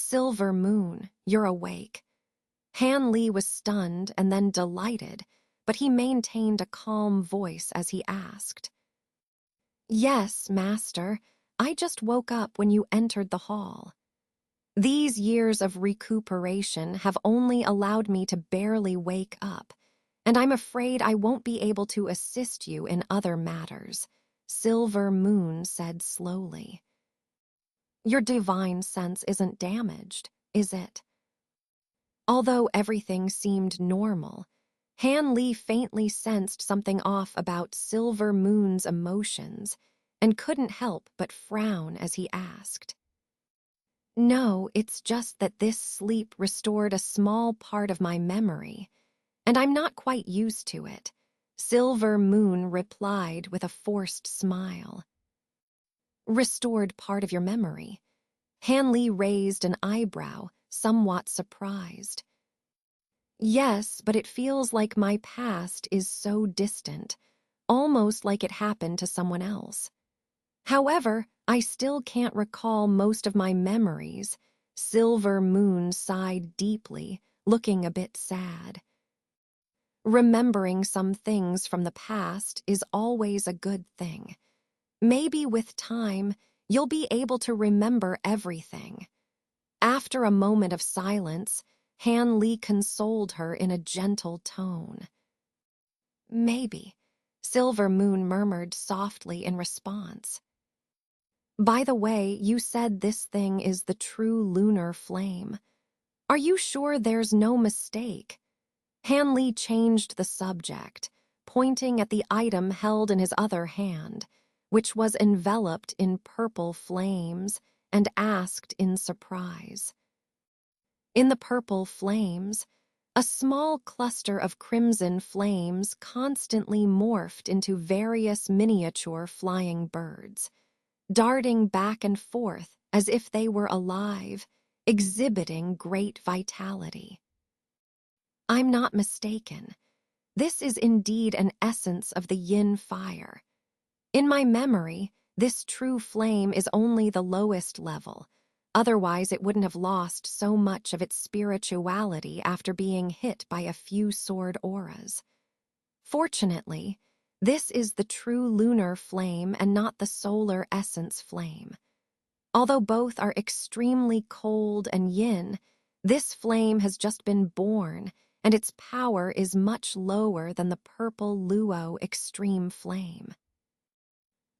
Silver moon, you're awake. Han Li was stunned and then delighted, but he maintained a calm voice as he asked. Yes, master, I just woke up when you entered the hall. These years of recuperation have only allowed me to barely wake up, and I'm afraid I won't be able to assist you in other matters, Silver Moon said slowly. Your divine sense isn't damaged, is it? Although everything seemed normal, Han Li faintly sensed something off about Silver Moon's emotions and couldn't help but frown as he asked. No, it's just that this sleep restored a small part of my memory, and I'm not quite used to it, Silver Moon replied with a forced smile. Restored part of your memory? Han Li raised an eyebrow, somewhat surprised. Yes, but it feels like my past is so distant, almost like it happened to someone else. However, I still can't recall most of my memories. Silver Moon sighed deeply, looking a bit sad. Remembering some things from the past is always a good thing. Maybe with time, you'll be able to remember everything. After a moment of silence, Han Li consoled her in a gentle tone. Maybe, Silver Moon murmured softly in response. By the way, you said this thing is the true lunar flame. Are you sure there's no mistake? Han Li changed the subject, pointing at the item held in his other hand, which was enveloped in purple flames, and asked in surprise. In the purple flames, a small cluster of crimson flames constantly morphed into various miniature flying birds, darting back and forth as if they were alive, exhibiting great vitality. I'm not mistaken. This is indeed an essence of the yin fire. In my memory, this true flame is only the lowest level. Otherwise, it wouldn't have lost so much of its spirituality after being hit by a few sword auras. Fortunately, this is the true lunar flame and not the solar essence flame. Although both are extremely cold and yin, this flame has just been born, and its power is much lower than the purple luo extreme flame.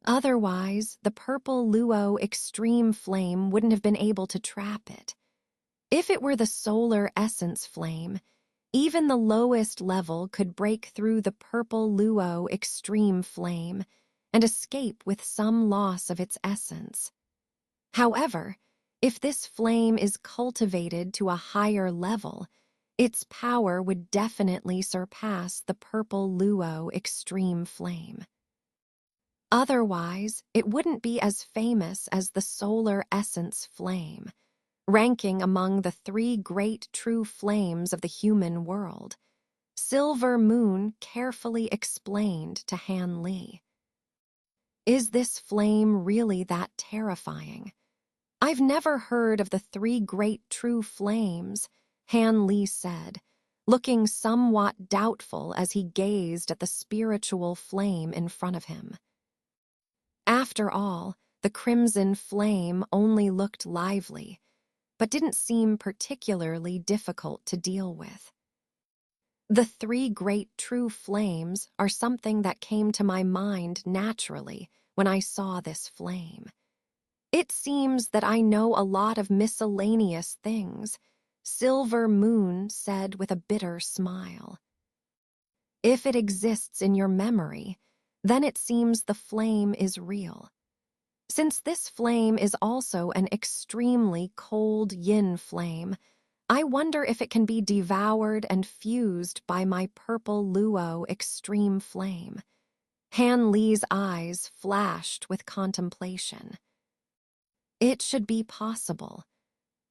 Otherwise, the purple luo extreme flame wouldn't have been able to trap it. If it were the solar essence flame, even the lowest level could break through the purple luo extreme flame and escape with some loss of its essence. However, if this flame is cultivated to a higher level, its power would definitely surpass the purple luo extreme flame. Otherwise, it wouldn't be as famous as the solar essence flame, ranking among the 3 great true flames of the human world. Silver Moon carefully explained to Han Li. Is this flame really that terrifying? I've never heard of the 3 great true flames, Han Li said, looking somewhat doubtful as he gazed at the spiritual flame in front of him. After all, the crimson flame only looked lively, but didn't seem particularly difficult to deal with. The 3 great true flames are something that came to my mind naturally when I saw this flame. It seems that I know a lot of miscellaneous things, Silver Moon said with a bitter smile. If it exists in your memory, then it seems the flame is real. Since this flame is also an extremely cold yin flame, I wonder if it can be devoured and fused by my purple luo extreme flame. Han Li's eyes flashed with contemplation. It should be possible.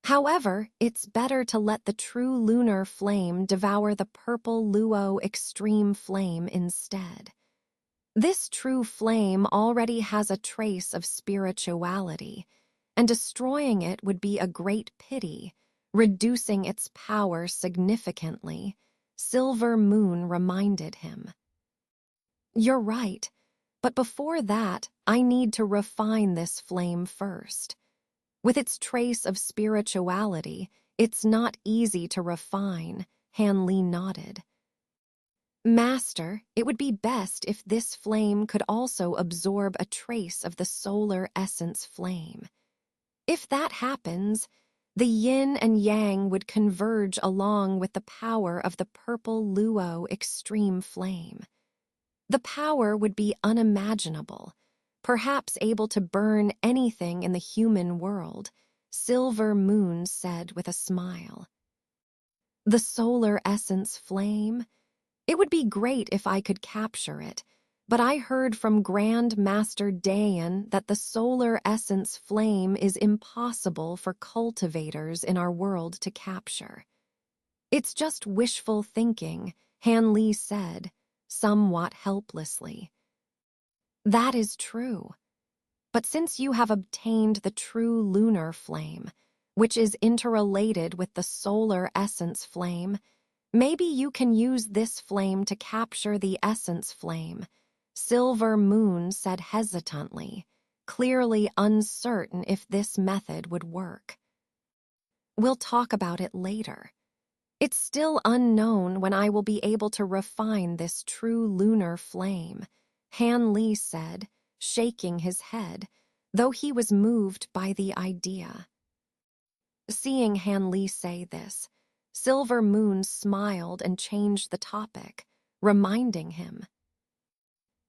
However, it's better to let the true lunar flame devour the purple luo extreme flame instead. This true flame already has a trace of spirituality, and destroying it would be a great pity, reducing its power significantly, Silver Moon reminded him. You're right, but before that, I need to refine this flame first. With its trace of spirituality, it's not easy to refine, Han Li nodded. Master, it would be best if this flame could also absorb a trace of the solar essence flame. If that happens, the yin and yang would converge along with the power of the purple luo extreme flame. The power would be unimaginable, perhaps able to burn anything in the human world, Silver Moon said with a smile. The solar essence flame? It would be great if I could capture it, but I heard from Grand Master Dayan that the solar essence flame is impossible for cultivators in our world to capture. It's just wishful thinking, Han Li said, somewhat helplessly. That is true. But since you have obtained the true lunar flame, which is interrelated with the solar essence flame, maybe you can use this flame to capture the essence flame, Silver Moon said hesitantly, clearly uncertain if this method would work. We'll talk about it later. It's still unknown when I will be able to refine this true lunar flame, Han Li said, shaking his head, though he was moved by the idea. Seeing Han Li say this, Silver Moon smiled and changed the topic, reminding him.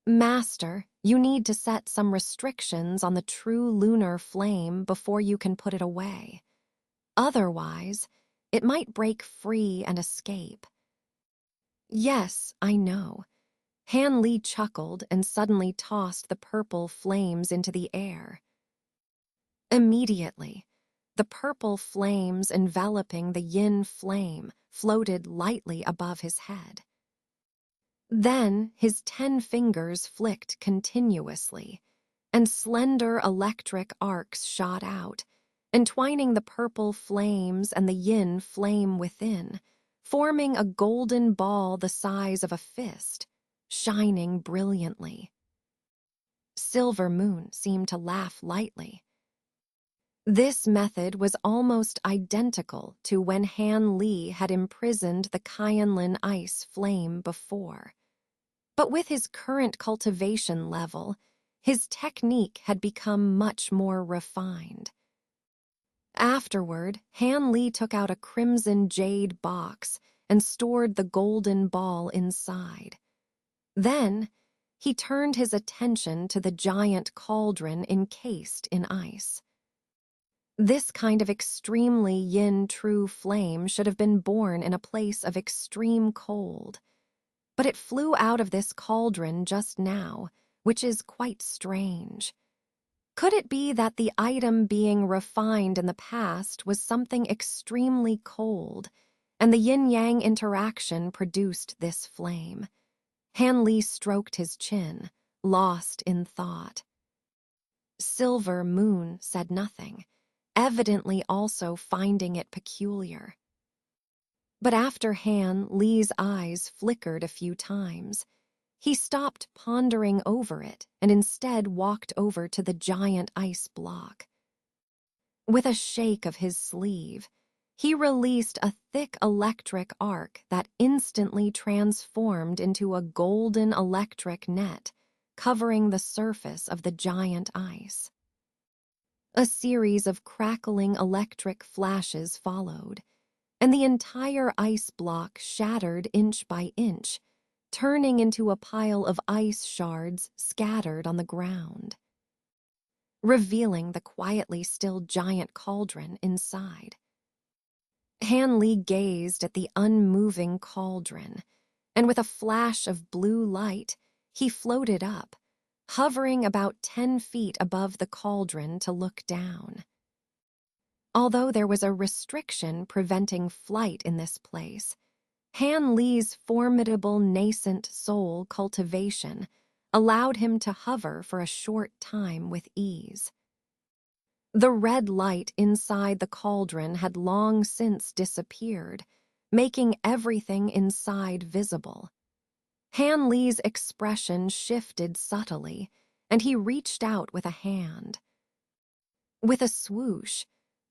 Master, you need to set some restrictions on the true lunar flame before you can put it away. Otherwise, it might break free and escape. Yes, I know. Han Li chuckled and suddenly tossed the purple flames into the air. Immediately, the purple flames enveloping the yin flame floated lightly above his head. Then his 10 fingers flicked continuously, and slender electric arcs shot out, entwining the purple flames and the yin flame within, forming a golden ball the size of a fist, shining brilliantly. Silver Moon seemed to laugh lightly. This method was almost identical to when Han Li had imprisoned the Qianlin ice flame before. But with his current cultivation level, his technique had become much more refined. Afterward, Han Li took out a crimson jade box and stored the golden ball inside. Then, he turned his attention to the giant cauldron encased in ice. This kind of extremely yin true flame should have been born in a place of extreme cold. But it flew out of this cauldron just now, which is quite strange. Could it be that the item being refined in the past was something extremely cold, and the yin-yang interaction produced this flame? Han Li stroked his chin, lost in thought. Silver Moon said nothing, evidently also finding it peculiar. But after Han Li's eyes flickered a few times, he stopped pondering over it and instead walked over to the giant ice block. With a shake of his sleeve, he released a thick electric arc that instantly transformed into a golden electric net, covering the surface of the giant ice. A series of crackling electric flashes followed, and the entire ice block shattered inch by inch, turning into a pile of ice shards scattered on the ground, revealing the quietly still giant cauldron inside. Han Li gazed at the unmoving cauldron, and with a flash of blue light, he floated up, hovering about 10 feet above the cauldron to look down. Although there was a restriction preventing flight in this place, Han Li's formidable nascent soul cultivation allowed him to hover for a short time with ease. The red light inside the cauldron had long since disappeared, making everything inside visible. Han Li's expression shifted subtly, and he reached out with a hand. With a swoosh,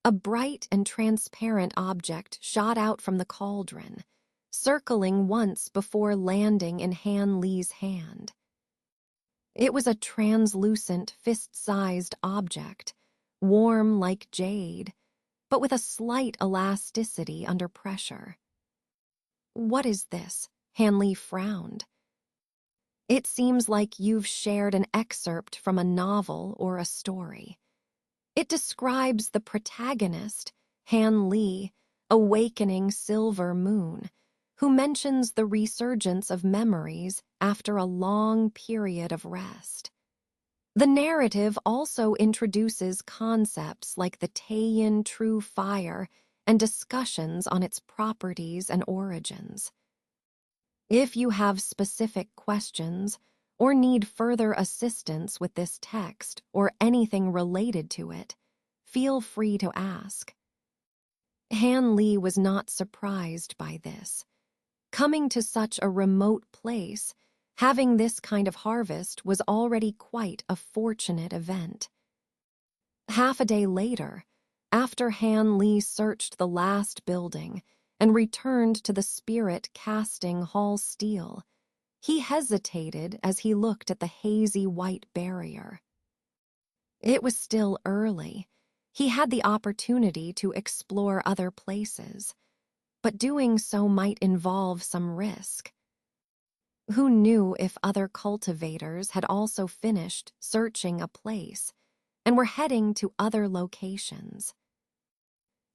a bright and transparent object shot out from the cauldron, circling once before landing in Han Li's hand. It was a translucent, fist-sized object, warm like jade, but with a slight elasticity under pressure. "What is this?" Han Li frowned. "It seems like you've shared an excerpt from a novel or a story. It describes the protagonist, Han Li, awakening Silver Moon, who mentions the resurgence of memories after a long period of rest. The narrative also introduces concepts like the Taiyan true fire and discussions on its properties and origins. If you have specific questions or need further assistance with this text or anything related to it, feel free to ask." Han Li was not surprised by this. Coming to such a remote place, having this kind of harvest was already quite a fortunate event. Half a day later, after Han Li searched the last building and returned to the spirit casting hall steel, he hesitated as he looked at the hazy white barrier. It was still early. He had the opportunity to explore other places, but doing so might involve some risk. Who knew if other cultivators had also finished searching a place and were heading to other locations?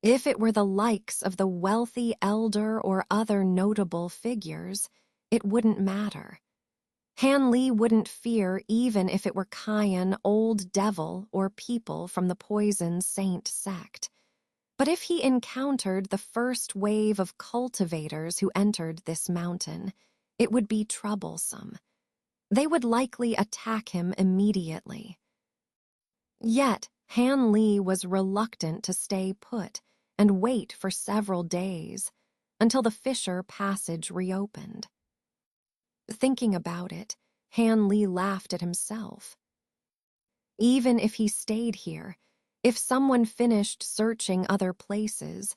If it were the likes of the wealthy elder or other notable figures, it wouldn't matter. Han Li wouldn't fear even if it were Cayenne Old Devil or people from the Poison Saint sect. But if he encountered the first wave of cultivators who entered this mountain, it would be troublesome. They would likely attack him immediately. Yet, Han Li was reluctant to stay put and wait for several days until the fissure passage reopened. Thinking about it, Han Li laughed at himself. Even if he stayed here, if someone finished searching other places,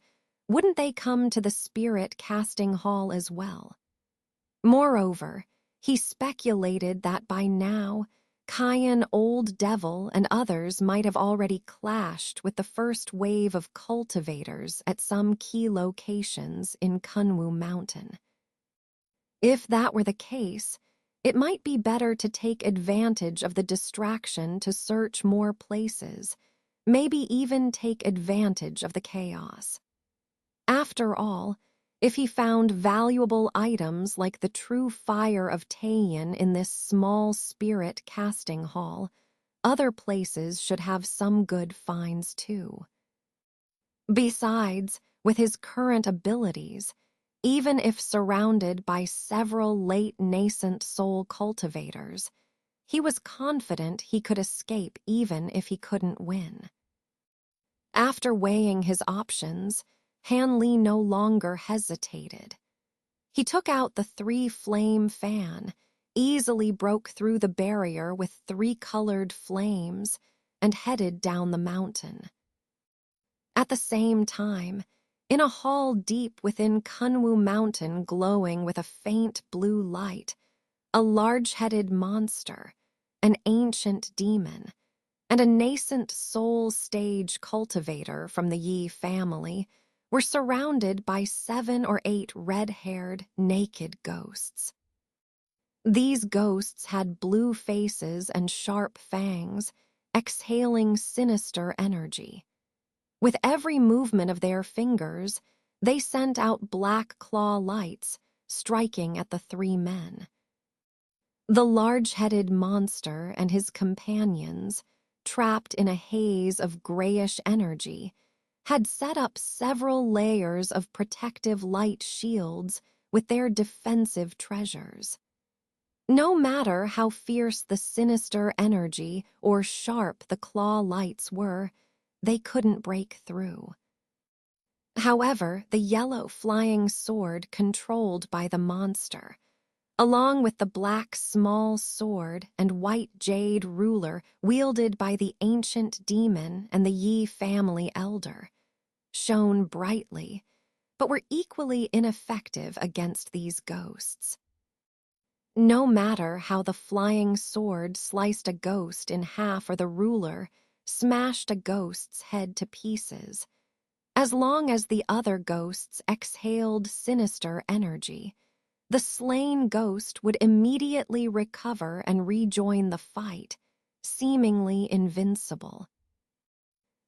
wouldn't they come to the spirit casting hall as well? Moreover, he speculated that by now, Cayenne Old Devil and others might have already clashed with the first wave of cultivators at some key locations in Kunwu Mountain. If that were the case, it might be better to take advantage of the distraction to search more places, maybe even take advantage of the chaos. After all, if he found valuable items like the true fire of Taiyan in this small spirit casting hall, other places should have some good finds too. Besides, with his current abilities, even if surrounded by several late nascent soul cultivators, he was confident he could escape even if he couldn't win. After weighing his options, Han Li no longer hesitated. He took out the 3-flame fan, easily broke through the barrier with 3-colored flames, and headed down the mountain. At the same time, in a hall deep within Kunwu Mountain glowing with a faint blue light, a large-headed monster, an ancient demon, and a nascent soul stage cultivator from the Yi family were surrounded by 7 or 8 red-haired, naked ghosts. These ghosts had blue faces and sharp fangs, exhaling sinister energy. With every movement of their fingers, they sent out black claw lights, striking at the 3 men. The large-headed monster and his companions, trapped in a haze of grayish energy, had set up several layers of protective light shields with their defensive treasures. No matter how fierce the sinister energy or sharp the claw lights were, they couldn't break through. However, the yellow flying sword controlled by the monster, along with the black small sword and white jade ruler wielded by the ancient demon and the Yi family elder, shone brightly, but were equally ineffective against these ghosts. No matter how the flying sword sliced a ghost in half or the ruler smashed a ghost's head to pieces, as long as the other ghosts exhaled sinister energy, the slain ghost would immediately recover and rejoin the fight, seemingly invincible.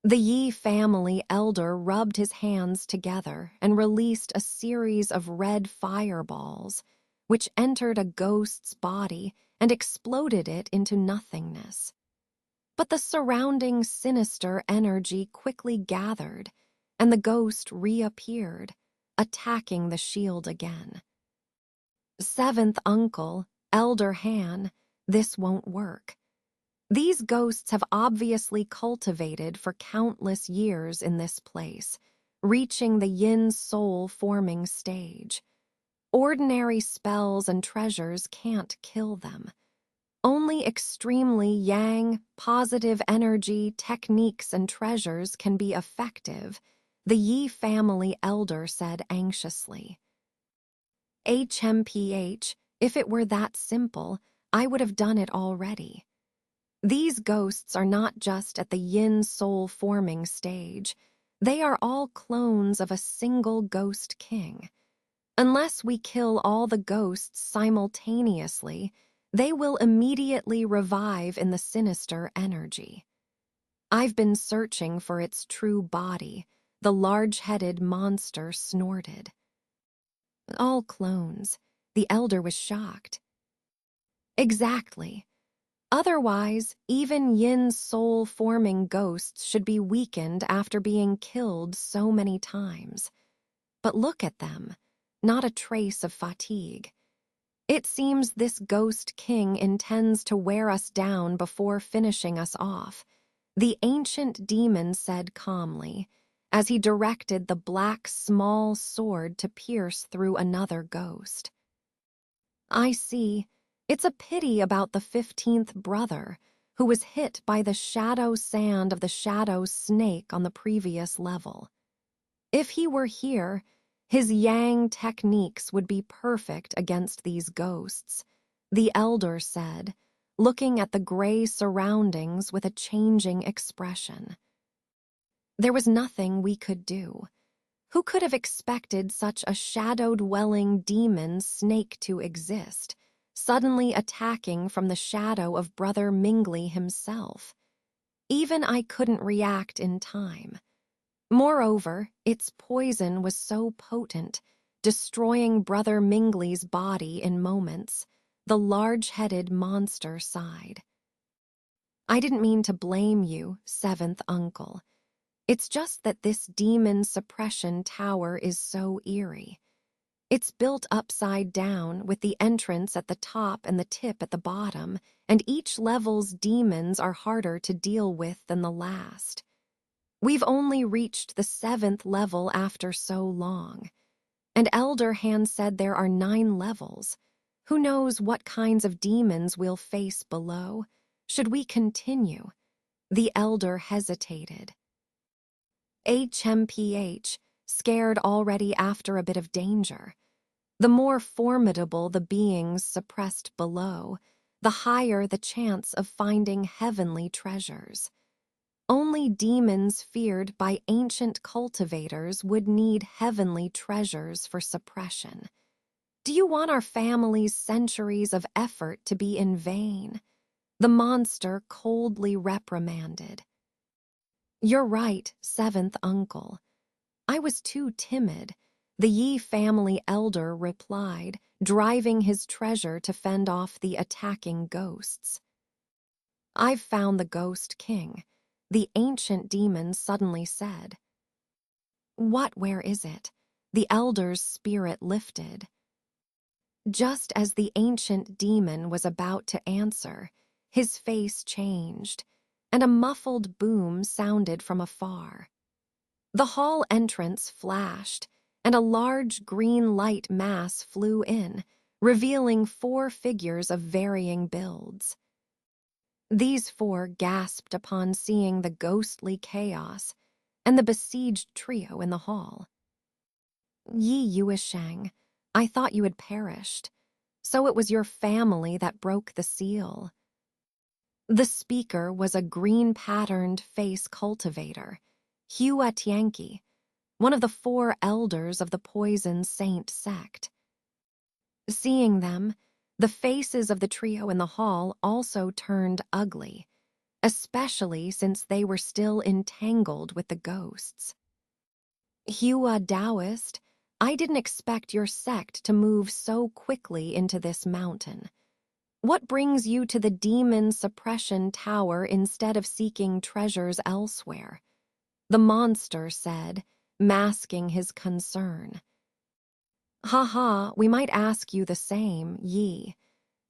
The Yi family elder rubbed his hands together and released a series of red fireballs, which entered a ghost's body and exploded it into nothingness. But the surrounding sinister energy quickly gathered, and the ghost reappeared, attacking the shield again. Seventh uncle, Elder Han, this won't work. These ghosts have obviously cultivated for countless years in this place, reaching the yin soul forming stage. Ordinary spells and treasures can't kill them. Only extremely yang, positive energy, techniques, and treasures can be effective, the Yi family elder said anxiously. HMPH, if it were that simple, I would have done it already. These ghosts are not just at the yin soul forming stage. They are all clones of a single ghost king. Unless we kill all the ghosts simultaneously, they will immediately revive in the sinister energy. I've been searching for its true body, the large-headed monster snorted. All clones. The elder was shocked. Exactly. Otherwise, even yin soul-forming ghosts should be weakened after being killed so many times. But look at them, not a trace of fatigue. It seems this ghost king intends to wear us down before finishing us off, the ancient demon said calmly, as he directed the black small sword to pierce through another ghost. I see. It's a pity about the 15th brother, who was hit by the shadow sand of the shadow snake on the previous level. If he were here, his yang techniques would be perfect against these ghosts, the elder said, looking at the gray surroundings with a changing expression. There was nothing we could do. Who could have expected such a shadow-dwelling demon snake to exist, suddenly attacking from the shadow of Brother Mingley himself? Even I couldn't react in time. Moreover, its poison was so potent, destroying Brother Mingley's body in moments, the large-headed monster sighed. I didn't mean to blame you, seventh uncle. It's just that this demon suppression tower is so eerie. It's built upside down with the entrance at the top and the tip at the bottom, and each level's demons are harder to deal with than the last. We've only reached the 7th level after so long, and Elder Han said there are 9 levels. Who knows what kinds of demons we'll face below? Should we continue? The elder hesitated. HMPH, scared already after a bit of danger. The more formidable the beings suppressed below, the higher the chance of finding heavenly treasures. Only demons feared by ancient cultivators would need heavenly treasures for suppression. Do you want our family's centuries of effort to be in vain? The monster coldly reprimanded. You're right, 7th uncle. I was too timid, the Yi family elder replied, driving his treasure to fend off the attacking ghosts. I've found the Ghost King, the ancient demon suddenly said. Where is it? The elder's spirit lifted. Just as the ancient demon was about to answer, his face changed. and a muffled boom sounded from afar. The hall entrance flashed, and a large green light mass flew in, revealing 4 figures of varying builds. These 4 gasped upon seeing the ghostly chaos and the besieged trio in the hall. "Yi Yuisheng, I thought you had perished. So it was your family that broke the seal." The speaker was a green-patterned face cultivator, Hua Tianqi, one of the 4 elders of the Poison Saint sect. Seeing them, the faces of the trio in the hall also turned ugly, especially since they were still entangled with the ghosts. "Hua Taoist, I didn't expect your sect to move so quickly into this mountain. What brings you to the demon suppression tower instead of seeking treasures elsewhere?" the monster said, masking his concern. "Haha, we might ask you the same, Yi.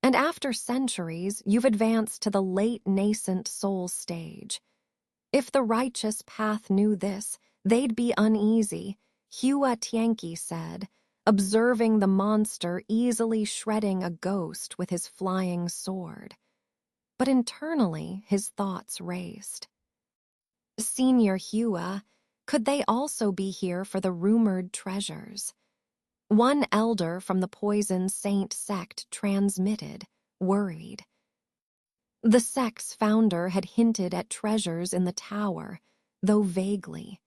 And after centuries, you've advanced to the late nascent soul stage. If the righteous path knew this, they'd be uneasy," Hua Tianqi said, observing the monster easily shredding a ghost with his flying sword. But internally, his thoughts raced. Senior Hua, could they also be here for the rumored treasures? One elder from the Poison Saint sect transmitted, worried. The sect's founder had hinted at treasures in the tower, though vaguely.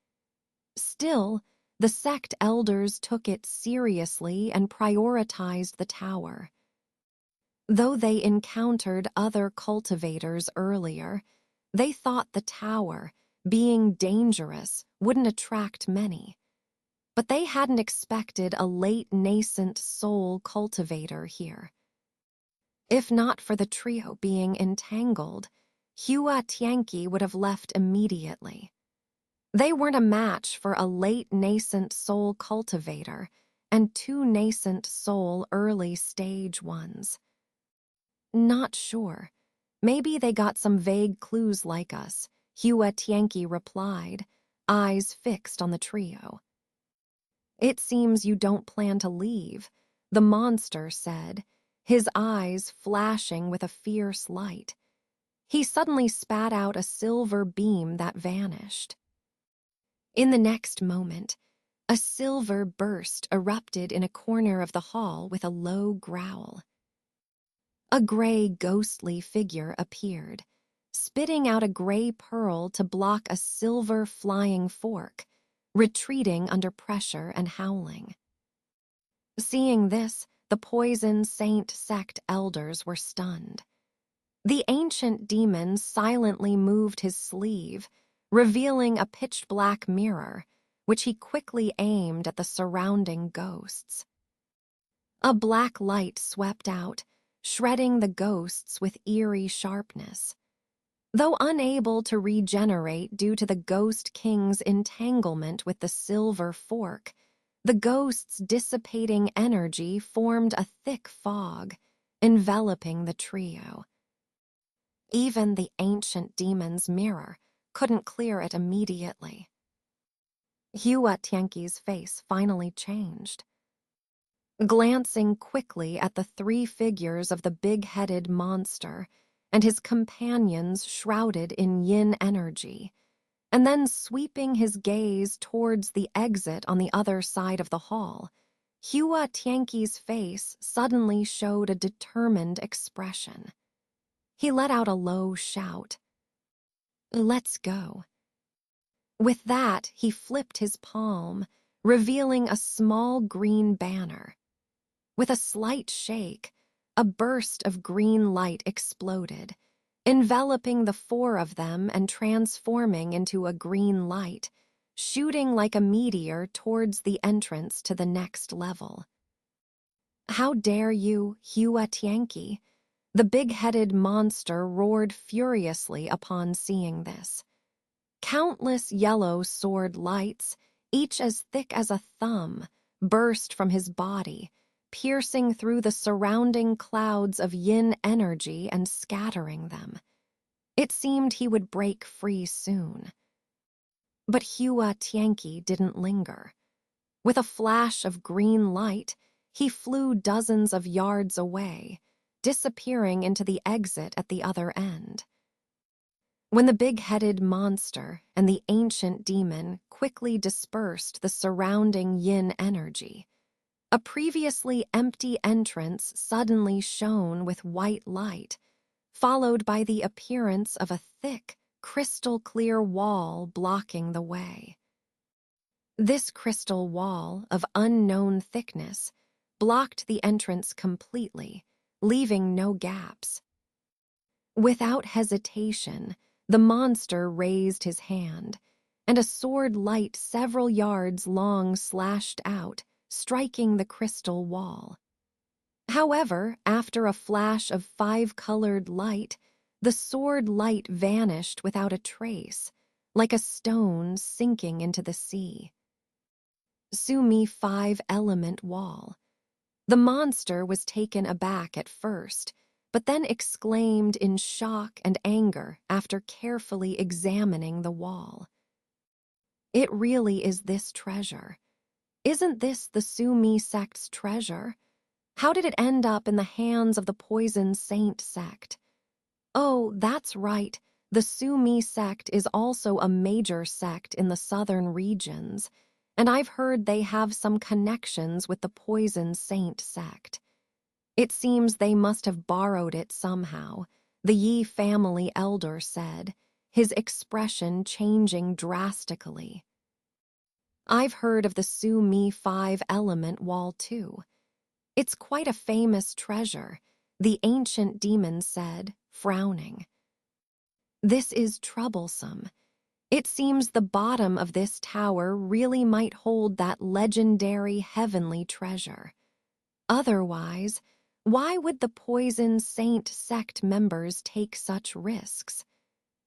Still, the sect elders took it seriously and prioritized the tower. Though they encountered other cultivators earlier, they thought the tower, being dangerous, wouldn't attract many. But they hadn't expected a late nascent soul cultivator here. If not for the trio being entangled, Hua Tianqi would have left immediately. They weren't a match for a late nascent soul cultivator and 2 nascent soul early stage ones. "Not sure. Maybe they got some vague clues like us," Hua Tianqi replied, eyes fixed on the trio. "It seems you don't plan to leave," the monster said, his eyes flashing with a fierce light. He suddenly spat out a silver beam that vanished. In the next moment, a silver burst erupted in a corner of the hall with a low growl. A gray, ghostly figure appeared, spitting out a gray pearl to block a silver flying fork, retreating under pressure and howling. Seeing this, the Poison Saint sect elders were stunned. The ancient demon silently moved his sleeve, revealing a pitch-black mirror, which he quickly aimed at the surrounding ghosts. A black light swept out, shredding the ghosts with eerie sharpness. Though unable to regenerate due to the Ghost King's entanglement with the silver fork, the ghosts' dissipating energy formed a thick fog, enveloping the trio. Even the ancient demon's mirror couldn't clear it immediately. Hua Tianqi's face finally changed. Glancing quickly at the 3 figures of the big-headed monster and his companions shrouded in yin energy, and then sweeping his gaze towards the exit on the other side of the hall, Hua Tianqi's face suddenly showed a determined expression. He let out a low shout. "Let's go." With that, he flipped his palm, revealing a small green banner. With a slight shake, a burst of green light exploded, enveloping the 4 of them and transforming into a green light, shooting like a meteor towards the entrance to the next level. "How dare you, Hua Tianqi?" The big-headed monster roared furiously upon seeing this. Countless yellow sword lights, each as thick as a thumb, burst from his body, piercing through the surrounding clouds of yin energy and scattering them. It seemed he would break free soon. But Hua Tianqi didn't linger. With a flash of green light, he flew dozens of yards away, disappearing into the exit at the other end. When the big-headed monster and the ancient demon quickly dispersed the surrounding yin energy, a previously empty entrance suddenly shone with white light, followed by the appearance of a thick, crystal-clear wall blocking the way. This crystal wall of unknown thickness blocked the entrance completely, leaving no gaps. Without hesitation, the monster raised his hand, and a sword light several yards long slashed out, striking the crystal wall. However, after a flash of five-colored light, the sword light vanished without a trace, like a stone sinking into the sea. Sumi five-element wall. The monster was taken aback at first, but then exclaimed in shock and anger after carefully examining the wall. It really is this treasure. Isn't this the Sumi sect's treasure? How did it end up in the hands of the Poison Saint sect? Oh, that's right. The Sumi sect is also a major sect in the southern regions, and I've heard they have some connections with the Poison Saint sect. It seems they must have borrowed it somehow, the Yi family elder said, his expression changing drastically. I've heard of the Sumi five-element wall too. It's quite a famous treasure, the ancient demon said, frowning. This is troublesome. It seems the bottom of this tower really might hold that legendary heavenly treasure. Otherwise, why would the Poison Saint sect members take such risks?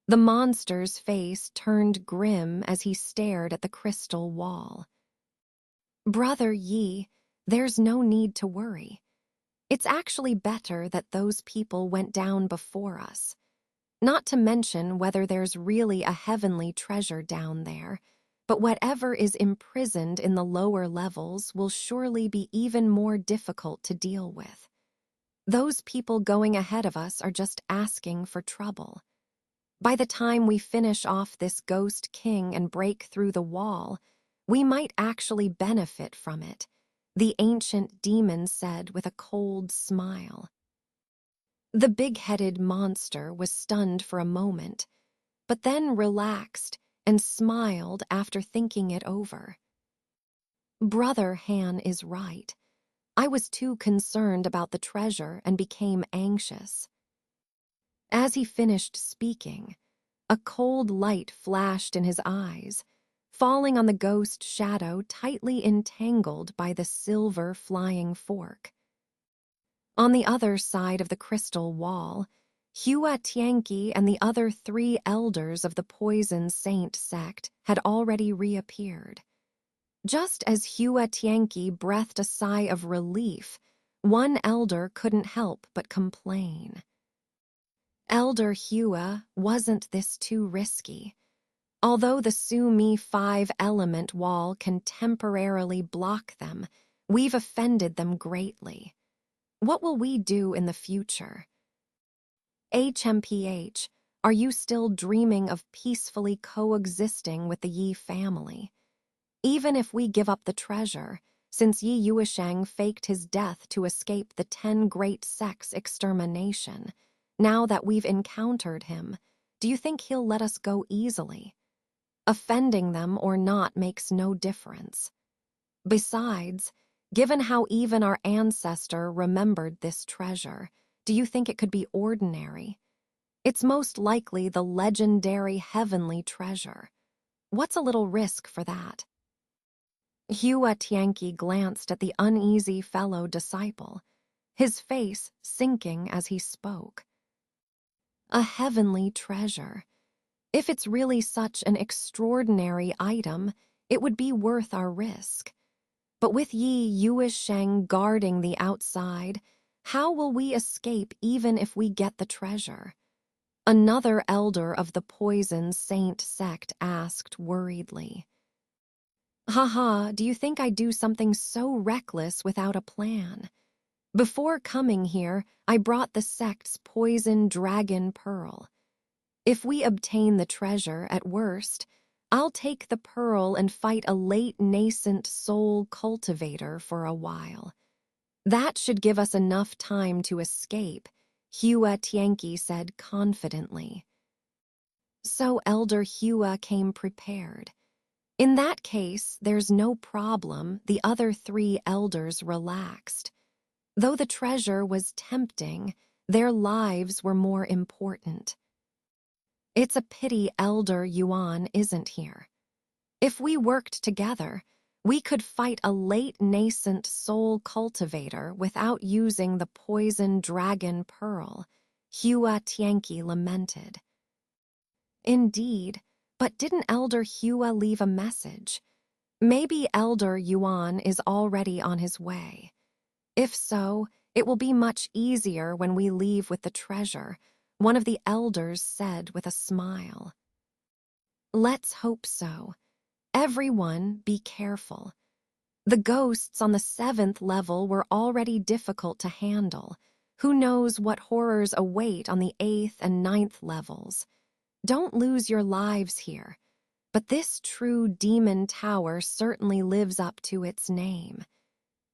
The monster's face turned grim as he stared at the crystal wall. Brother Yi, there's no need to worry. It's actually better that those people went down before us. Not to mention whether there's really a heavenly treasure down there, but whatever is imprisoned in the lower levels will surely be even more difficult to deal with. Those people going ahead of us are just asking for trouble. By the time we finish off this Ghost King and break through the wall, we might actually benefit from it, the ancient demon said with a cold smile. The big-headed monster was stunned for a moment, but then relaxed and smiled after thinking it over. Brother Han is right. I was too concerned about the treasure and became anxious. As he finished speaking, a cold light flashed in his eyes, falling on the ghost shadow tightly entangled by the silver flying fork. On the other side of the crystal wall, Hua Tianqi and the other three elders of the Poison Saint sect had already reappeared. Just as Hua Tianqi breathed a sigh of relief, one elder couldn't help but complain. Elder Hua, wasn't this too risky? Although the Sumi five-element wall can temporarily block them, we've offended them greatly. What will we do in the future? HMPH, are you still dreaming of peacefully coexisting with the Yi family? Even if we give up the treasure, since Yi Yuesheng faked his death to escape the 10 Great Sects' extermination, now that we've encountered him, do you think he'll let us go easily? Offending them or not makes no difference. Besides, given how even our ancestor remembered this treasure, do you think it could be ordinary? It's most likely the legendary heavenly treasure. What's a little risk for that? Hua Tianqi glanced at the uneasy fellow disciple, his face sinking as he spoke. A heavenly treasure. If it's really such an extraordinary item, it would be worth our risk. But with Yi Yuesheng guarding the outside, how will we escape even if we get the treasure? Another elder of the Poison Saint sect asked worriedly. Haha, do you think I'd do something so reckless without a plan? Before coming here, I brought the sect's poison dragon pearl. If we obtain the treasure, at worst, I'll take the pearl and fight a late nascent soul cultivator for a while. That should give us enough time to escape, Hua Tianqi said confidently. So Elder Hua came prepared. In that case, there's no problem, the other 3 elders relaxed. Though the treasure was tempting, their lives were more important. It's a pity Elder Yuan isn't here. If we worked together, we could fight a late nascent soul cultivator without using the poison dragon pearl, Hua Tianqi lamented. Indeed, but didn't Elder Hua leave a message? Maybe Elder Yuan is already on his way. If so, it will be much easier when we leave with the treasure, one of the elders said with a smile. Let's hope so. Everyone be careful. The ghosts on the 7th level were already difficult to handle. Who knows what horrors await on the 8th and 9th levels? Don't lose your lives here. But this true demon tower certainly lives up to its name.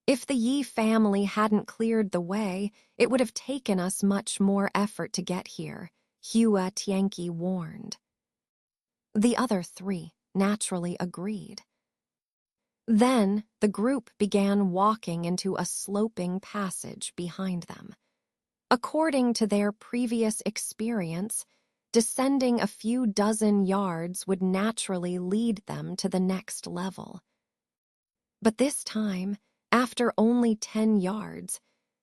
If the Yi family hadn't cleared the way, it would have taken us much more effort to get here, Hua Tianqi warned. The other 3 naturally agreed. Then the group began walking into a sloping passage behind them. According to their previous experience, descending a few dozen yards would naturally lead them to the next level. But this time, after only 10 yards,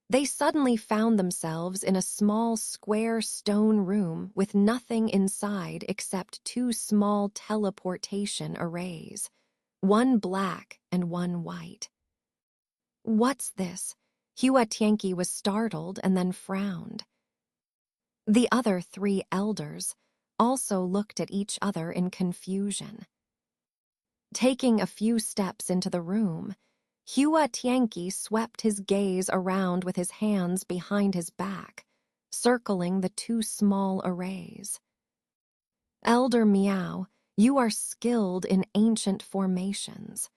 they suddenly found themselves in a small square stone room with nothing inside except 2 small teleportation arrays, one black and one white. What's this? Hua Tianqi was startled and then frowned. The other 3 elders also looked at each other in confusion. Taking a few steps into the room, Hua Tianqi swept his gaze around with his hands behind his back, circling the 2 small arrays. Elder Miao, you are skilled in ancient formations.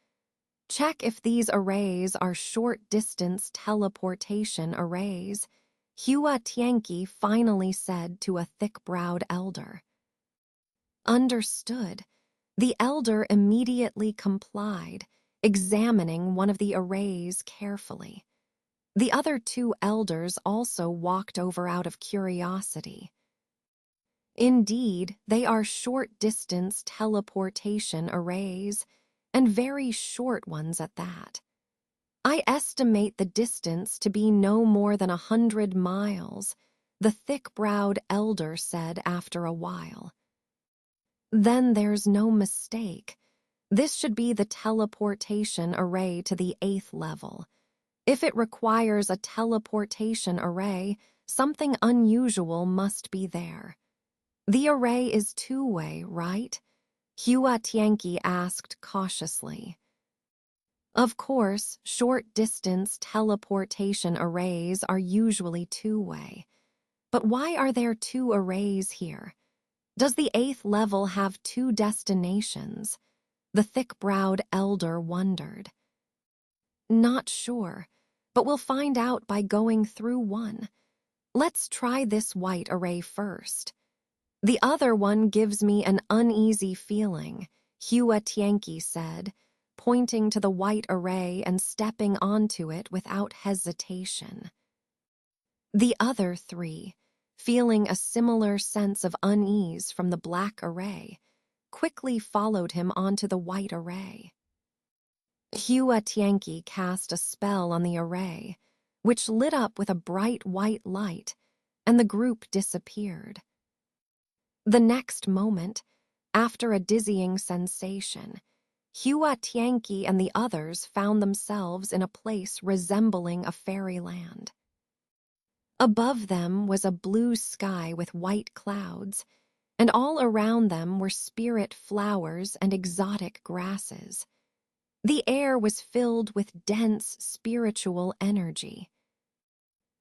Check if these arrays are short-distance teleportation arrays, Hua Tianqi finally said to a thick-browed elder. Understood. The elder immediately complied, examining one of the arrays carefully. The other 2 elders also walked over out of curiosity. Indeed, they are short-distance teleportation arrays, and very short ones at that. I estimate the distance to be no more than 100 miles, the thick-browed elder said after a while. Then there's no mistake. This should be the teleportation array to the 8th level. If it requires a teleportation array, something unusual must be there. The array is 2-way, right? Hua Tianqi asked cautiously. Of course, short-distance teleportation arrays are usually 2-way. But why are there 2 arrays here? Does the 8th level have 2 destinations? The thick-browed elder wondered. Not sure, but we'll find out by going through one. Let's try this white array first. The other one gives me an uneasy feeling, Hua Tianqi said, pointing to the white array and stepping onto it without hesitation. The other 3, feeling a similar sense of unease from the black array, quickly followed him onto the white array. Hua Tianqi cast a spell on the array, which lit up with a bright white light, and the group disappeared. The next moment, after a dizzying sensation, Hua Tianqi and the others found themselves in a place resembling a fairyland. Above them was a blue sky with white clouds, and all around them were spirit flowers and exotic grasses. The air was filled with dense spiritual energy.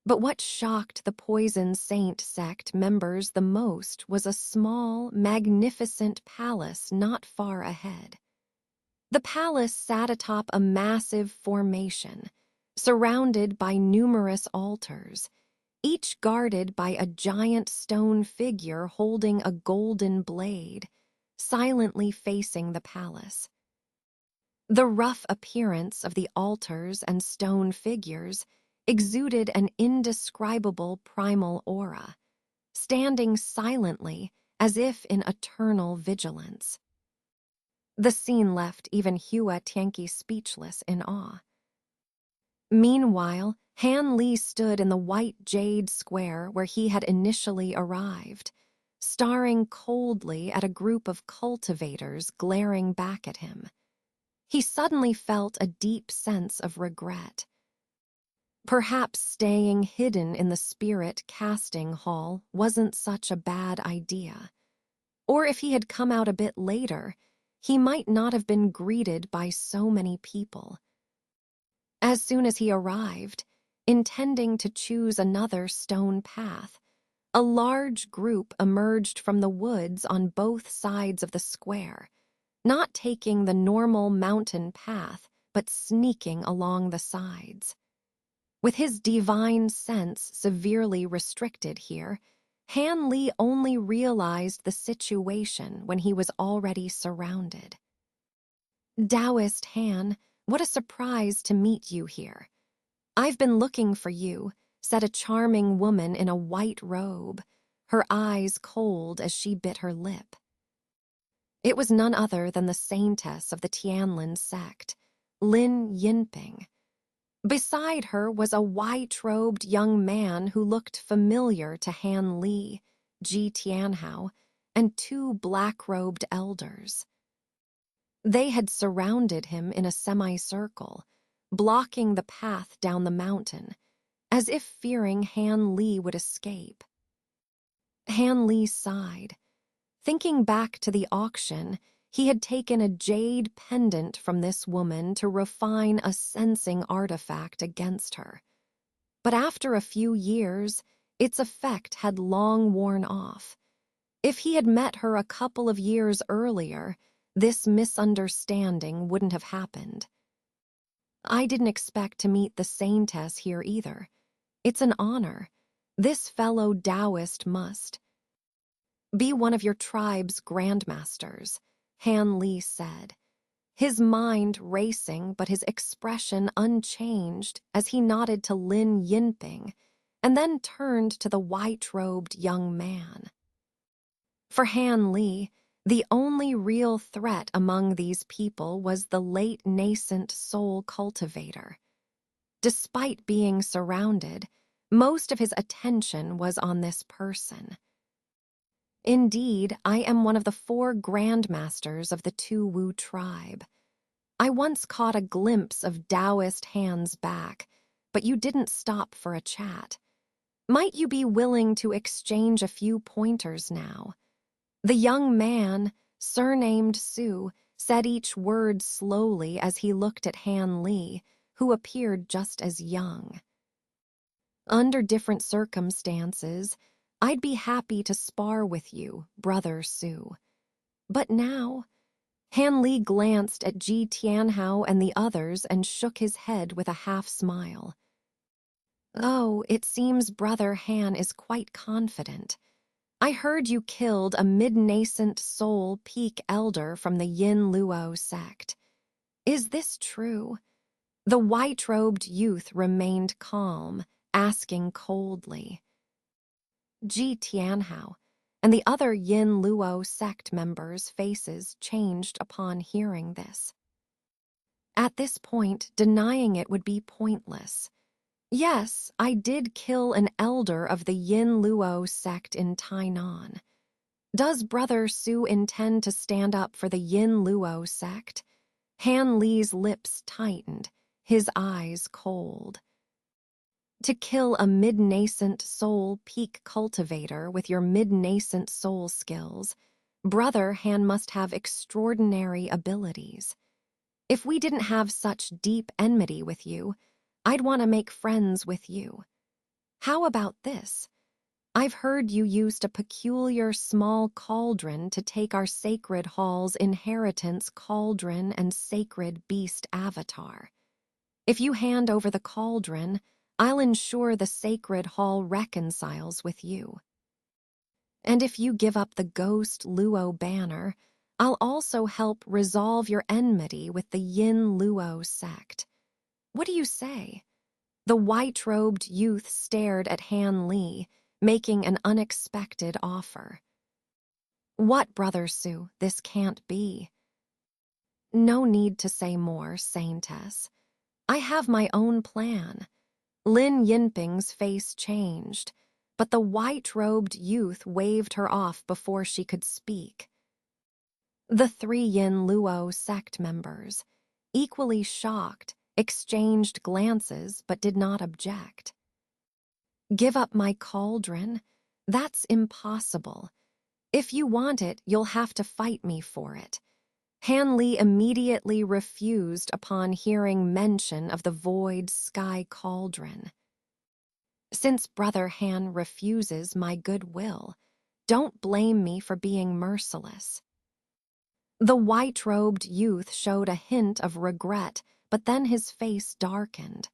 But what shocked the Poison Saint sect members the most was a small, magnificent palace not far ahead. The palace sat atop a massive formation, surrounded by numerous altars, each guarded by a giant stone figure holding a golden blade, silently facing the palace. The rough appearance of the altars and stone figures exuded an indescribable primal aura, standing silently as if in eternal vigilance. The scene left even Hua Tianqi speechless in awe. Meanwhile, Han Li stood in the white jade square where he had initially arrived, staring coldly at a group of cultivators glaring back at him. He suddenly felt a deep sense of regret. Perhaps staying hidden in the spirit casting hall wasn't such a bad idea. Or if he had come out a bit later, he might not have been greeted by so many people. As soon as he arrived, intending to choose another stone path, a large group emerged from the woods on both sides of the square, not taking the normal mountain path, but sneaking along the sides. With his divine sense severely restricted here, Han Li only realized the situation when he was already surrounded. Taoist Han, what a surprise to meet you here. I've been looking for you, said a charming woman in a white robe, her eyes cold as she bit her lip. It was none other than the saintess of the Tianlin sect, Lin Yinping. Beside her was a white-robed young man who looked familiar to Han Li, Ji Tianhao, and two black-robed elders. They had surrounded him in a semicircle, blocking the path down the mountain, as if fearing Han Li would escape. Han Li sighed. Thinking back to the auction, he had taken a jade pendant from this woman to refine a sensing artifact against her. But after a few years, its effect had long worn off. If he had met her a couple of years earlier, this misunderstanding wouldn't have happened. I didn't expect to meet the saintess here either. It's an honor. This fellow Taoist must be one of your tribe's grandmasters, Han Li said, his mind racing but his expression unchanged as he nodded to Lin Yinping and then turned to the white-robed young man. For Han Li, the only real threat among these people was the late nascent soul cultivator. Despite being surrounded, most of his attention was on this person. Indeed, I am one of the 4 grandmasters of the Tu Wu tribe. I once caught a glimpse of Taoist Han's back, but you didn't stop for a chat. Might you be willing to exchange a few pointers now? The young man, surnamed Su, said each word slowly as he looked at Han Li, who appeared just as young. Under different circumstances, I'd be happy to spar with you, Brother Su. But now, Han Li glanced at Ji Tianhao and the others and shook his head with a half-smile. Oh, it seems Brother Han is quite confident. I heard you killed a mid-nascent soul peak elder from the Yin Luo sect. Is this true? The white-robed youth remained calm, asking coldly. Ji Tianhao and the other Yin Luo sect members' faces changed upon hearing this. At this point, denying it would be pointless. Yes, I did kill an elder of the Yin Luo sect in Tainan. Does Brother Su intend to stand up for the Yin Luo sect? Han Li's lips tightened, his eyes cold. To kill a mid-nascent soul peak cultivator with your mid-nascent soul skills, Brother Han must have extraordinary abilities. If we didn't have such deep enmity with you, I'd want to make friends with you. How about this? I've heard you used a peculiar small cauldron to take our sacred hall's inheritance cauldron and sacred beast avatar. If you hand over the cauldron, I'll ensure the sacred hall reconciles with you. And if you give up the ghost Luo banner, I'll also help resolve your enmity with the Yin Luo sect. What do you say? The white-robed youth stared at Han Li, making an unexpected offer. What, Brother Su? This can't be. No need to say more, Saintess. I have my own plan. Lin Yinping's face changed, but the white-robed youth waved her off before she could speak. The three Yin Luo sect members, equally shocked, exchanged glances but did not object. Give up my cauldron? That's impossible. If you want it, you'll have to fight me for it. Han Li immediately refused upon hearing mention of the void sky cauldron. Since Brother Han refuses my goodwill, don't blame me for being merciless. The white-robed youth showed a hint of regret, but then his face darkened.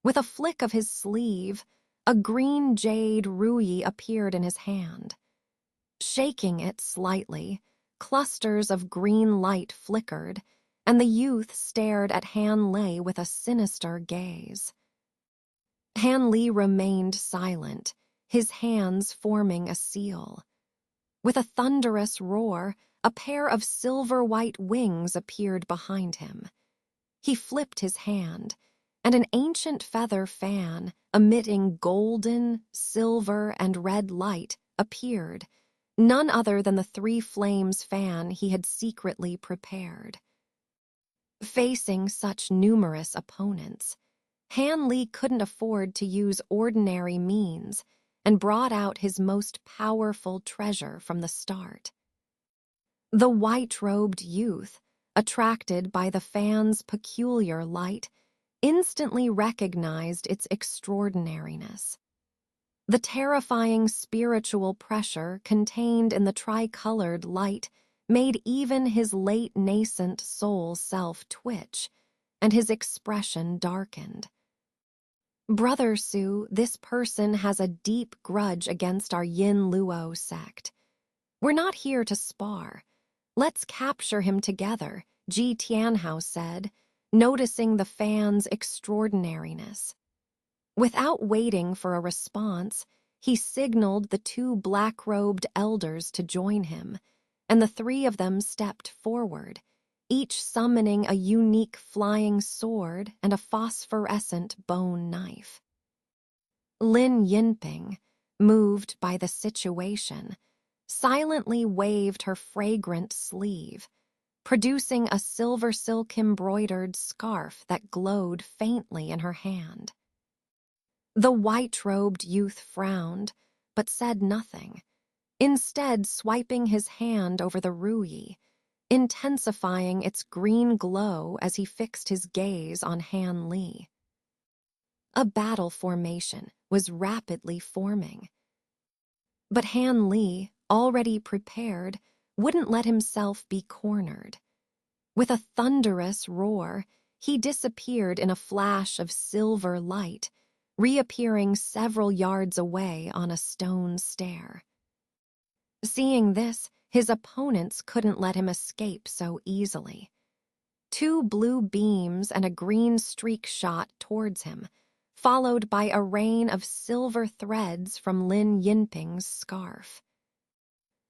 With a flick of his sleeve, a green jade rui appeared in his hand. Shaking it slightly, clusters of green light flickered, and the youth stared at Han Li with a sinister gaze. Han Li remained silent, his hands forming a seal. With a thunderous roar, a pair of silver-white wings appeared behind him. He flipped his hand, and an ancient feather fan, emitting golden, silver, and red light, appeared, none other than the three flames fan he had secretly prepared. Facing such numerous opponents, Han Li couldn't afford to use ordinary means and brought out his most powerful treasure from the start. The white-robed youth, attracted by the fan's peculiar light, instantly recognized its extraordinariness. The terrifying spiritual pressure contained in the tricolored light made even his late nascent soul self twitch, and his expression darkened. Brother Su, this person has a deep grudge against our Yin Luo sect. We're not here to spar. Let's capture him together, Ji Tianhao said, noticing the fan's extraordinariness. Without waiting for a response, he signaled the two black-robed elders to join him, and the three of them stepped forward, each summoning a unique flying sword and a phosphorescent bone knife. Lin Yinping, moved by the situation, silently waved her fragrant sleeve, producing a silver silk-embroidered scarf that glowed faintly in her hand. The white-robed youth frowned, but said nothing, instead swiping his hand over the rui, intensifying its green glow as he fixed his gaze on Han Li. A battle formation was rapidly forming. But Han Li, already prepared, wouldn't let himself be cornered. With a thunderous roar, he disappeared in a flash of silver light, reappearing several yards away on a stone stair. Seeing this, his opponents couldn't let him escape so easily. Two blue beams and a green streak shot towards him, followed by a rain of silver threads from Lin Yinping's scarf.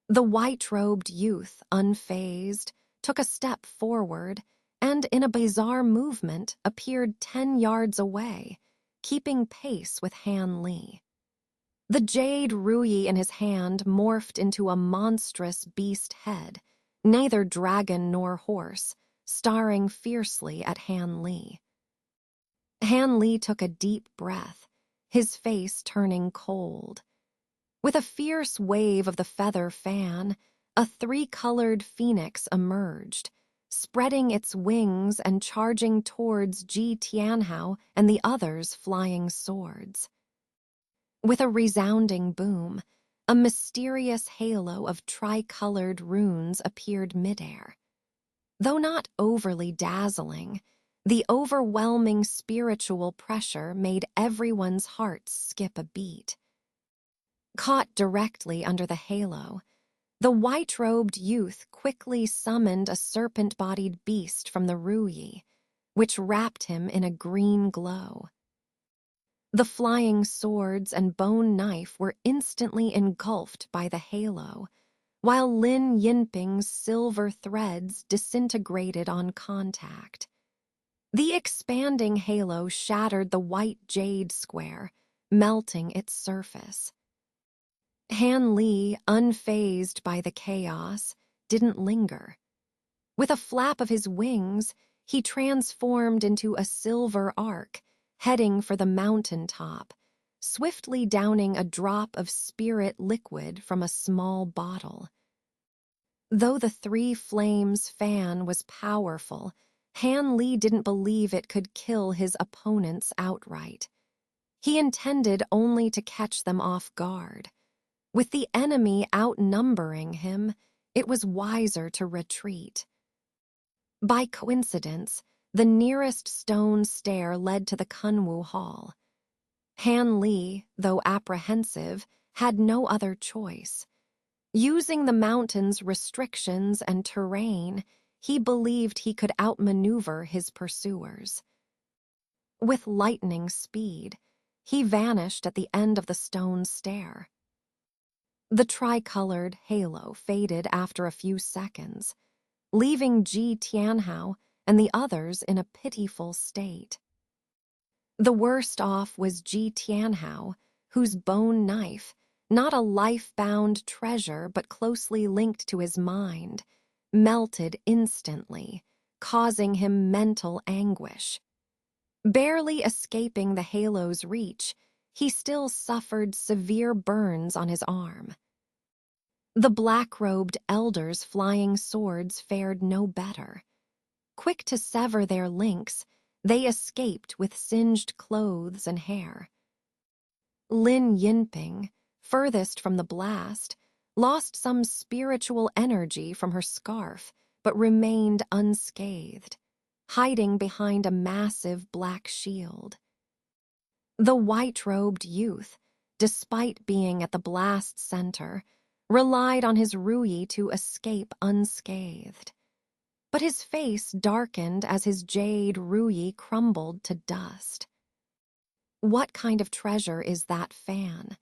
The white-robed youth, unfazed, took a step forward and, in a bizarre movement, appeared 10 yards away, keeping pace with Han Li. The jade rui in his hand morphed into a monstrous beast head, neither dragon nor horse, staring fiercely at Han Li. Han Li took a deep breath, his face turning cold. With a fierce wave of the feather fan, a three-colored phoenix emerged, spreading its wings and charging towards Ji Tianhao and the others' flying swords. With a resounding boom, a mysterious halo of tricolored runes appeared midair. Though not overly dazzling, the overwhelming spiritual pressure made everyone's hearts skip a beat. Caught directly under the halo, the white-robed youth quickly summoned a serpent-bodied beast from the Ruyi, which wrapped him in a green glow. The flying swords and bone knife were instantly engulfed by the halo, while Lin Yinping's silver threads disintegrated on contact. The expanding halo shattered the white jade square, melting its surface. Han Li, unfazed by the chaos, didn't linger. With a flap of his wings, he transformed into a silver arc, heading for the mountaintop, swiftly downing a drop of spirit liquid from a small bottle. Though the three flames fan was powerful, Han Li didn't believe it could kill his opponents outright. He intended only to catch them off guard. With the enemy outnumbering him, it was wiser to retreat. By coincidence, the nearest stone stair led to the Kunwu Hall. Han Li, though apprehensive, had no other choice. Using the mountain's restrictions and terrain, he believed he could outmaneuver his pursuers. With lightning speed, he vanished at the end of the stone stair. The tricolored halo faded after a few seconds, leaving Ji Tianhao and the others in a pitiful state. The worst off was Ji Tianhao, whose bone knife, not a life-bound treasure but closely linked to his mind, melted instantly, causing him mental anguish. Barely escaping the halo's reach, he still suffered severe burns on his arm. The black-robed elders' flying swords fared no better. Quick to sever their links, they escaped with singed clothes and hair. Lin Yinping, furthest from the blast, lost some spiritual energy from her scarf, but remained unscathed, hiding behind a massive black shield. The white-robed youth, despite being at the blast center, relied on his Ruyi to escape unscathed. But his face darkened as his jade Ruyi crumbled to dust. What kind of treasure is that fan?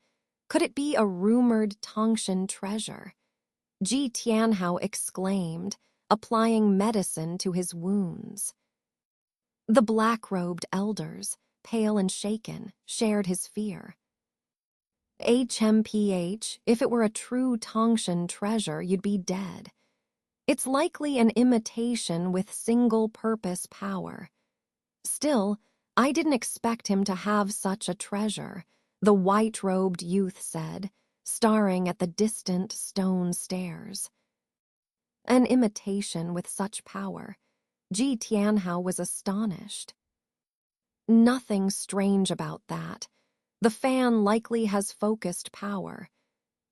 Could it be a rumored Tangshan treasure? Ji Tianhao exclaimed, applying medicine to his wounds. The black-robed elders, pale and shaken, shared his fear. HMPH, if it were a true Tangshan treasure, you'd be dead. It's likely an imitation with single-purpose power. Still, I didn't expect him to have such a treasure, the white-robed youth said, staring at the distant stone stairs. An imitation with such power. Ji Tianhao was astonished. Nothing strange about that. The fan likely has focused power.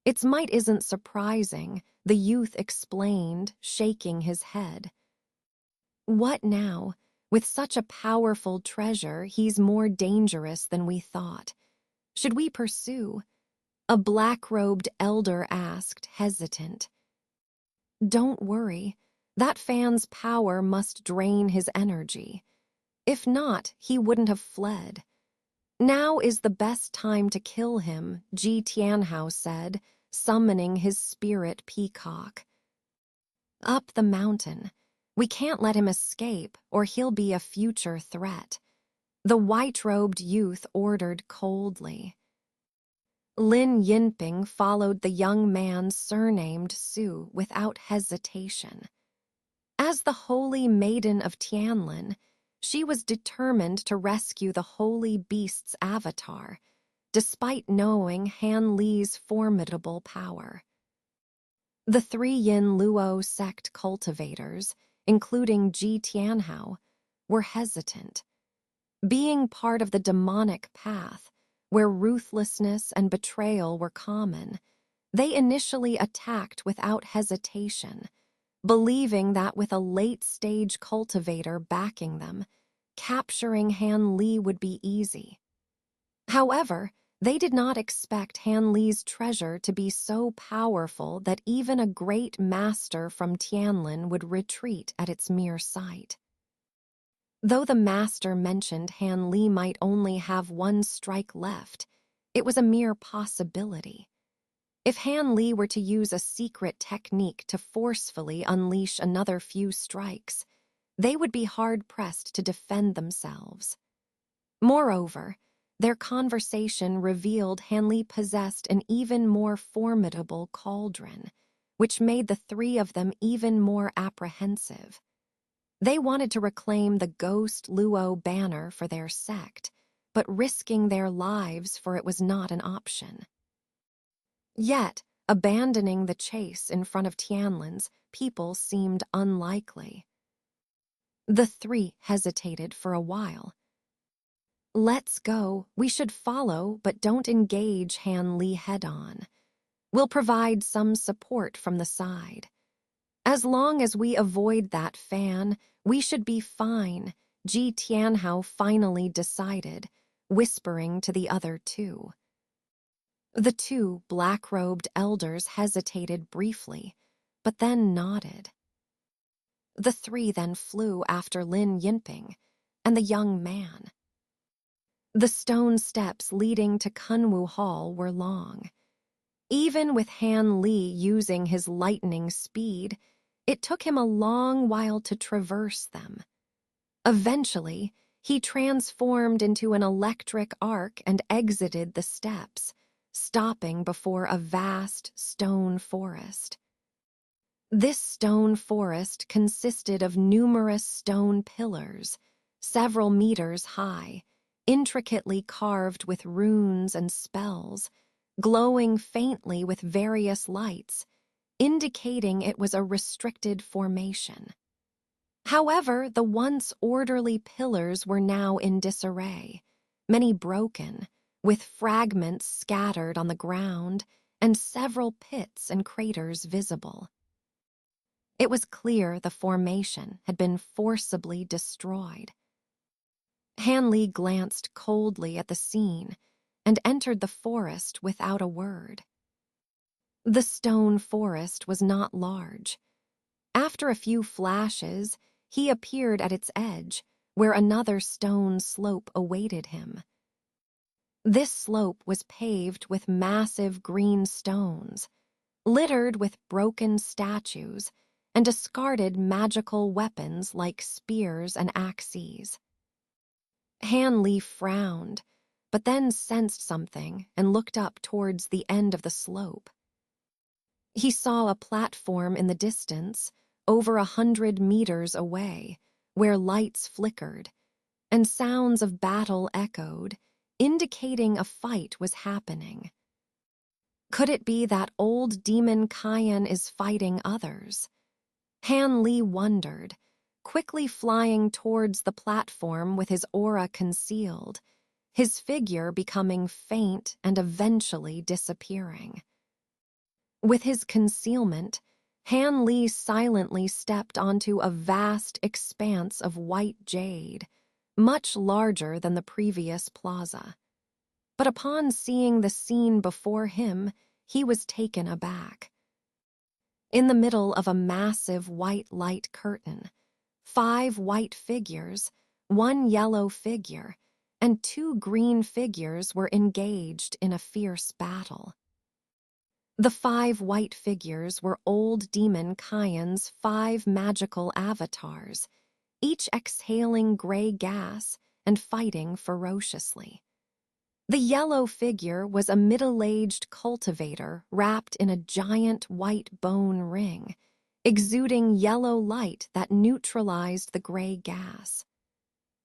Its might isn't surprising, the youth explained, shaking his head. What now? With such a powerful treasure, he's more dangerous than we thought. Should we pursue? A black-robed elder asked, hesitant. Don't worry. That fan's power must drain his energy. If not, he wouldn't have fled. Now is the best time to kill him, Ji Tianhao said, summoning his spirit peacock. Up the mountain. We can't let him escape, or he'll be a future threat. The white-robed youth ordered coldly. Lin Yinping followed the young man surnamed Su without hesitation. As the holy maiden of Tianlin, she was determined to rescue the holy beast's avatar, despite knowing Han Li's formidable power. The 3 Yin Luo sect cultivators, including Ji Tianhao, were hesitant. Being part of the demonic path, where ruthlessness and betrayal were common, they initially attacked without hesitation, believing that with a late-stage cultivator backing them, capturing Han Li would be easy. However, they did not expect Han Li's treasure to be so powerful that even a great master from Tianlin would retreat at its mere sight. Though the master mentioned Han Li might only have 1 strike left, it was a mere possibility. If Han Li were to use a secret technique to forcefully unleash another few strikes, they would be hard-pressed to defend themselves. Moreover, their conversation revealed Han Li possessed an even more formidable cauldron, which made the 3 of them even more apprehensive. They wanted to reclaim the Ghost Luo banner for their sect, but risking their lives for it was not an option. Yet, abandoning the chase in front of Tianlin's people seemed unlikely. The 3 hesitated for a while. "Let's go. We should follow, but don't engage Han Li head-on. We'll provide some support from the side. As long as we avoid that fan, we should be fine," Ji Tianhao finally decided, whispering to the other 2. The 2 black-robed elders hesitated briefly, but then nodded. The 3 then flew after Lin Yinping and the young man. The stone steps leading to Kunwu Hall were long. Even with Han Li using his lightning speed, it took him a long while to traverse them. Eventually, he transformed into an electric arc and exited the steps, stopping before a vast stone forest. This stone forest consisted of numerous stone pillars, several meters high, intricately carved with runes and spells, glowing faintly with various lights, indicating it was a restricted formation. However, the once orderly pillars were now in disarray, many broken, with fragments scattered on the ground and several pits and craters visible. It was clear the formation had been forcibly destroyed. Han Li glanced coldly at the scene and entered the forest without a word. The stone forest was not large. After a few flashes, he appeared at its edge, where another stone slope awaited him. This slope was paved with massive green stones, littered with broken statues and discarded magical weapons like spears and axes. Han Li frowned, but then sensed something and looked up towards the end of the slope. He saw a platform in the distance, over 100 meters away, where lights flickered, and sounds of battle echoed, indicating a fight was happening. Could it be that old demon Cayenne is fighting others? Han Li wondered, quickly flying towards the platform with his aura concealed, his figure becoming faint and eventually disappearing. With his concealment, Han Li silently stepped onto a vast expanse of white jade, much larger than the previous plaza. But upon seeing the scene before him, he was taken aback. In the middle of a massive white light curtain, 5 white figures, 1 yellow figure, and 2 green figures were engaged in a fierce battle. The 5 white figures were old demon Cayenne's 5 magical avatars, each exhaling gray gas and fighting ferociously. The yellow figure was a middle-aged cultivator wrapped in a giant white bone ring, exuding yellow light that neutralized the gray gas.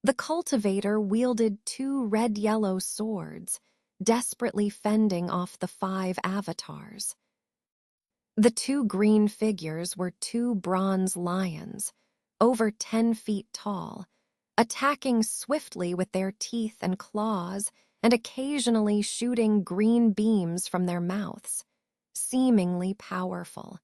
The cultivator wielded 2 red-yellow swords, desperately fending off the 5 avatars. The 2 green figures were 2 bronze lions, over 10 feet tall, attacking swiftly with their teeth and claws and occasionally shooting green beams from their mouths, seemingly powerful.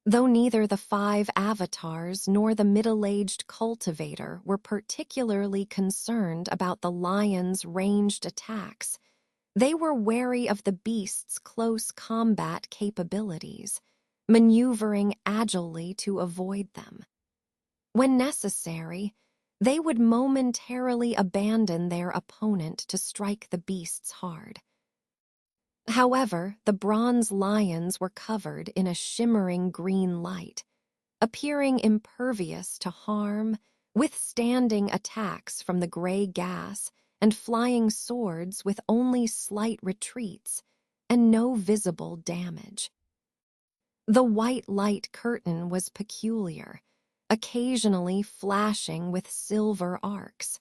Though neither the 5 avatars nor the middle-aged cultivator were particularly concerned about the lion's ranged attacks, they were wary of the beast's close combat capabilities, maneuvering agilely to avoid them. When necessary, they would momentarily abandon their opponent to strike the beasts hard. However, the bronze lions were covered in a shimmering green light, appearing impervious to harm, withstanding attacks from the gray gas and flying swords with only slight retreats and no visible damage. The white light curtain was peculiar, occasionally flashing with silver arcs.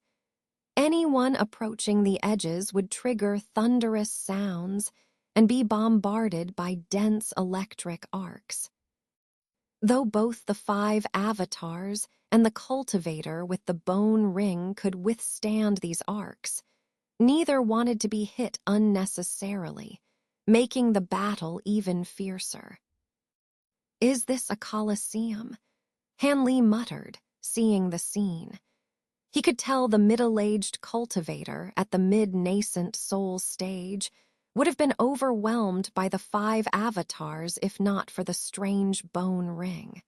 Anyone approaching the edges would trigger thunderous sounds and be bombarded by dense electric arcs. Though both the 5 avatars and the cultivator with the bone ring could withstand these arcs, neither wanted to be hit unnecessarily, making the battle even fiercer. "Is this a coliseum?" Hanley muttered, seeing the scene. He could tell the middle-aged cultivator at the mid-nascent soul stage would have been overwhelmed by the 5 avatars if not for the strange bone ring.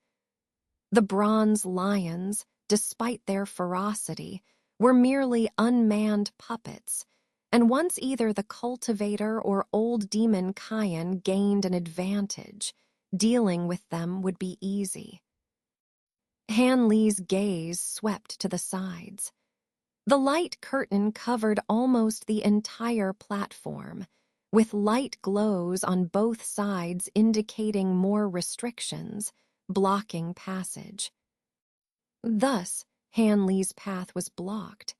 The bronze lions, despite their ferocity, were merely unmanned puppets, and once either the cultivator or old demon Kyan gained an advantage, dealing with them would be easy. Hanley's gaze swept to the sides. The light curtain covered almost the entire platform, with light glows on both sides indicating more restrictions, blocking passage. Thus, Hanley's path was blocked.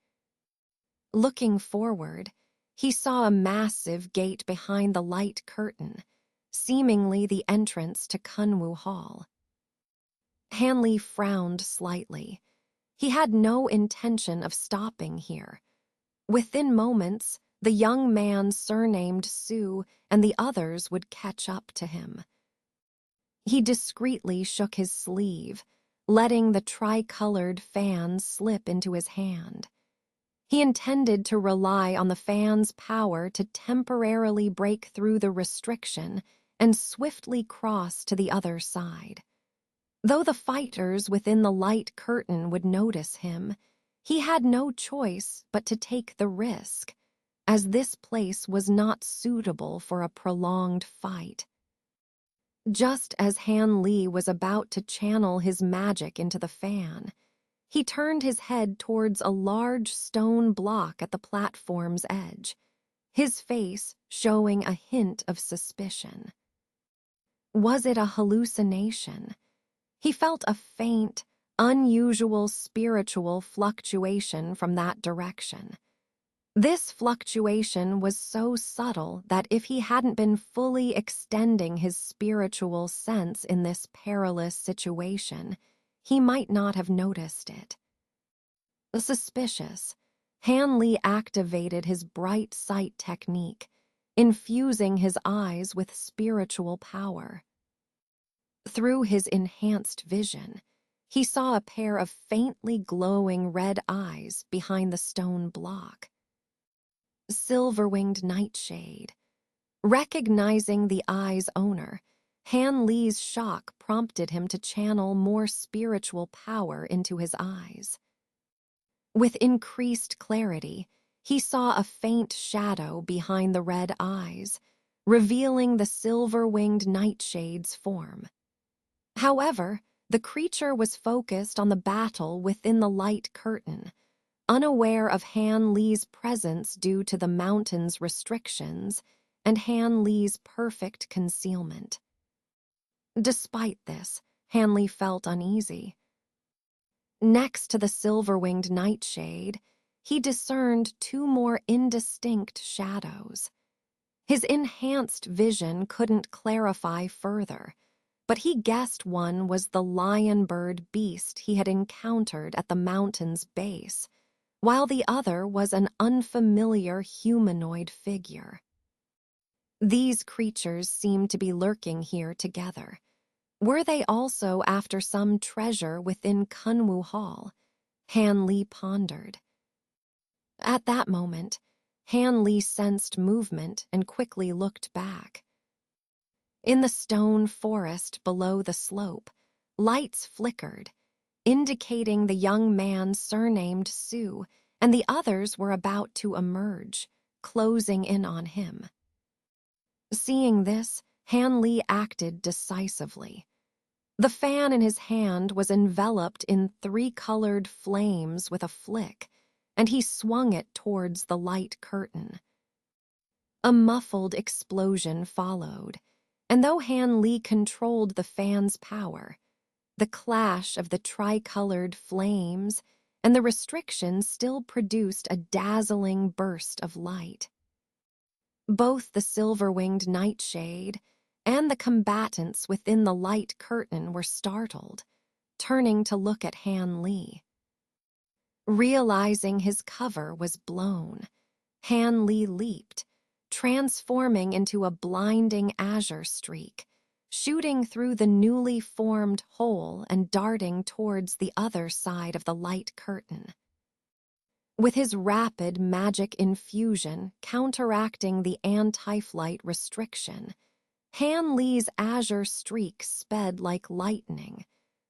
Looking forward, he saw a massive gate behind the light curtain, seemingly the entrance to Kunwu Hall. Hanley frowned slightly. He had no intention of stopping here. Within moments, the young man surnamed Su and the others would catch up to him. He discreetly shook his sleeve, letting the tricolored fan slip into his hand. He intended to rely on the fan's power to temporarily break through the restriction and swiftly cross to the other side. Though the fighters within the light curtain would notice him, he had no choice but to take the risk, as this place was not suitable for a prolonged fight. Just as Hanley was about to channel his magic into the fan, he turned his head towards a large stone block at the platform's edge, his face showing a hint of suspicion. Was it a hallucination? He felt a faint, unusual spiritual fluctuation from that direction. This fluctuation was so subtle that if he hadn't been fully extending his spiritual sense in this perilous situation, he might not have noticed it. Suspicious, Hanley activated his bright sight technique, infusing his eyes with spiritual power. Through his enhanced vision, he saw a pair of faintly glowing red eyes behind the stone block. Silver-winged nightshade. Recognizing the eye's owner, Hanley's shock prompted him to channel more spiritual power into his eyes. With increased clarity, he saw a faint shadow behind the red eyes, revealing the silver-winged nightshade's form. However, the creature was focused on the battle within the light curtain, unaware of Hanley's presence due to the mountain's restrictions and Hanley's perfect concealment. Despite this, Hanley felt uneasy. Next to the silver-winged nightshade, he discerned two more indistinct shadows. His enhanced vision couldn't clarify further, but he guessed one was the lion-bird beast he had encountered at the mountain's base, while the other was an unfamiliar humanoid figure. These creatures seemed to be lurking here together. Were they also after some treasure within Kunwu Hall? Han Li pondered. At that moment, Han Li sensed movement and quickly looked back. In the stone forest below the slope, lights flickered, indicating the young man surnamed Su and the others were about to emerge, closing in on him. Seeing this, Han Li acted decisively. The fan in his hand was enveloped in three-colored flames with a flick, and he swung it towards the light curtain. A muffled explosion followed, and though Han Li controlled the fan's power, the clash of the tricolored flames and the restriction still produced a dazzling burst of light. Both the silver-winged nightshade and the combatants within the light curtain were startled, turning to look at Han Li. Realizing his cover was blown, Han Li leaped, transforming into a blinding azure streak, shooting through the newly formed hole and darting towards the other side of the light curtain. With his rapid magic infusion counteracting the anti-flight restriction, Han Li's azure streak sped like lightning,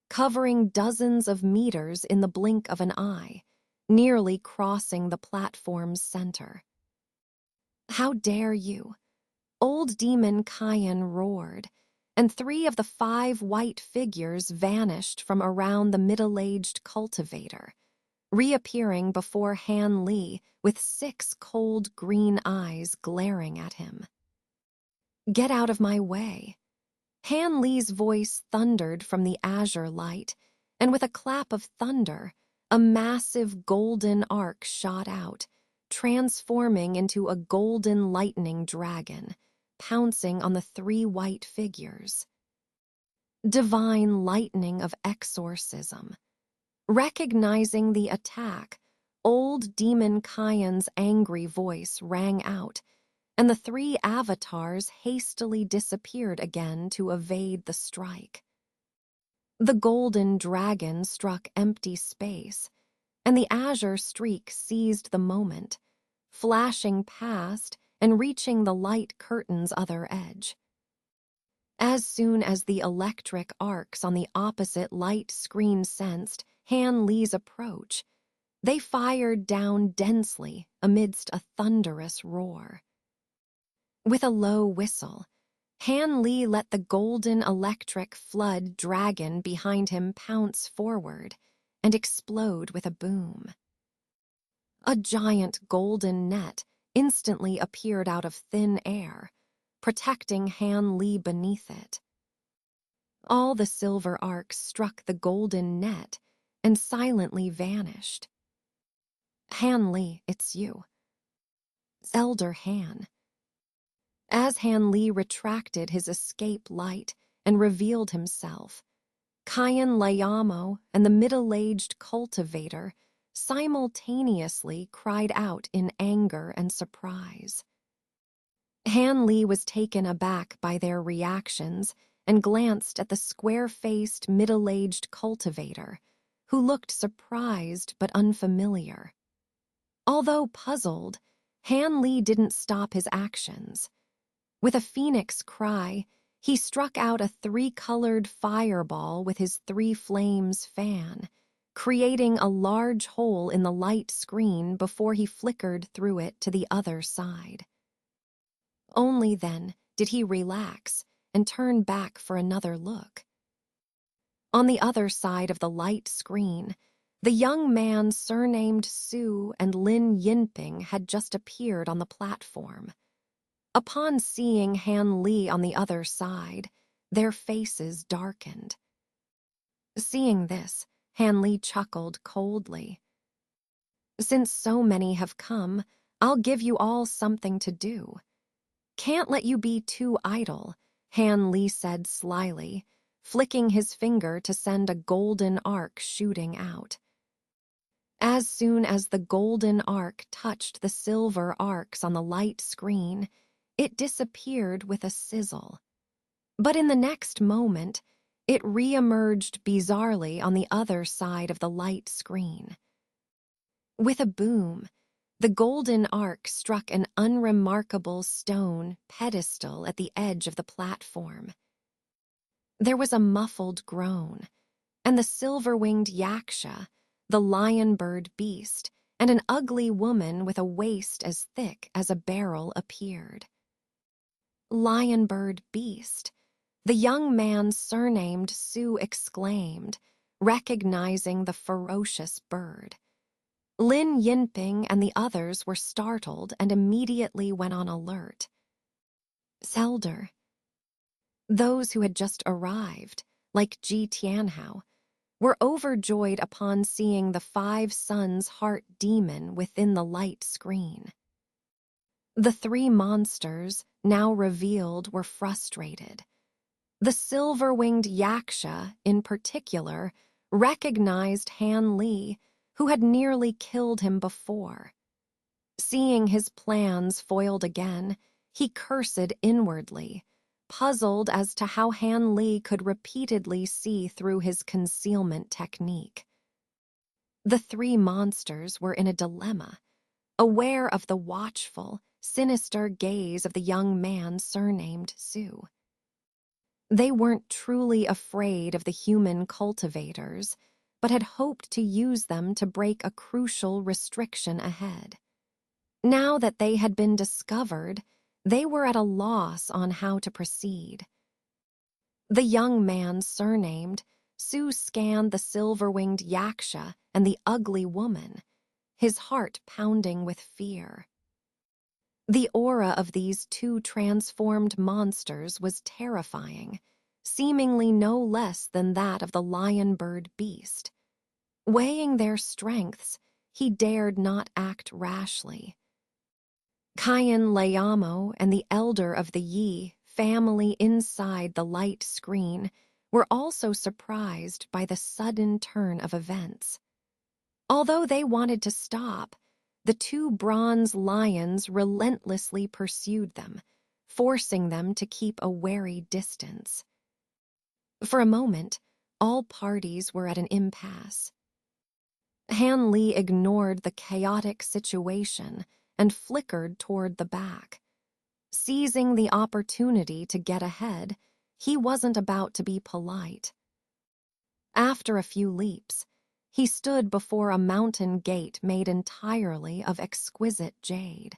covering dozens of meters in the blink of an eye, nearly crossing the platform's center. "How dare you?" Old Demon Kyan roared, and 3 of the 5 white figures vanished from around the middle-aged cultivator, reappearing before Han Li with 6 cold green eyes glaring at him. "Get out of my way." Han Li's voice thundered from the azure light, and with a clap of thunder, a massive golden arc shot out, transforming into a golden lightning dragon, pouncing on the 3 white figures. Divine lightning of exorcism. Recognizing the attack, old Demon Kyan's angry voice rang out, and the 3 avatars hastily disappeared again to evade the strike. The golden dragon struck empty space, and the azure streak seized the moment, flashing past and reaching the light curtain's other edge. As soon as the electric arcs on the opposite light screen sensed Han Li's approach, they fired down densely amidst a thunderous roar. With a low whistle, Han Li let the golden electric flood dragon behind him pounce forward and explode with a boom. A giant golden net instantly appeared out of thin air, protecting Han Li beneath it. All the silver arcs struck the golden net and silently vanished. "Han Li, it's you." Elder Han. As Han Li retracted his escape light and revealed himself, Kyan Layamo and the middle-aged cultivator simultaneously cried out in anger and surprise. Han Li was taken aback by their reactions and glanced at the square-faced middle-aged cultivator, who looked surprised but unfamiliar. Although puzzled, Han Li didn't stop his actions. With a phoenix cry, he struck out a 3-colored fireball with his 3 flames fan, creating a large hole in the light screen before he flickered through it to the other side. Only then did he relax and turn back for another look. On the other side of the light screen, the young man surnamed Su and Lin Yinping had just appeared on the platform. Upon seeing Han Li on the other side, their faces darkened. Seeing this, Han Li chuckled coldly. Since so many have come, I'll give you all something to do. Can't let you be too idle, Han Li said slyly, flicking his finger to send a golden arc shooting out. As soon as the golden arc touched the silver arcs on the light screen, it disappeared with a sizzle. But in the next moment, it re-emerged bizarrely on the other side of the light screen. With a boom, the golden arc struck an unremarkable stone pedestal at the edge of the platform. There was a muffled groan, and the silver-winged yaksha, the lion-bird beast, and an ugly woman with a waist as thick as a barrel appeared. Lion-bird beast, the young man surnamed Su exclaimed, recognizing the ferocious bird. Lin Yinping and the others were startled and immediately went on alert. Zelder. Those who had just arrived, like Ji Tianhao, were overjoyed upon seeing the 5 Suns heart demon within the light screen. The 3 monsters, now revealed, were frustrated. The silver-winged yaksha, in particular, recognized Han Li, who had nearly killed him before. Seeing his plans foiled again, he cursed inwardly, puzzled as to how Han Li could repeatedly see through his concealment technique. The 3 monsters were in a dilemma, aware of the watchful, sinister gaze of the young man surnamed Su. They weren't truly afraid of the human cultivators, but had hoped to use them to break a crucial restriction ahead. Now that they had been discovered, they were at a loss on how to proceed. The young man surnamed, Su scanned the silver-winged yaksha and the ugly woman, his heart pounding with fear. The aura of these 2 transformed monsters was terrifying, seemingly no less than that of the lion-bird beast. Weighing their strengths, he dared not act rashly. Kayan Layamo and the elder of the Yi family inside the light screen were also surprised by the sudden turn of events. Although they wanted to stop, the 2 bronze lions relentlessly pursued them, forcing them to keep a wary distance. For a moment, all parties were at an impasse. Han Li ignored the chaotic situation and flickered toward the back. Seizing the opportunity to get ahead, he wasn't about to be polite. After a few leaps, he stood before a mountain gate made entirely of exquisite jade.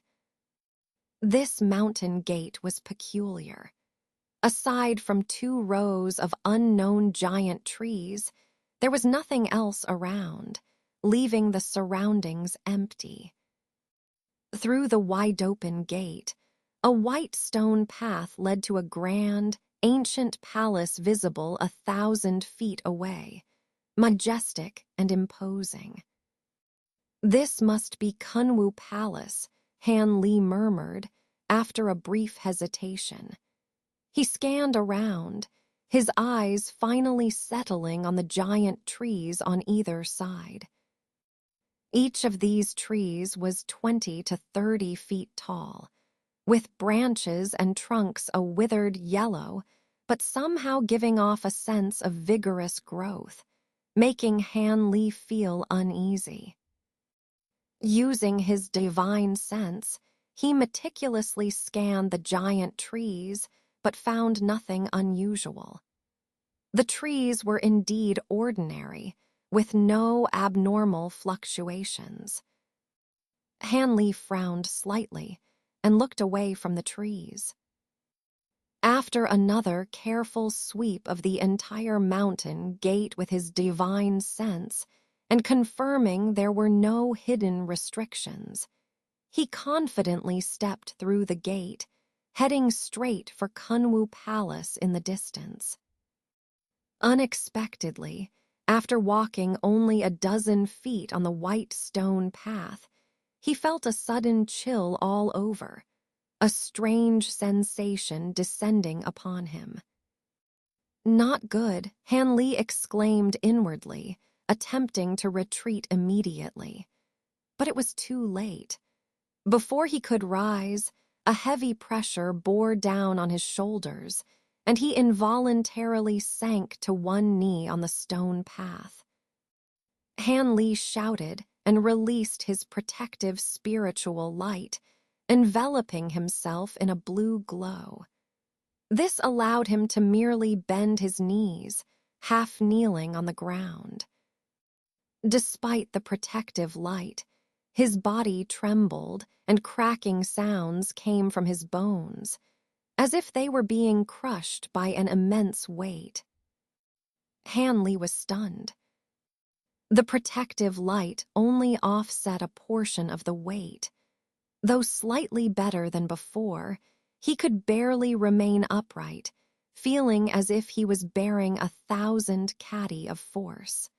This mountain gate was peculiar. Aside from 2 rows of unknown giant trees, there was nothing else around, leaving the surroundings empty. Through the wide-open gate, a white stone path led to a grand, ancient palace visible 1,000 feet away, majestic and imposing. This must be Kunwu Palace, Han Li murmured, after a brief hesitation. He scanned around, his eyes finally settling on the giant trees on either side. Each of these trees was 20 to 30 feet tall, with branches and trunks a withered yellow, but somehow giving off a sense of vigorous growth, making Han Li feel uneasy. Using his divine sense, he meticulously scanned the giant trees, but found nothing unusual. The trees were indeed ordinary, with no abnormal fluctuations. Han Li frowned slightly and looked away from the trees. After another careful sweep of the entire mountain gate with his divine sense, and confirming there were no hidden restrictions, he confidently stepped through the gate, heading straight for Kunwu Palace in the distance. Unexpectedly, After walking only a dozen feet on the white stone path, he felt a sudden chill all over, a strange sensation descending upon him. "Not good," Han Li exclaimed inwardly, attempting to retreat immediately. But it was too late. Before he could rise, a heavy pressure bore down on his shoulders, and he involuntarily sank to one knee on the stone path. Han Li shouted and released his protective spiritual light, enveloping himself in a blue glow. This allowed him to merely bend his knees, half kneeling on the ground. Despite the protective light, his body trembled and cracking sounds came from his bones, as if they were being crushed by an immense weight. Han Li was stunned. The protective light only offset a portion of the weight. Though slightly better than before, he could barely remain upright, feeling as if he was bearing 1,000 kati of force.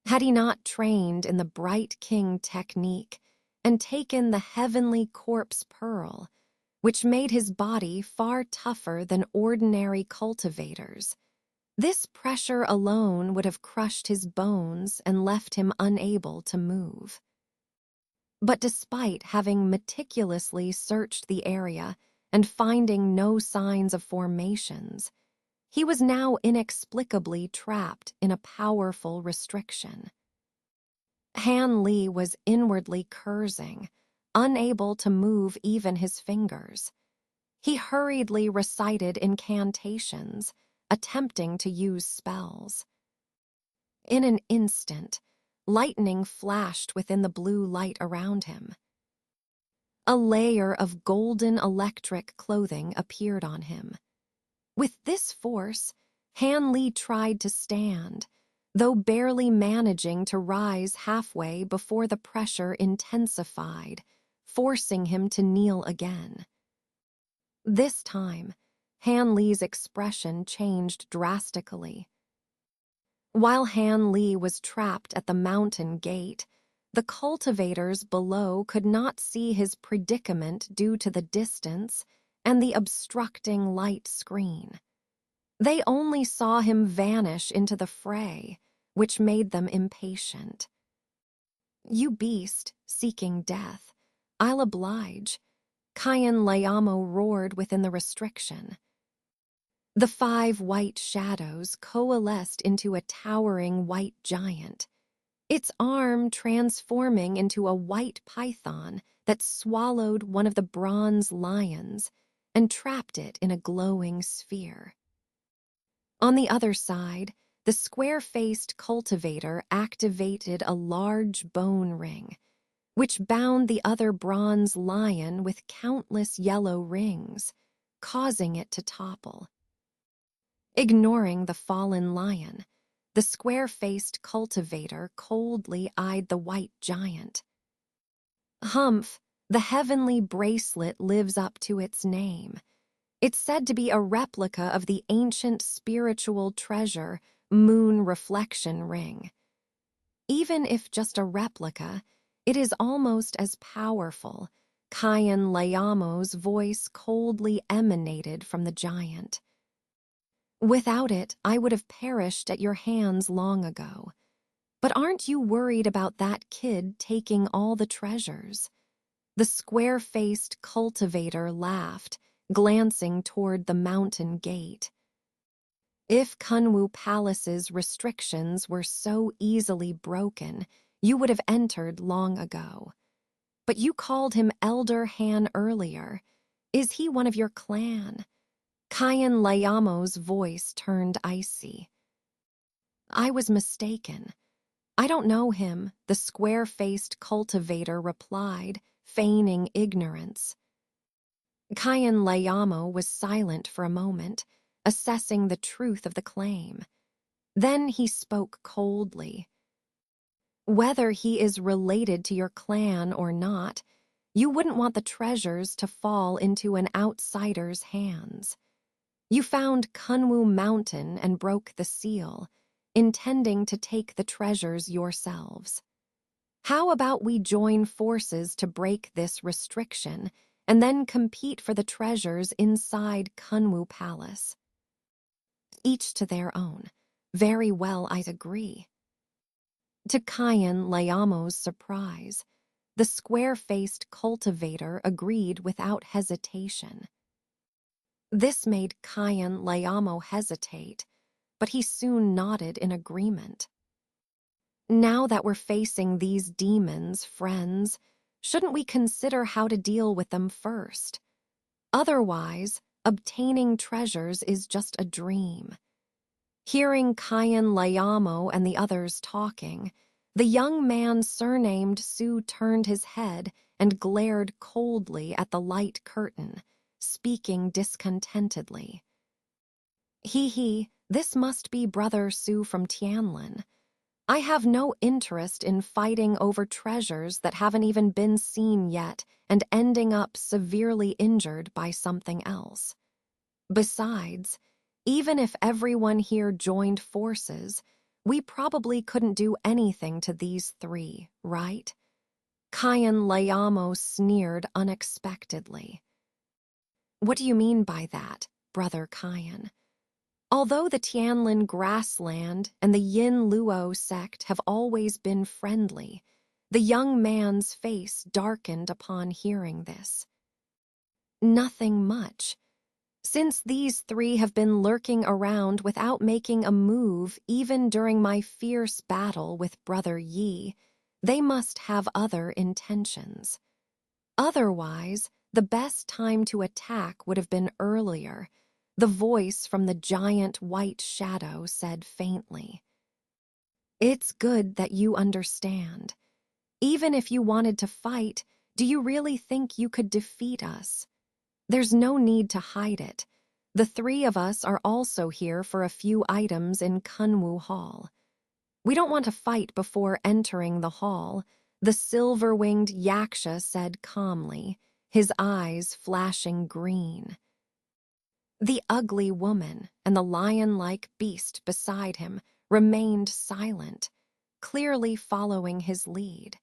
Had he not trained in the Bright King technique and taken the heavenly corpse pearl, which made his body far tougher than ordinary cultivators, this pressure alone would have crushed his bones and left him unable to move. But despite having meticulously searched the area and finding no signs of formations, he was now inexplicably trapped in a powerful restriction. Han Li was inwardly cursing, unable to move even his fingers. He hurriedly recited incantations, attempting to use spells. In an instant, lightning flashed within the blue light around him. A layer of golden electric clothing appeared on him. With this force, Han Li tried to stand, though barely managing to rise halfway before the pressure intensified, forcing him to kneel again. This time, Han Li's expression changed drastically. While Han Li was trapped at the mountain gate, the cultivators below could not see his predicament due to the distance and the obstructing light screen. They only saw him vanish into the fray, which made them impatient. "You beast, seeking death, I'll oblige," Kayan Layamo roared within the restriction. The 5 white shadows coalesced into a towering white giant, its arm transforming into a white python that swallowed one of the bronze lions and trapped it in a glowing sphere. On the other side, the square-faced cultivator activated a large bone ring, which bound the other bronze lion with countless yellow rings, causing it to topple. Ignoring the fallen lion, the square-faced cultivator coldly eyed the white giant. "Humph, the heavenly bracelet lives up to its name. It's said to be a replica of the ancient spiritual treasure, Moon Reflection Ring. Even if just a replica, it is almost as powerful," Kayan Layamo's voice coldly emanated from the giant. "Without it, I would have perished at your hands long ago. But aren't you worried about that kid taking all the treasures?" The square-faced cultivator laughed, glancing toward the mountain gate. "If Kunwu Palace's restrictions were so easily broken, you would have entered long ago. But you called him Elder Han earlier. Is he one of your clan?" Kayan Layamo's voice turned icy. "I was mistaken. I don't know him," the square-faced cultivator replied, feigning ignorance. Kayan Layamo was silent for a moment, assessing the truth of the claim. Then he spoke coldly. "Whether he is related to your clan or not, you wouldn't want the treasures to fall into an outsider's hands. You found Kunwu Mountain and broke the seal. intending to take the treasures yourselves. How about we join forces to break this restriction and then compete for the treasures inside Kunwu Palace? Each to their own. Very well, I'd agree. To Kayan Layamo's surprise, the square-faced cultivator agreed without hesitation. This made Kayan Layamo hesitate, but he soon nodded in agreement. Now that we're facing these demons, friends, shouldn't we consider how to deal with them first? Otherwise, obtaining treasures is just a dream. Hearing Kayan Layamo and the others talking, the young man surnamed Su turned his head and glared coldly at the light curtain, speaking discontentedly. He, this must be Brother Su from Tianlin. I have no interest in fighting over treasures that haven't even been seen yet and ending up severely injured by something else. Besides, even if everyone here joined forces, we probably couldn't do anything to these three, right? Kayan Layamo sneered unexpectedly. What do you mean by that, Brother Kayan? Although the Tianlin grassland and the Yin Luo sect have always been friendly, the young man's face darkened upon hearing this. Nothing much. Since these three have been lurking around without making a move even during my fierce battle with Brother Yi, they must have other intentions. Otherwise, the best time to attack would have been earlier. The voice from the giant white shadow said faintly. It's good that you understand. Even if you wanted to fight, do you really think you could defeat us? There's no need to hide it. The three of us are also here for a few items in Kunwu Hall. We don't want to fight before entering the hall, the silver-winged yaksha said calmly, his eyes flashing green. The ugly woman and the lion-like beast beside him remained silent, clearly following his lead.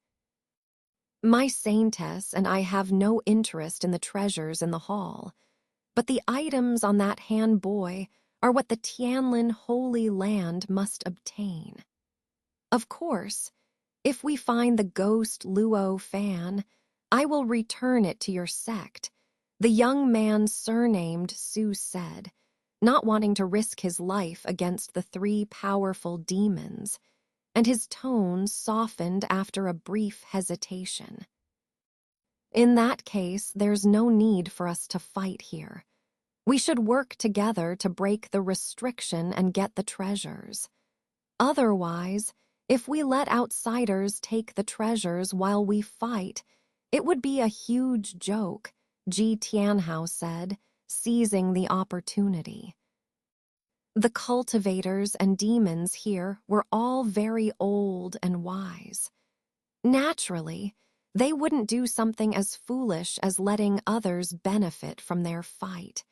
My saintess and I have no interest in the treasures in the hall, but the items on that Han boy are what the Tianlin Holy Land must obtain. Of course, if we find the ghost Luo fan, I will return it to your sect, the young man surnamed Su said, not wanting to risk his life against the three powerful demons, and his tone softened after a brief hesitation. In that case, there's no need for us to fight here. We should work together to break the restriction and get the treasures. Otherwise, if we let outsiders take the treasures while we fight, it would be a huge joke, Ji Tianhao said, seizing the opportunity. The cultivators and demons here were all very old and wise. Naturally, they wouldn't do something as foolish as letting others benefit from their fight.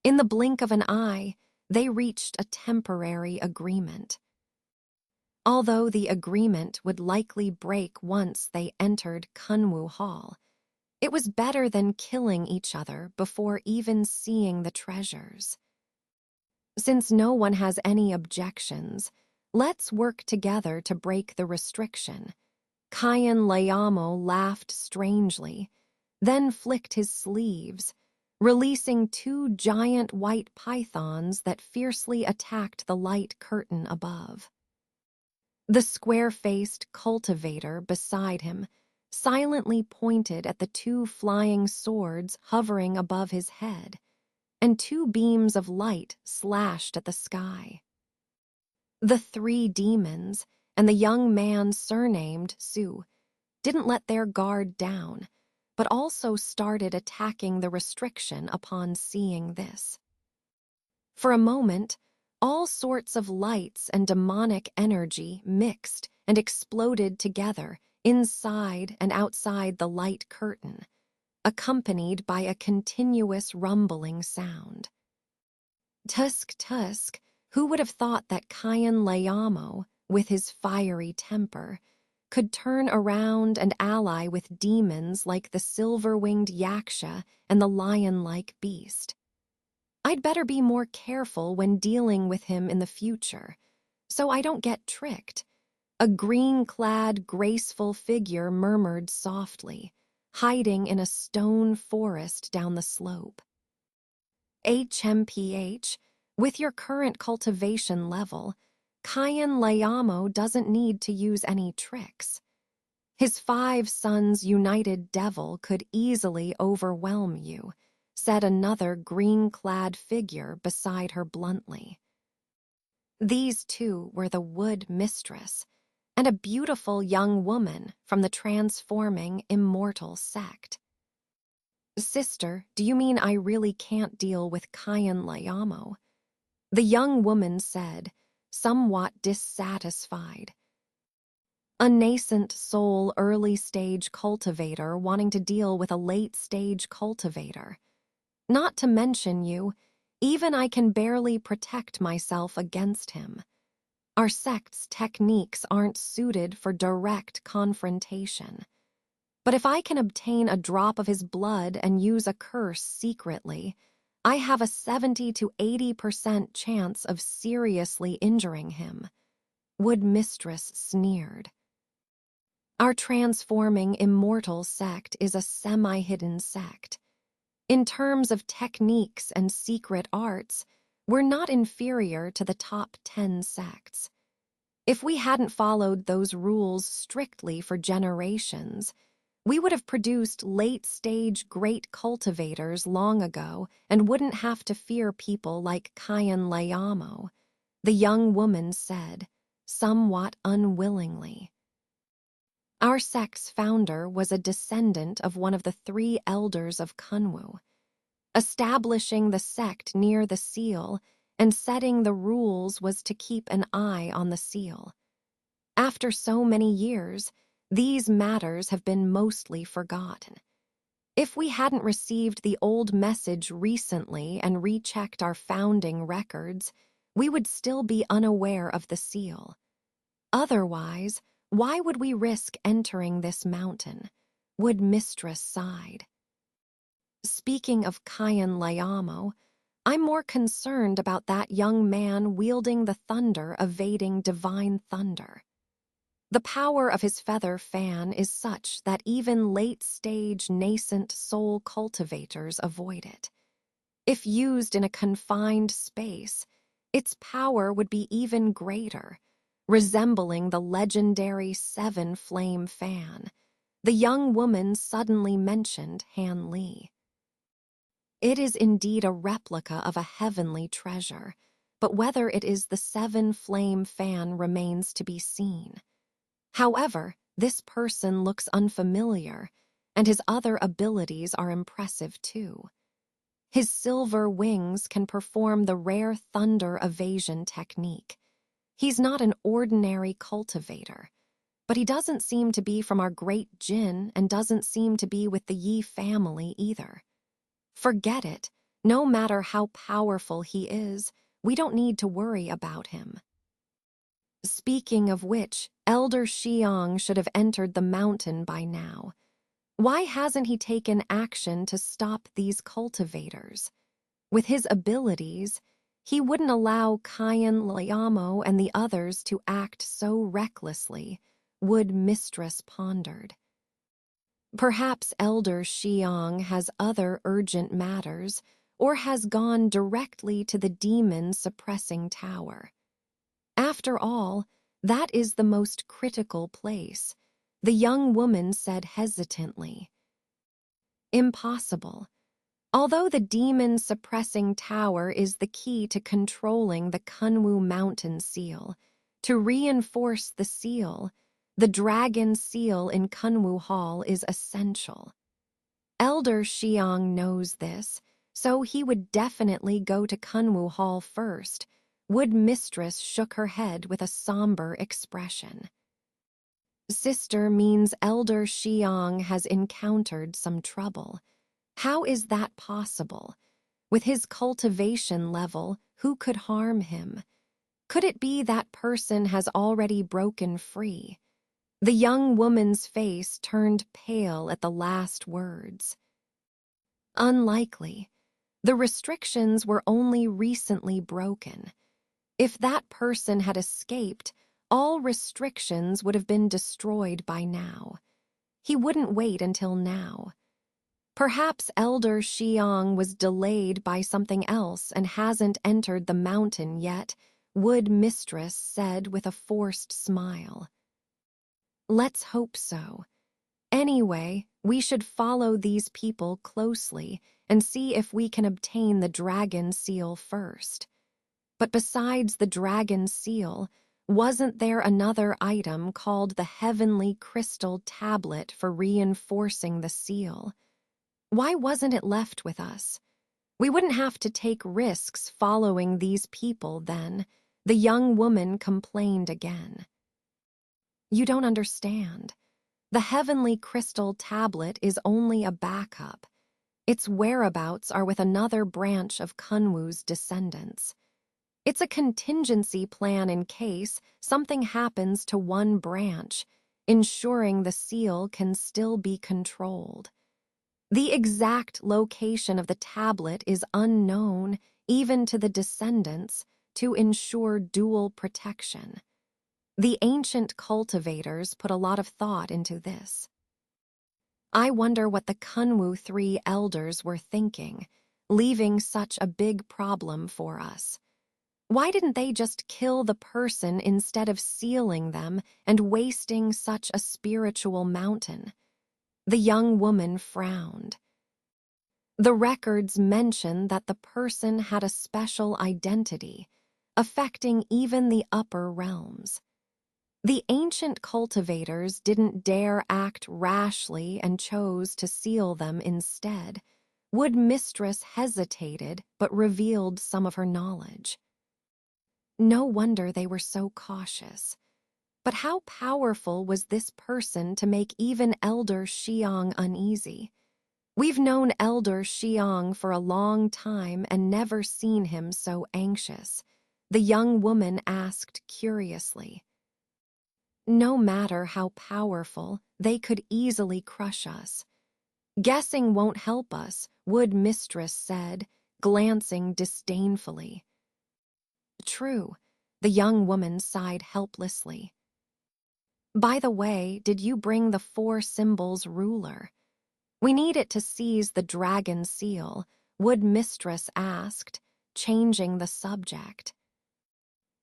In the blink of an eye, they reached a temporary agreement. Although the agreement would likely break once they entered Kunwu Hall, it was better than killing each other before even seeing the treasures. Since no one has any objections, let's work together to break the restriction. Kayan Layamo laughed strangely, then flicked his sleeves, releasing two giant white pythons that fiercely attacked the light curtain above. The square-faced cultivator beside him silently pointed at the two flying swords hovering above his head, and two beams of light slashed at the sky. The three demons and the young man surnamed Su didn't let their guard down, but also started attacking the restriction upon seeing this. For a moment, all sorts of lights and demonic energy mixed and exploded together inside and outside the light curtain, accompanied by a continuous rumbling sound. Tusk, tusk, Who would have thought that Kayan Layamo, with his fiery temper, could turn around and ally with demons like the silver-winged Yaksha and the lion-like beast? I'd better be more careful when dealing with him in the future, so I don't get tricked. A green-clad, graceful figure murmured softly, hiding in a stone forest down the slope. HMPH, with your current cultivation level, Kayan Layamo doesn't need to use any tricks. His 5 sons united devil could easily overwhelm you, said another green-clad figure beside her bluntly. These two were the Wood Mistress and a beautiful young woman from the transforming immortal sect. Sister, do you mean I really can't deal with Kayan Layamo? The young woman said, somewhat dissatisfied. A nascent soul early-stage cultivator wanting to deal with a late-stage cultivator. Not to mention you, even I can barely protect myself against him. Our sect's techniques aren't suited for direct confrontation. But if I can obtain a drop of his blood and use a curse secretly, I have a 70 to 80% chance of seriously injuring him. Wood Mistress sneered. Our transforming immortal sect is a semi-hidden sect. In terms of techniques and secret arts, we're not inferior to the top 10 sects. If we hadn't followed those rules strictly for generations, we would have produced late-stage great cultivators long ago and wouldn't have to fear people like Kayan Layamo, the young woman said, somewhat unwillingly. Our sect's founder was a descendant of one of the 3 elders of Kunwu. Establishing the sect near the seal and setting the rules was to keep an eye on the seal. After so many years, these matters have been mostly forgotten. If we hadn't received the old message recently and rechecked our founding records, we would still be unaware of the seal. Otherwise, why would we risk entering this mountain? Wood Mistress sighed. Speaking of Kayan Layamo, I'm more concerned about that young man wielding the thunder evading divine thunder. The power of his feather fan is such that even late-stage nascent soul cultivators avoid it. If used in a confined space, its power would be even greater, resembling the legendary 7-flame fan. The young woman suddenly mentioned Han Li. It is indeed a replica of a heavenly treasure, but whether it is the 7-flame fan remains to be seen. However, this person looks unfamiliar, and his other abilities are impressive too. His silver wings can perform the rare thunder evasion technique. He's not an ordinary cultivator, but he doesn't seem to be from our great Jin and doesn't seem to be with the Yi family either. Forget it. No matter how powerful he is, we don't need to worry about him. Speaking of which, Elder Xiang should have entered the mountain by now. Why hasn't he taken action to stop these cultivators? With his abilities, he wouldn't allow Kayan Layamo and the others to act so recklessly, Wood Mistress pondered. Perhaps Elder Xiang has other urgent matters, or has gone directly to the demon-suppressing tower. After all, that is the most critical place, the young woman said hesitantly. Impossible. Although the demon-suppressing tower is the key to controlling the Kunwu mountain seal, to reinforce the seal, the dragon seal in Kunwu Hall is essential. Elder Xiang knows this, so he would definitely go to Kunwu Hall first. Wood Mistress shook her head with a somber expression. Sister means Elder Xiang has encountered some trouble. How is that possible? With his cultivation level, who could harm him? Could it be that person has already broken free? The young woman's face turned pale at the last words. Unlikely. The restrictions were only recently broken. If that person had escaped, all restrictions would have been destroyed by now. He wouldn't wait until now. Perhaps Elder Xiang was delayed by something else and hasn't entered the mountain yet, Wood Mistress said with a forced smile. Let's hope so. Anyway, we should follow these people closely and see if we can obtain the dragon seal first. But besides the dragon seal, wasn't there another item called the heavenly crystal tablet for reinforcing the seal? Why wasn't it left with us? We wouldn't have to take risks following these people then, the young woman complained again. You don't understand. The heavenly crystal tablet is only a backup. Its whereabouts are with another branch of Kunwu's descendants. It's a contingency plan in case something happens to one branch, ensuring the seal can still be controlled. The exact location of the tablet is unknown, even to the descendants, to ensure dual protection. The ancient cultivators put a lot of thought into this. I wonder what the Kunwu 3 elders were thinking, leaving such a big problem for us. Why didn't they just kill the person instead of sealing them and wasting such a spiritual mountain? The young woman frowned. The records mention that the person had a special identity, affecting even the upper realms. The ancient cultivators didn't dare act rashly and chose to seal them instead. Wood Mistress hesitated but revealed some of her knowledge. No wonder they were so cautious. But how powerful was this person to make even Elder Xiang uneasy? We've known Elder Xiang for a long time and never seen him so anxious. The young woman asked curiously. No matter how powerful, they could easily crush us. Guessing won't help us, Wood Mistress said, glancing disdainfully. True, the young woman sighed helplessly. By the way, did you bring the 4 symbols ruler? We need it to seize the dragon seal, Wood Mistress asked, changing the subject.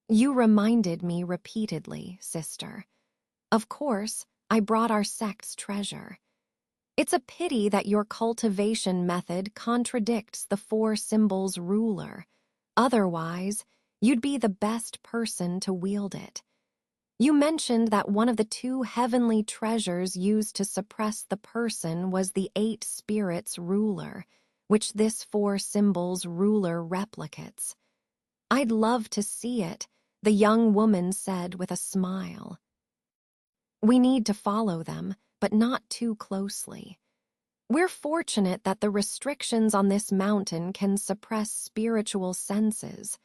You reminded me repeatedly, sister. Of course, I brought our sect's treasure. It's a pity that your cultivation method contradicts the 4 symbols ruler. Otherwise, you'd be the best person to wield it. You mentioned that one of the 2 heavenly treasures used to suppress the person was the 8 spirits ruler, which this 4 symbols ruler replicates. I'd love to see it, the young woman said with a smile. We need to follow them, but not too closely. We're fortunate that the restrictions on this mountain can suppress spiritual senses.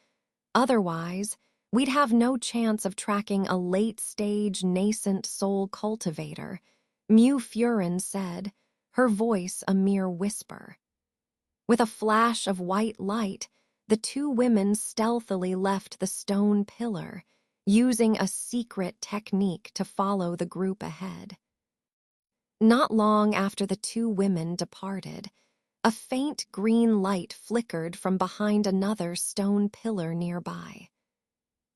Otherwise, we'd have no chance of tracking a late-stage nascent soul cultivator, Mu Furin said, her voice a mere whisper. With a flash of white light, the 2 women stealthily left the stone pillar, using a secret technique to follow the group ahead. Not long after the 2 women departed, a faint green light flickered from behind another stone pillar nearby.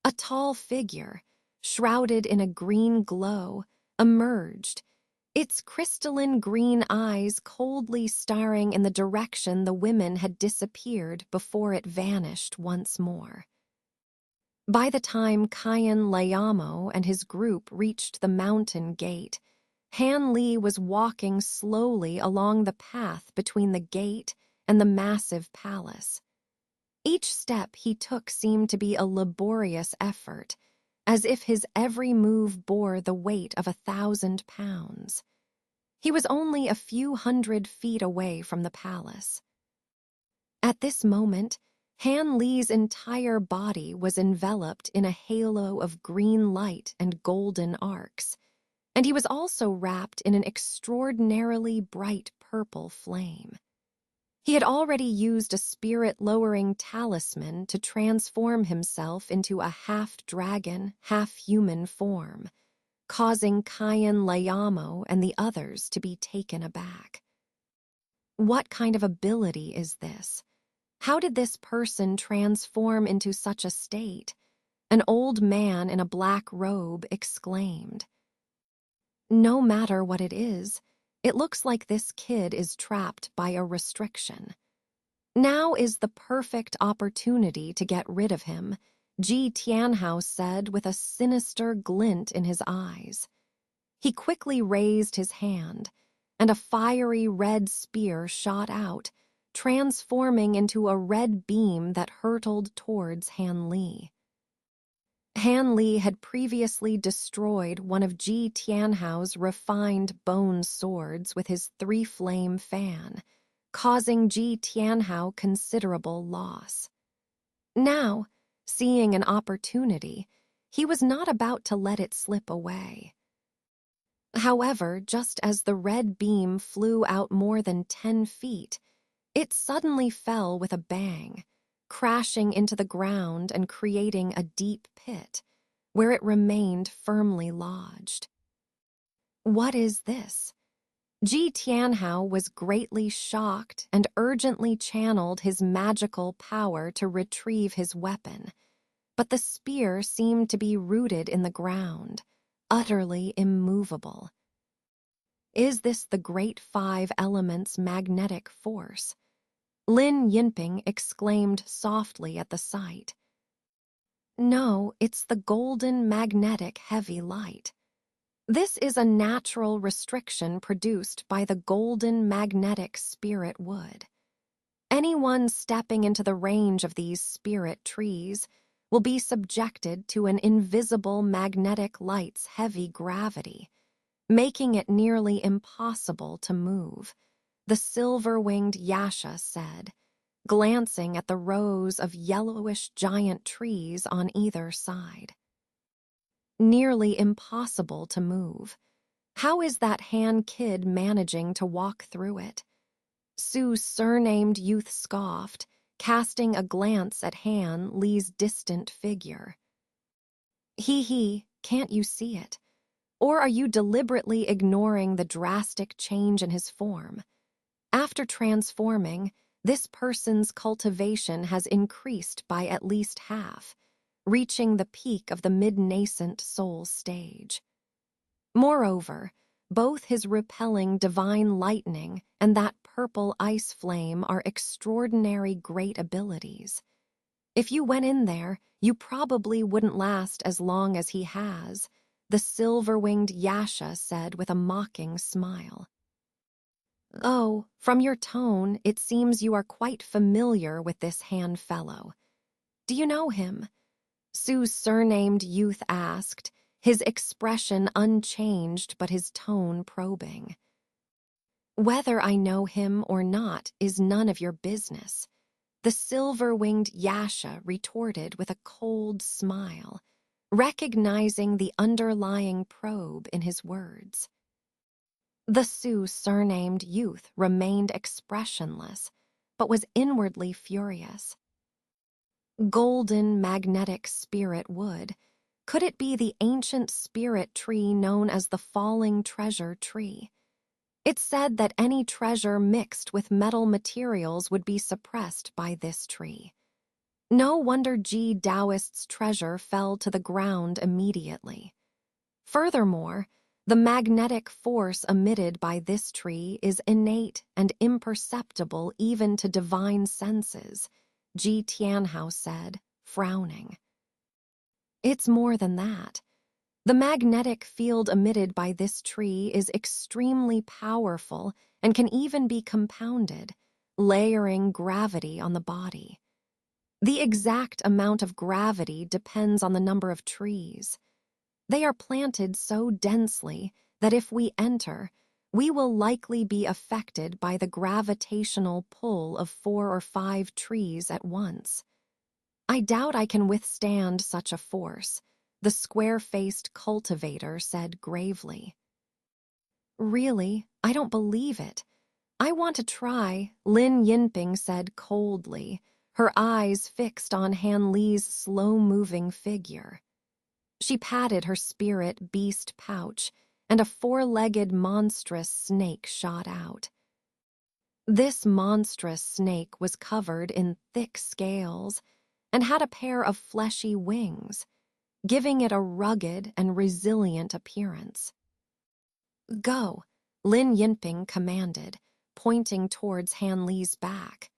A tall figure, shrouded in a green glow, emerged, its crystalline green eyes coldly staring in the direction the women had disappeared before it vanished once more. By the time Kayan Layamo and his group reached the mountain gate, Han Li was walking slowly along the path between the gate and the massive palace. Each step he took seemed to be a laborious effort, as if his every move bore the weight of 1,000 pounds. He was only a few hundred feet away from the palace. At this moment, Han Li's entire body was enveloped in a halo of green light and golden arcs, and he was also wrapped in an extraordinarily bright purple flame. He had already used a spirit-lowering talisman to transform himself into a half-dragon, half-human form, causing Kayan Layamo and the others to be taken aback. What kind of ability is this? How did this person transform into such a state? An old man in a black robe exclaimed. No matter what it is, it looks like this kid is trapped by a restriction. Now is the perfect opportunity to get rid of him, Ji Tianhao said with a sinister glint in his eyes. He quickly raised his hand, and a fiery red spear shot out, transforming into a red beam that hurtled towards Han Li. Han Li had previously destroyed one of Ji Tianhao's refined bone swords with his three-flame fan, causing Ji Tianhao considerable loss. Now, seeing an opportunity, he was not about to let it slip away. However, just as the red beam flew out more than 10 feet, it suddenly fell with a bang, crashing into the ground and creating a deep pit, where it remained firmly lodged. What is this? Ji Tianhao was greatly shocked and urgently channeled his magical power to retrieve his weapon, but the spear seemed to be rooted in the ground, utterly immovable. Is this the Great Five Elements' magnetic force? Lin Yinping exclaimed softly at the sight. No, it's the golden magnetic heavy light. This is a natural restriction produced by the golden magnetic spirit wood. Anyone stepping into the range of these spirit trees will be subjected to an invisible magnetic light's heavy gravity, making it nearly impossible to move, the silver-winged Yasha said, glancing at the rows of yellowish giant trees on either side. Nearly impossible to move. How is that Han kid managing to walk through it? Su's surnamed youth scoffed, casting a glance at Han Li's distant figure. Can't you see it? Or are you deliberately ignoring the drastic change in his form? After transforming, this person's cultivation has increased by at least half, reaching the peak of the mid-nascent soul stage. Moreover, both his repelling divine lightning and that purple ice flame are extraordinary great abilities. If you went in there, you probably wouldn't last as long as he has, the silver-winged Yasha said with a mocking smile. Oh, from your tone, it seems you are quite familiar with this Han fellow. Do you know him? Su's surnamed youth asked, his expression unchanged but his tone probing. Whether I know him or not is none of your business, the silver-winged Yasha retorted with a cold smile, recognizing the underlying probe in his words. The Su surnamed youth remained expressionless, but was inwardly furious. Golden magnetic spirit wood. Could it be the ancient spirit tree known as the falling treasure tree? It said that any treasure mixed with metal materials would be suppressed by this tree. No wonder Ji Taoist's treasure fell to the ground immediately. Furthermore, the magnetic force emitted by this tree is innate and imperceptible even to divine senses, Ji Tianhao said, frowning. It's more than that. The magnetic field emitted by this tree is extremely powerful and can even be compounded, layering gravity on the body. The exact amount of gravity depends on the number of trees. They are planted so densely that if we enter, we will likely be affected by the gravitational pull of 4 or 5 trees at once. I doubt I can withstand such a force, the square-faced cultivator said gravely. Really, I don't believe it. I want to try, Lin Yinping said coldly, her eyes fixed on Han Li's slow-moving figure. She patted her spirit beast pouch, and a 4-legged monstrous snake shot out. This monstrous snake was covered in thick scales and had a pair of fleshy wings, giving it a rugged and resilient appearance. Go, Lin Yinping commanded, pointing towards Han Li's back.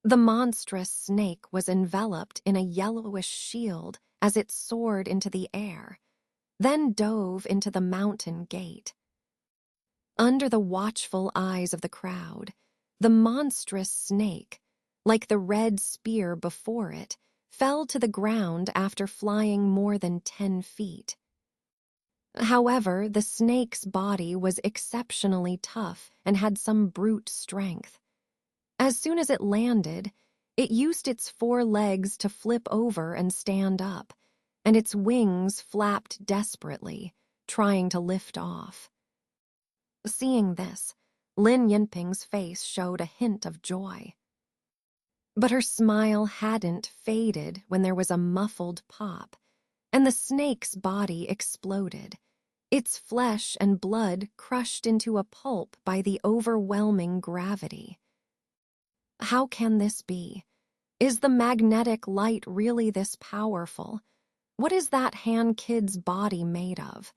The monstrous snake was enveloped in a yellowish shield as it soared into the air, then dove into the mountain gate. Under the watchful eyes of the crowd, the monstrous snake, like the red spear before it, fell to the ground after flying more than 10 feet. However, the snake's body was exceptionally tough and had some brute strength. As soon as it landed, it used its 4 legs to flip over and stand up, and its wings flapped desperately, trying to lift off. Seeing this, Lin Yinping's face showed a hint of joy. But her smile hadn't faded when there was a muffled pop, and the snake's body exploded, its flesh and blood crushed into a pulp by the overwhelming gravity. How can this be? Is the magnetic light really this powerful? What is that Han kid's body made of?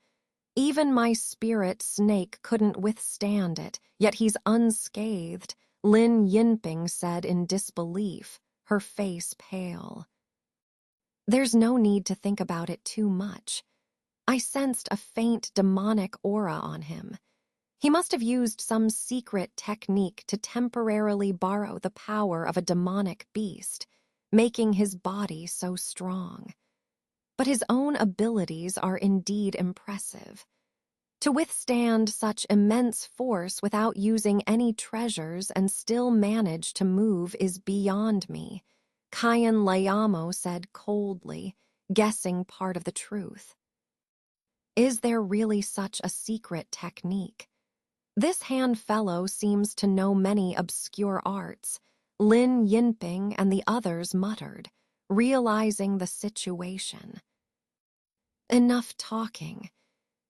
Even my spirit snake couldn't withstand it, yet he's unscathed, Lin Yinping said in disbelief, her face pale. There's no need to think about it too much. I sensed a faint demonic aura on him. He must have used some secret technique to temporarily borrow the power of a demonic beast, making his body so strong. But his own abilities are indeed impressive. To withstand such immense force without using any treasures and still manage to move is beyond me, Kayan Layamo said coldly, guessing part of the truth. Is there really such a secret technique? This Han fellow seems to know many obscure arts, Lin Yinping and the others muttered, realizing the situation. Enough talking.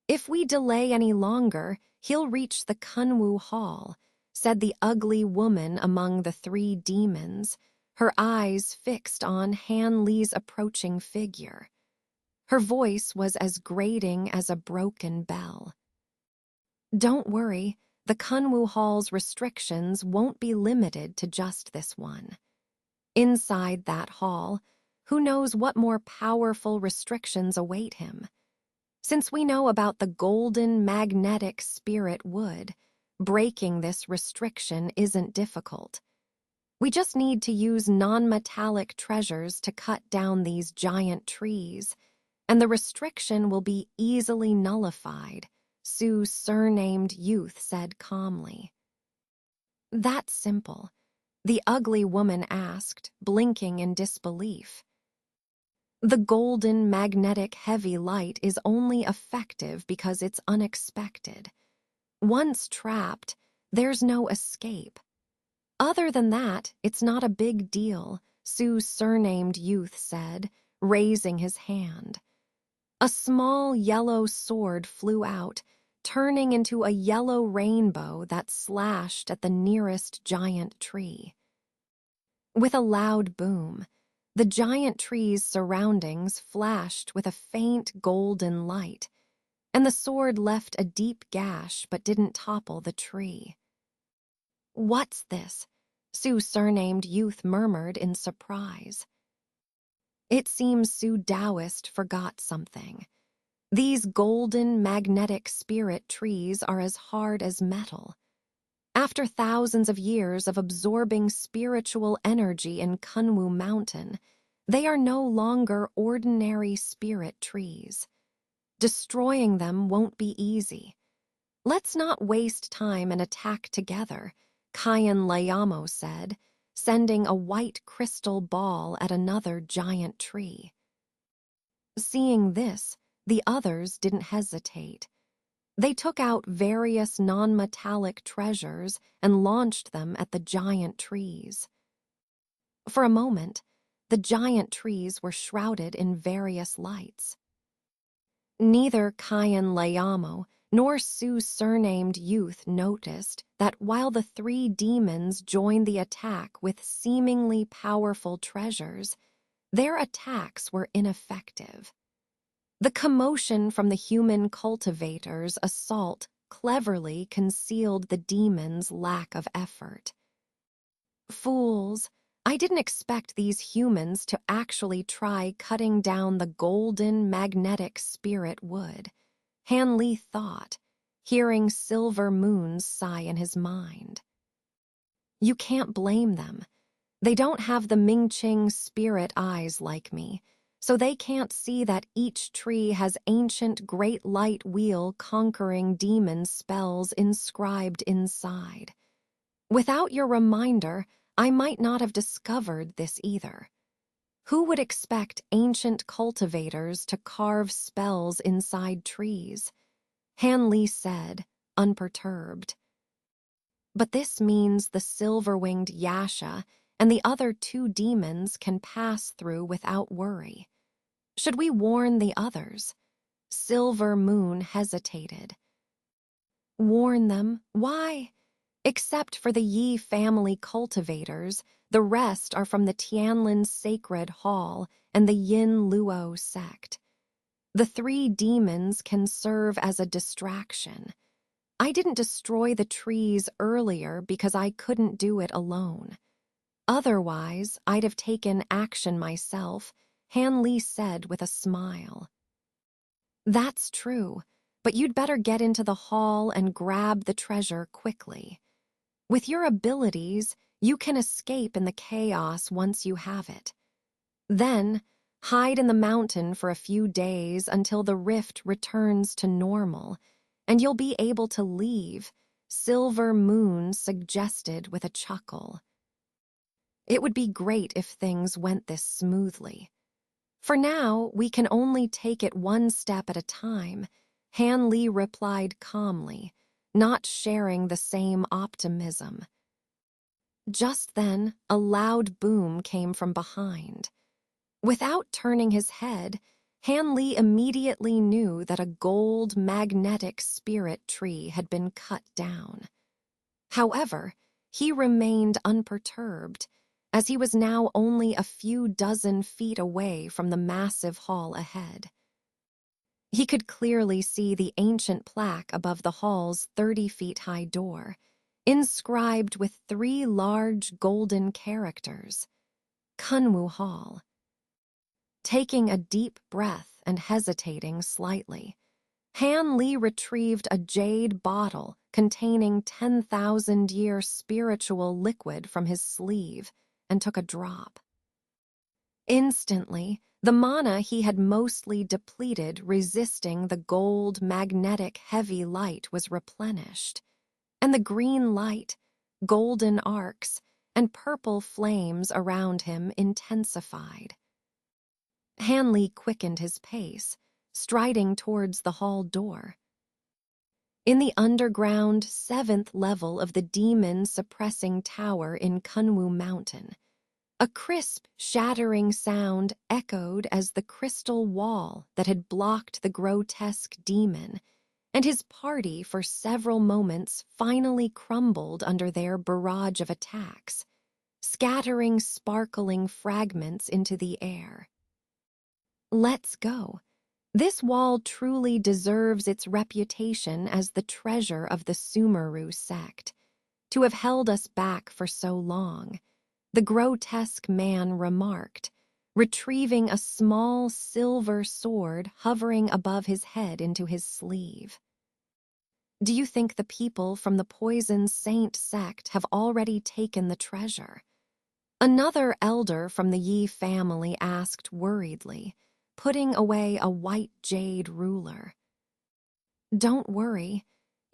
If we delay any longer, he'll reach the Kunwu Hall, said the ugly woman among the 3 demons, her eyes fixed on Han Li's approaching figure. Her voice was as grating as a broken bell. Don't worry, the Kunwu Hall's restrictions won't be limited to just this one. Inside that hall, who knows what more powerful restrictions await him? Since we know about the golden magnetic spirit wood, breaking this restriction isn't difficult. We just need to use non-metallic treasures to cut down these giant trees, and the restriction will be easily nullified, Sue's surnamed youth said calmly. That's simple, the ugly woman asked, blinking in disbelief. The golden magnetic heavy light is only effective because it's unexpected. Once trapped, there's no escape. Other than that, it's not a big deal, Sue's surnamed youth said, raising his hand. A small yellow sword flew out, turning into a yellow rainbow that slashed at the nearest giant tree. With a loud boom, the giant tree's surroundings flashed with a faint golden light, and the sword left a deep gash but didn't topple the tree. What's this? Sue's surnamed youth murmured in surprise. It seems Sue Taoist forgot something. These golden magnetic spirit trees are as hard as metal. After thousands of years of absorbing spiritual energy in Kunwu Mountain, they are no longer ordinary spirit trees. Destroying them won't be easy. Let's not waste time and attack together, Kayan Layamo said, sending a white crystal ball at another giant tree. Seeing this, the others didn't hesitate. They took out various non-metallic treasures and launched them at the giant trees. For a moment, the giant trees were shrouded in various lights. Neither Kayan Layamo nor Sue's surnamed youth noticed that while the three demons joined the attack with seemingly powerful treasures, their attacks were ineffective. The commotion from the human cultivators' assault cleverly concealed the demons' lack of effort. Fools, I didn't expect these humans to actually try cutting down the golden magnetic spirit wood, Han Li thought, hearing Silver Moon's sigh in his mind. You can't blame them. They don't have the Mingqing spirit eyes like me, so they can't see that each tree has ancient great light wheel conquering demon spells inscribed inside. Without your reminder, I might not have discovered this either. Who would expect ancient cultivators to carve spells inside trees? Han Li said, unperturbed. But this means the silver-winged Yasha and the other two demons can pass through without worry. Should we warn the others? Silver Moon hesitated. Warn them? Why? Except for the Yi family cultivators, the rest are from the Tianlin Sacred Hall and the Yin Luo sect. The three demons can serve as a distraction. I didn't destroy the trees earlier because I couldn't do it alone. Otherwise, I'd have taken action myself, Han Li said with a smile. That's true, but you'd better get into the hall and grab the treasure quickly. With your abilities, you can escape in the chaos once you have it. Then, hide in the mountain for a few days until the rift returns to normal, and you'll be able to leave, Silver Moon suggested with a chuckle. It would be great if things went this smoothly. For now, we can only take it one step at a time, Han Li replied calmly, not sharing the same optimism. Just then, a loud boom came from behind. Without turning his head, Han Li immediately knew that a gold magnetic spirit tree had been cut down. However, he remained unperturbed, as he was now only a few dozen feet away from the massive hall ahead. He could clearly see the ancient plaque above the hall's 30-feet-high door, inscribed with 3 large golden characters, Kunwu Hall. Taking a deep breath and hesitating slightly, Han Li retrieved a jade bottle containing 10,000-year spiritual liquid from his sleeve and took a drop. Instantly, the mana he had mostly depleted resisting the gold magnetic heavy light was replenished, and the green light, golden arcs, and purple flames around him intensified. Han Li quickened his pace, striding towards the hall door. In the underground 7th level of the demon-suppressing tower in Kunwu Mountain, a crisp, shattering sound echoed as the crystal wall that had blocked the grotesque demon and his party for several moments finally crumbled under their barrage of attacks, scattering sparkling fragments into the air. Let's go. This wall truly deserves its reputation as the treasure of the Sumeru sect. To have held us back for so long, the grotesque man remarked, retrieving a small silver sword hovering above his head into his sleeve. Do you think the people from the Poison Saint sect have already taken the treasure? Another elder from the Yi family asked worriedly, putting away a white jade ruler. Don't worry.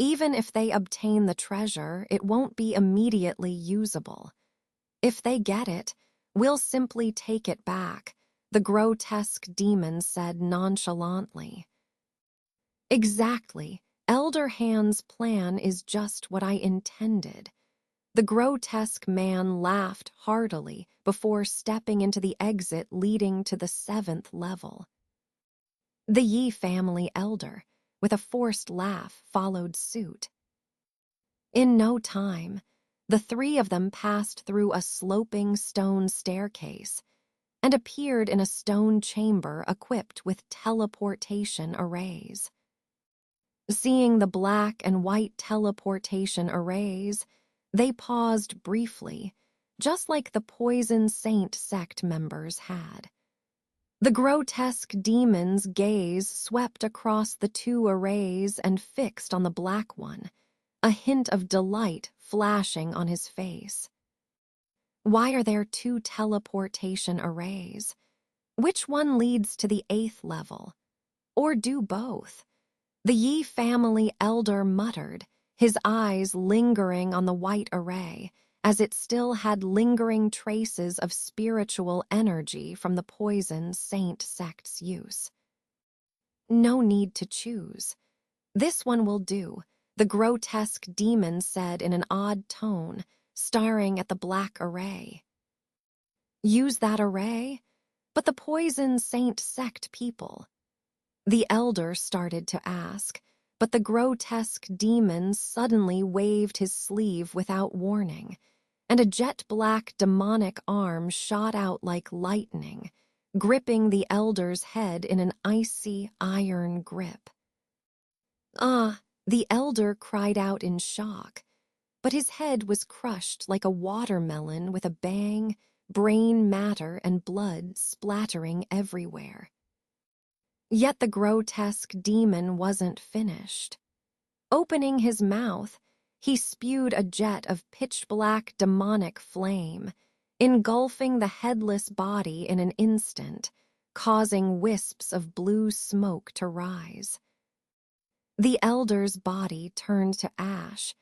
Even if they obtain the treasure, it won't be immediately usable. If they get it, we'll simply take it back, the grotesque demon said nonchalantly. Exactly. Elder Hand's plan is just what I intended. The grotesque man laughed heartily before stepping into the exit leading to the 7th level. The Yi family elder, with a forced laugh, followed suit. In no time, the three of them passed through a sloping stone staircase and appeared in a stone chamber equipped with teleportation arrays. Seeing the black and white teleportation arrays, they paused briefly, just like the Poison Saint sect members had. The grotesque demon's gaze swept across the two arrays and fixed on the black one, a hint of delight flashing on his face. Why are there two teleportation arrays? Which one leads to the 8th level? Or do both? The Yi family elder muttered, his eyes lingering on the white array, as it still had lingering traces of spiritual energy from the Poison Saint sect's use. No need to choose. This one will do, the grotesque demon said in an odd tone, staring at the black array. Use that array? But the Poison Saint sect people. The elder started to ask, but the grotesque demon suddenly waved his sleeve without warning, and a jet-black demonic arm shot out like lightning, gripping the elder's head in an icy iron grip. Ah, the elder cried out in shock, but his head was crushed like a watermelon with a bang, brain matter and blood splattering everywhere. Yet the grotesque demon wasn't finished. Opening his mouth, he spewed a jet of pitch-black demonic flame, engulfing the headless body in an instant, causing wisps of blue smoke to rise. The elder's body turned to ash,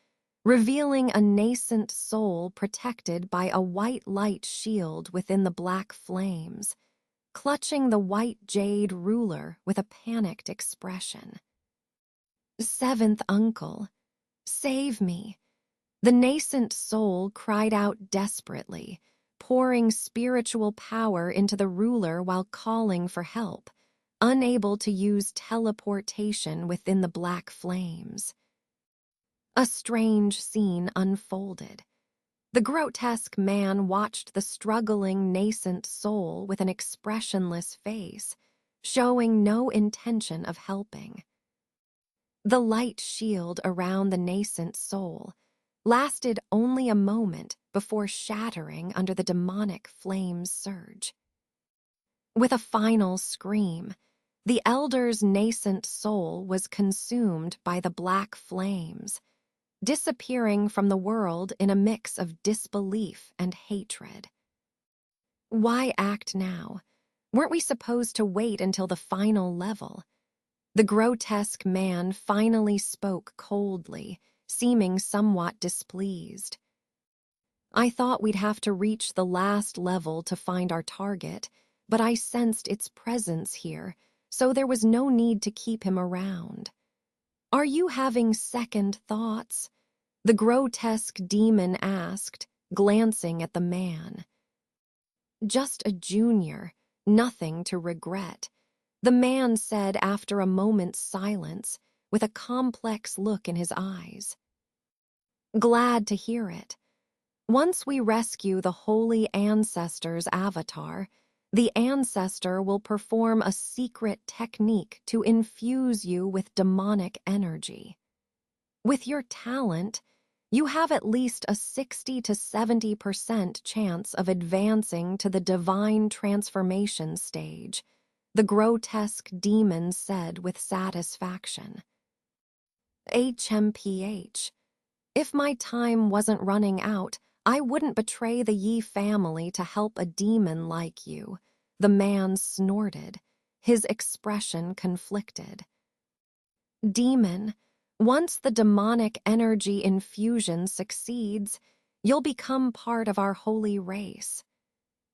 revealing a nascent soul protected by a white light shield within the black flames, clutching the white jade ruler with a panicked expression. 7th uncle, save me. The nascent soul cried out desperately, pouring spiritual power into the ruler while calling for help, unable to use teleportation within the black flames. A strange scene unfolded. The grotesque man watched the struggling nascent soul with an expressionless face, showing no intention of helping. The light shield around the nascent soul lasted only a moment before shattering under the demonic flame's surge. With a final scream, the elder's nascent soul was consumed by the black flames, disappearing from the world in a mix of disbelief and hatred. Why act now? Weren't we supposed to wait until the final level? The grotesque man finally spoke coldly, seeming somewhat displeased. I thought we'd have to reach the last level to find our target, but I sensed its presence here, so there was no need to keep him around. Are you having second thoughts? The grotesque demon asked, glancing at the man. Just a junior, nothing to regret, the man said after a moment's silence, with a complex look in his eyes. Glad to hear it. Once we rescue the holy ancestor's avatar, the ancestor will perform a secret technique to infuse you with demonic energy. With your talent, you have at least a 60 to 70% chance of advancing to the divine transformation stage, the grotesque demon said with satisfaction. HMPH. If my time wasn't running out, I wouldn't betray the Yi family to help a demon like you, the man snorted, his expression conflicted. Demon, Once the demonic energy infusion succeeds, you'll become part of our holy race.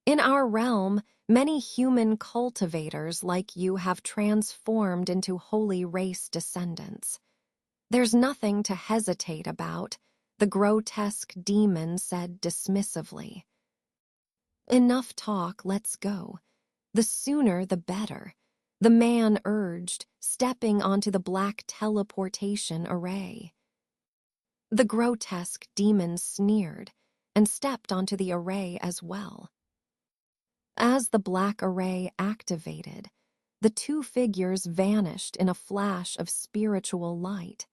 In our realm, many human cultivators like you have transformed into holy race descendants. There's nothing to hesitate about, the grotesque demon said dismissively. Enough talk, let's go. The sooner the better, the man urged, stepping onto the black teleportation array. The grotesque demon sneered and stepped onto the array as well. As the black array activated, the two figures vanished in a flash of spiritual light.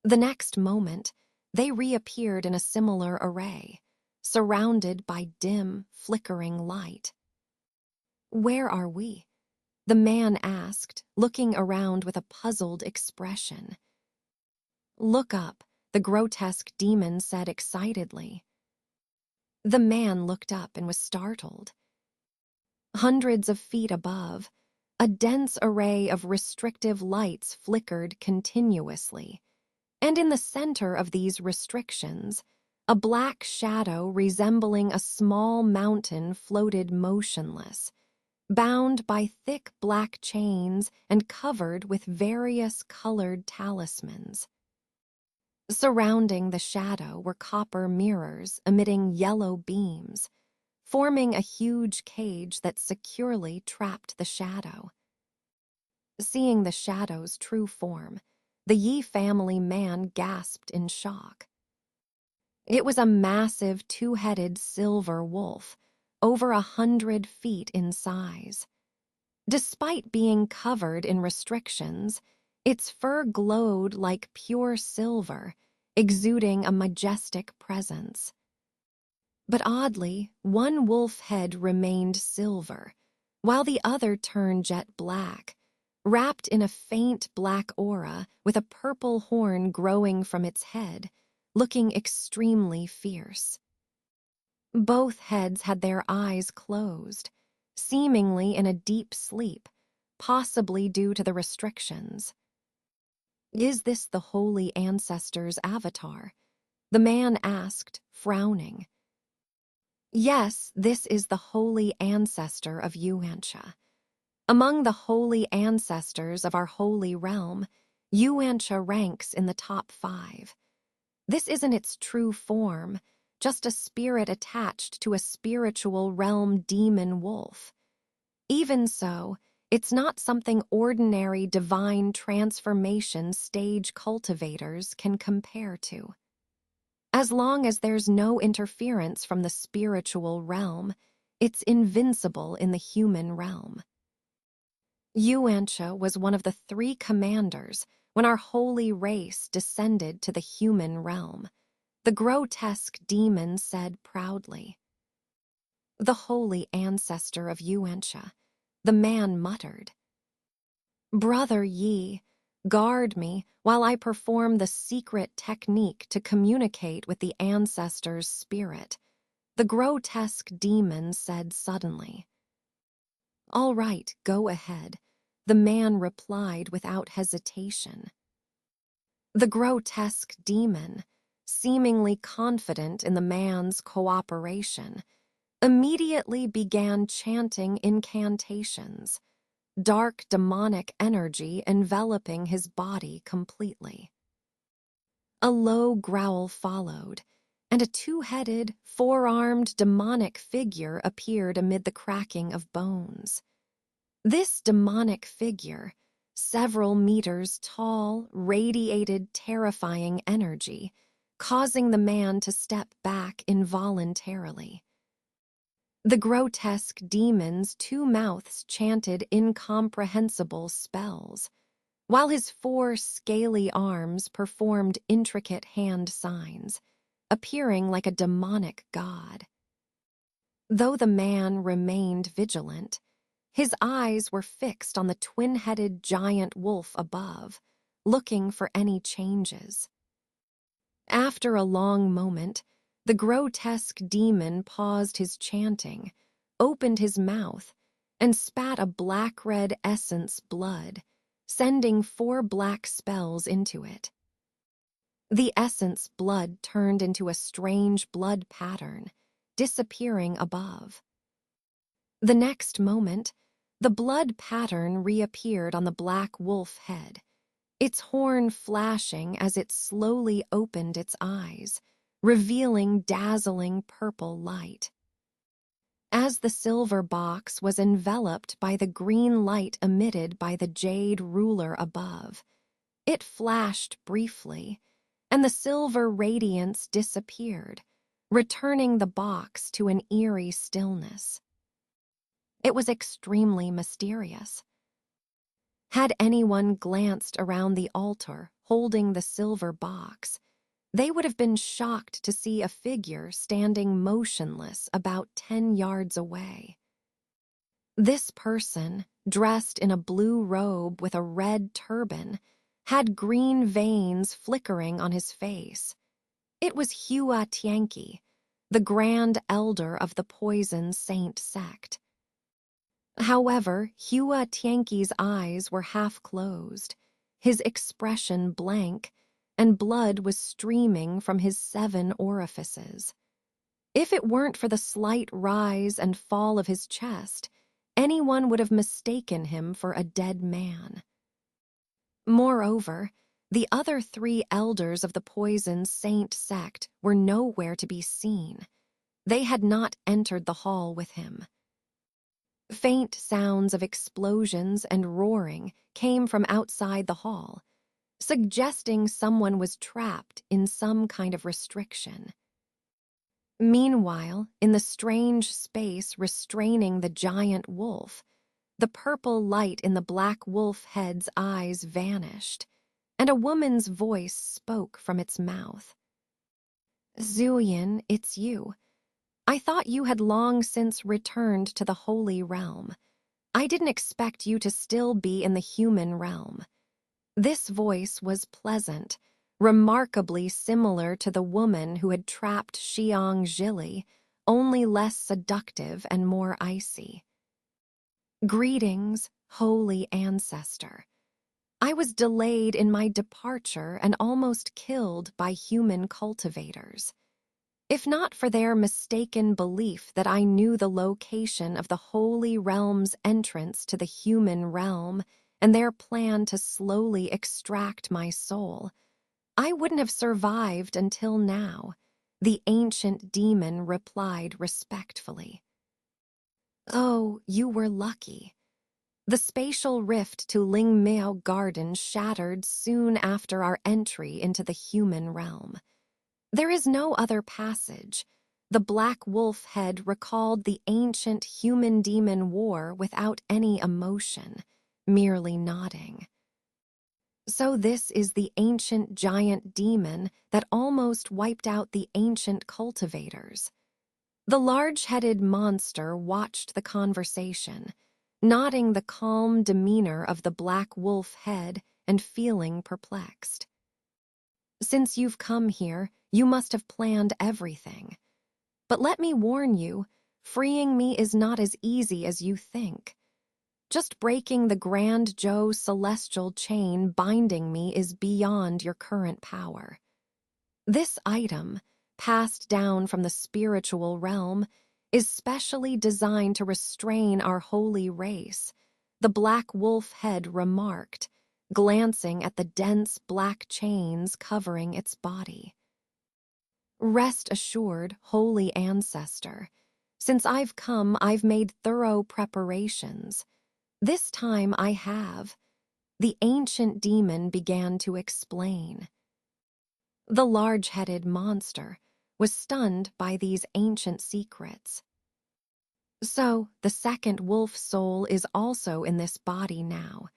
The next moment, they reappeared in a similar array, surrounded by dim, flickering light. "Where are we?" the man asked, looking around with a puzzled expression. "Look up," the grotesque demon said excitedly. The man looked up and was startled. Hundreds of feet above, a dense array of restrictive lights flickered continuously, and in the center of these restrictions, a black shadow resembling a small mountain floated motionless, bound by thick black chains and covered with various colored talismans. Surrounding the shadow were copper mirrors emitting yellow beams, forming a huge cage that securely trapped the shadow. Seeing the shadow's true form, the Yi family man gasped in shock. It was a massive two-headed silver wolf, over 100 feet in size. Despite being covered in restrictions, its fur glowed like pure silver, exuding a majestic presence. But oddly, one wolf head remained silver, while the other turned jet black, wrapped in a faint black aura with a purple horn growing from its head, looking extremely fierce. Both heads had their eyes closed, seemingly in a deep sleep, possibly due to the restrictions. "Is this the holy ancestor's avatar?" the man asked, frowning. "Yes, this is the holy ancestor of Yuantia. Among the holy ancestors of our holy realm, Yuantia ranks in the top 5. This isn't its true form, just a spirit attached to a spiritual realm demon wolf. Even so, it's not something ordinary divine transformation stage cultivators can compare to. As long as there's no interference from the spiritual realm, it's invincible in the human realm. Yuantia was one of the 3 commanders when our holy race descended to the human realm, the grotesque demon said proudly. "The holy ancestor of Yuantia," the man muttered. "Brother Yi, guard me while I perform the secret technique to communicate with the ancestor's spirit," the grotesque demon said suddenly. "All right, go ahead," the man replied without hesitation. The grotesque demon, seemingly confident in the man's cooperation, immediately began chanting incantations, dark demonic energy enveloping his body completely. A low growl followed, and a 2-headed, 4-armed demonic figure appeared amid the cracking of bones. This demonic figure, several meters tall, radiated terrifying energy, causing the man to step back involuntarily. The grotesque demon's 2 mouths chanted incomprehensible spells, while his 4 scaly arms performed intricate hand signs, appearing like a demonic god. Though the man remained vigilant, his eyes were fixed on the twin-headed giant wolf above, looking for any changes. After a long moment, the grotesque demon paused his chanting, opened his mouth, and spat a black-red essence blood, sending 4 black spells into it. The essence blood turned into a strange blood pattern, disappearing above. The next moment, the blood pattern reappeared on the black wolf head, its horn flashing as it slowly opened its eyes, revealing dazzling purple light. As the silver box was enveloped by the green light emitted by the jade ruler above, it flashed briefly, and the silver radiance disappeared, returning the box to an eerie stillness. It was extremely mysterious. Had anyone glanced around the altar holding the silver box, they would have been shocked to see a figure standing motionless about 10 yards away. This person, dressed in a blue robe with a red turban, had green veins flickering on his face. It was Hua Tianqi, the grand elder of the Poison Saint sect. However, Hua Tianqi's eyes were half closed, his expression blank, and blood was streaming from his 7 orifices. If it weren't for the slight rise and fall of his chest, anyone would have mistaken him for a dead man. Moreover, the other 3 elders of the Poison Saint sect were nowhere to be seen. They had not entered the hall with him. Faint sounds of explosions and roaring came from outside the hall, suggesting someone was trapped in some kind of restriction. Meanwhile, in the strange space restraining the giant wolf, the purple light in the black wolf head's eyes vanished, and a woman's voice spoke from its mouth. "Zuyin, it's you. I thought you had long since returned to the Holy Realm. I didn't expect you to still be in the human realm." This voice was pleasant, remarkably similar to the woman who had trapped Xiang Zhili, only less seductive and more icy. "Greetings, holy ancestor. I was delayed in my departure and almost killed by human cultivators. If not for their mistaken belief that I knew the location of the Holy Realm's entrance to the human realm and their plan to slowly extract my soul, I wouldn't have survived until now," the ancient demon replied respectfully. "Oh, you were lucky. The spatial rift to Lingmiao Garden shattered soon after our entry into the human realm. There is no other passage." The black wolf head recalled the ancient human-demon war without any emotion, merely nodding. "So this is the ancient giant demon that almost wiped out the ancient cultivators." The large-headed monster watched the conversation, nodding the calm demeanor of the black wolf head and feeling perplexed. "Since you've come here, you must have planned everything. But let me warn you, freeing me is not as easy as you think. Just breaking the Grand Zhou celestial chain binding me is beyond your current power. This item, passed down from the spiritual realm, is specially designed to restrain our holy race," the black wolf head remarked, glancing at the dense black chains covering its body. "Rest assured, holy ancestor. Since I've come, I've made thorough preparations. This time I have," the ancient demon began to explain. The large-headed monster was stunned by these ancient secrets. "So, the second wolf soul is also in this body now,"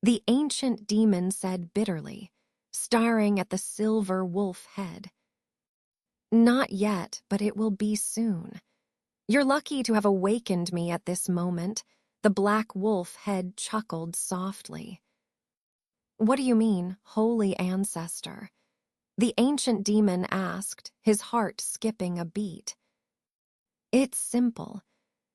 the ancient demon said bitterly, staring at the silver wolf head. "Not yet, but it will be soon. You're lucky to have awakened me at this moment," the black wolf head chuckled softly. "What do you mean, holy ancestor?" the ancient demon asked, his heart skipping a beat. "It's simple.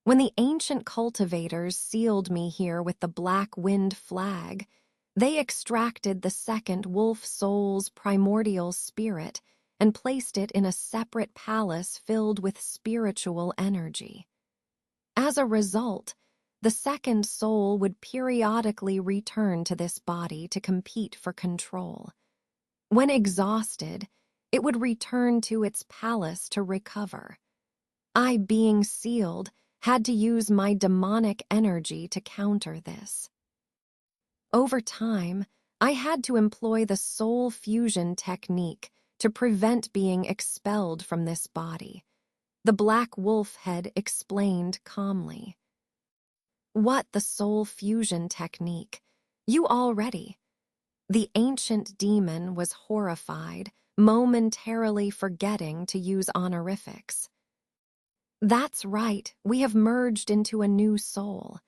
When the ancient cultivators sealed me here with the black wind flag, They extracted the second wolf soul's primordial spirit and placed it in a separate palace filled with spiritual energy. As a result, the second soul would periodically return to this body to compete for control. When exhausted, it would return to its palace to recover. I, being sealed, had to use my demonic energy to counter this. Over time, I had to employ the soul fusion technique to prevent being expelled from this body. The Black Wolf Head explained calmly. What the soul fusion technique? You already. The ancient demon was horrified, momentarily forgetting to use honorifics. That's right, we have merged into a new soul.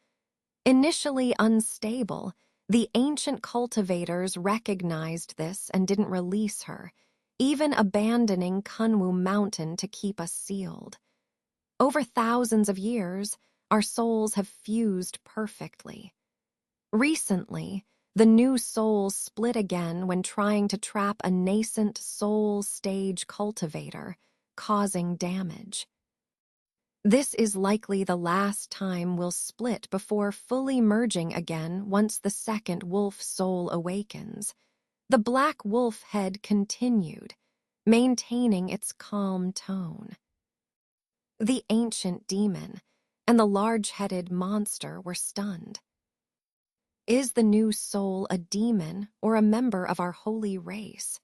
Initially unstable, the ancient cultivators recognized this and didn't release her, even abandoning Kunwu Mountain to keep us sealed. Over thousands of years, our souls have fused perfectly. Recently, the new soul split again when trying to trap a nascent soul stage cultivator, causing damage. This is likely the last time we'll split before fully merging again once the second wolf soul awakens. The Black Wolf Head continued, maintaining its calm tone. The ancient demon and the large-headed monster were stunned. Is the new soul a demon or a member of our holy race?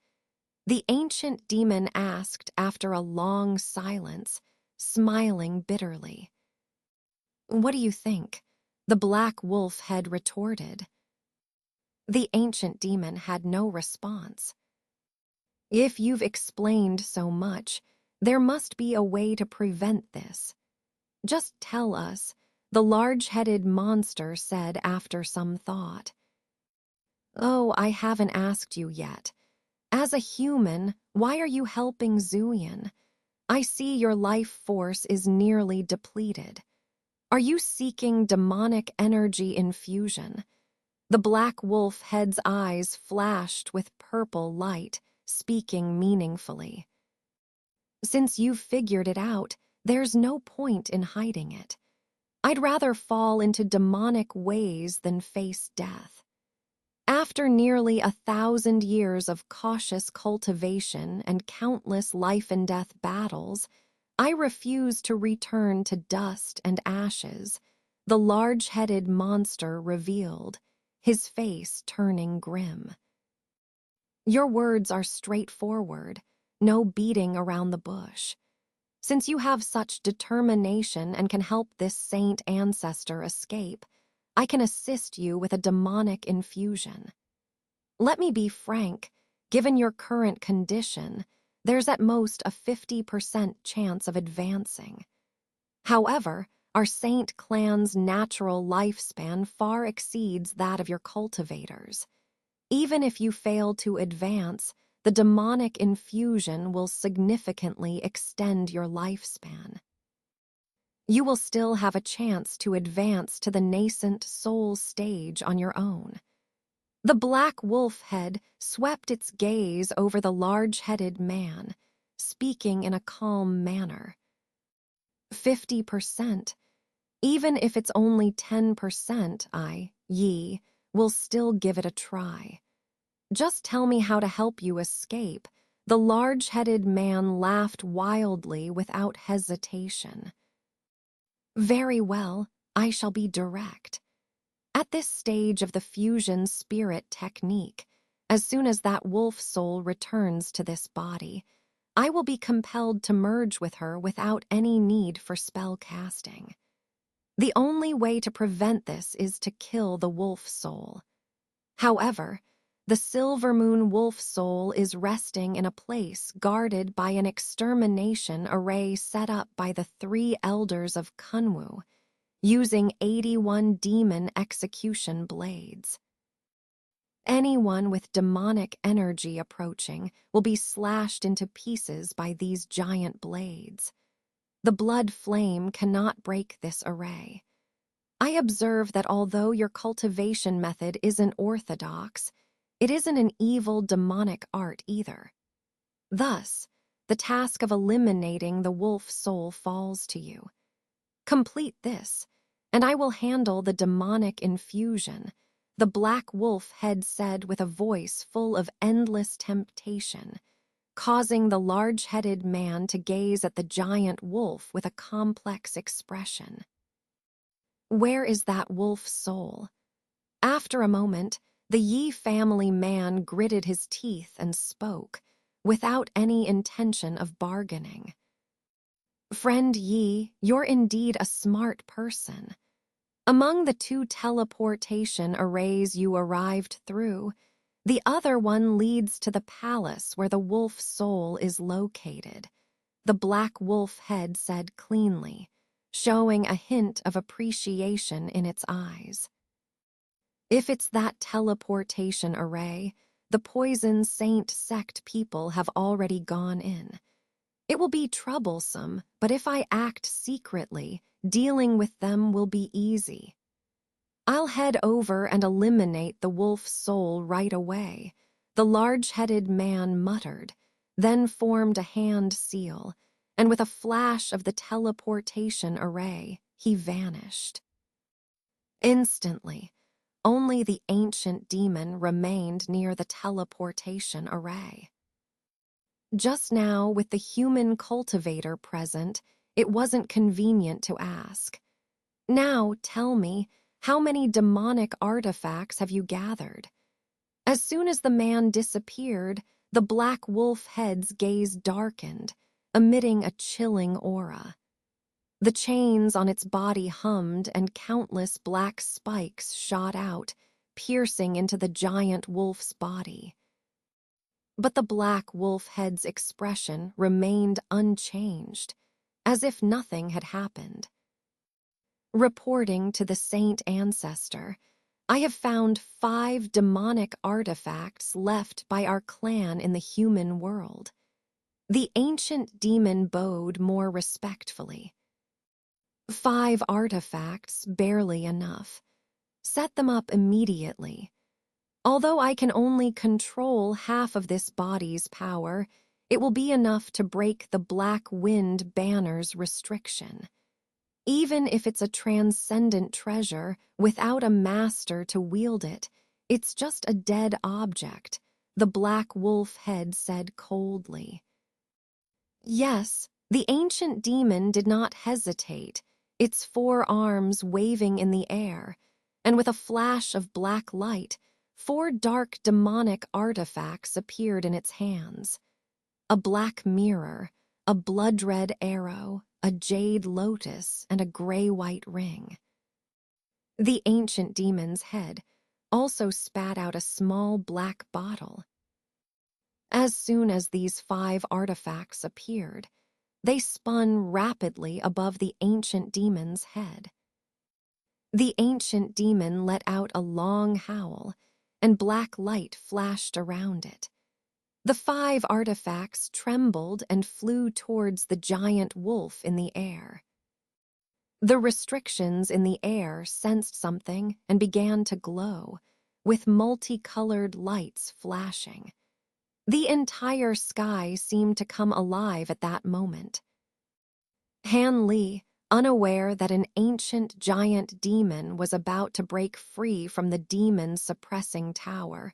The ancient demon asked after a long silence, smiling bitterly. What do you think? The Black Wolf Head retorted. The ancient demon had no response. If you've explained so much, there must be a way to prevent this. Just tell us, the large-headed monster said after some thought. Oh, I haven't asked you yet. As a human, why are you helping Zuyan? I see your life force is nearly depleted. Are you seeking demonic energy infusion? The Black Wolf Head's eyes flashed with purple light, speaking meaningfully. Since you've figured it out, there's no point in hiding it. I'd rather fall into demonic ways than face death. After nearly 1,000 years of cautious cultivation and countless life-and-death battles, I refuse to return to dust and ashes, the large-headed monster revealed, his face turning grim. Your words are straightforward, no beating around the bush. Since you have such determination and can help this saint ancestor escape, I can assist you with a demonic infusion. Let me be frank, given your current condition, there's at most a 50% chance of advancing. However, our saint clan's natural lifespan far exceeds that of your cultivators. Even if you fail to advance, the demonic infusion will significantly extend your lifespan. You will still have a chance to advance to the nascent soul stage on your own. The Black Wolf Head swept its gaze over the large-headed man, speaking in a calm manner. 50%. Even if it's only 10%, ye, will still give it a try. Just tell me how to help you escape. The large-headed man laughed wildly without hesitation. Very well, I shall be direct. At this stage of the fusion spirit technique, as soon as that wolf soul returns to this body, I will be compelled to merge with her without any need for spell casting. The only way to prevent this is to kill the wolf soul. However, the Silver Moon wolf soul is resting in a place guarded by an extermination array set up by the 3 elders of Kunwu, using 81 demon execution blades. Anyone with demonic energy approaching will be slashed into pieces by these giant blades. The blood flame cannot break this array. I observe that although your cultivation method isn't orthodox, it isn't an evil demonic art either. Thus, the task of eliminating the wolf soul falls to you. Complete this, and I will handle the demonic infusion, the black wolf head said with a voice full of endless temptation, causing the large-headed man to gaze at the giant wolf with a complex expression. Where is that wolf's soul? After a moment, the Yi family man gritted his teeth and spoke, without any intention of bargaining. Friend Yi, you're indeed a smart person. Among the 2 teleportation arrays you arrived through, the other one leads to the palace where the wolf soul is located, the black wolf head said cleanly, showing a hint of appreciation in its eyes. If it's that teleportation array, the Poison Saint sect people have already gone in. It will be troublesome, but if I act secretly, dealing with them will be easy. I'll head over and eliminate the wolf's soul right away, the large-headed man muttered, then formed a hand seal, and with a flash of the teleportation array, he vanished. Instantly, only the ancient demon remained near the teleportation array. Just now, with the human cultivator present, it wasn't convenient to ask. Now, tell me, how many demonic artifacts have you gathered? As soon as the man disappeared, the black wolf head's gaze darkened, emitting a chilling aura. The chains on its body hummed and countless black spikes shot out, piercing into the giant wolf's body. But the black wolf head's expression remained unchanged, as if nothing had happened. Reporting to the saint ancestor, I have found 5 demonic artifacts left by our clan in the human world. The ancient demon bowed more respectfully. 5 artifacts, barely enough. Set them up immediately. Although I can only control half of this body's power, it will be enough to break the Black Wind banner's restriction. Even if it's a transcendent treasure, without a master to wield it, it's just a dead object, the black wolf head said coldly. Yes, the ancient demon did not hesitate, its 4 arms waving in the air, and with a flash of black light, 4 dark demonic artifacts appeared in its hands. A black mirror, a blood-red arrow, a jade lotus, and a gray-white ring. The ancient demon's head also spat out a small black bottle. As soon as these 5 artifacts appeared, they spun rapidly above the ancient demon's head. The ancient demon let out a long howl, and black light flashed around it. The 5 artifacts trembled and flew towards the giant wolf in the air. The restrictions in the air sensed something and began to glow, with multicolored lights flashing. The entire sky seemed to come alive at that moment. Han Li, unaware that an ancient giant demon was about to break free from the demon-suppressing tower,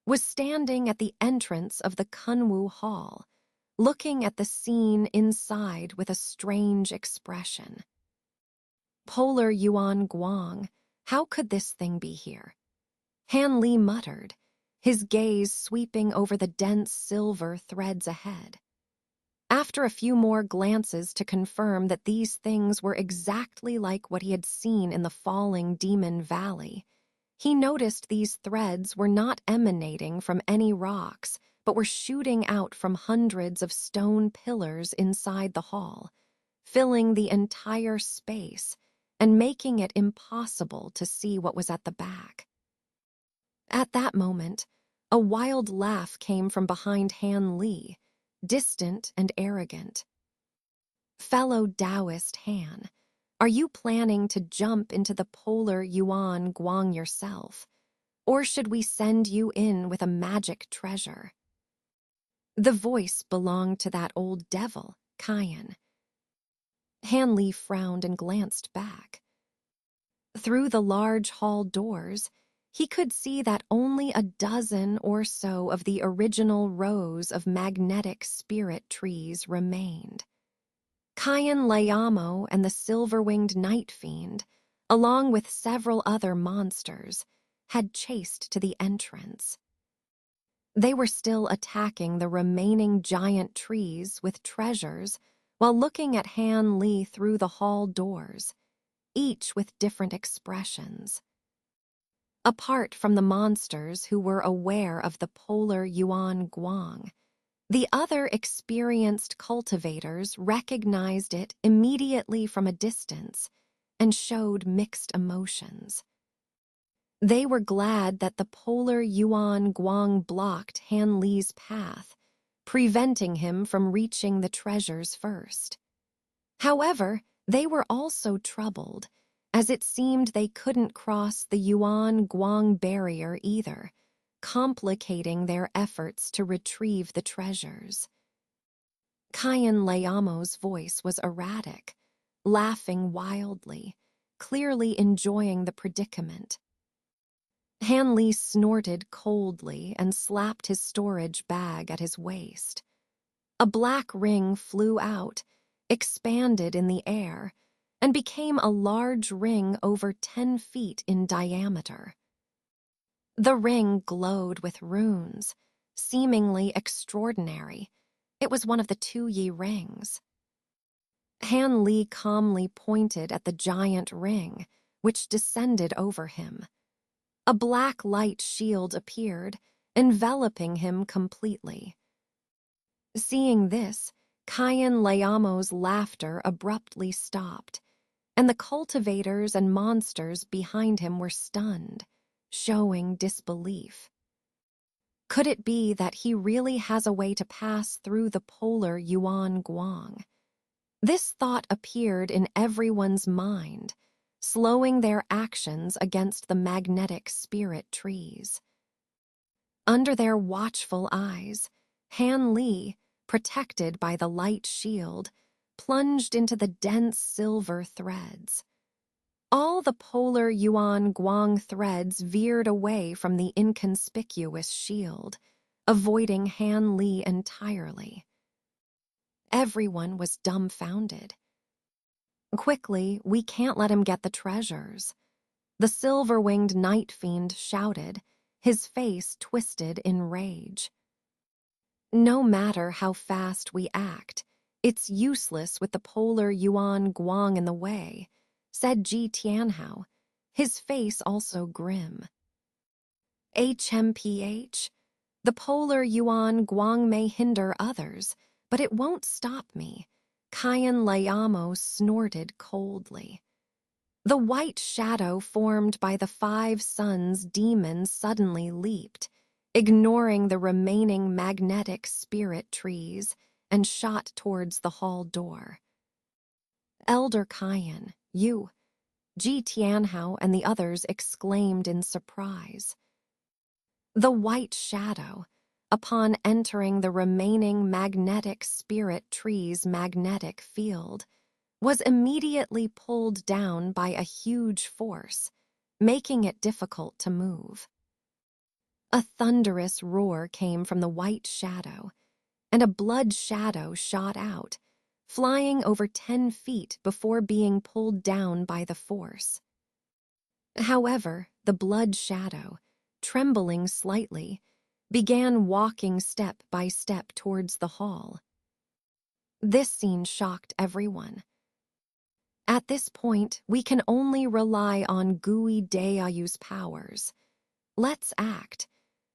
was standing at the entrance of the Kunwu Hall, looking at the scene inside with a strange expression. Polar Yuan Guang, how could this thing be here? Han Li muttered, his gaze sweeping over the dense silver threads ahead. After a few more glances to confirm that these things were exactly like what he had seen in the falling Demon Valley, he noticed these threads were not emanating from any rocks, but were shooting out from hundreds of stone pillars inside the hall, filling the entire space and making it impossible to see what was at the back. At that moment, a wild laugh came from behind Han Li, distant and arrogant. Fellow Taoist Han, Are you planning to jump into the polar yuan guang yourself, or should we send you in with a magic treasure? The voice belonged to that old devil, Kyan. Han Li frowned and glanced back. Through the large hall doors, he could see that only a dozen or so of the original rows of magnetic spirit trees remained. Kyan Layamo and the silver-winged night fiend, along with several other monsters, had chased to the entrance. They were still attacking the remaining giant trees with treasures while looking at Han Li through the hall doors, each with different expressions. Apart from the monsters who were aware of the polar yuan guang, the other experienced cultivators recognized it immediately from a distance and showed mixed emotions. They were glad that the polar yuan guang blocked Han Li's path, preventing him from reaching the treasures first. However, they were also troubled, as it seemed they couldn't cross the yuan guang barrier either, complicating their efforts to retrieve the treasures. Kyan Layamo's voice was erratic, laughing wildly, clearly enjoying the predicament. Han Li snorted coldly and slapped his storage bag at his waist. A black ring flew out, expanded in the air, and became a large ring over 10 feet in diameter. The ring glowed with runes, seemingly extraordinary. It was one of the Tu-Yi rings. Han Li calmly pointed at the giant ring, which descended over him. A black light shield appeared, enveloping him completely. Seeing this, Kyan Layamo's laughter abruptly stopped, and the cultivators and monsters behind him were stunned, showing disbelief. Could it be that he really has a way to pass through the polar yuan guang? This thought appeared in everyone's mind, slowing their actions against the magnetic spirit trees. Under their watchful eyes, Han Li, protected by the light shield, plunged into the dense silver threads. All the polar yuan guang threads veered away from the inconspicuous shield, avoiding Han Li entirely. Everyone was dumbfounded. "Quickly, we can't let him get the treasures," the silver-winged night fiend shouted, his face twisted in rage. "No matter how fast we act, it's useless with the polar yuan guang in the way," said Ji Tianhao, his face also grim. "HMPH, the polar yuan guang may hinder others, but it won't stop me," Kyan Layamo snorted coldly. The white shadow formed by the 5 suns demons suddenly leaped, ignoring the remaining magnetic spirit trees, and shot towards the hall door. "Elder Kyan, you," Ji Tianhao and the others exclaimed in surprise. The white shadow, upon entering the remaining magnetic spirit tree's magnetic field, was immediately pulled down by a huge force, making it difficult to move. A thunderous roar came from the white shadow, and a blood shadow shot out, flying over 10 feet before being pulled down by the force. However, the blood shadow, trembling slightly, began walking step by step towards the hall. This scene shocked everyone. At this point, we can only rely on Gui Deayu's powers. Let's act.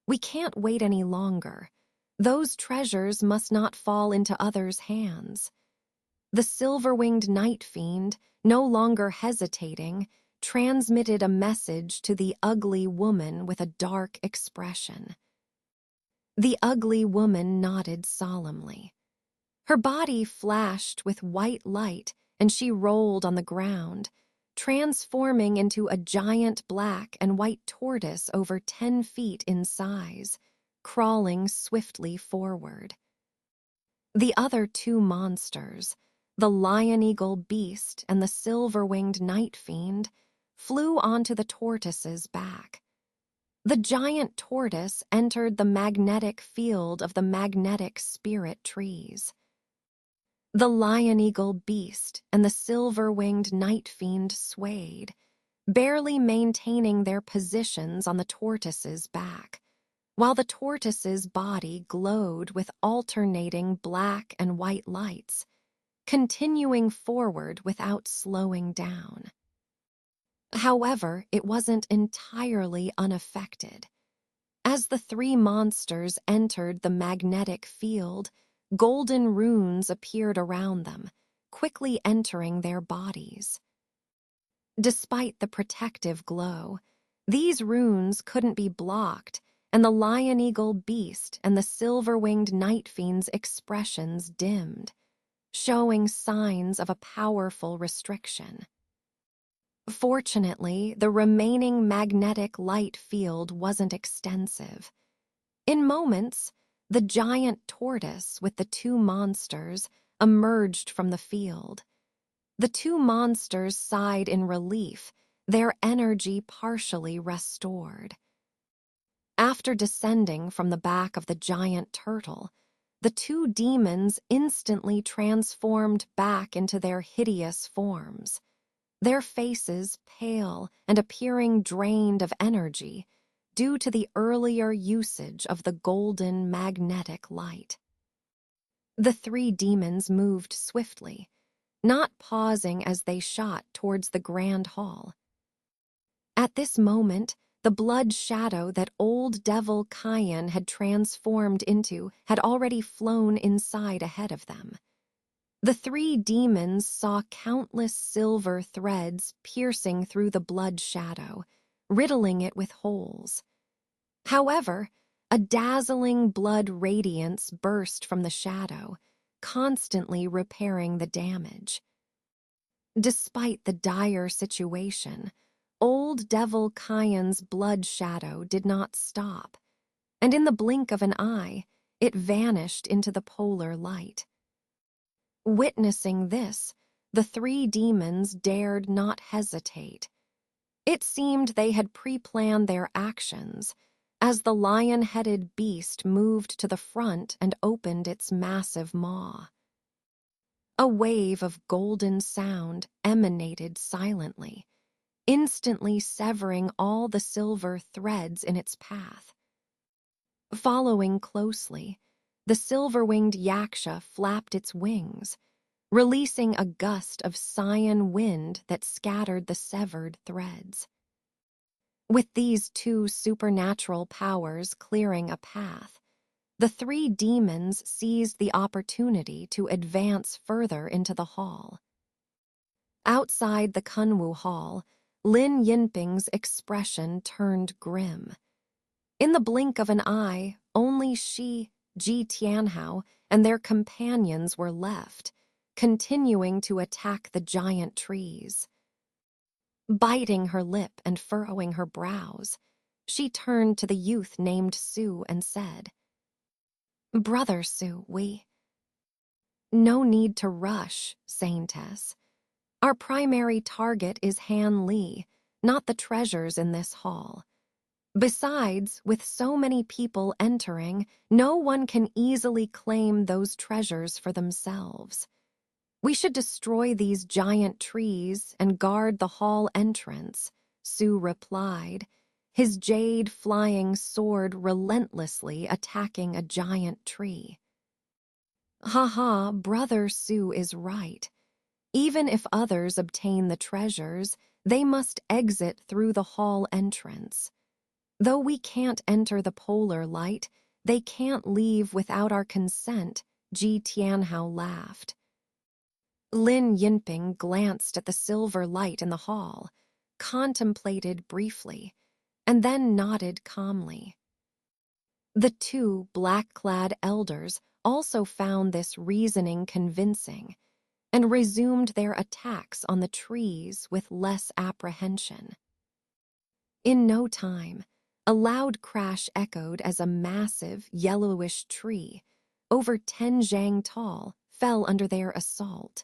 We can't wait any longer. Those treasures must not fall into others' hands. The silver-winged night fiend, no longer hesitating, transmitted a message to the ugly woman with a dark expression. The ugly woman nodded solemnly. Her body flashed with white light, and she rolled on the ground, transforming into a giant black and white tortoise over 10 feet in size, crawling swiftly forward. The other two monsters, the lion-eagle beast and the silver-winged night fiend, flew onto the tortoise's back. The giant tortoise entered the magnetic field of the magnetic spirit trees. The lion-eagle beast and the silver-winged night fiend swayed, barely maintaining their positions on the tortoise's back, while the tortoise's body glowed with alternating black and white lights, continuing forward without slowing down. However, it wasn't entirely unaffected. As the three monsters entered the magnetic field, golden runes appeared around them, quickly entering their bodies. Despite the protective glow, these runes couldn't be blocked, and the lion-eagle beast and the silver-winged night fiend's expressions dimmed, showing signs of a powerful restriction. Fortunately, the remaining magnetic light field wasn't extensive. In moments, the giant tortoise with the two monsters emerged from the field. The two monsters sighed in relief, their energy partially restored. After descending from the back of the giant turtle, the two demons instantly transformed back into their hideous forms, their faces pale and appearing drained of energy due to the earlier usage of the golden magnetic light. The three demons moved swiftly, not pausing as they shot towards the grand hall. At this moment, the blood shadow that old devil Cayenne had transformed into had already flown inside ahead of them. The three demons saw countless silver threads piercing through the blood shadow, riddling it with holes. However, a dazzling blood radiance burst from the shadow, constantly repairing the damage. Despite the dire situation, old devil Cayenne's blood shadow did not stop, and in the blink of an eye, it vanished into the polar light. Witnessing this, the three demons dared not hesitate. It seemed they had pre-planned their actions, as the lion-headed beast moved to the front and opened its massive maw. A wave of golden sound emanated silently, instantly severing all the silver threads in its path. Following closely, the silver-winged yaksha flapped its wings, releasing a gust of cyan wind that scattered the severed threads. With these two supernatural powers clearing a path, the three demons seized the opportunity to advance further into the hall. Outside the Kunwu Hall, Lin Yinping's expression turned grim. In the blink of an eye, only she, Ji Tianhao, and their companions were left, continuing to attack the giant trees. Biting her lip and furrowing her brows, she turned to the youth named Su and said, "Brother Su, No need to rush, Saintess. Our primary target is Han Li, not the treasures in this hall. Besides, with so many people entering, no one can easily claim those treasures for themselves. We should destroy these giant trees and guard the hall entrance," Su replied, his jade flying sword relentlessly attacking a giant tree. Haha, Brother Su is right. Even if others obtain the treasures, they must exit through the hall entrance. Though we can't enter the polar light, they can't leave without our consent, Ji Tianhao laughed. Lin Yinping glanced at the silver light in the hall, contemplated briefly, and then nodded calmly. The two black-clad elders also found this reasoning convincing, and resumed their attacks on the trees with less apprehension. In no time, a loud crash echoed as a massive, yellowish tree, over 10 zhang tall, fell under their assault.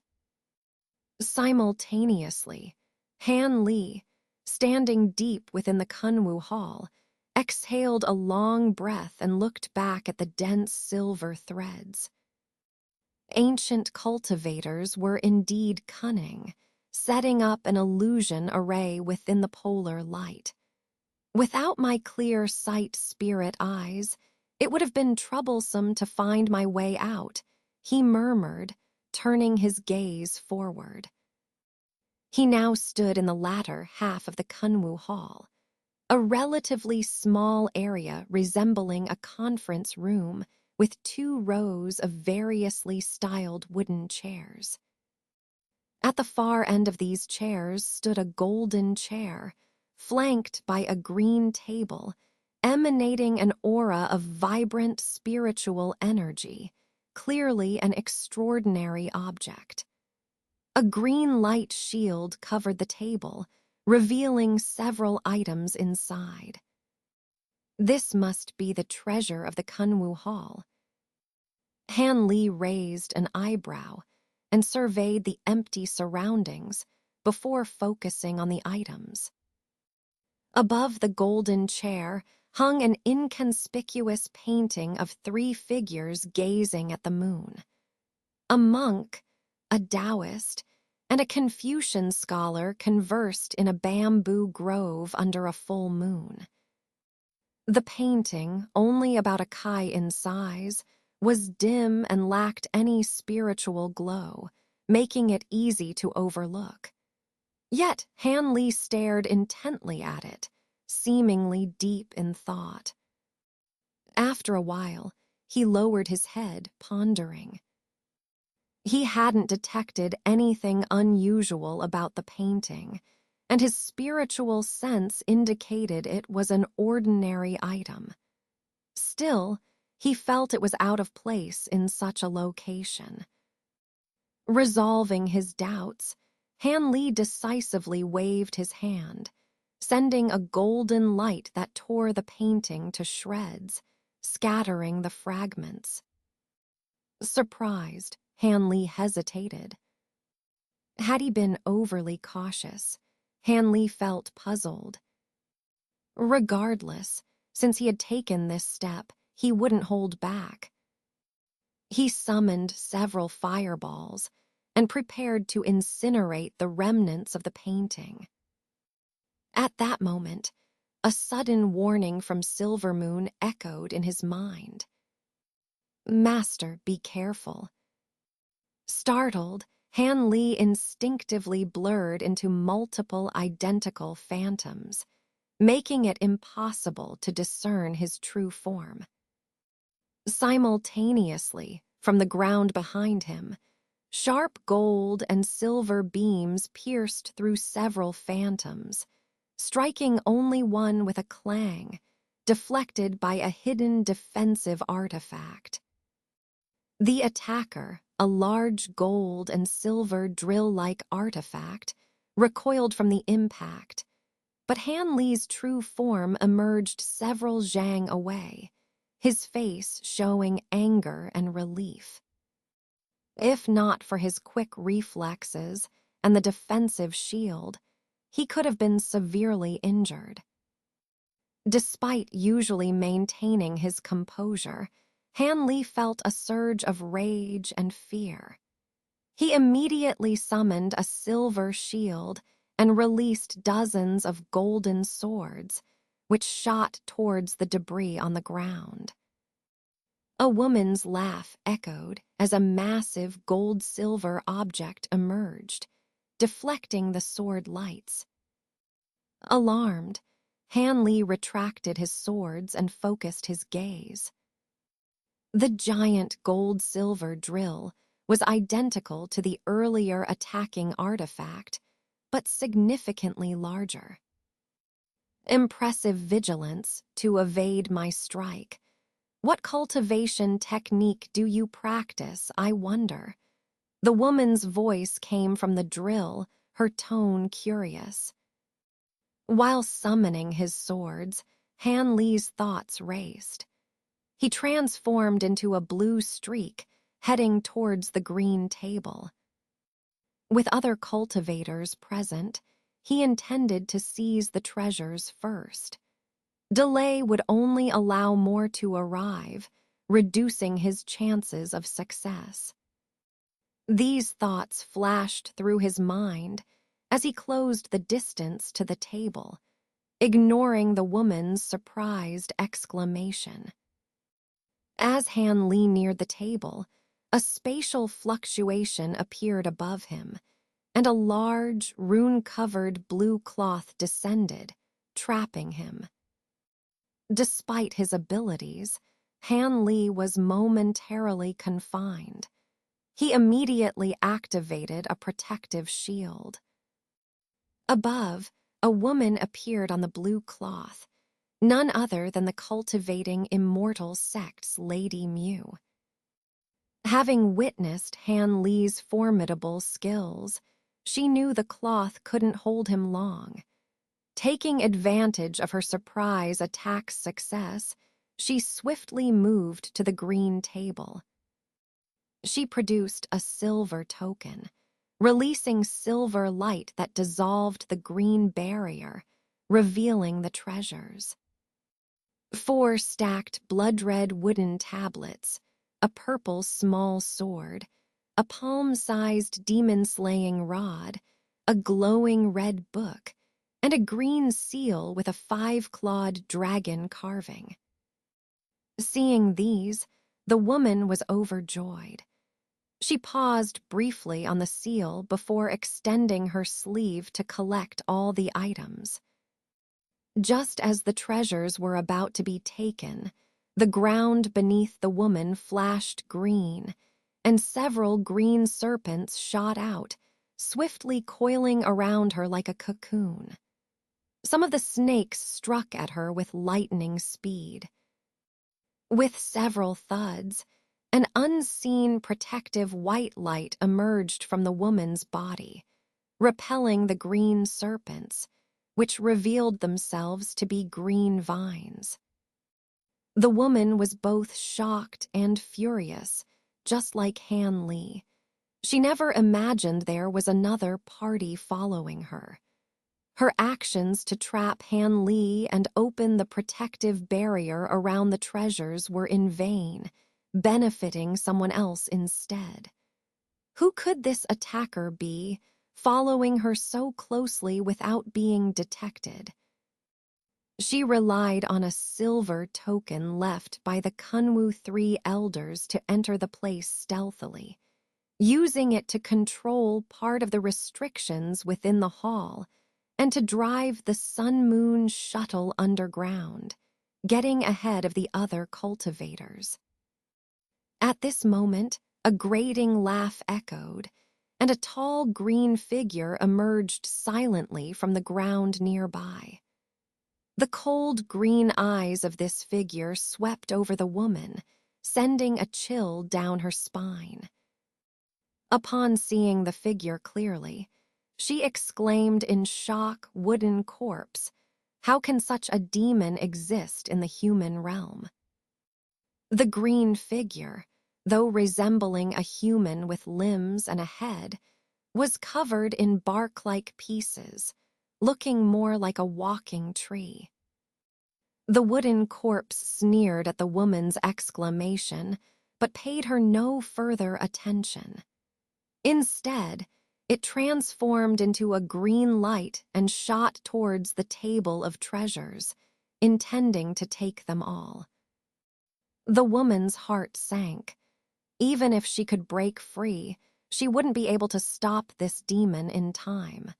Simultaneously, Han Li, standing deep within the Kunwu Hall, exhaled a long breath and looked back at the dense silver threads. Ancient cultivators were indeed cunning, setting up an illusion array within the polar light. Without my clear sight spirit eyes, it would have been troublesome to find my way out, he murmured, turning his gaze forward. He now stood in the latter half of the Kunwu Hall, a relatively small area resembling a conference room with 2 rows of variously styled wooden chairs. At the far end of these chairs stood a golden chair, flanked by a green table, emanating an aura of vibrant spiritual energy, clearly an extraordinary object. A green light shield covered the table, revealing several items inside. This must be the treasure of the Kunwu Hall. Han Li raised an eyebrow and surveyed the empty surroundings before focusing on the items. Above the golden chair hung an inconspicuous painting of 3 figures gazing at the moon. A monk, a Taoist, and a Confucian scholar conversed in a bamboo grove under a full moon. The painting, only about a kai in size, was dim and lacked any spiritual glow, making it easy to overlook. Yet Han Li stared intently at it, seemingly deep in thought. After a while, he lowered his head, pondering. He hadn't detected anything unusual about the painting, and his spiritual sense indicated it was an ordinary item. Still, he felt it was out of place in such a location. Resolving his doubts, Han Li decisively waved his hand, sending a golden light that tore the painting to shreds, scattering the fragments. Surprised, Han Li hesitated. Had he been overly cautious, Han Li felt puzzled. Regardless, since he had taken this step, he wouldn't hold back. He summoned several fireballs and prepared to incinerate the remnants of the painting. At that moment, a sudden warning from Silvermoon echoed in his mind. "Master, be careful." Startled, Han Li instinctively blurred into multiple identical phantoms, making it impossible to discern his true form. Simultaneously, from the ground behind him, sharp gold and silver beams pierced through several phantoms, striking only one with a clang, deflected by a hidden defensive artifact. The attacker, a large gold and silver drill-like artifact, recoiled from the impact, but Han Li's true form emerged several zhang away, his face showing anger and relief. If not for his quick reflexes and the defensive shield, he could have been severely injured. Despite usually maintaining his composure, Han Li felt a surge of rage and fear. He immediately summoned a silver shield and released dozens of golden swords, which shot towards the debris on the ground. A woman's laugh echoed as a massive gold-silver object emerged, deflecting the sword lights. Alarmed, Han Li retracted his swords and focused his gaze. The giant gold-silver drill was identical to the earlier attacking artifact, but significantly larger. Impressive vigilance to evade my strike. What cultivation technique do you practice, I wonder? The woman's voice came from the drill, her tone curious. While summoning his swords, Han Li's thoughts raced. He transformed into a blue streak, heading towards the green table. With other cultivators present, he intended to seize the treasures first. Delay would only allow more to arrive, reducing his chances of success. These thoughts flashed through his mind as he closed the distance to the table, ignoring the woman's surprised exclamation. As Han Li neared the table, a spatial fluctuation appeared above him, and a large, rune-covered blue cloth descended, trapping him. Despite his abilities, Han Li was momentarily confined. He immediately activated a protective shield. Above, a woman appeared on the blue cloth, none other than the cultivating immortal sect's Lady Mu. Having witnessed Han Li's formidable skills, she knew the cloth couldn't hold him long. Taking advantage of her surprise attack's success, she swiftly moved to the green table. She produced a silver token, releasing silver light that dissolved the green barrier, revealing the treasures. 4 stacked blood-red wooden tablets, a purple small sword, a palm-sized demon-slaying rod, a glowing red book, and a green seal with a 5-clawed dragon carving. Seeing these, the woman was overjoyed. She paused briefly on the seal before extending her sleeve to collect all the items. Just as the treasures were about to be taken, the ground beneath the woman flashed green, and several green serpents shot out, swiftly coiling around her like a cocoon. Some of the snakes struck at her with lightning speed. With several thuds, an unseen protective white light emerged from the woman's body, repelling the green serpents, which revealed themselves to be green vines. The woman was both shocked and furious, just like Han Li. She never imagined there was another party following her. Her actions to trap Han Li and open the protective barrier around the treasures were in vain, benefiting someone else instead. Who could this attacker be, following her so closely without being detected? She relied on a silver token left by the Kunwu 3 elders to enter the place stealthily, using it to control part of the restrictions within the hall and to drive the Sun Moon shuttle underground, getting ahead of the other cultivators. At this moment, a grating laugh echoed, and a tall green figure emerged silently from the ground nearby. The cold green eyes of this figure swept over the woman, sending a chill down her spine. Upon seeing the figure clearly, she exclaimed in shock, "Wooden corpse, how can such a demon exist in the human realm?" The green figure, though resembling a human with limbs and a head, was covered in bark-like pieces, looking more like a walking tree. The wooden corpse sneered at the woman's exclamation, but paid her no further attention. Instead, it transformed into a green light and shot towards the table of treasures, intending to take them all. The woman's heart sank. Even if she could break free, she wouldn't be able to stop this demon in time.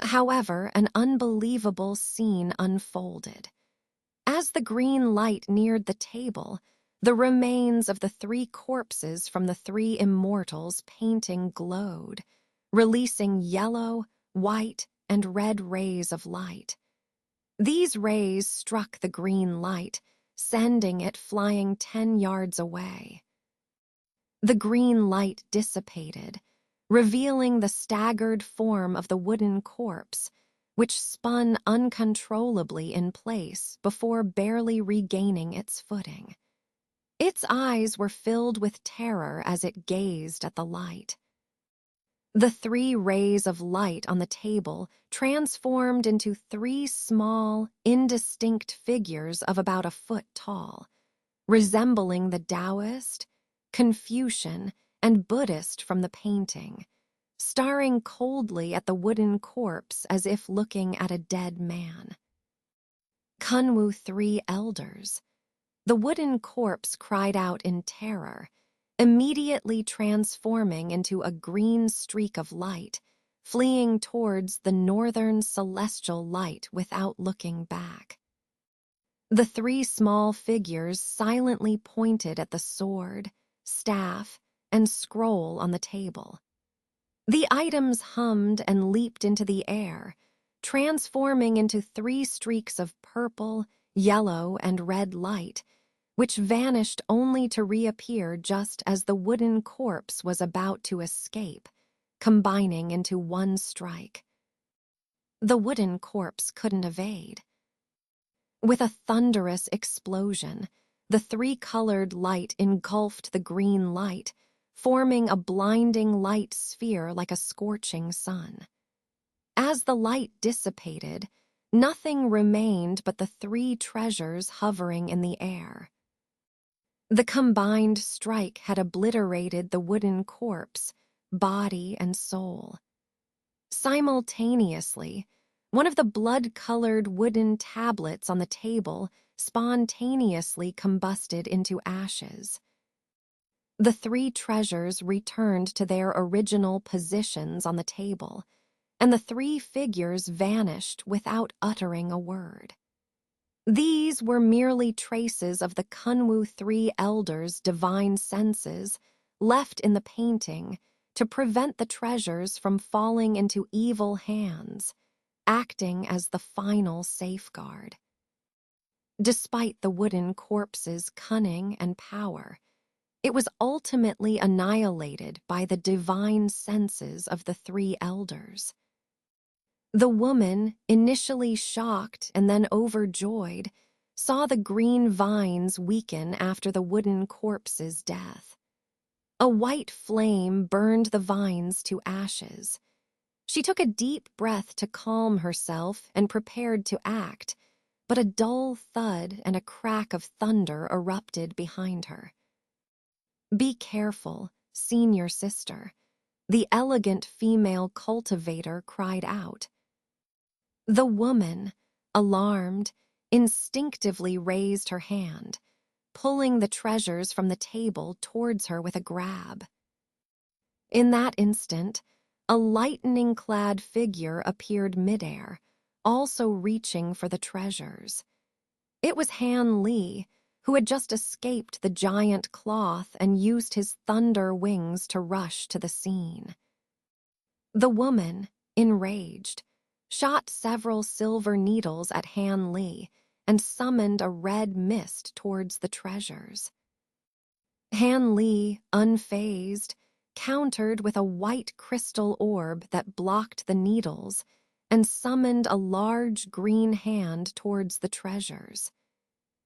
However, an unbelievable scene unfolded. As the green light neared the table, the remains of the 3 corpses from the 3 immortals painting glowed, releasing yellow, white, and red rays of light. These rays struck the green light, sending it flying 10 yards away. The green light dissipated, revealing the staggered form of the wooden corpse, which spun uncontrollably in place before barely regaining its footing. Its eyes were filled with terror as it gazed at the light. The 3 rays of light on the table transformed into 3 small, indistinct figures of about a foot tall, resembling the Taoist, Confucian, and Buddhist from the painting, staring coldly at the wooden corpse as if looking at a dead man. Kunwu 3 elders. The wooden corpse cried out in terror, immediately transforming into a green streak of light, fleeing towards the northern celestial light without looking back. The 3 small figures silently pointed at the sword, staff, and scroll on the table. The items hummed and leaped into the air, transforming into 3 streaks of purple, yellow, and red light, which vanished only to reappear just as the wooden corpse was about to escape, combining into one strike. The wooden corpse couldn't evade. With a thunderous explosion, the 3-colored light engulfed the green light, forming a blinding light sphere like a scorching sun. As the light dissipated, nothing remained but the 3 treasures hovering in the air. The combined strike had obliterated the wooden corpse, body and soul. Simultaneously, one of the blood-colored wooden tablets on the table spontaneously combusted into ashes. The 3 treasures returned to their original positions on the table, and the 3 figures vanished without uttering a word. These were merely traces of the Kunwu 3 elders' divine senses left in the painting to prevent the treasures from falling into evil hands, acting as the final safeguard. Despite the wooden corpse's cunning and power, it was ultimately annihilated by the divine senses of the 3 elders. The woman, initially shocked and then overjoyed, saw the green vines weaken after the wooden corpse's death. A white flame burned the vines to ashes. She took a deep breath to calm herself and prepared to act, but a dull thud and a crack of thunder erupted behind her. "Be careful, senior sister," the elegant female cultivator cried out. The woman, alarmed, instinctively raised her hand, pulling the treasures from the table towards her with a grab. In that instant, a lightning-clad figure appeared midair, also reaching for the treasures. It was Han Li, who had just escaped the giant cloth and used his thunder wings to rush to the scene. The woman, enraged, shot several silver needles at Han Li and summoned a red mist towards the treasures. Han Li, unfazed, countered with a white crystal orb that blocked the needles and summoned a large green hand towards the treasures.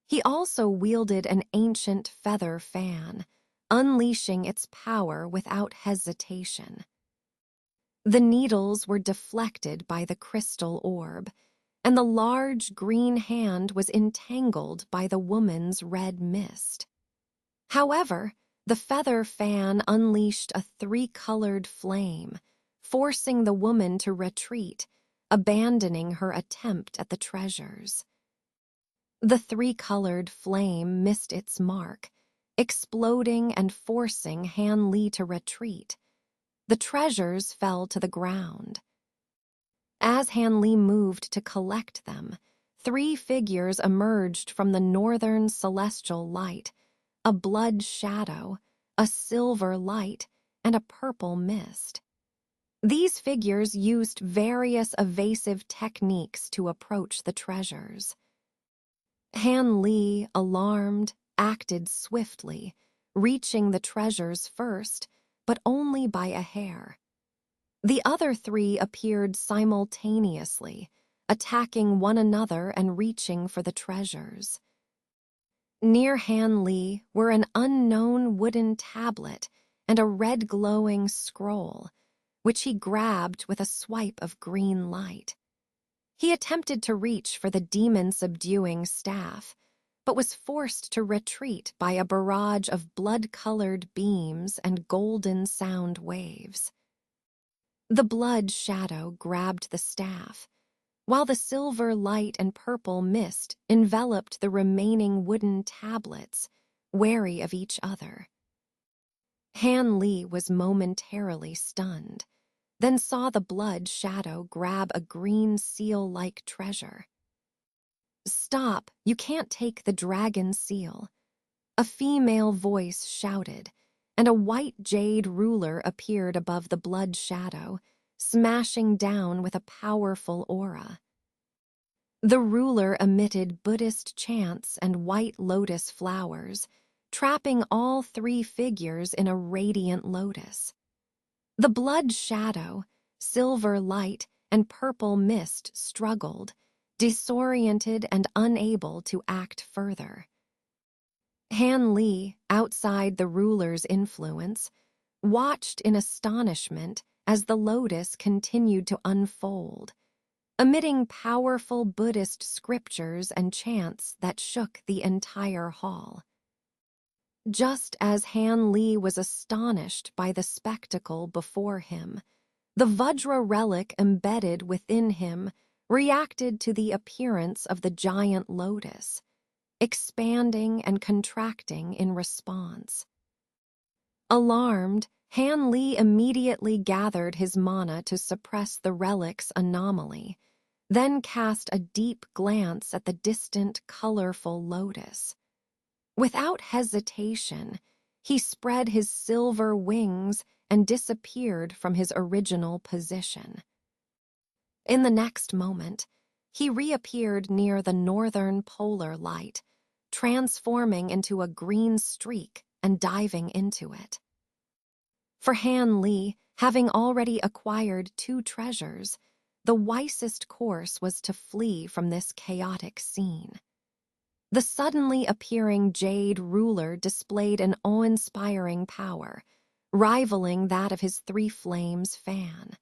He also wielded an ancient feather fan, unleashing its power without hesitation. The needles were deflected by the crystal orb, and the large green hand was entangled by the woman's red mist. However, the feather fan unleashed a 3-colored flame, forcing the woman to retreat, abandoning her attempt at the treasures. The 3-colored flame missed its mark, exploding and forcing Han Li to retreat. The treasures fell to the ground. As Han Li moved to collect them, 3 figures emerged from the northern celestial light, a blood shadow, a silver light, and a purple mist. These figures used various evasive techniques to approach the treasures. Han Li, alarmed, acted swiftly, reaching the treasures first, but only by a hair. The other three appeared simultaneously, attacking one another and reaching for the treasures. Near Han Li were an unknown wooden tablet and a red glowing scroll, which he grabbed with a swipe of green light. He attempted to reach for the demon-subduing staff, but was forced to retreat by a barrage of blood-colored beams and golden sound waves. The blood shadow grabbed the staff, while the silver light and purple mist enveloped the remaining wooden tablets, wary of each other. Han Li was momentarily stunned, then saw the blood shadow grab a green seal-like treasure. "Stop, you can't take the dragon seal," a female voice shouted, and a white jade ruler appeared above the blood shadow, smashing down with a powerful aura. The ruler emitted Buddhist chants and white lotus flowers, trapping all three figures in a radiant lotus. The blood shadow, silver light, and purple mist struggled, disoriented and unable to act further. Han Li, outside the ruler's influence, watched in astonishment as the lotus continued to unfold, emitting powerful Buddhist scriptures and chants that shook the entire hall. Just as Han Li was astonished by the spectacle before him, the Vajra relic embedded within him reacted to the appearance of the giant lotus, expanding and contracting in response. Alarmed, Han Li immediately gathered his mana to suppress the relic's anomaly, then cast a deep glance at the distant, colorful lotus. Without hesitation, he spread his silver wings and disappeared from his original position. In the next moment, he reappeared near the northern polar light, transforming into a green streak and diving into it. For Han Li, having already acquired 2 treasures, the wisest course was to flee from this chaotic scene. The suddenly appearing jade ruler displayed an awe-inspiring power, rivaling that of his Three Flames fan.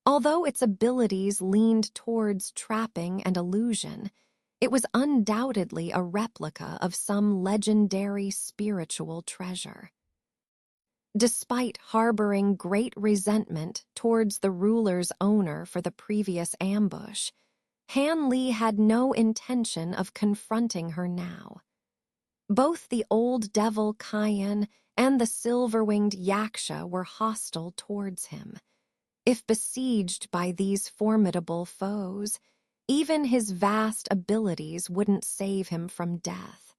Although its abilities leaned towards trapping and illusion, it was undoubtedly a replica of some legendary spiritual treasure. Despite harboring great resentment towards the ruler's owner for the previous ambush, Han Li had no intention of confronting her now. Both the old devil Kayan and the silver-winged Yaksha were hostile towards him. If besieged by these formidable foes, even his vast abilities wouldn't save him from death.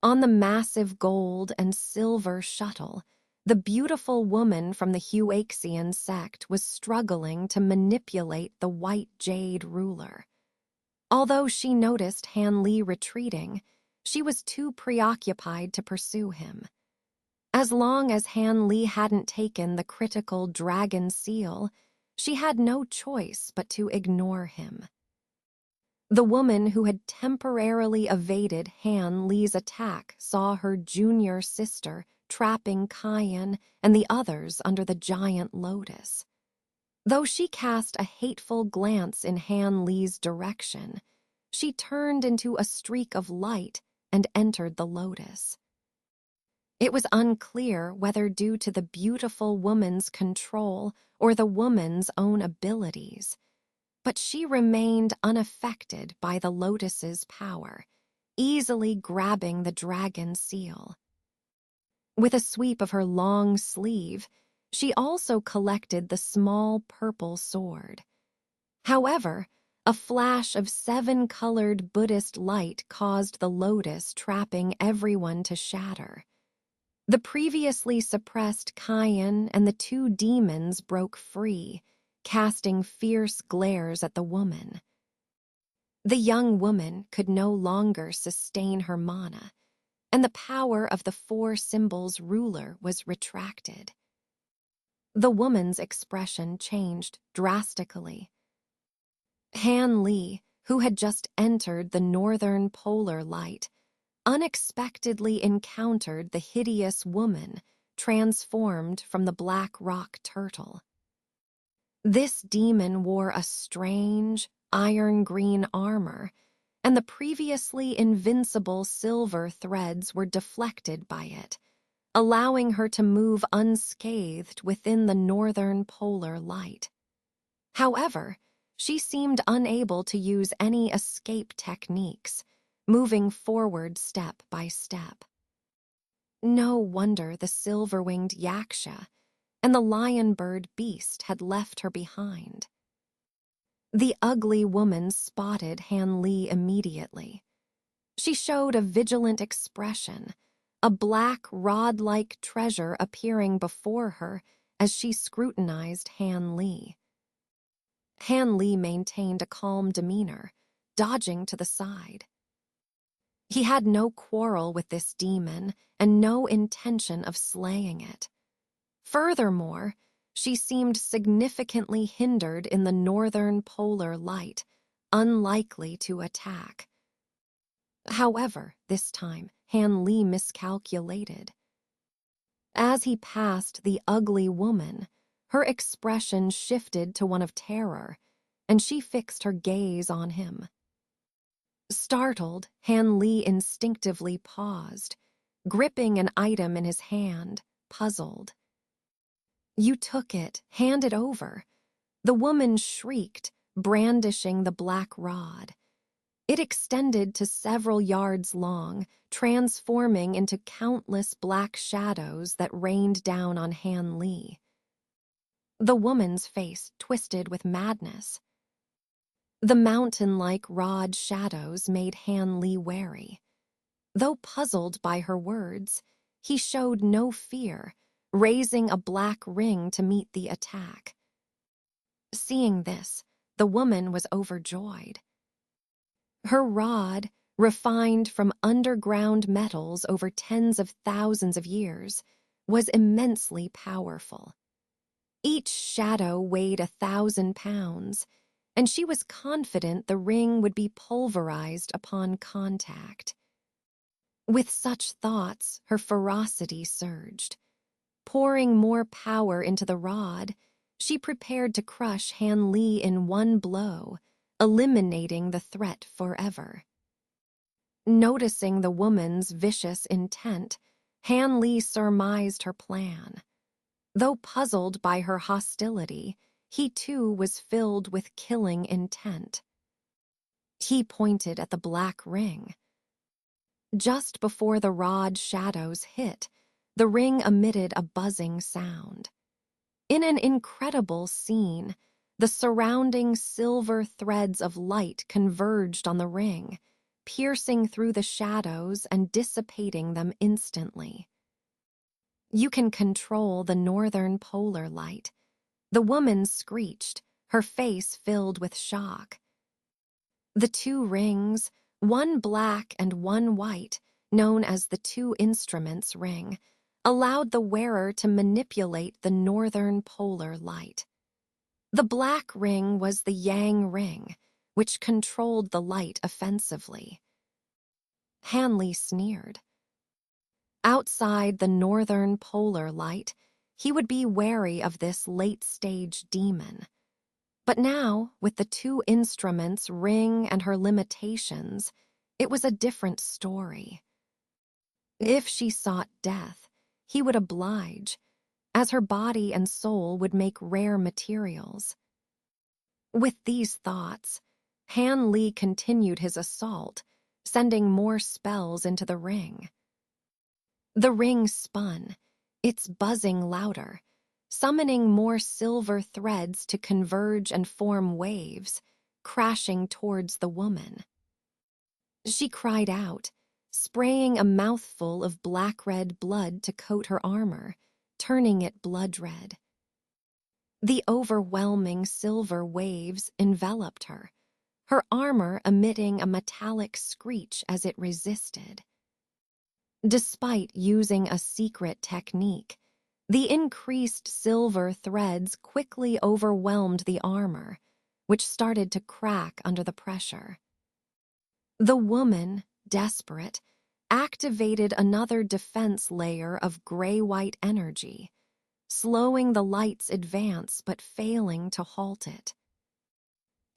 On the massive gold and silver shuttle, the beautiful woman from the Huaxian sect was struggling to manipulate the white jade ruler. Although she noticed Han Li retreating, she was too preoccupied to pursue him. As long as Han Li hadn't taken the critical dragon seal, she had no choice but to ignore him. The woman who had temporarily evaded Han Li's attack saw her junior sister trapping Kayan and the others under the giant lotus. Though she cast a hateful glance in Han Li's direction, she turned into a streak of light and entered the lotus. It was unclear whether due to the beautiful woman's control or the woman's own abilities, but she remained unaffected by the lotus's power, easily grabbing the dragon seal. With a sweep of her long sleeve, she also collected the small purple sword. However, a flash of 7-colored Buddhist light caused the lotus trapping everyone to shatter. The previously suppressed Kayan and the 2 demons broke free, casting fierce glares at the woman. The young woman could no longer sustain her mana. and the power of the four symbols ruler was retracted. The woman's expression changed drastically. Han Li, who had just entered the northern polar light, unexpectedly encountered the hideous woman transformed from the black rock turtle. This demon wore a strange, iron-green armor, and the previously invincible silver threads were deflected by it, allowing her to move unscathed within the northern polar light. However, she seemed unable to use any escape techniques, moving forward step by step. No wonder the silver-winged yaksha and the lion-bird beast had left her behind. The ugly woman spotted Han Li immediately. She showed a vigilant expression, a black rod-like treasure appearing before her as she scrutinized Han Li. Han Li maintained a calm demeanor, dodging to the side. He had no quarrel with this demon and no intention of slaying it. Furthermore, she seemed significantly hindered in the northern polar light, unlikely to attack. However, this time, Han Li miscalculated. As he passed the ugly woman, her expression shifted to one of terror, and she fixed her gaze on him. Startled, Han Li instinctively paused, gripping an item in his hand, puzzled. "You took it, hand it over," the woman shrieked, brandishing the black rod. It extended to several yards long, transforming into countless black shadows that rained down on Han Li. The woman's face twisted with madness. The mountain-like rod shadows made Han Li wary. Though puzzled by her words, he showed no fear, raising a black ring to meet the attack. Seeing this, the woman was overjoyed. Her rod, refined from underground metals over tens of thousands of years, was immensely powerful. Each shadow weighed 1,000 pounds, and she was confident the ring would be pulverized upon contact. With such thoughts, her ferocity surged. Pouring more power into the rod, she prepared to crush Han Li in one blow, eliminating the threat forever. Noticing the woman's vicious intent, Han Li surmised her plan. Though puzzled by her hostility, he too was filled with killing intent. He pointed at the black ring. Just before the rod shadows hit, the ring emitted a buzzing sound. In an incredible scene, the surrounding silver threads of light converged on the ring, piercing through the shadows and dissipating them instantly. "You can control the northern polar light," the woman screeched, her face filled with shock. The two rings, one black and one white, known as the two instruments ring, allowed the wearer to manipulate the northern polar light. The black ring was the yang ring, which controlled the light offensively. Han Li sneered. Outside the northern polar light, he would be wary of this late-stage demon. But now, with the two instruments, ring and her limitations, it was a different story. If she sought death, he would oblige, as her body and soul would make rare materials. With these thoughts, Han Li continued his assault, sending more spells into the ring. The ring spun, its buzzing louder, summoning more silver threads to converge and form waves, crashing towards the woman. She cried out, spraying a mouthful of black-red blood to coat her armor, turning it blood-red. The overwhelming silver waves enveloped her, her armor emitting a metallic screech as it resisted. Despite using a secret technique, the increased silver threads quickly overwhelmed the armor, which started to crack under the pressure. The woman, desperate, activated another defense layer of gray-white energy, slowing the light's advance but failing to halt it.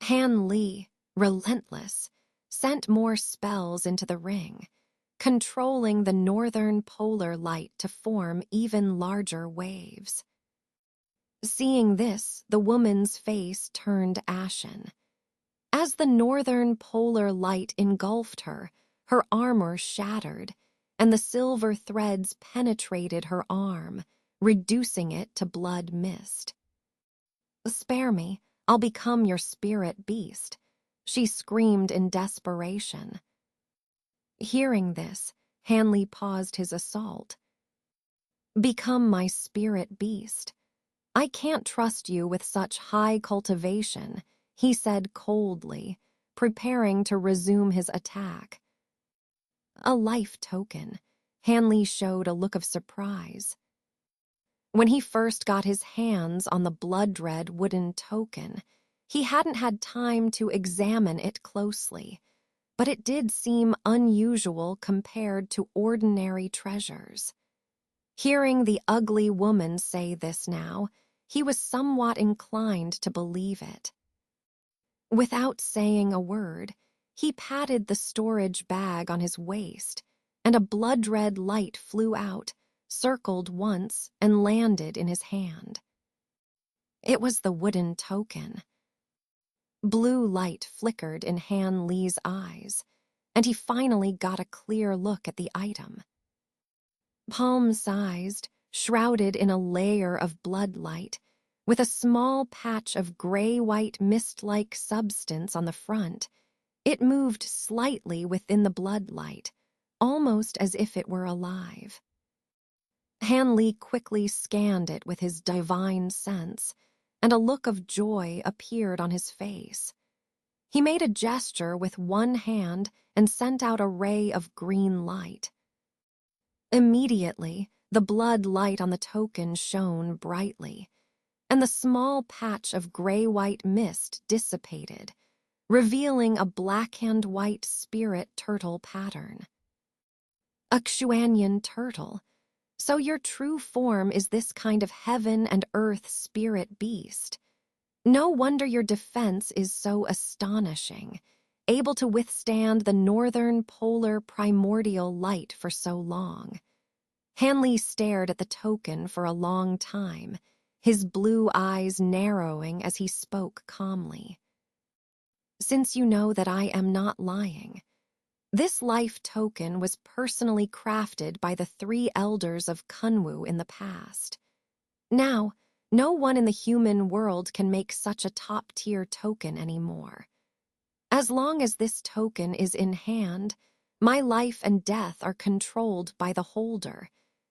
Han Li, relentless, sent more spells into the ring, controlling the northern polar light to form even larger waves. Seeing this, the woman's face turned ashen. As the northern polar light engulfed her, her armor shattered, and the silver threads penetrated her arm, reducing it to blood mist. "Spare me, I'll become your spirit beast," she screamed in desperation. Hearing this, Hanley paused his assault. "Become my spirit beast. I can't trust you with such high cultivation," he said coldly, preparing to resume his attack. "A life token." Hanley showed a look of surprise. When he first got his hands on the blood-red wooden token, he hadn't had time to examine it closely, but it did seem unusual compared to ordinary treasures. Hearing the ugly woman say this now, he was somewhat inclined to believe it. Without saying a word, he patted the storage bag on his waist, and a blood-red light flew out, circled once, and landed in his hand. It was the wooden token. Blue light flickered in Han Li's eyes, and he finally got a clear look at the item. Palm-sized, shrouded in a layer of blood light, with a small patch of gray-white mist-like substance on the front, it moved slightly within the blood light, almost as if it were alive. Han Li quickly scanned it with his divine sense, and a look of joy appeared on his face. He made a gesture with one hand and sent out a ray of green light. Immediately, the blood light on the token shone brightly, and the small patch of gray-white mist dissipated, revealing a black-and-white spirit turtle pattern. A Xuanyan turtle. So your true form is this kind of heaven and earth spirit beast. No wonder your defense is so astonishing, able to withstand the northern polar primordial light for so long. Hanley stared at the token for a long time, his blue eyes narrowing as he spoke calmly. "Since you know that I am not lying, this life token was personally crafted by the 3 elders of Kunwu in the past. Now, no one in the human world can make such a top-tier token anymore. As long as this token is in hand, my life and death are controlled by the holder,"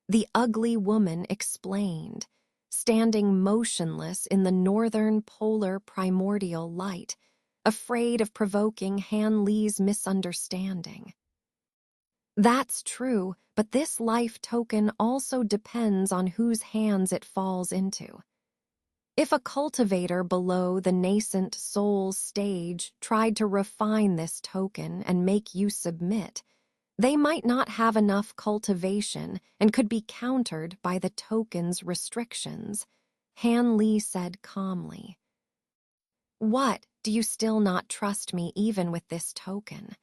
the ugly woman explained, standing motionless in the northern polar primordial light, afraid of provoking Han Li's misunderstanding. "That's true, but this life token also depends on whose hands it falls into. If a cultivator below the nascent soul stage tried to refine this token and make you submit, they might not have enough cultivation and could be countered by the token's restrictions," Han Li said calmly. "What, do you still not trust me even with this token?"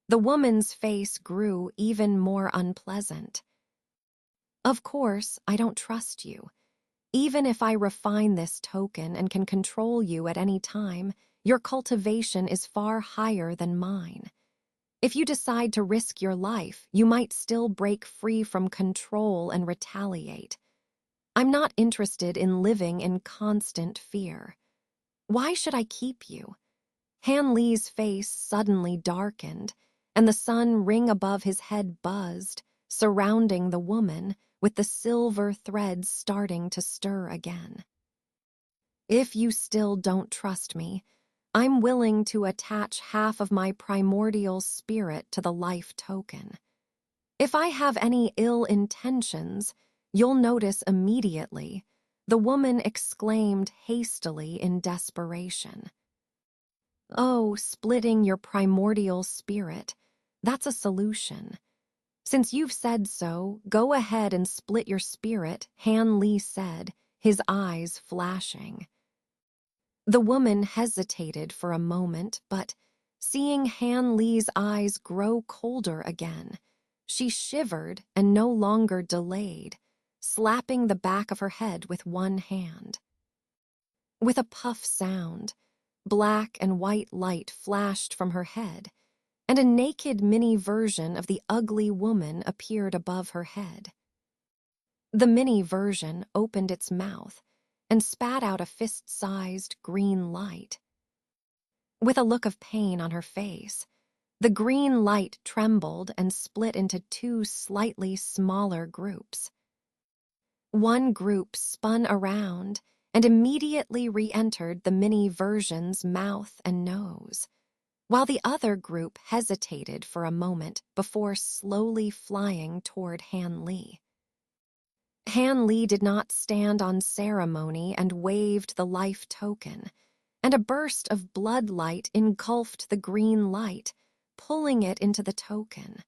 The woman's face grew even more unpleasant. "Of course, I don't trust you. Even if I refine this token and can control you at any time, your cultivation is far higher than mine. If you decide to risk your life, you might still break free from control and retaliate. I'm not interested in living in constant fear. Why should I keep you?" Han Li's face suddenly darkened, and the sun ring above his head buzzed, surrounding the woman, with the silver threads starting to stir again. "If you still don't trust me, I'm willing to attach half of my primordial spirit to the life token. If I have any ill intentions, you'll notice immediately, the woman exclaimed hastily in desperation. Oh, splitting your primordial spirit, that's a solution. Since you've said so, go ahead and split your spirit, Han Li said, his eyes flashing. The woman hesitated for a moment, but seeing Han Li's eyes grow colder again, she shivered and no longer delayed, slapping the back of her head with one hand. With a puff sound, black and white light flashed from her head, and a naked mini version of the ugly woman appeared above her head. The mini version opened its mouth and spat out a fist-sized green light. With a look of pain on her face, the green light trembled and split into two slightly smaller groups. One group spun around and immediately re-entered the mini version's mouth and nose, while the other group hesitated for a moment before slowly flying toward Han Li. Han Li did not stand on ceremony and waved the life token, and a burst of blood light engulfed the green light, pulling it into the token.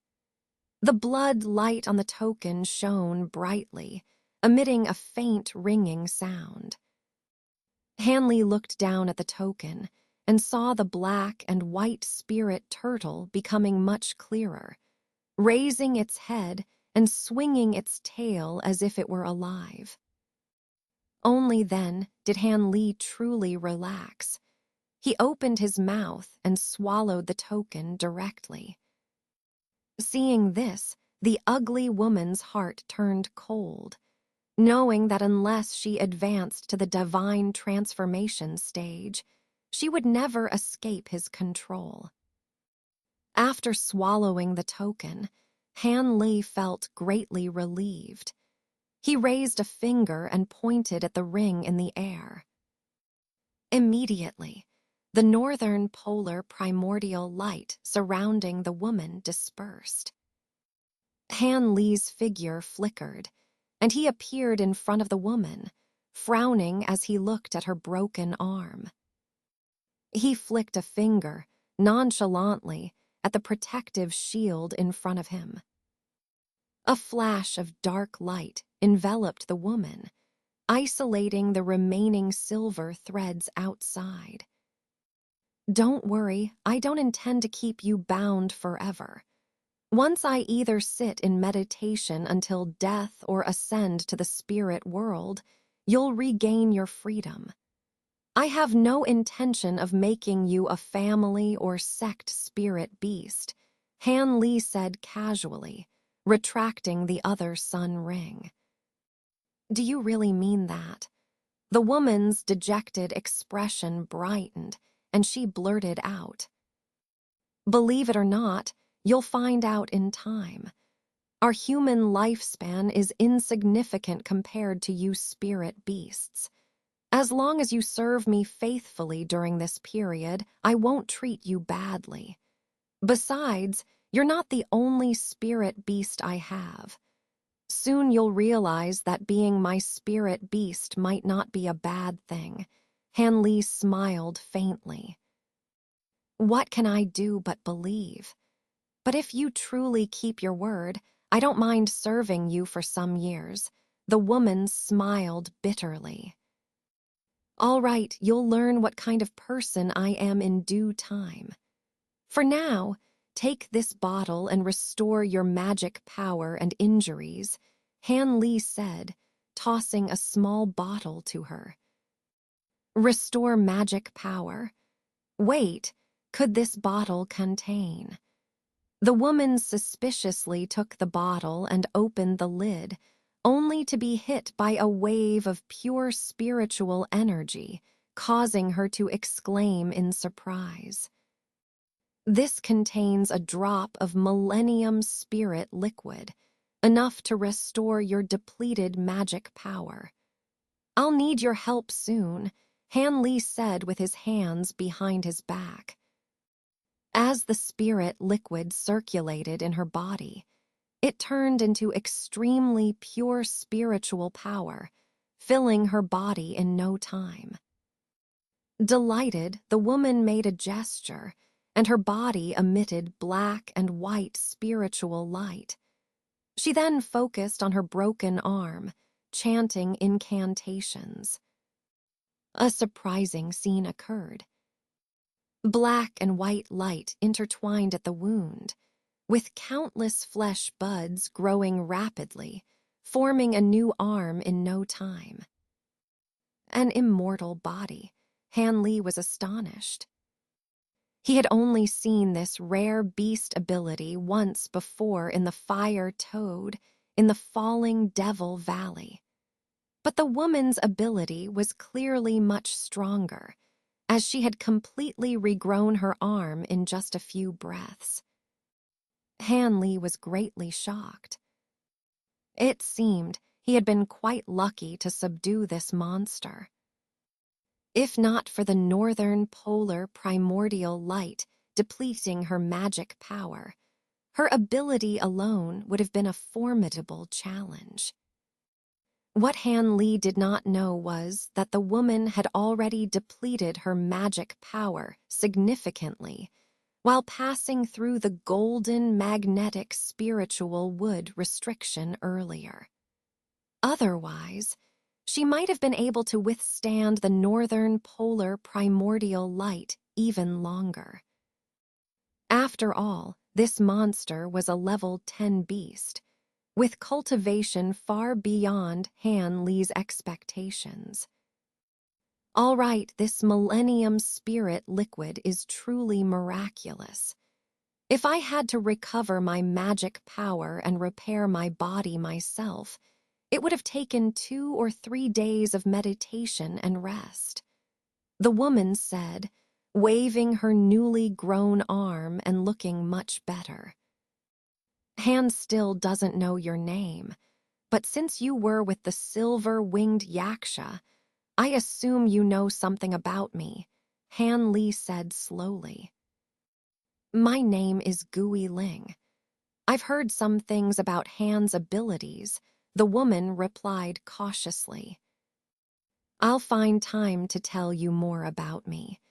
The blood light on the token shone brightly, emitting a faint ringing sound. Han Li looked down at the token and saw the black and white spirit turtle becoming much clearer, raising its head and swinging its tail as if it were alive. Only then did Han Li truly relax. He opened his mouth and swallowed the token directly. Seeing this, the ugly woman's heart turned cold, knowing that unless she advanced to the divine transformation stage, she would never escape his control. After swallowing the token, Han Li felt greatly relieved. He raised a finger and pointed at the ring in the air. Immediately, the northern polar primordial light surrounding the woman dispersed. Han Li's figure flickered, and he appeared in front of the woman, frowning as he looked at her broken arm. He flicked a finger, nonchalantly, at the protective shield in front of him. A flash of dark light enveloped the woman, isolating the remaining silver threads outside. Don't worry, I don't intend to keep you bound forever. Once I either sit in meditation until death or ascend to the spirit world, you'll regain your freedom. I have no intention of making you a family or sect spirit beast, Han Li said casually, retracting the other sun ring. Do you really mean that? The woman's dejected expression brightened, and she blurted out. Believe it or not, you'll find out in time. Our human lifespan is insignificant compared to you spirit beasts. As long as you serve me faithfully during this period, I won't treat you badly. Besides, you're not the only spirit beast I have. Soon you'll realize that being my spirit beast might not be a bad thing. Han Li smiled faintly. What can I do but believe? But if you truly keep your word, I don't mind serving you for some years. The woman smiled bitterly. All right, you'll learn what kind of person I am in due time. For now, take this bottle and restore your magic power and injuries, Han Li said, tossing a small bottle to her. Restore magic power. Wait, could this bottle contain? The woman suspiciously took the bottle and opened the lid, only to be hit by a wave of pure spiritual energy, causing her to exclaim in surprise. This contains a drop of Millennium Spirit liquid, enough to restore your depleted magic power. I'll need your help soon, Han Li said with his hands behind his back. As the spirit liquid circulated in her body, It turned into extremely pure spiritual power, filling her body in no time. Delighted, the woman made a gesture, and her body emitted black and white spiritual light. She then focused on her broken arm, chanting incantations. A surprising scene occurred. Black and white light intertwined at the wound, with countless flesh buds growing rapidly, forming a new arm in no time. An immortal body. Han Li was astonished. He had only seen this rare beast ability once before in the Fire Toad in the Falling Devil Valley. But the woman's ability was clearly much stronger, as she had completely regrown her arm in just a few breaths. Han Li was greatly shocked. It seemed he had been quite lucky to subdue this monster. If not for the northern polar primordial light depleting her magic power, her ability alone would have been a formidable challenge. What Han Li did not know was that the woman had already depleted her magic power significantly while passing through the golden magnetic spiritual wood restriction earlier. Otherwise, she might have been able to withstand the northern polar primordial light even longer. After all, this monster was a level 10 beast, with cultivation far beyond Han Li's expectations. All right, this millennium spirit liquid is truly miraculous. If I had to recover my magic power and repair my body myself, it would have taken 2 or 3 days of meditation and rest. The woman said, waving her newly grown arm and looking much better. Han still doesn't know your name, but since you were with the silver-winged yaksha, I assume you know something about me, Han Li said slowly. My name is Gui Ling. I've heard some things about Han's abilities, the woman replied cautiously. I'll find time to tell you more about me.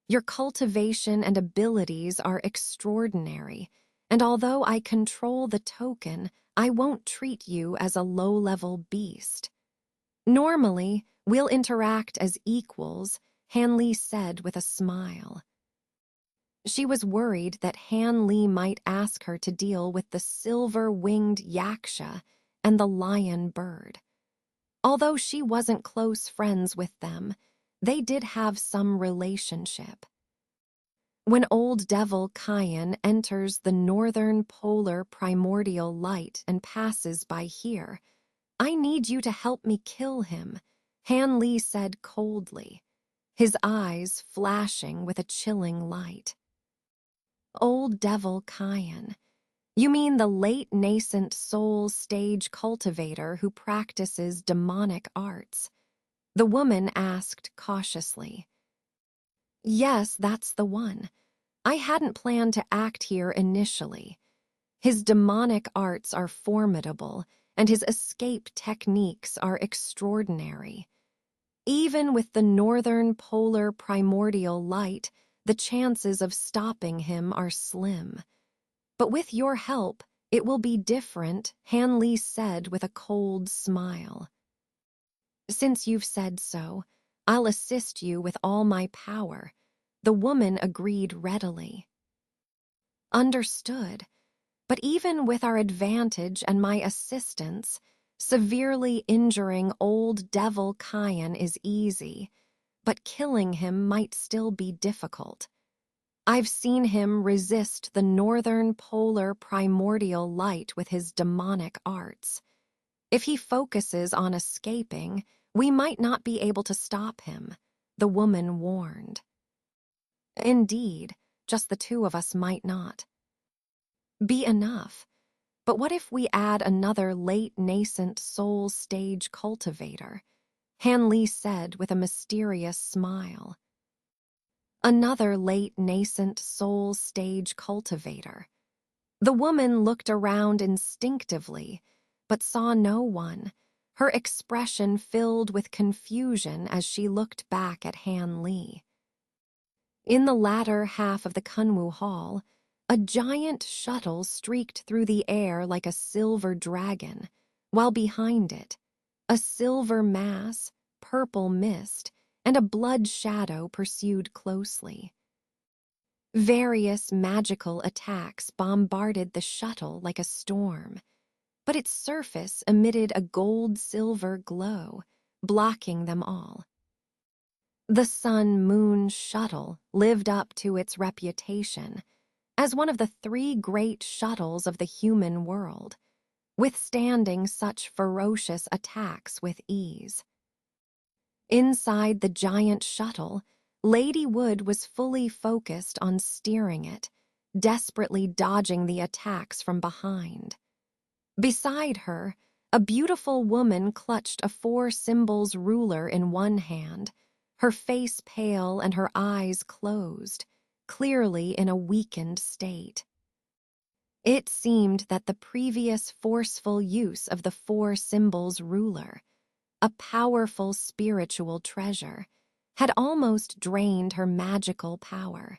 Your cultivation and abilities are extraordinary, and although I control the token, I won't treat you as a low-level beast. Normally, we'll interact as equals, Han Li said with a smile. She was worried that Han Li might ask her to deal with the silver-winged yaksha and the lion bird. Although she wasn't close friends with them, they did have some relationship. When Old Devil Cayenne enters the northern polar primordial light and passes by here, I need you to help me kill him, Han Li said coldly, his eyes flashing with a chilling light. Old Devil Cayenne. You mean the late nascent soul stage cultivator who practices demonic arts? The woman asked cautiously. Yes, that's the one. I hadn't planned to act here initially. His demonic arts are formidable, and his escape techniques are extraordinary. Even with the northern polar primordial light, the chances of stopping him are slim. But with your help, it will be different, Han Li said with a cold smile. Since you've said so, I'll assist you with all my power, the woman agreed readily. Understood. But even with our advantage and my assistance, severely injuring Old Devil Cayenne is easy, but killing him might still be difficult. I've seen him resist the northern polar primordial light with his demonic arts. If he focuses on escaping, we might not be able to stop him, the woman warned. Indeed, just the two of us might not be enough. But what if we add another late nascent soul stage cultivator? Han Li said with a mysterious smile. Another late nascent soul stage cultivator. The woman looked around instinctively, but saw no one, her expression filled with confusion as she looked back at Han Li. In the latter half of the Kunwu Hall, a giant shuttle streaked through the air like a silver dragon, while behind it, a silver mass, purple mist, and a blood shadow pursued closely. Various magical attacks bombarded the shuttle like a storm, but its surface emitted a gold-silver glow, blocking them all. The Sun-Moon shuttle lived up to its reputation as one of the 3 great shuttles of the human world, withstanding such ferocious attacks with ease. Inside the giant shuttle, Lady Wood was fully focused on steering it, desperately dodging the attacks from behind. Beside her, a beautiful woman clutched a 4 symbols ruler in one hand, her face pale and her eyes closed, clearly in a weakened state. It seemed that the previous forceful use of the 4 symbols ruler, a powerful spiritual treasure, had almost drained her magical power.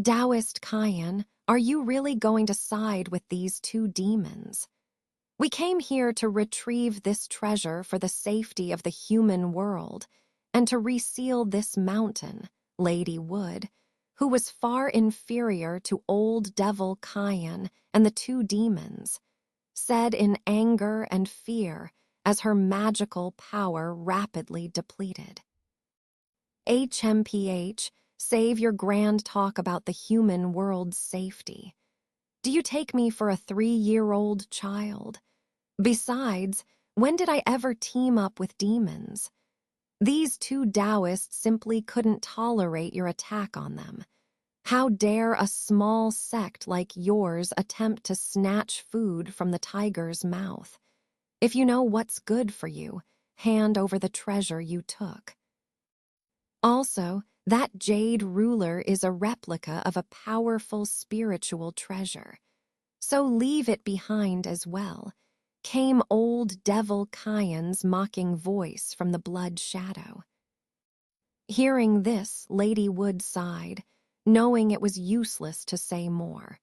Taoist Kyan, are you really going to side with these 2 demons? We came here to retrieve this treasure for the safety of the human world and to reseal this mountain, Lady Wood, who was far inferior to Old Devil Kyan and the 2 demons, said in anger and fear as her magical power rapidly depleted. HMPH, save your grand talk about the human world's safety. Do you take me for a 3-year-old child? Besides, when did I ever team up with demons? These 2 Taoists simply couldn't tolerate your attack on them. How dare a small sect like yours attempt to snatch food from the tiger's mouth? If you know what's good for you, hand over the treasure you took. Also, that jade ruler is a replica of a powerful spiritual treasure. So leave it behind as well, came Old Devil Kyan's mocking voice from the blood shadow. Hearing this, Lady Wood sighed, knowing it was useless to say more.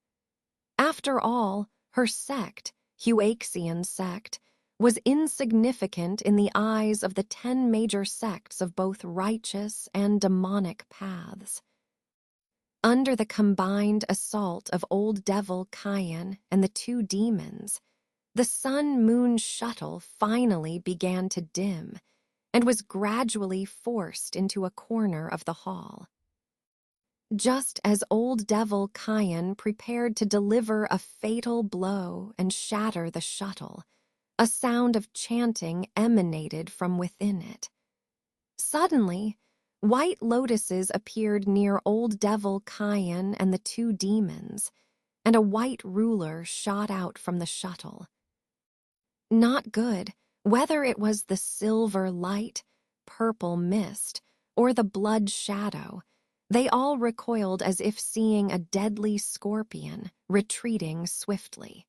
After all, her sect, Huaxian sect, was insignificant in the eyes of the 10 major sects of both righteous and demonic paths. Under the combined assault of Old Devil Kyan and the 2 demons, the Sun-Moon shuttle finally began to dim and was gradually forced into a corner of the hall. Just as Old Devil Kyan prepared to deliver a fatal blow and shatter the shuttle, a sound of chanting emanated from within it. Suddenly, white lotuses appeared near Old Devil Kyan and the 2 demons, and a white ruler shot out from the shuttle. Not good, whether it was the silver light, purple mist, or the blood shadow. They all recoiled as if seeing a deadly scorpion retreating swiftly.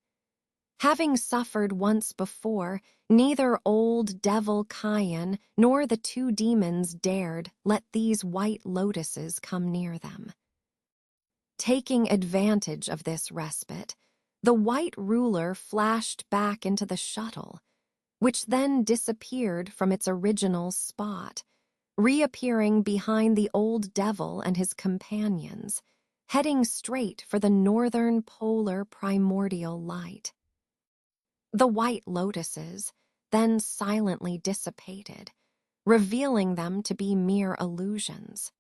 Having suffered once before, neither Old Devil Kyan nor the 2 demons dared let these white lotuses come near them. Taking advantage of this respite, the white ruler flashed back into the shuttle, which then disappeared from its original spot, reappearing behind the Old Devil and his companions, heading straight for the northern polar primordial light. The white lotuses then silently dissipated, revealing them to be mere illusions.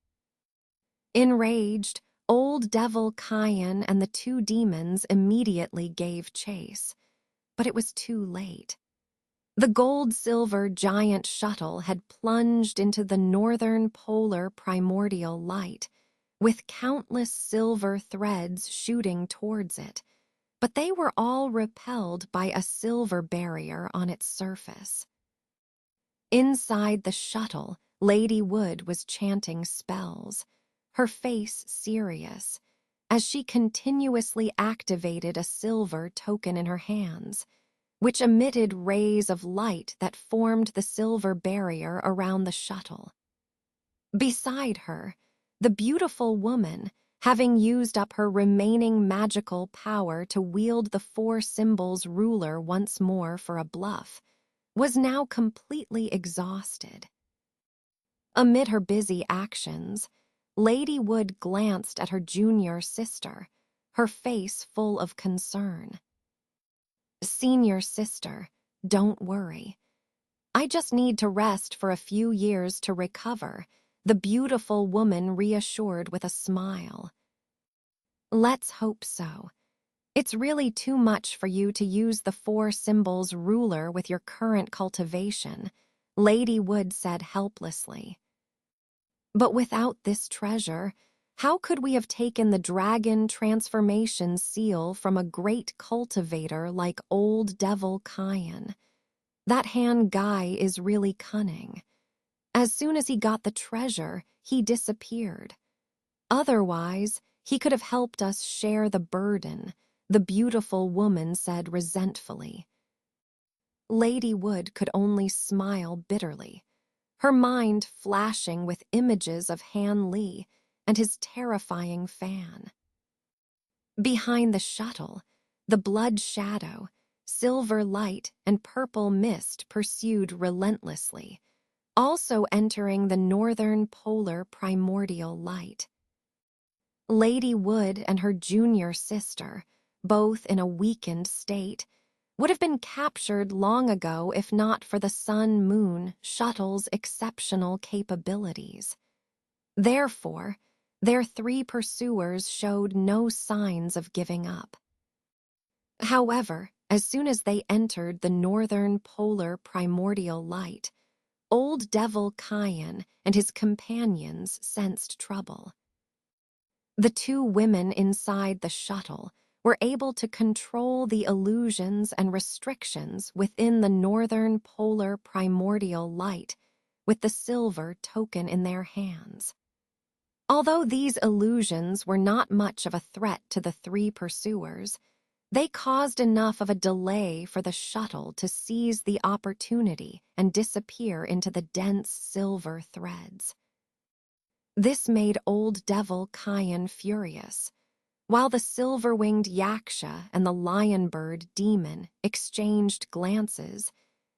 Enraged, Old Devil Kyan and the 2 demons immediately gave chase, but it was too late. The gold-silver giant shuttle had plunged into the northern polar primordial light, with countless silver threads shooting towards it, but they were all repelled by a silver barrier on its surface. Inside the shuttle, Lady Wood was chanting spells, her face serious, as she continuously activated a silver token in her hands, which emitted rays of light that formed the silver barrier around the shuttle. Beside her, the beautiful woman, having used up her remaining magical power to wield the four symbols ruler once more for a bluff, was now completely exhausted. Amid her busy actions, Lady Wood glanced at her junior sister, her face full of concern. "Senior sister, don't worry. I just need to rest for a few years to recover," the beautiful woman reassured with a smile. "Let's hope so. It's really too much for you to use the four symbols ruler with your current cultivation," Lady Wood said helplessly. "But without this treasure, how could we have taken the dragon transformation seal from a great cultivator like old Devil Kyan? That Han guy is really cunning. As soon as he got the treasure, he disappeared. Otherwise, he could have helped us share the burden," the beautiful woman said resentfully. Lady Wood could only smile bitterly, her mind flashing with images of Han Li and his terrifying fan. Behind the shuttle, the blood shadow, silver light, and purple mist pursued relentlessly, also entering the northern polar primordial light. Lady Wood and her junior sister, both in a weakened state, would have been captured long ago if not for the Sun-Moon shuttle's exceptional capabilities. Therefore, their three pursuers showed no signs of giving up. However, as soon as they entered the northern polar primordial light, old Devil Kyan and his companions sensed trouble. The two women inside the shuttle were able to control the illusions and restrictions within the northern polar primordial light with the silver token in their hands. Although these illusions were not much of a threat to the three pursuers, they caused enough of a delay for the shuttle to seize the opportunity and disappear into the dense silver threads. This made old Devil Kyan furious, while the silver-winged Yaksha and the lion-bird demon exchanged glances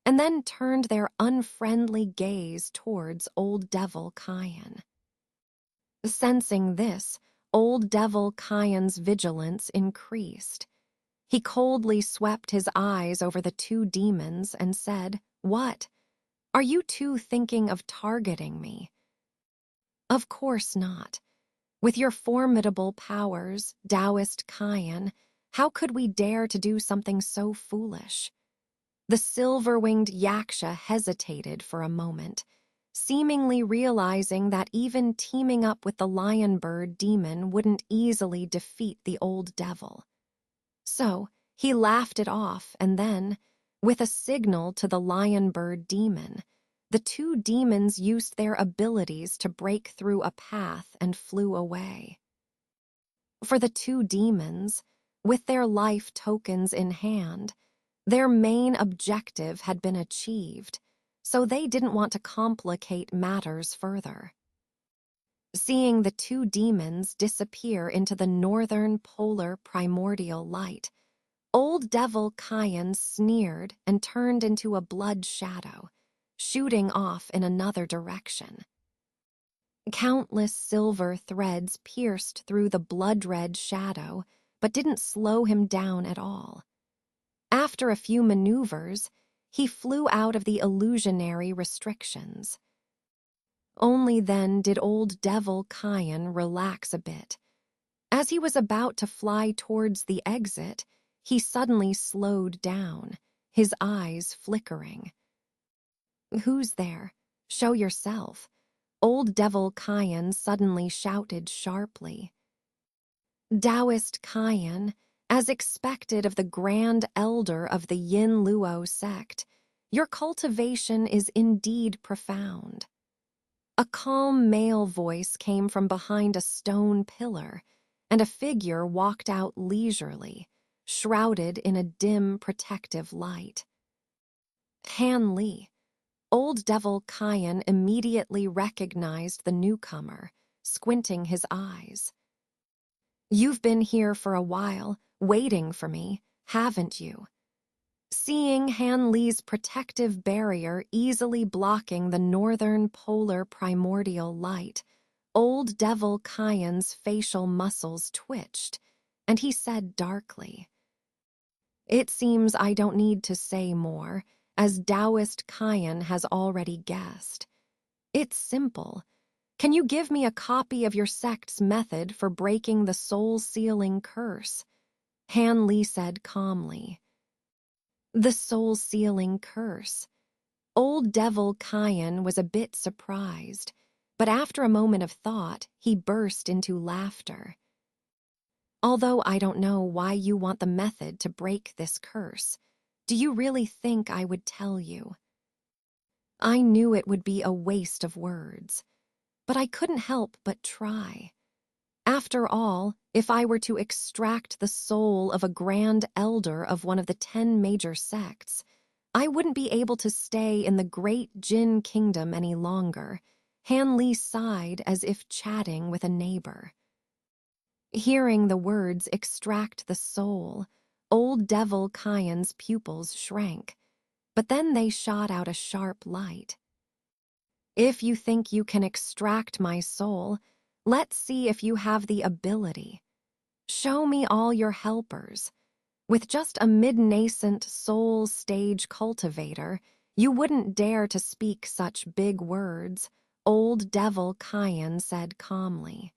and then turned their unfriendly gaze towards old Devil Kyan. Sensing this, old Devil Kyan's vigilance increased. He coldly swept his eyes over the two demons and said, "What? Are you two thinking of targeting me?" "Of course not. With your formidable powers, Taoist Kyan, how could we dare to do something so foolish?" The silver-winged Yaksha hesitated for a moment, seemingly realizing that even teaming up with the lion-bird demon wouldn't easily defeat the old devil. So, he laughed it off and then, with a signal to the lion-bird demon, the two demons used their abilities to break through a path and flew away. For the two demons, with their life tokens in hand, their main objective had been achieved, so they didn't want to complicate matters further. Seeing the two demons disappear into the northern polar primordial light, old Devil Kyan sneered and turned into a blood shadow, shooting off in another direction. Countless silver threads pierced through the blood-red shadow, but didn't slow him down at all. After a few maneuvers, he flew out of the illusionary restrictions. Only then did old Devil Kyan relax a bit. As he was about to fly towards the exit, he suddenly slowed down, his eyes flickering. "Who's there? Show yourself," old Devil Kyan suddenly shouted sharply. Taoist Kyan, as expected of the Grand Elder of the Yin Luo sect, your cultivation is indeed profound. A calm male voice came from behind a stone pillar, and a figure walked out leisurely, shrouded in a dim, protective light. Han Li. Old Devil Kyan immediately recognized the newcomer, squinting his eyes. "You've been here for a while, waiting for me, haven't you?" Seeing Han Li's protective barrier easily blocking the northern polar primordial light, Old Devil Kyan's facial muscles twitched, and he said darkly, "It seems I don't need to say more, as Taoist Kyan has already guessed. It's simple. Can you give me a copy of your sect's method for breaking the soul-sealing curse?" Han Li said calmly. The soul-sealing curse. Old Devil Kyan was a bit surprised, but after a moment of thought, he burst into laughter. "Although I don't know why you want the method to break this curse, do you really think I would tell you?" I knew it would be a waste of words, but I couldn't help but try. After all, if I were to extract the soul of a grand elder of one of the 10 major sects, I wouldn't be able to stay in the great Jin kingdom any longer. Han Li sighed as if chatting with a neighbor. Hearing the words extract the soul, Old Devil Kyan's pupils shrank, but then they shot out a sharp light. "If you think you can extract my soul, let's see if you have the ability. Show me all your helpers. With just a mid-nascent soul stage cultivator, you wouldn't dare to speak such big words," Old Devil Kyan said calmly.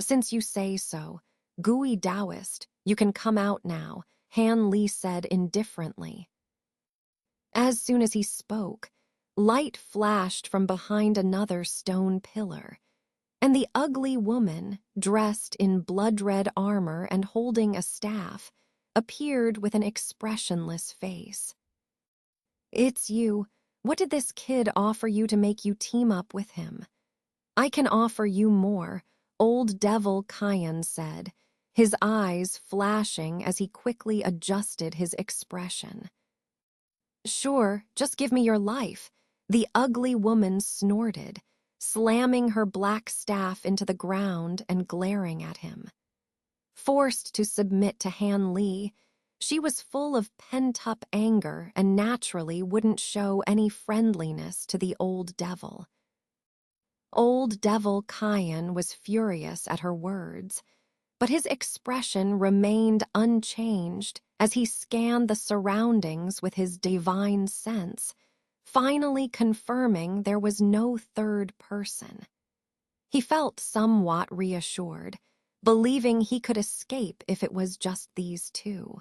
"Since you say so, gooey Taoist, you can come out now," Han Li said indifferently. As soon as he spoke, light flashed from behind another stone pillar, and the ugly woman, dressed in blood-red armor and holding a staff, appeared with an expressionless face. "It's you. What did this kid offer you to make you team up with him?" "I can offer you more," Old Devil Kyan said, his eyes flashing as he quickly adjusted his expression. "Sure, just give me your life," the ugly woman snorted, slamming her black staff into the ground and glaring at him. Forced to submit to Han Li, she was full of pent-up anger and naturally wouldn't show any friendliness to the old devil. Old Devil Kyan was furious at her words, but his expression remained unchanged as he scanned the surroundings with his divine sense, finally confirming there was no third person. He felt somewhat reassured, believing he could escape if it was just these two.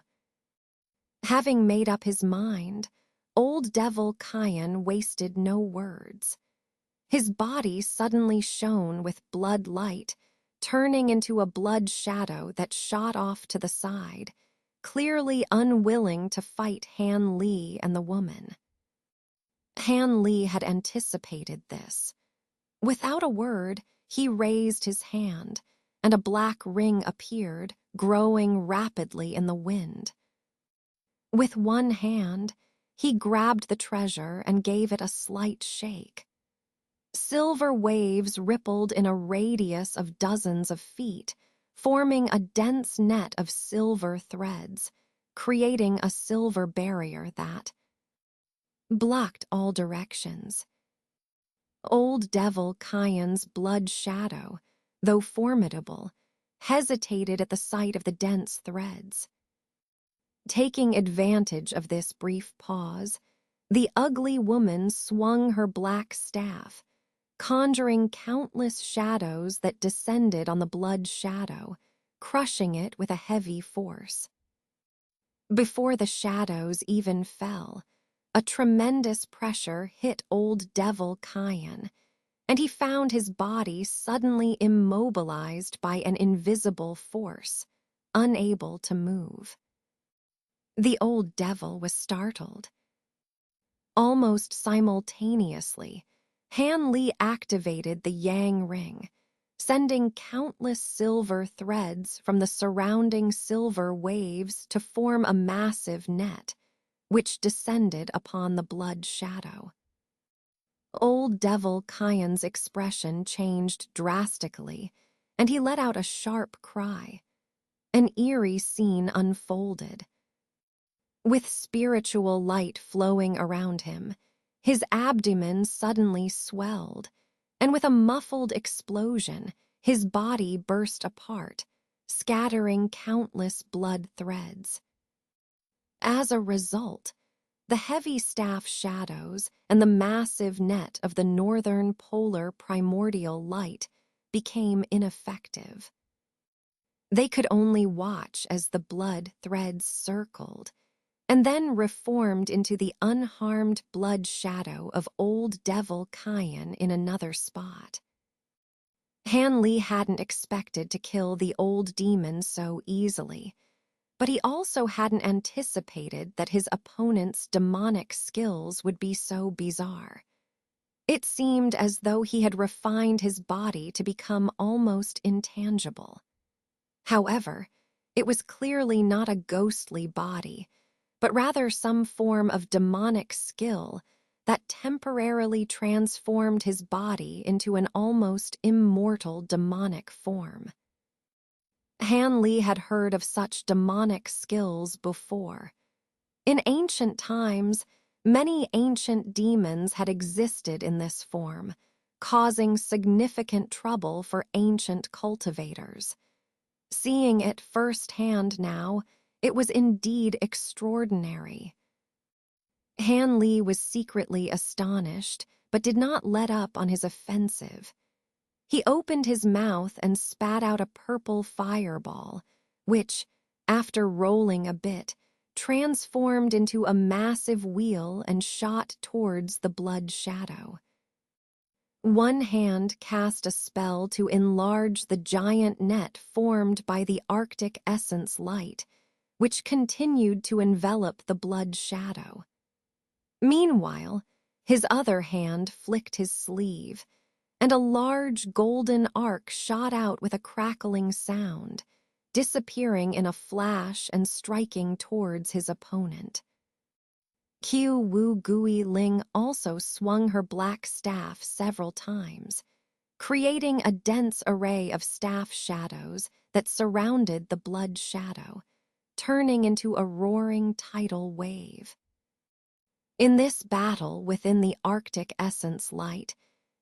Having made up his mind, Old Devil Kyan wasted no words. His body suddenly shone with blood light, turning into a blood shadow that shot off to the side, clearly unwilling to fight Han Li and the woman. Han Li had anticipated this. Without a word, he raised his hand, and a black ring appeared, growing rapidly in the wind. With one hand, he grabbed the treasure and gave it a slight shake. Silver waves rippled in a radius of dozens of feet, forming a dense net of silver threads, creating a silver barrier that blocked all directions. Old Devil Kyan's blood shadow, though formidable, hesitated at the sight of the dense threads. Taking advantage of this brief pause, the ugly woman swung her black staff, conjuring countless shadows that descended on the blood shadow, crushing it with a heavy force. Before the shadows even fell, a tremendous pressure hit Old Devil Kyan, and he found his body suddenly immobilized by an invisible force, unable to move. The old devil was startled. Almost simultaneously, Han Li activated the Yang ring, sending countless silver threads from the surrounding silver waves to form a massive net, which descended upon the blood shadow. Old Devil Kyan's expression changed drastically, and he let out a sharp cry. An eerie scene unfolded. With spiritual light flowing around him, his abdomen suddenly swelled, and with a muffled explosion, his body burst apart, scattering countless blood threads. As a result, the heavy staff shadows and the massive net of the northern polar primordial light became ineffective. They could only watch as the blood threads circled, and then reformed into the unharmed blood shadow of Old Devil Kyan in another spot. Han Li hadn't expected to kill the old demon so easily, but he also hadn't anticipated that his opponent's demonic skills would be so bizarre. It seemed as though he had refined his body to become almost intangible. However, it was clearly not a ghostly body, but rather some form of demonic skill that temporarily transformed his body into an almost immortal demonic form. Han Li had heard of such demonic skills before. In ancient times, many ancient demons had existed in this form, causing significant trouble for ancient cultivators. Seeing it firsthand now, it was indeed extraordinary. Han Li was secretly astonished, but did not let up on his offensive. He opened his mouth and spat out a purple fireball, which, after rolling a bit, transformed into a massive wheel and shot towards the blood shadow. One hand cast a spell to enlarge the giant net formed by the Arctic essence light, which continued to envelop the blood shadow. Meanwhile, his other hand flicked his sleeve, and a large golden arc shot out with a crackling sound, disappearing in a flash and striking towards his opponent. Qiu Wu Gui Ling also swung her black staff several times, creating a dense array of staff shadows that surrounded the blood shadow, turning into a roaring tidal wave. In this battle within the Arctic essence light,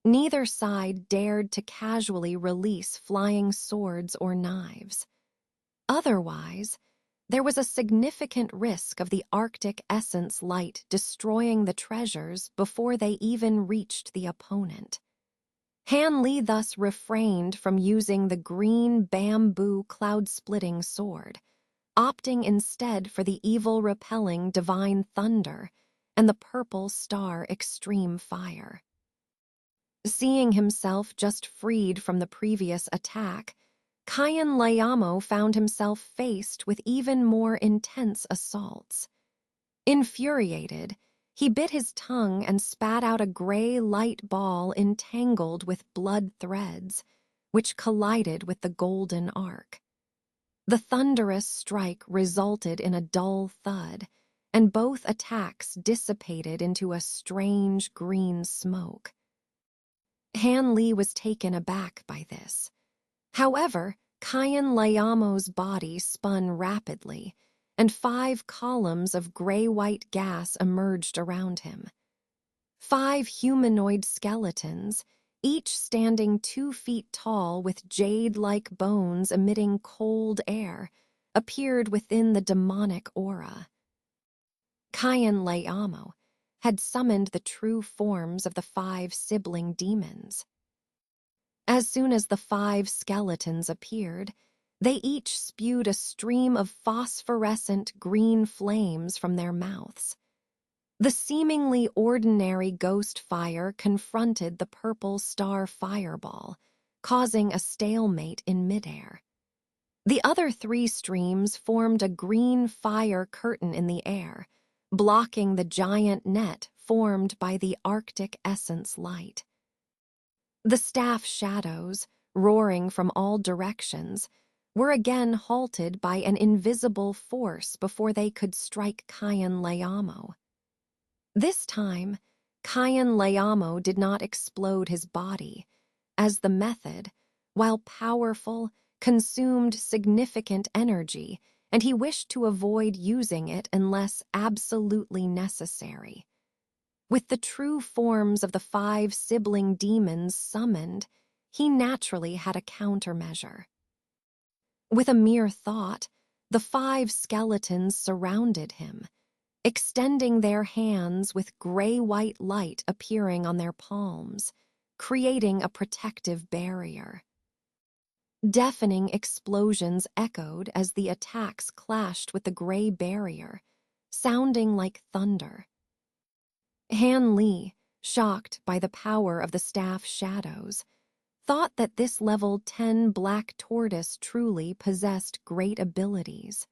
neither side dared to casually release flying swords or knives. Otherwise, there was a significant risk of the Arctic essence light destroying the treasures before they even reached the opponent. Han Li thus refrained from using the green bamboo cloud-splitting sword, opting instead for the evil-repelling divine thunder and the purple star extreme fire. Seeing himself just freed from the previous attack, Kyan Layamo found himself faced with even more intense assaults. Infuriated, he bit his tongue and spat out a gray light ball entangled with blood threads, which collided with the golden arc. The thunderous strike resulted in a dull thud, and both attacks dissipated into a strange green smoke. Han Li was taken aback by this. However, Kyan Layamo's body spun rapidly, and 5 columns of gray-white gas emerged around him. 5 humanoid skeletons, each standing 2 feet tall with jade-like bones emitting cold air, appeared within the demonic aura. Kyan Layamo had summoned the true forms of the 5 sibling demons. As soon as the 5 skeletons appeared, they each spewed a stream of phosphorescent green flames from their mouths. The seemingly ordinary ghost fire confronted the purple star fireball, causing a stalemate in midair. The other 3 streams formed a green fire curtain in the air, blocking the giant net formed by the Arctic essence light. The staff shadows, roaring from all directions, were again halted by an invisible force before they could strike Kayan Layamo. This time, Kayan Layamo did not explode his body, as the method, while powerful, consumed significant energy, and he wished to avoid using it unless absolutely necessary. With the true forms of the 5 sibling demons summoned, he naturally had a countermeasure. With a mere thought, the 5 skeletons surrounded him, extending their hands with gray-white light appearing on their palms, creating a protective barrier. Deafening explosions echoed as the attacks clashed with the gray barrier, sounding like thunder. Han Li, shocked by the power of the staff shadows, thought that this level 10 black tortoise truly possessed great abilities.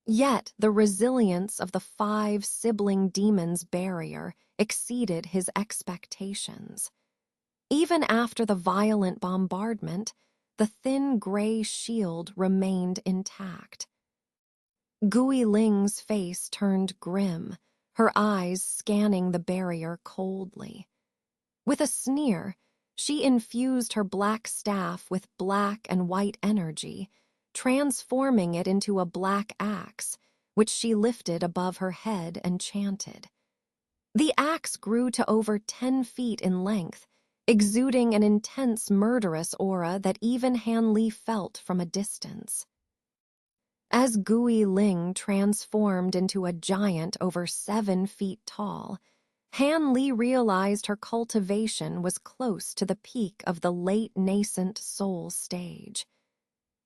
Yet the resilience of the 5 sibling demons' barrier exceeded his expectations. Even after the violent bombardment, the thin gray shield remained intact. Gui Ling's face turned grim, her eyes scanning the barrier coldly. With a sneer, she infused her black staff with black and white energy, transforming it into a black axe, which she lifted above her head and chanted. The axe grew to over 10 feet in length, exuding an intense murderous aura that even Han Li felt from a distance. As Gui Ling transformed into a giant over 7 feet tall, Han Li realized her cultivation was close to the peak of the late nascent soul stage.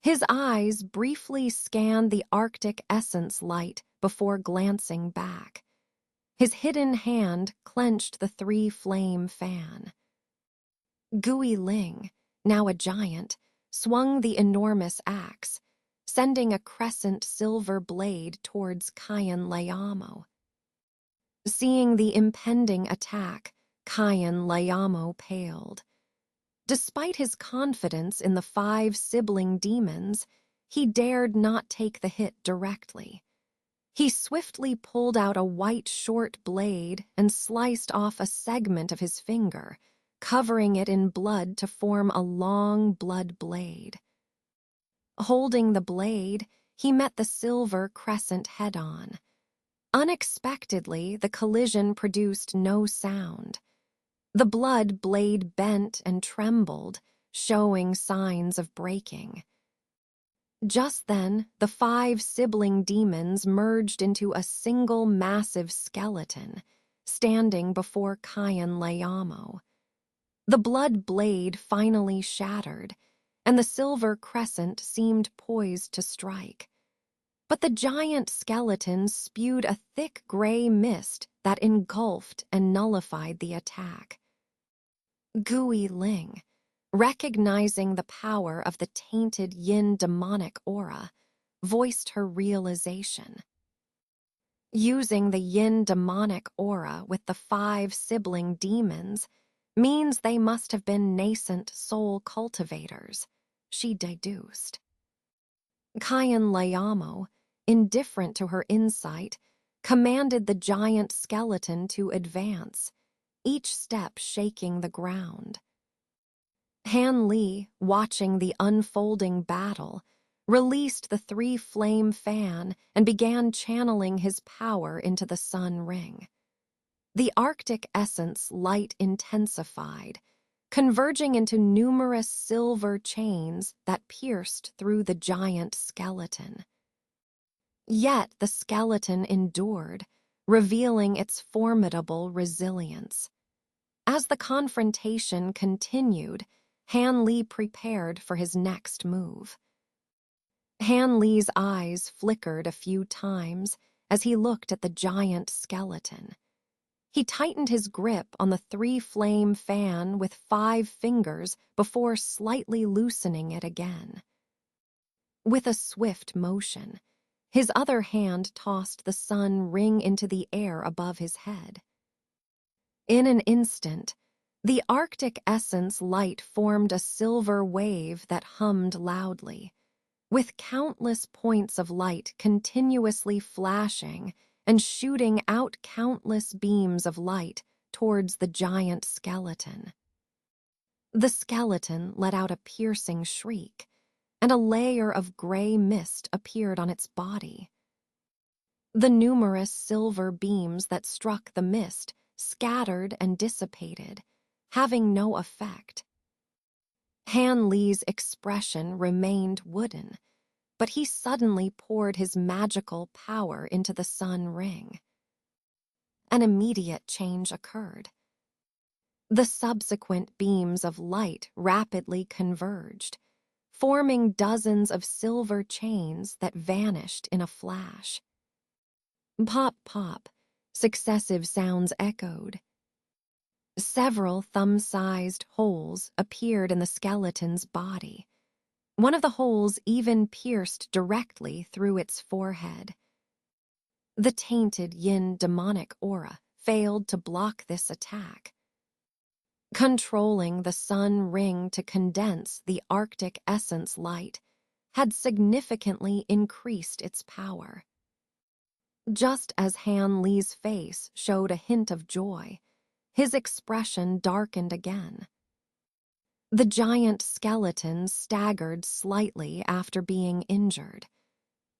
His eyes briefly scanned the Arctic essence light before glancing back. His hidden hand clenched the 3-flame fan. Gui Ling, now a giant, swung the enormous axe, sending a crescent silver blade towards Kayan Layamo. Seeing the impending attack, Kayan Layamo paled. Despite his confidence in the 5 sibling demons, he dared not take the hit directly. He swiftly pulled out a white short blade and sliced off a segment of his finger, covering it in blood to form a long blood blade. Holding the blade, he met the silver crescent head-on. Unexpectedly, the collision produced no sound. The blood blade bent and trembled, showing signs of breaking. Just then, the 5 sibling demons merged into a single massive skeleton, standing before Kayan Layamo. The blood blade finally shattered, and the silver crescent seemed poised to strike. But the giant skeleton spewed a thick gray mist that engulfed and nullified the attack. Gui Ling, recognizing the power of the tainted yin demonic aura, voiced her realization. Using the yin demonic aura with the 5 sibling demons means they must have been nascent soul cultivators, she deduced. Kayan Layamo, indifferent to her insight, commanded the giant skeleton to advance, each step shaking the ground. Han Li, watching the unfolding battle, released the 3-flame fan and began channeling his power into the sun ring. The Arctic essence light intensified, converging into numerous silver chains that pierced through the giant skeleton. Yet the skeleton endured, revealing its formidable resilience. As the confrontation continued, Han Li prepared for his next move. Han Li's eyes flickered a few times as he looked at the giant skeleton. He tightened his grip on the 3-flame fan with 5 fingers before slightly loosening it again. With a swift motion, his other hand tossed the sun ring into the air above his head. In an instant, The Arctic essence light formed a silver wave that hummed loudly, with countless points of light continuously flashing and shooting out countless beams of light towards the giant skeleton. The skeleton let out a piercing shriek, and a layer of gray mist appeared on its body. The numerous silver beams that struck the mist scattered and dissipated, having no effect. Han Li's expression remained wooden, but he suddenly poured his magical power into the sun ring. An immediate change occurred. The subsequent beams of light rapidly converged, forming dozens of silver chains that vanished in a flash. Pop, pop, successive sounds echoed. Several thumb-sized holes appeared in the skeleton's body. One of the holes even pierced directly through its forehead. The tainted yin demonic aura failed to block this attack. Controlling the sun ring to condense the Arctic essence light had significantly increased its power. Just as Han Li's face showed a hint of joy, his expression darkened again. The giant skeleton staggered slightly after being injured.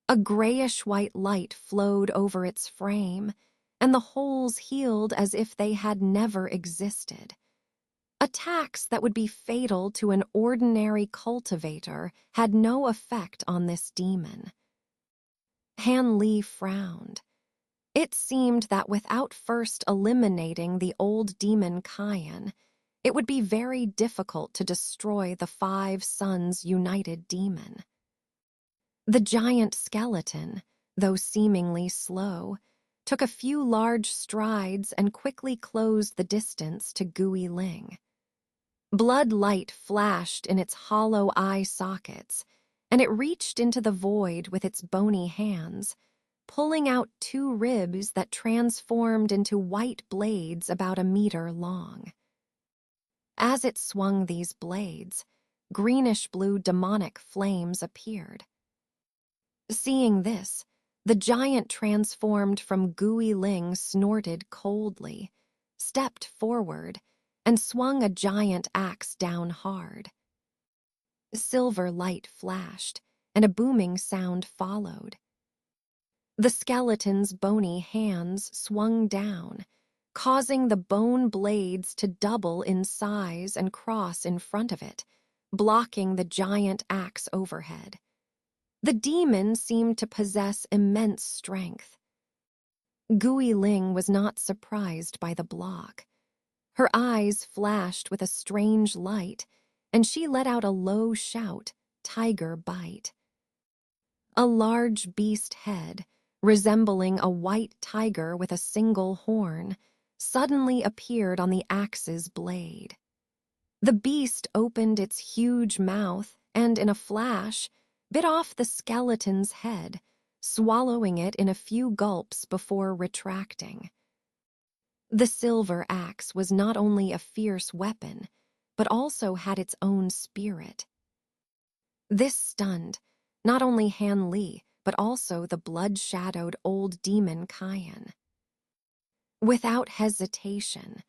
A grayish-white light flowed over its frame, and the holes healed as if they had never existed. Attacks that would be fatal to an ordinary cultivator had no effect on this demon. Han Li frowned. It seemed that without first eliminating the old demon Kayan, it would be very difficult to destroy the 5 Suns United demon. The giant skeleton, though seemingly slow, took a few large strides and quickly closed the distance to Gui Ling. Blood light flashed in its hollow eye sockets, and it reached into the void with its bony hands, pulling out 2 ribs that transformed into white blades about 1 meter long. As it swung these blades, greenish-blue demonic flames appeared. Seeing this, the giant transformed from Gui Ling snorted coldly, stepped forward, and swung a giant axe down hard. Silver light flashed, and a booming sound followed. The skeleton's bony hands swung down, causing the bone blades to double in size and cross in front of it, blocking the giant axe overhead. The demon seemed to possess immense strength. Gui Ling was not surprised by the block. Her eyes flashed with a strange light, and she let out a low shout, tiger bite. A large beast head, resembling a white tiger with a single horn, suddenly appeared on the axe's blade. The beast opened its huge mouth and, in a flash, bit off the skeleton's head, swallowing it in a few gulps before retracting. The silver axe was not only a fierce weapon, but also had its own spirit. This stunned not only Han Li, but also the blood-shadowed old demon Kayan. Without hesitation,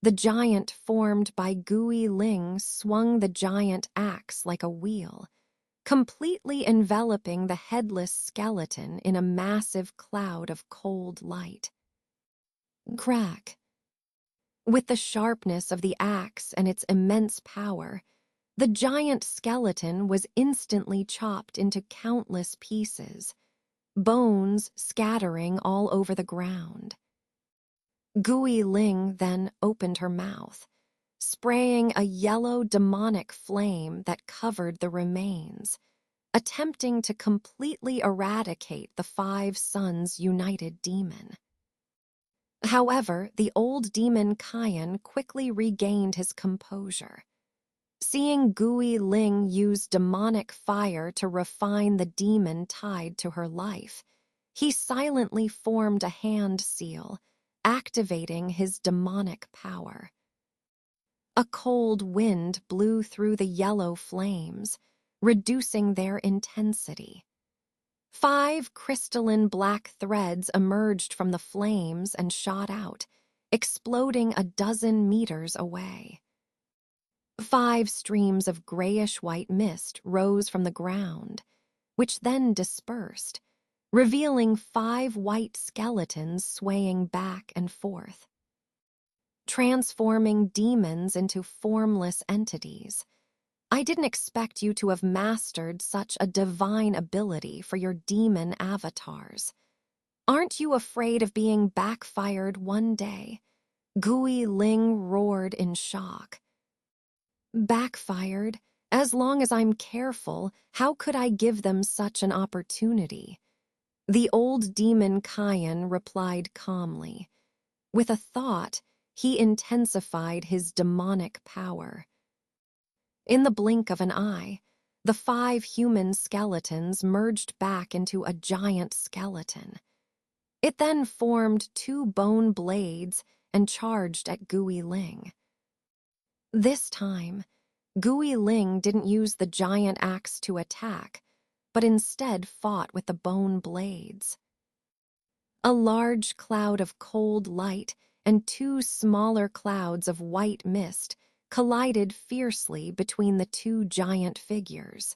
the giant formed by Gui Ling swung the giant axe like a wheel, completely enveloping the headless skeleton in a massive cloud of cold light. Crack. With the sharpness of the axe and its immense power, the giant skeleton was instantly chopped into countless pieces, bones scattering all over the ground. Gui Ling then opened her mouth, spraying a yellow demonic flame that covered the remains, attempting to completely eradicate the 5 Suns United demon. However, the old demon Kayan quickly regained his composure. Seeing Gui Ling use demonic fire to refine the demon tied to her life, he silently formed a hand seal, activating his demonic power. A cold wind blew through the yellow flames, reducing their intensity. 5 crystalline black threads emerged from the flames and shot out, exploding a dozen meters away. 5 streams of grayish-white mist rose from the ground, which then dispersed, revealing 5 white skeletons swaying back and forth, transforming demons into formless entities. I didn't expect you to have mastered such a divine ability for your demon avatars. Aren't you afraid of being backfired one day? Gui Ling roared in shock. Backfired? As long as I'm careful, how could I give them such an opportunity? The old demon Kayan replied calmly. With a thought, he intensified his demonic power. In the blink of an eye, the 5 human skeletons merged back into a giant skeleton. It then formed 2 bone blades and charged at Gui Ling. This time, Gui Ling didn't use the giant axe to attack, but instead fought with the bone blades. A large cloud of cold light and 2 smaller clouds of white mist collided fiercely between the 2 giant figures.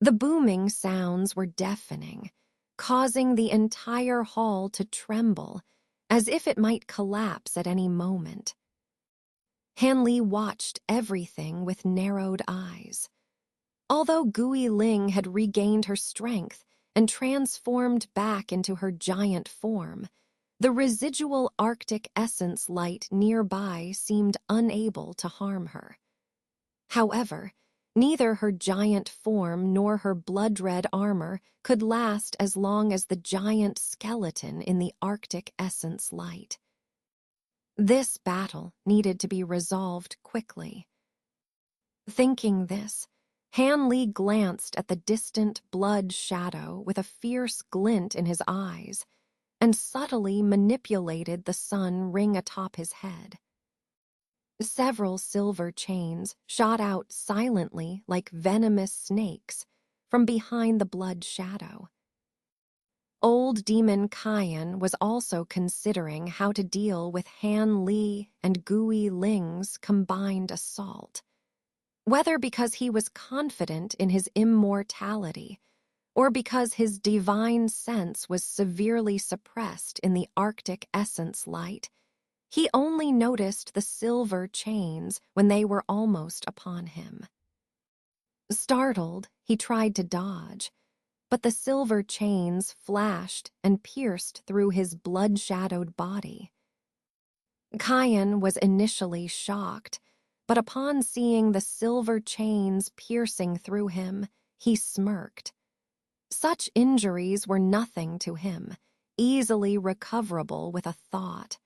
The booming sounds were deafening, causing the entire hall to tremble, as if it might collapse at any moment. Hanli watched everything with narrowed eyes. Although Gui Ling had regained her strength and transformed back into her giant form, the residual Arctic essence light nearby seemed unable to harm her. However, neither her giant form nor her blood-red armor could last as long as the giant skeleton in the Arctic essence light. This battle needed to be resolved quickly. Thinking this, Hanli glanced at the distant blood shadow with a fierce glint in his eyes and subtly manipulated the sun ring atop his head. Several silver chains shot out silently like venomous snakes from behind the blood shadow. Old Demon Kayan was also considering how to deal with Han Li and Gui Ling's combined assault. Whether because he was confident in his immortality or because his divine sense was severely suppressed in the Arctic essence light, he only noticed the silver chains when they were almost upon him. Startled, he tried to dodge, but the silver chains flashed and pierced through his blood-shadowed body. Kayan was initially shocked, but upon seeing the silver chains piercing through him, he smirked. Such injuries were nothing to him, easily recoverable with a thought.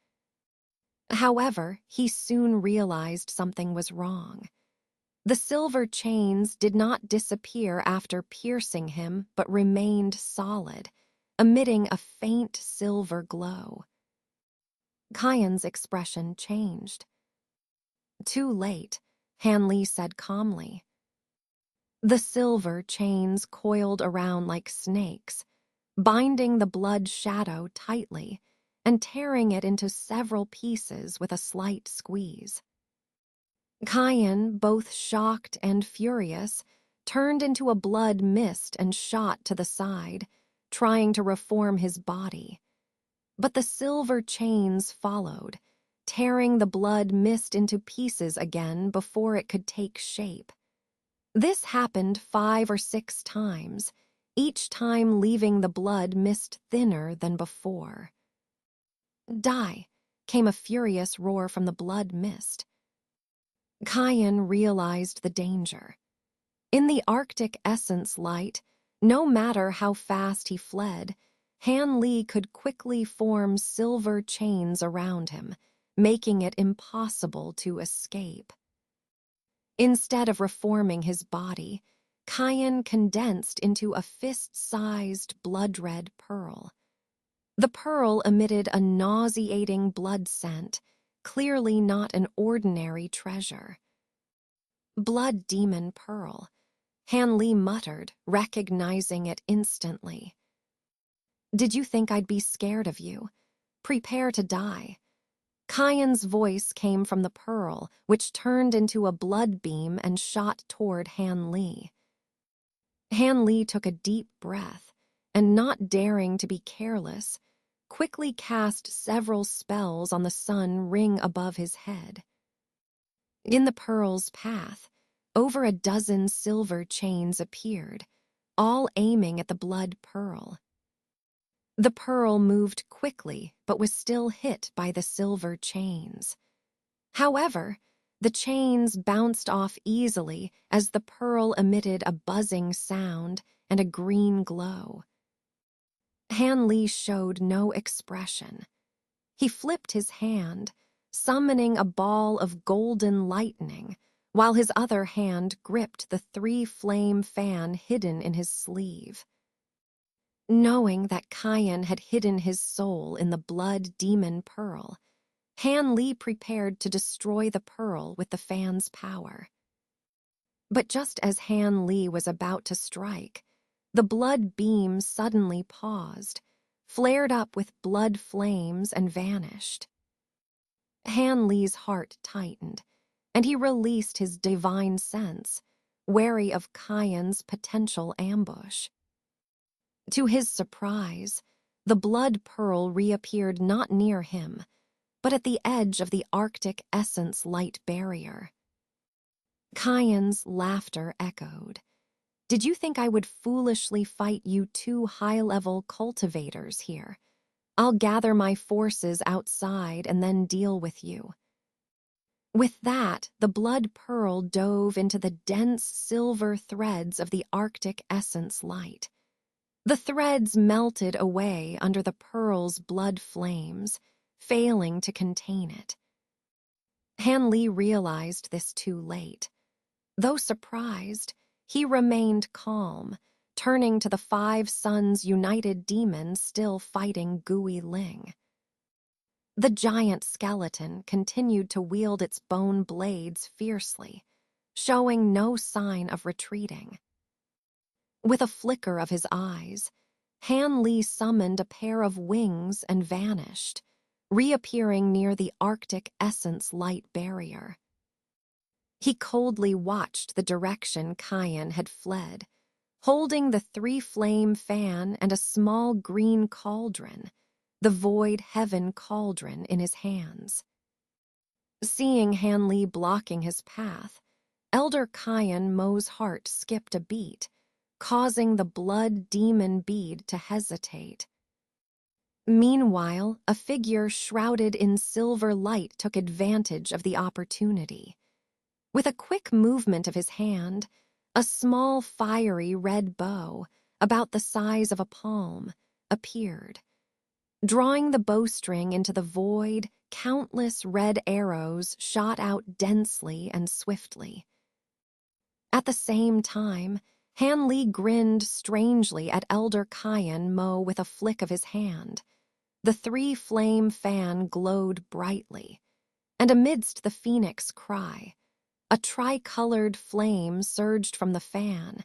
However, he soon realized something was wrong. The silver chains did not disappear after piercing him, but remained solid, emitting a faint silver glow. Kayan's expression changed. Too late, Hanli said calmly. The silver chains coiled around like snakes, binding the blood shadow tightly and tearing it into several pieces with a slight squeeze. Kayan, both shocked and furious, turned into a blood mist and shot to the side, trying to reform his body. But the silver chains followed, tearing the blood mist into pieces again before it could take shape. This happened 5 or 6 times, each time leaving the blood mist thinner than before. Die, came a furious roar from the blood mist. Kayan realized the danger. In the Arctic essence light, no matter how fast he fled, Han Li could quickly form silver chains around him, making it impossible to escape. Instead of reforming his body, Kayan condensed into a fist-sized blood-red pearl. The pearl emitted a nauseating blood scent, clearly not an ordinary treasure. Blood demon pearl, Han Li muttered, recognizing it instantly. Did you think I'd be scared of you? Prepare to die. Kyan's voice came from the pearl, which turned into a blood beam and shot toward Han Li. Han Li took a deep breath, and not daring to be careless, quickly cast several spells on the sun ring above his head. In the pearl's path, over a dozen silver chains appeared, all aiming at the blood pearl. The pearl moved quickly, but was still hit by the silver chains. However, the chains bounced off easily as the pearl emitted a buzzing sound and a green glow. Han Li showed no expression. He flipped his hand, summoning a ball of golden lightning, while his other hand gripped the three-flame fan hidden in his sleeve. Knowing that Kyan had hidden his soul in the blood demon pearl, Han Li prepared to destroy the pearl with the fan's power. But just as Han Li was about to strike, the blood beam suddenly paused, flared up with blood flames, and vanished. Han Li's heart tightened, and he released his divine sense, wary of Kyan's potential ambush. To his surprise, the blood pearl reappeared not near him, but at the edge of the Arctic essence light barrier. Kyan's laughter echoed. Did you think I would foolishly fight you two high-level cultivators here? I'll gather my forces outside and then deal with you. With that, the blood pearl dove into the dense silver threads of the Arctic essence light. The threads melted away under the pearl's blood flames, failing to contain it. Han Li realized this too late. Though surprised, he remained calm, turning to the five Suns united demons still fighting Gui Ling. The giant skeleton continued to wield its bone blades fiercely, showing no sign of retreating. With a flicker of his eyes, Han Li summoned a pair of wings and vanished, reappearing near the Arctic essence light barrier. He coldly watched the direction Kyan had fled, holding the three-flame fan and a small green cauldron, the void heaven cauldron, in his hands. Seeing Han Li blocking his path, Elder Kyan Mo's heart skipped a beat, causing the blood demon bead to hesitate. Meanwhile, a figure shrouded in silver light took advantage of the opportunity. With a quick movement of his hand, a small fiery red bow, about the size of a palm, appeared. Drawing the bowstring into the void, countless red arrows shot out densely and swiftly. At the same time, Han Li grinned strangely at Elder Kyan Mo with a flick of his hand. The three-flame fan glowed brightly, and amidst the phoenix cry, a tricolored flame surged from the fan,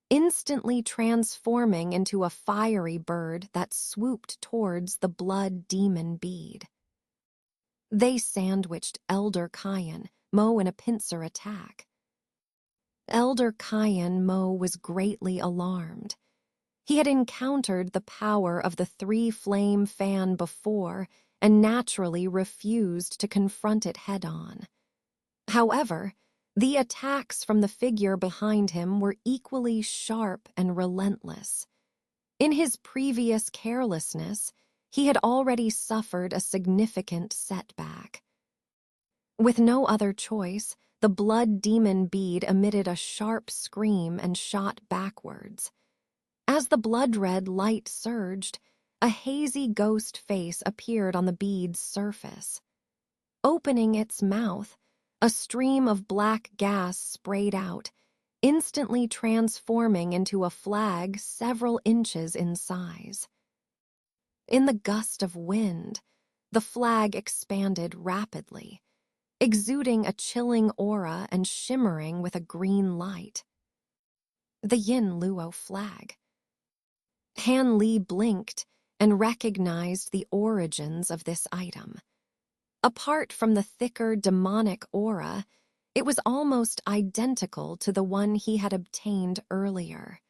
instantly transforming into a fiery bird that swooped towards the blood demon bead. They sandwiched Elder Kyan Mo in a pincer attack. Elder Kyan Mo was greatly alarmed. He had encountered the power of the three-flame fan before and naturally refused to confront it head-on. However, the attacks from the figure behind him were equally sharp and relentless. In his previous carelessness, he had already suffered a significant setback. With no other choice, the blood demon bead emitted a sharp scream and shot backwards. As the blood-red light surged, a hazy ghost face appeared on the bead's surface. Opening its mouth, a stream of black gas sprayed out, instantly transforming into a flag several inches in size. In the gust of wind, the flag expanded rapidly, exuding a chilling aura and shimmering with a green light. The Yin Luo flag. Han Li blinked and recognized the origins of this item. Apart from the thicker demonic aura, it was almost identical to the one he had obtained earlier.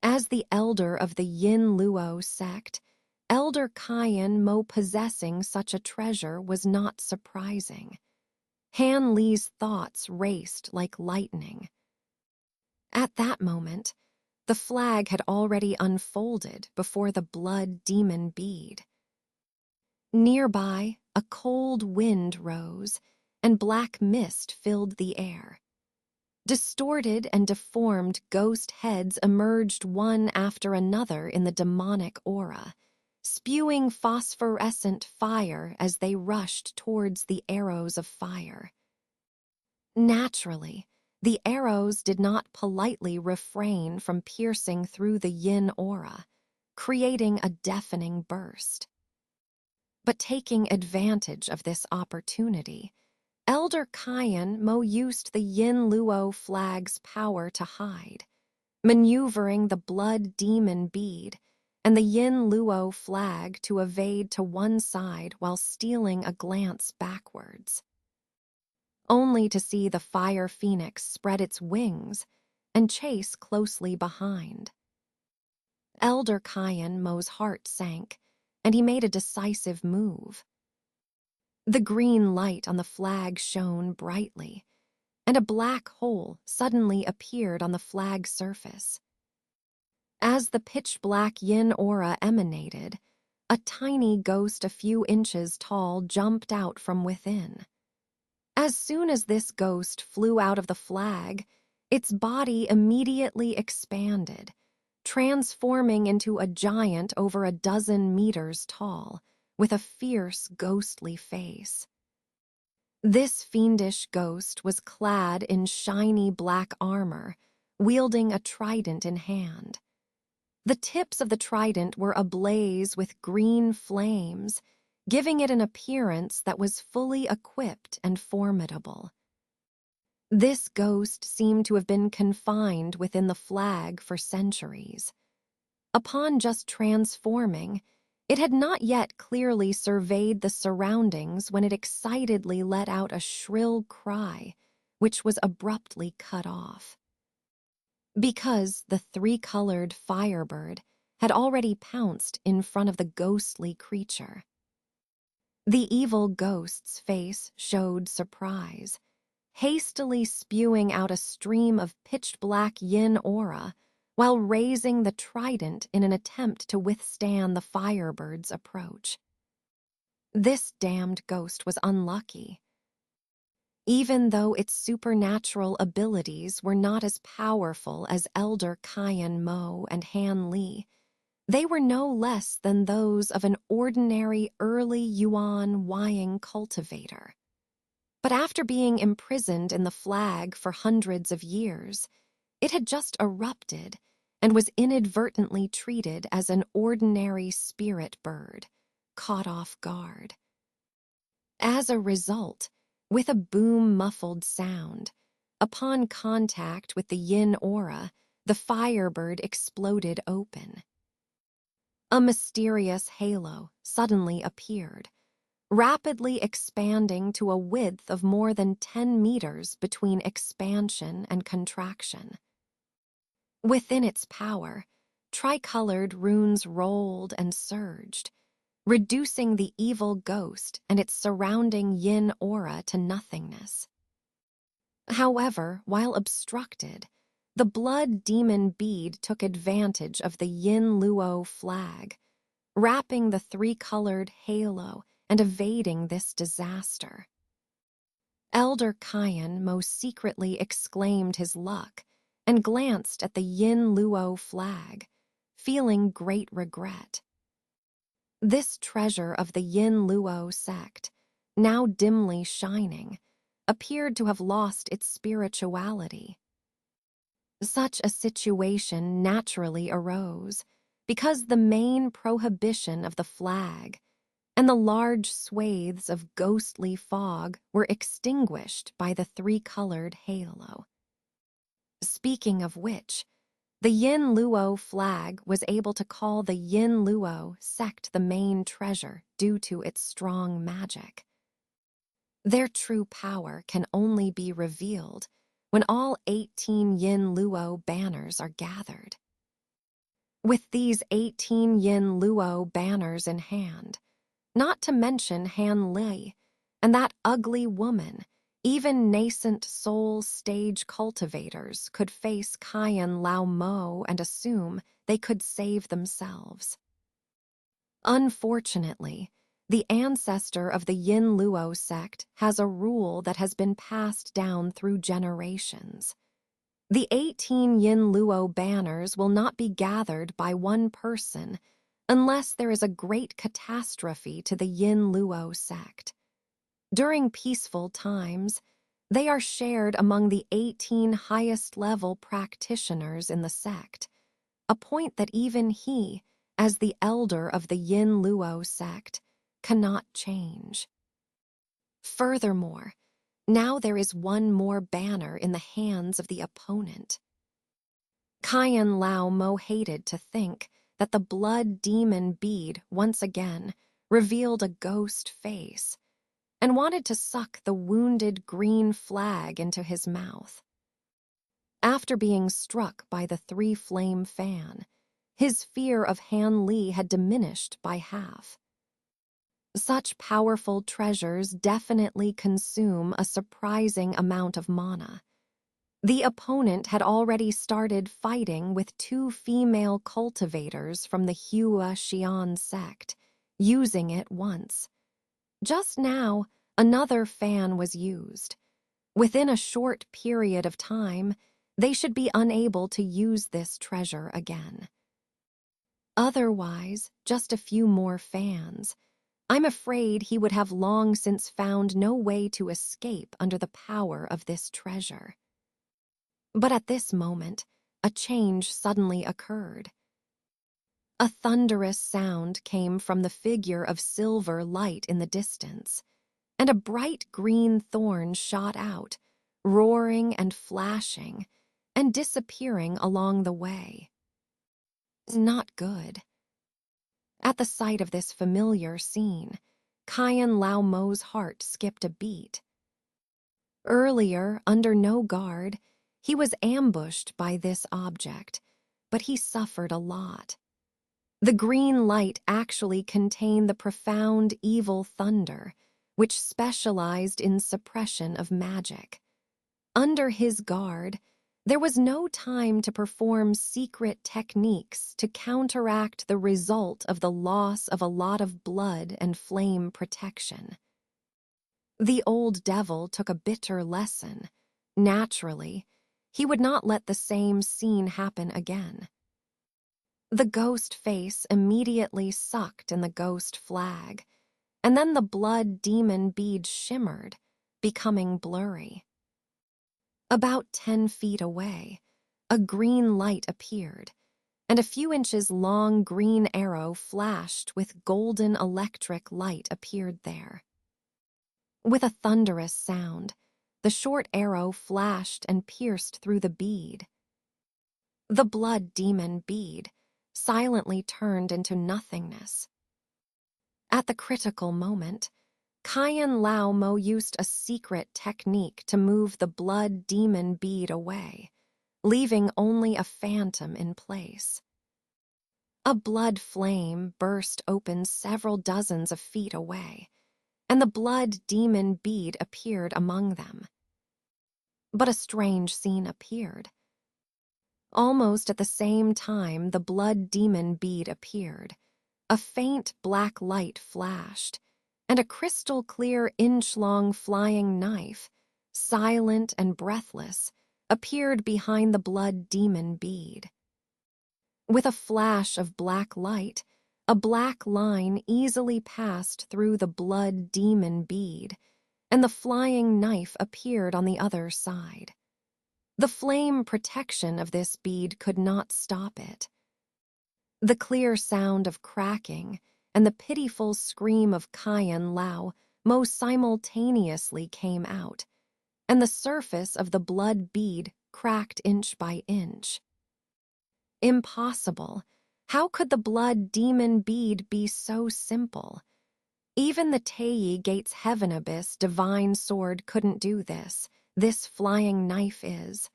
As the elder of the Yin Luo sect, Elder Kaiyan Mo possessing such a treasure was not surprising. Han Li's thoughts raced like lightning. At that moment, the flag had already unfolded before the blood demon bead. Nearby, a cold wind rose, and black mist filled the air. Distorted and deformed ghost heads emerged one after another in the demonic aura, spewing phosphorescent fire as they rushed towards the arrows of fire. Naturally, the arrows did not politely refrain from piercing through the yin aura, creating a deafening burst. But taking advantage of this opportunity, Elder Kaiyan Mo used the Yin Luo flag's power to hide, maneuvering the blood demon bead and the Yin Luo flag to evade to one side while stealing a glance backwards, only to see the fire phoenix spread its wings and chase closely behind. Elder Kaiyan Mo's heart sank, and he made a decisive move. The green light on the flag shone brightly, and a black hole suddenly appeared on the flag's surface. As the pitch-black yin aura emanated, a tiny ghost a few inches tall jumped out from within. As soon as this ghost flew out of the flag, its body immediately expanded, transforming into a giant over a dozen meters tall, with a fierce, ghostly face. This fiendish ghost was clad in shiny black armor, wielding a trident in hand. The tips of the trident were ablaze with green flames, giving it an appearance that was fully equipped and formidable. This ghost seemed to have been confined within the flag for centuries. Upon just transforming, it had not yet clearly surveyed the surroundings when it excitedly let out a shrill cry, which was abruptly cut off. Because the three-colored firebird had already pounced in front of the ghostly creature. The evil ghost's face showed surprise, hastily spewing out a stream of pitch-black yin aura while raising the trident in an attempt to withstand the firebird's approach. This damned ghost was unlucky. Even though its supernatural abilities were not as powerful as Elder Kaiyan Mo and Han Li, they were no less than those of an ordinary early Yuan Wying cultivator. But after being imprisoned in the flag for hundreds of years, it had just erupted and was inadvertently treated as an ordinary spirit bird, caught off guard. As a result, with a boom-muffled sound, upon contact with the yin aura, the firebird exploded open. A mysterious halo suddenly appeared, rapidly expanding to a width of more than 10 meters between expansion and contraction. Within its power, tricolored runes rolled and surged, reducing the evil ghost and its surrounding yin aura to nothingness. However, while obstructed, the blood demon bead took advantage of the Yin Luo flag, wrapping the three-colored halo and evading this disaster. Elder Kaiyan most secretly exclaimed his luck and glanced at the Yin Luo flag, feeling great regret. This treasure of the Yin Luo sect, now dimly shining, appeared to have lost its spirituality. Such a situation naturally arose because the main prohibition of the flag, and the large swathes of ghostly fog were extinguished by the three-colored halo. Speaking of which, the Yin Luo flag was able to call the Yin Luo sect the main treasure due to its strong magic. Their true power can only be revealed when all 18 Yin Luo banners are gathered. With these 18 Yin Luo banners in hand, not to mention Han Li and that ugly woman, even nascent soul stage cultivators could face Kaiyan Lao Mo and assume they could save themselves. Unfortunately, the ancestor of the Yin Luo sect has a rule that has been passed down through generations. The 18 Yin Luo banners will not be gathered by one person unless there is a great catastrophe to the Yin Luo sect. During peaceful times, they are shared among the 18 highest-level practitioners in the sect, a point that even he, as the elder of the Yin Luo sect, cannot change. Furthermore, now there is one more banner in the hands of the opponent. Kaiyan Lao Mo hated to think that the blood demon bead once again revealed a ghost face and wanted to suck the wounded green flag into his mouth. After being struck by the three-flame fan, his fear of Han Li had diminished by half. Such powerful treasures definitely consume a surprising amount of mana. The opponent had already started fighting with two female cultivators from the Hua Xian sect, using it once. Just now, another fan was used. Within a short period of time, they should be unable to use this treasure again. Otherwise, just a few more fans. I'm afraid he would have long since found no way to escape under the power of this treasure. But at this moment, a change suddenly occurred. A thunderous sound came from the figure of silver light in the distance, and a bright green thorn shot out, roaring and flashing, and disappearing along the way. Not good. At the sight of this familiar scene, Kaiyan Lao Mo's heart skipped a beat. Earlier, under no guard, he was ambushed by this object, but he suffered a lot. The green light actually contained the profound evil thunder, which specialized in suppression of magic. Under his guard, there was no time to perform secret techniques to counteract the result of the loss of a lot of blood and flame protection. The old devil took a bitter lesson. Naturally, he would not let the same scene happen again. The ghost face immediately sucked in the ghost flag, and then the blood demon bead shimmered, becoming blurry. About 10 feet away, a green light appeared, and a few inches long green arrow flashed with golden electric light appeared there. With a thunderous sound, the short arrow flashed and pierced through the bead. The blood demon bead silently turned into nothingness. At the critical moment, Kaiyan Lao Mo used a secret technique to move the blood demon bead away, leaving only a phantom in place. A blood flame burst open several dozens of feet away, and the blood demon bead appeared among them. But a strange scene appeared. Almost at the same time the blood demon bead appeared, a faint black light flashed, and a crystal-clear inch-long flying knife, silent and breathless, appeared behind the blood demon bead. With a flash of black light, a black line easily passed through the blood demon bead, and the flying knife appeared on the other side. The flame protection of this bead could not stop it. The clear sound of cracking and the pitiful scream of Kayan Lao Mo simultaneously came out, and the surface of the blood bead cracked inch by inch. Impossible. How could the blood demon bead be so simple? Even the Tei Gates Heaven Abyss divine sword couldn't do this. This flying knife is.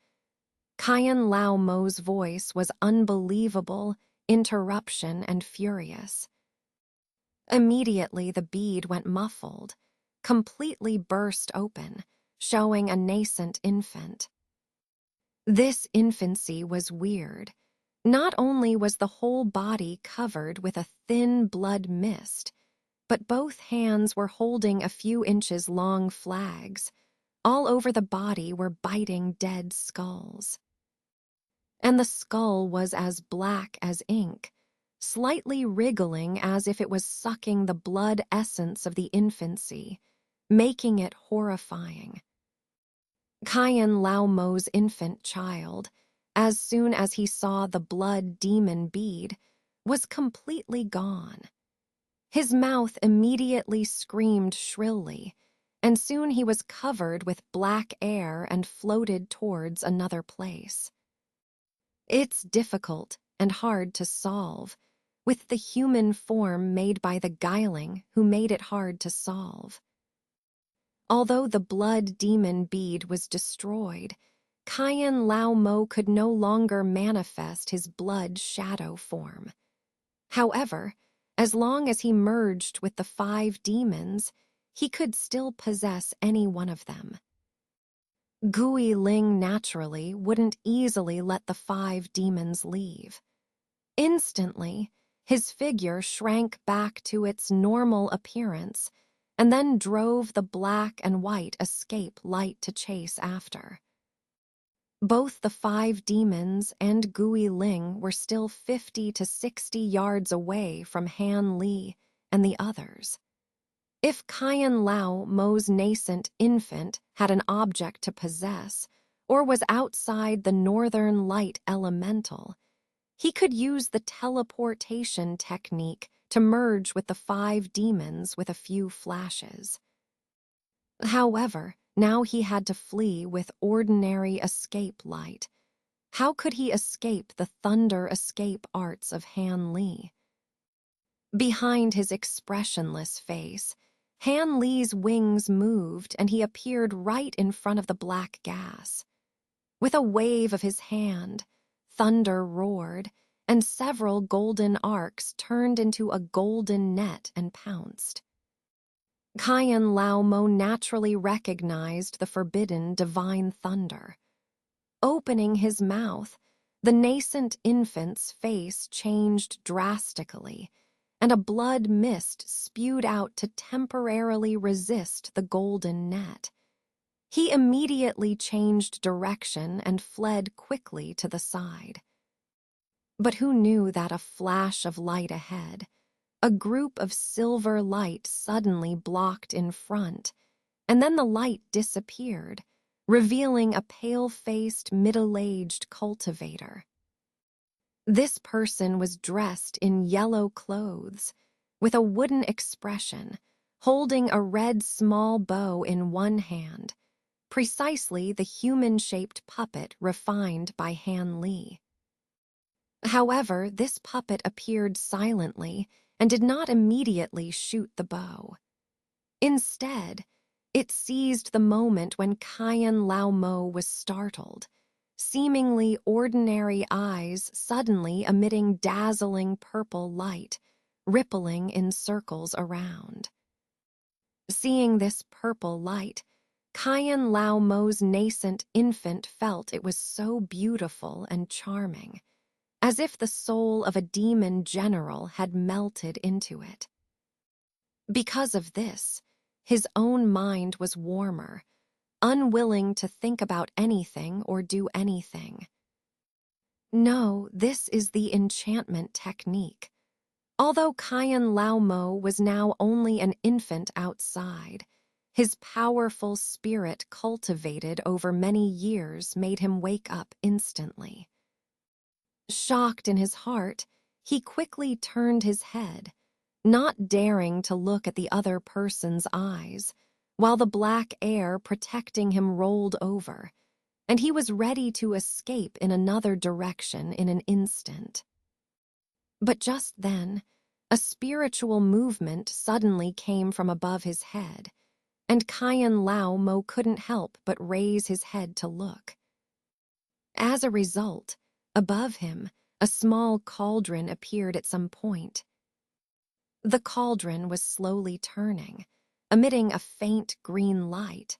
Kayan Lao Mo's voice was unbelievable, interruption, and furious. Immediately the bead went muffled, completely burst open, showing a nascent infant. This infancy was weird. Not only was the whole body covered with a thin blood mist, but both hands were holding a few inches long flags. All over the body were biting dead skulls. And the skull was as black as ink, slightly wriggling as if it was sucking the blood essence of the infancy, making it horrifying. Kayan Lao Mo's infant child, as soon as he saw the blood demon bead, was completely gone. His mouth immediately screamed shrilly, and soon he was covered with black air and floated towards another place. It's difficult and hard to solve, with the human form made by the guiling who made it hard to solve. Although the blood demon bead was destroyed, Kayan Lao Mo could no longer manifest his blood shadow form. However, as long as he merged with the 5 demons, he could still possess any one of them. Gui Ling naturally wouldn't easily let the 5 demons leave. Instantly, his figure shrank back to its normal appearance and then drove the black and white escape light to chase after. Both the 5 demons and Gui Ling were still 50 to 60 yards away from Han Li and the others. If Kayan Lao Mo's nascent infant had an object to possess, or was outside the northern light elemental, he could use the teleportation technique to merge with the 5 demons with a few flashes. However, now he had to flee with ordinary escape light. How could he escape the thunder escape arts of Han Li? Behind his expressionless face, Han Li's wings moved and he appeared right in front of the black gas. With a wave of his hand, thunder roared, and several golden arcs turned into a golden net and pounced. Kayan Lao Mo naturally recognized the forbidden divine thunder. Opening his mouth, the nascent infant's face changed drastically, and a blood mist spewed out to temporarily resist the golden net. He immediately changed direction and fled quickly to the side. But who knew that a flash of light ahead, a group of silver light suddenly blocked in front, and then the light disappeared, revealing a pale-faced, middle-aged cultivator. This person was dressed in yellow clothes, with a wooden expression, holding a red small bow in one hand, precisely the human-shaped puppet refined by Han Li. However, this puppet appeared silently and did not immediately shoot the bow. Instead, it seized the moment when Kayan Lao Mo was startled, seemingly ordinary eyes suddenly emitting dazzling purple light, rippling in circles around. Seeing this purple light, Kayan Lao Mo's nascent infant felt it was so beautiful and charming, as if the soul of a demon general had melted into it. Because of this, his own mind was warmer, unwilling to think about anything or do anything. No, this is the enchantment technique. Although Kayan Lao Mo was now only an infant outside, his powerful spirit cultivated over many years made him wake up instantly. Shocked in his heart, he quickly turned his head, not daring to look at the other person's eyes, while the black air protecting him rolled over, and he was ready to escape in another direction in an instant. But just then, a spiritual movement suddenly came from above his head, and Kayan Lao Mo couldn't help but raise his head to look. As a result, above him, a small cauldron appeared at some point. The cauldron was slowly turning, emitting a faint green light.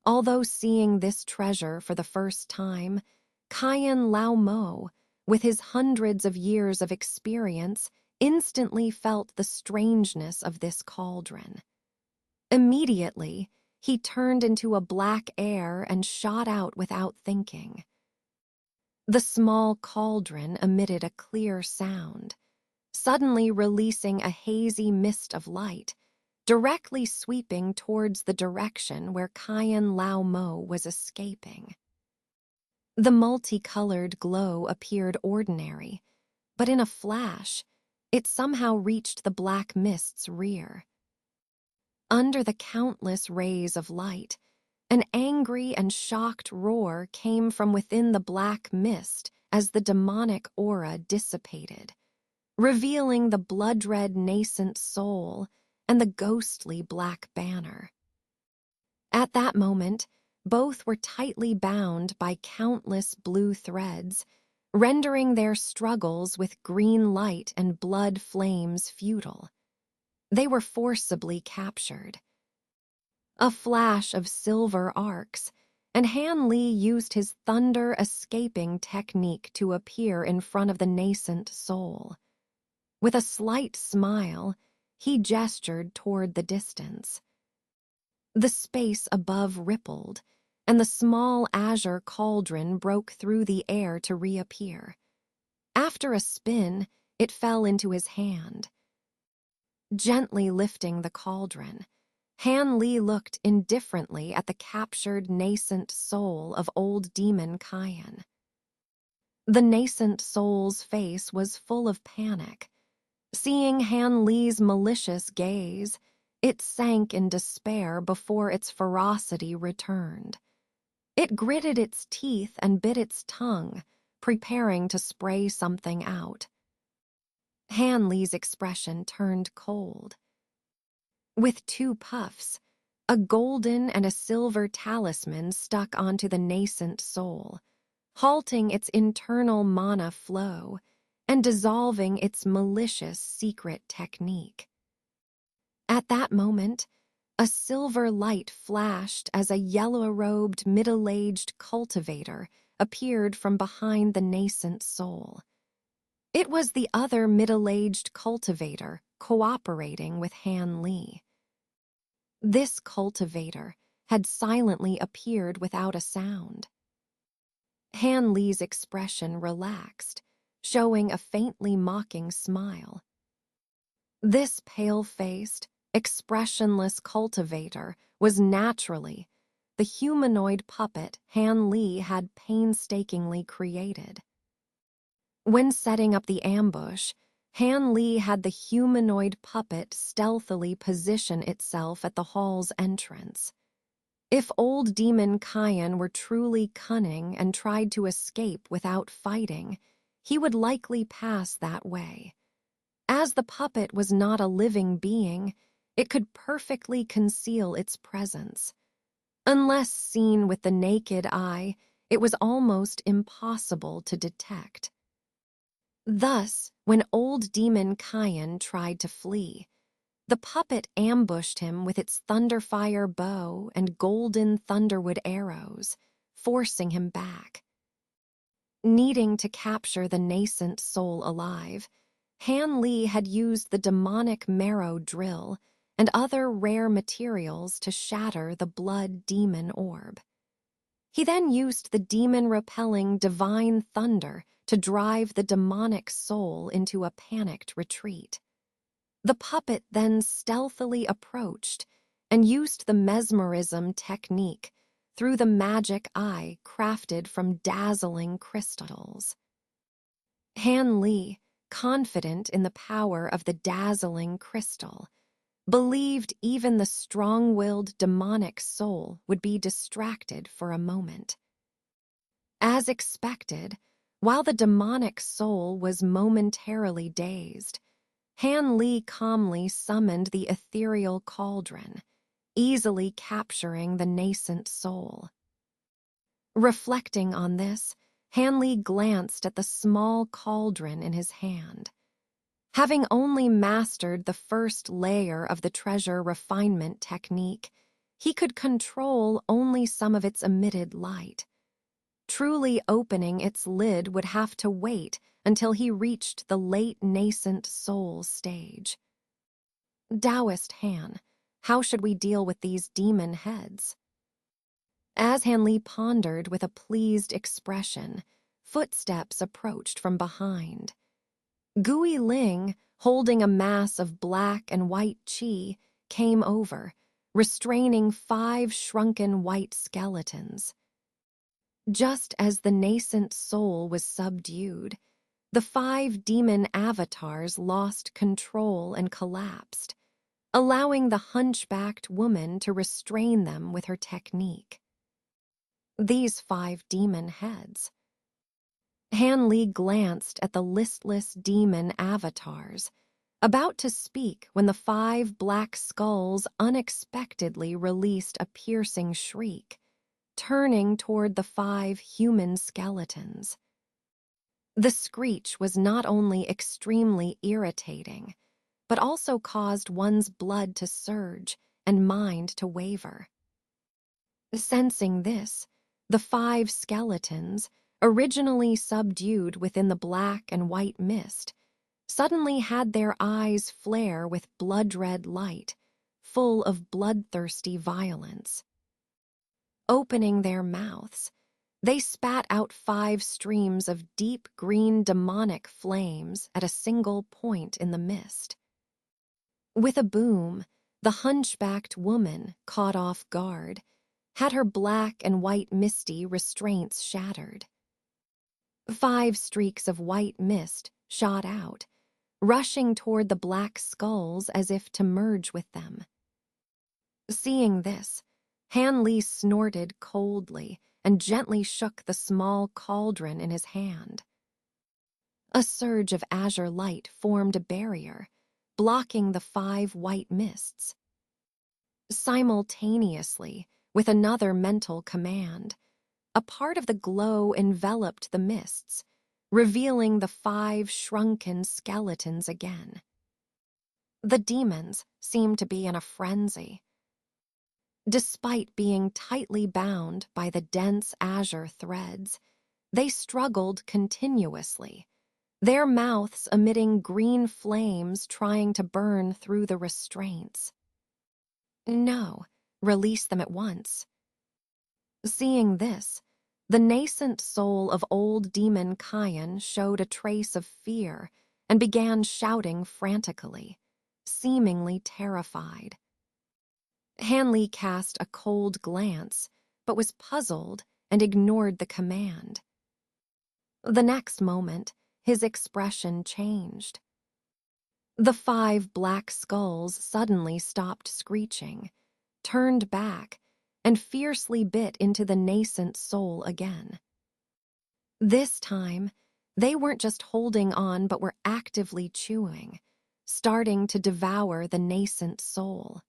Although seeing this treasure for the first time, Kayan Lao Mo, with his hundreds of years of experience, instantly felt the strangeness of this cauldron. Immediately, he turned into a black air and shot out without thinking. The small cauldron emitted a clear sound, suddenly releasing a hazy mist of light, directly sweeping towards the direction where Kayan Lao Mo was escaping. The multicolored glow appeared ordinary, but in a flash, it somehow reached the black mist's rear. Under the countless rays of light, an angry and shocked roar came from within the black mist as the demonic aura dissipated, revealing the blood-red nascent soul and the ghostly black banner. At that moment, both were tightly bound by countless blue threads, rendering their struggles with green light and blood flames futile. They were forcibly captured. A flash of silver arcs, and Han Li used his thunder-escaping technique to appear in front of the nascent soul. With a slight smile, he gestured toward the distance. The space above rippled, and the small azure cauldron broke through the air to reappear. After a spin, it fell into his hand. Gently lifting the cauldron, Han Li looked indifferently at the captured nascent soul of old demon Kayan. The nascent soul's face was full of panic. Seeing Han Li's malicious gaze, it sank in despair before its ferocity returned. It gritted its teeth and bit its tongue, preparing to spray something out. Han Li's expression turned cold. With two puffs, a golden and a silver talisman stuck onto the nascent soul, halting its internal mana flow and dissolving its malicious secret technique. At that moment, a silver light flashed as a yellow-robed, middle-aged cultivator appeared from behind the nascent soul. It was the other middle-aged cultivator cooperating with Han Li. This cultivator had silently appeared without a sound. Han Li's expression relaxed, showing a faintly mocking smile. This pale-faced, expressionless cultivator was naturally the humanoid puppet Han Li had painstakingly created. When setting up the ambush, Han Li had the humanoid puppet stealthily position itself at the hall's entrance. If old demon Kayan were truly cunning and tried to escape without fighting, he would likely pass that way. As the puppet was not a living being, it could perfectly conceal its presence. Unless seen with the naked eye, it was almost impossible to detect. Thus, when old demon Kayan tried to flee, the puppet ambushed him with its thunderfire bow and golden thunderwood arrows, forcing him back. Needing to capture the nascent soul alive, Han Li had used the demonic marrow drill and other rare materials to shatter the blood demon orb. He then used the demon-repelling divine thunder to drive the demonic soul into a panicked retreat. The puppet then stealthily approached and used the mesmerism technique through the magic eye crafted from dazzling crystals. Han Li, confident in the power of the dazzling crystal, believed even the strong-willed demonic soul would be distracted for a moment. As expected, while the demonic soul was momentarily dazed, Han Li calmly summoned the ethereal cauldron, easily capturing the nascent soul. Reflecting on this, Han Li glanced at the small cauldron in his hand. Having only mastered the first layer of the treasure refinement technique, he could control only some of its emitted light. Truly opening its lid would have to wait until he reached the late nascent soul stage. Taoist Han, how should we deal with these demon heads? As Han Li pondered with a pleased expression, footsteps approached from behind. Gui Ling, holding a mass of black and white qi, came over, restraining 5 shrunken white skeletons. Just as the nascent soul was subdued, the 5 demon avatars lost control and collapsed, allowing the hunchbacked woman to restrain them with her technique. These 5 demon heads. Han Li glanced at the listless demon avatars, about to speak when the 5 black skulls unexpectedly released a piercing shriek, turning toward the 5 human skeletons. The screech was not only extremely irritating, but also caused one's blood to surge and mind to waver. Sensing this, the 5 skeletons, originally subdued within the black and white mist, suddenly had their eyes flare with blood-red light, full of bloodthirsty violence. Opening their mouths, they spat out 5 streams of deep green demonic flames at a single point in the mist. With a boom, the hunchbacked woman, caught off guard, had her black and white misty restraints shattered. 5 streaks of white mist shot out, rushing toward the black skulls as if to merge with them. Seeing this, Han Li snorted coldly and gently shook the small cauldron in his hand. A surge of azure light formed a barrier, blocking the 5 white mists. Simultaneously, with another mental command, a part of the glow enveloped the mists, revealing the 5 shrunken skeletons again. The demons seemed to be in a frenzy. Despite being tightly bound by the dense azure threads, they struggled continuously, their mouths emitting green flames trying to burn through the restraints. No, release them at once. Seeing this, the nascent soul of old demon Kayan showed a trace of fear and began shouting frantically, seemingly terrified. Han Li cast a cold glance, but was puzzled and ignored the command. The next moment, his expression changed. The 5 black skulls suddenly stopped screeching, turned back, and fiercely bit into the nascent soul again. This time, they weren't just holding on but were actively chewing, starting to devour the nascent soul.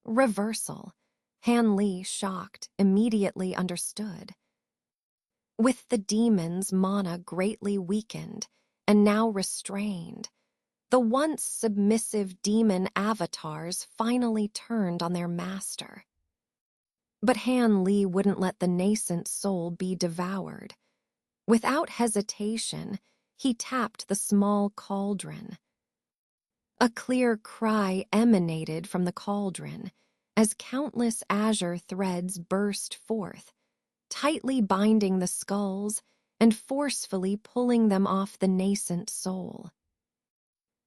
Reversal, Han Li, shocked, immediately understood. With the demon's mana greatly weakened and now restrained, the once submissive demon avatars finally turned on their master. But Han Li wouldn't let the nascent soul be devoured. Without hesitation, he tapped the small cauldron. A clear cry emanated from the cauldron as countless azure threads burst forth, tightly binding the skulls and forcefully pulling them off the nascent soul.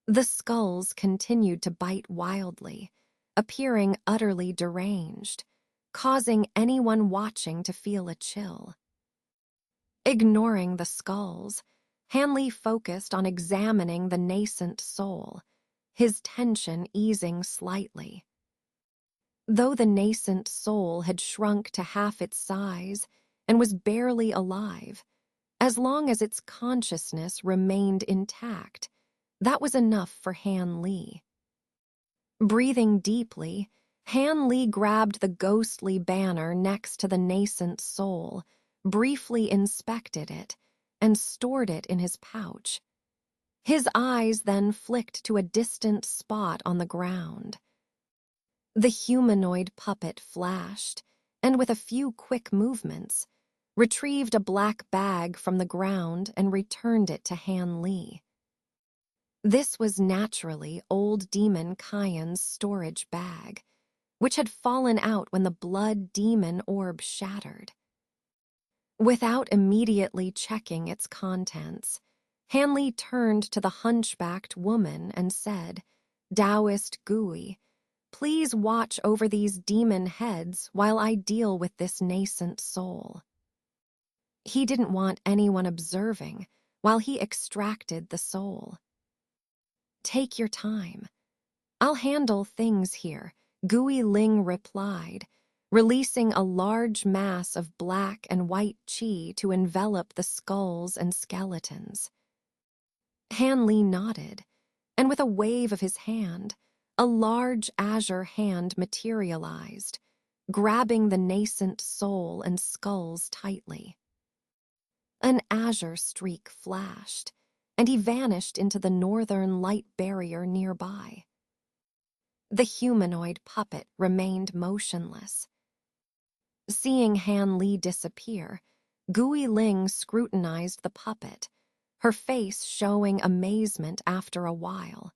The skulls continued to bite wildly, appearing utterly deranged, causing anyone watching to feel a chill. Ignoring the skulls, Han Li focused on examining the nascent soul, his tension easing slightly. Though the nascent soul had shrunk to half its size and was barely alive, as long as its consciousness remained intact, that was enough for Han Li. Breathing deeply, Han Li grabbed the ghostly banner next to the nascent soul, briefly inspected it, and stored it in his pouch. His eyes then flicked to a distant spot on the ground. The humanoid puppet flashed, and with a few quick movements, retrieved a black bag from the ground and returned it to Han Li. This was naturally old demon Kyan's storage bag, which had fallen out when the blood demon orb shattered. Without immediately checking its contents, Han Li turned to the hunchbacked woman and said, "Taoist Gui, please watch over these demon heads while I deal with this nascent soul." He didn't want anyone observing while he extracted the soul. "Take your time. I'll handle things here," Gui Ling replied, releasing a large mass of black and white qi to envelop the skulls and skeletons. Han Li nodded, and with a wave of his hand, a large azure hand materialized, grabbing the nascent soul and skulls tightly. An azure streak flashed, and he vanished into the northern light barrier nearby. The humanoid puppet remained motionless. Seeing Han Li disappear, Gui Ling scrutinized the puppet, her face showing amazement after a while.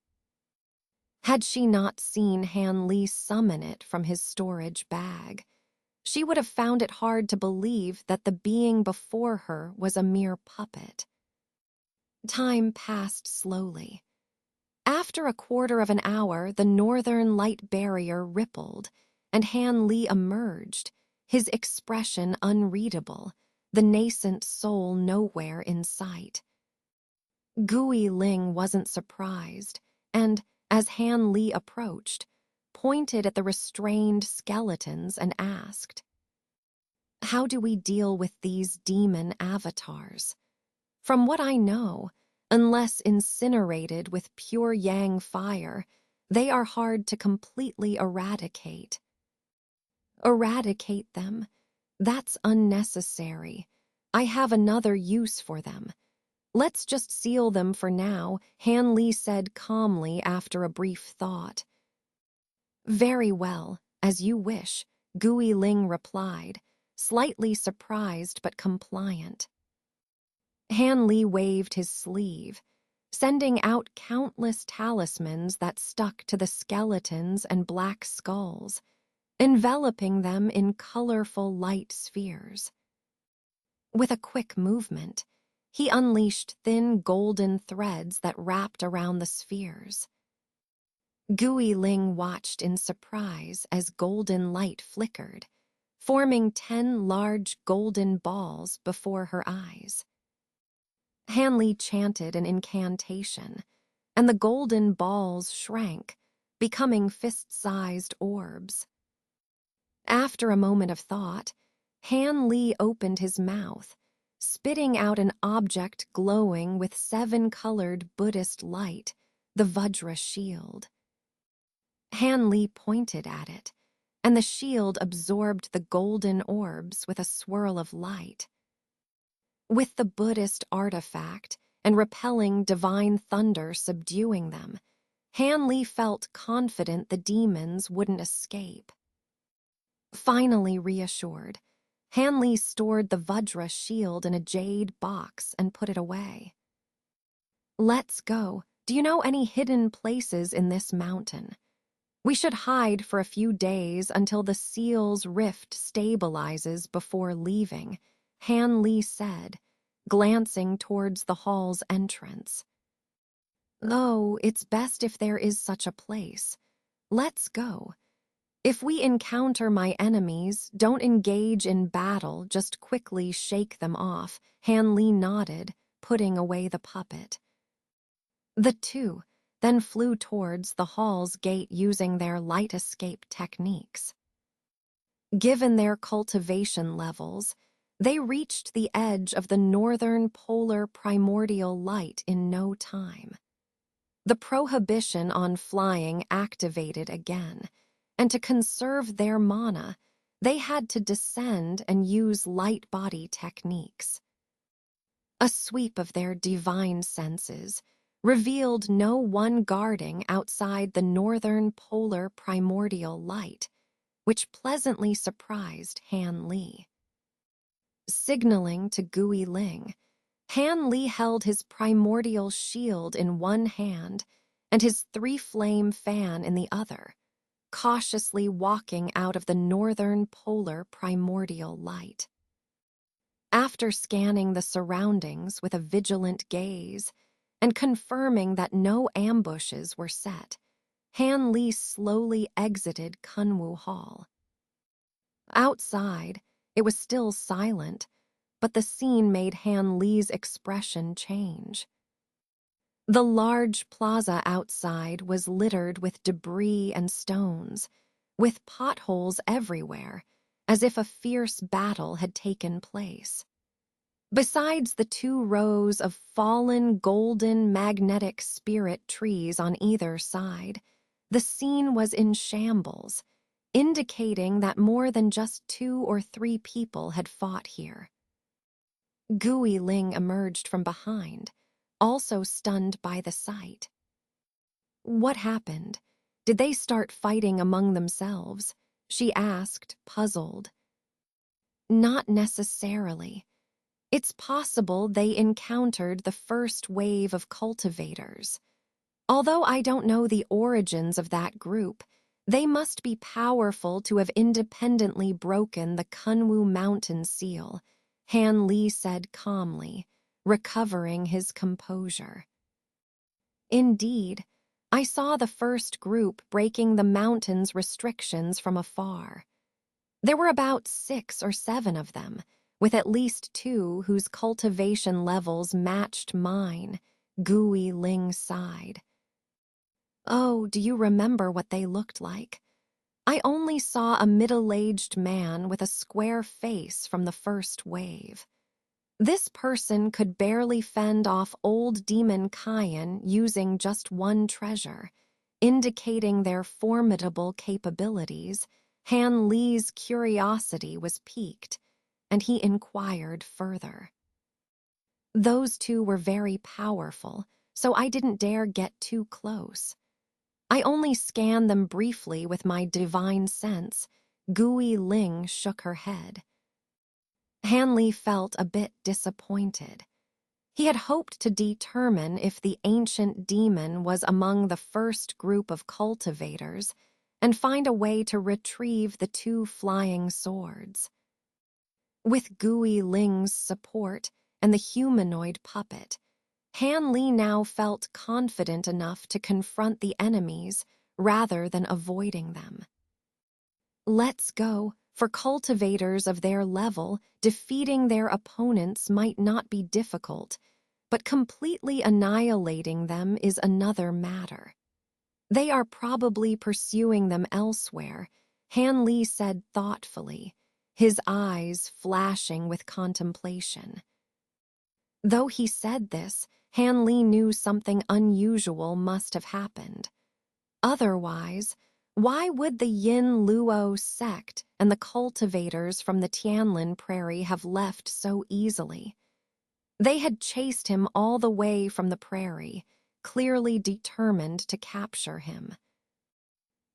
Had she not seen Han Li summon it from his storage bag, she would have found it hard to believe that the being before her was a mere puppet. Time passed slowly. After a quarter of an hour, the northern light barrier rippled, and Han Li emerged, his expression unreadable, the nascent soul nowhere in sight. Gui Ling wasn't surprised, and, as Han Li approached, pointed at the restrained skeletons and asked, "How do we deal with these demon avatars? From what I know, unless incinerated with pure yang fire, they are hard to completely eradicate." "Eradicate them? That's unnecessary. I have another use for them. Let's just seal them for now," Han Li said calmly after a brief thought. "Very well, as you wish," Gui Ling replied, slightly surprised but compliant. Han Li waved his sleeve, sending out countless talismans that stuck to the skeletons and black skulls, enveloping them in colorful light spheres. With a quick movement, he unleashed thin golden threads that wrapped around the spheres. Gui Ling watched in surprise as golden light flickered, forming 10 large golden balls before her eyes. Han Li chanted an incantation, and the golden balls shrank, becoming fist-sized orbs. After a moment of thought, Han Li opened his mouth, spitting out an object glowing with 7-colored Buddhist light, the Vajra shield. Han Li pointed at it, and the shield absorbed the golden orbs with a swirl of light. With the Buddhist artifact and repelling divine thunder subduing them, Han Li felt confident the demons wouldn't escape. Finally reassured, Han Li stored the Vajra shield in a jade box and put it away. "Let's go. Do you know any hidden places in this mountain? We should hide for a few days until the seal's rift stabilizes before leaving," Han Li said, glancing towards the hall's entrance. "Oh, it's best if there is such a place. Let's go. If we encounter my enemies, don't engage in battle, just quickly shake them off," Han Li nodded, putting away the puppet. The two then flew towards the hall's gate using their light escape techniques. Given their cultivation levels, they reached the edge of the northern polar primordial light in no time. The prohibition on flying activated again, and to conserve their mana, they had to descend and use light body techniques. A sweep of their divine senses revealed no one guarding outside the northern polar primordial light, which pleasantly surprised Han Li. Signaling to Gui Ling, Han Li held his primordial shield in one hand and his three-flame fan in the other, cautiously walking out of the northern polar primordial light. After scanning the surroundings with a vigilant gaze and confirming that no ambushes were set, Han Li slowly exited Kunwu Hall. Outside, it was still silent, but the scene made Han Li's expression change. The large plaza outside was littered with debris and stones, with potholes everywhere, as if a fierce battle had taken place. Besides the two rows of fallen golden magnetic spirit trees on either side, the scene was in shambles, indicating that more than just 2 or 3 people had fought here. Gui Ling emerged from behind, also stunned by the sight. What happened? Did they start fighting among themselves? She asked, puzzled. Not necessarily. It's possible they encountered the first wave of cultivators. Although I don't know the origins of that group, they must be powerful to have independently broken the Kunwu mountain seal, Han Li said calmly, recovering his composure. Indeed, I saw the first group breaking the mountain's restrictions from afar. There were about 6 or 7 of them, with at least 2 whose cultivation levels matched mine, Gui Ling sighed. Oh, do you remember what they looked like? I only saw a middle-aged man with a square face from the first wave. This person could barely fend off old demon Kayan using just one treasure, indicating their formidable capabilities. Han Li's curiosity was piqued, and he inquired further. Those 2 were very powerful, so I didn't dare get too close. I only scanned them briefly with my divine sense. Gui Ling shook her head. Han Li felt a bit disappointed. He had hoped to determine if the ancient demon was among the first group of cultivators and find a way to retrieve the 2 flying swords. With Gui Ling's support and the humanoid puppet, Han Li now felt confident enough to confront the enemies rather than avoiding them. Let's go. For cultivators of their level, defeating their opponents might not be difficult, but completely annihilating them is another matter. They are probably pursuing them elsewhere, Han Li said thoughtfully, his eyes flashing with contemplation. Though he said this, Han Li knew something unusual must have happened. Otherwise, why would the Yin Luo sect and the cultivators from the Tianlin Prairie have left so easily? They had chased him all the way from the prairie, clearly determined to capture him.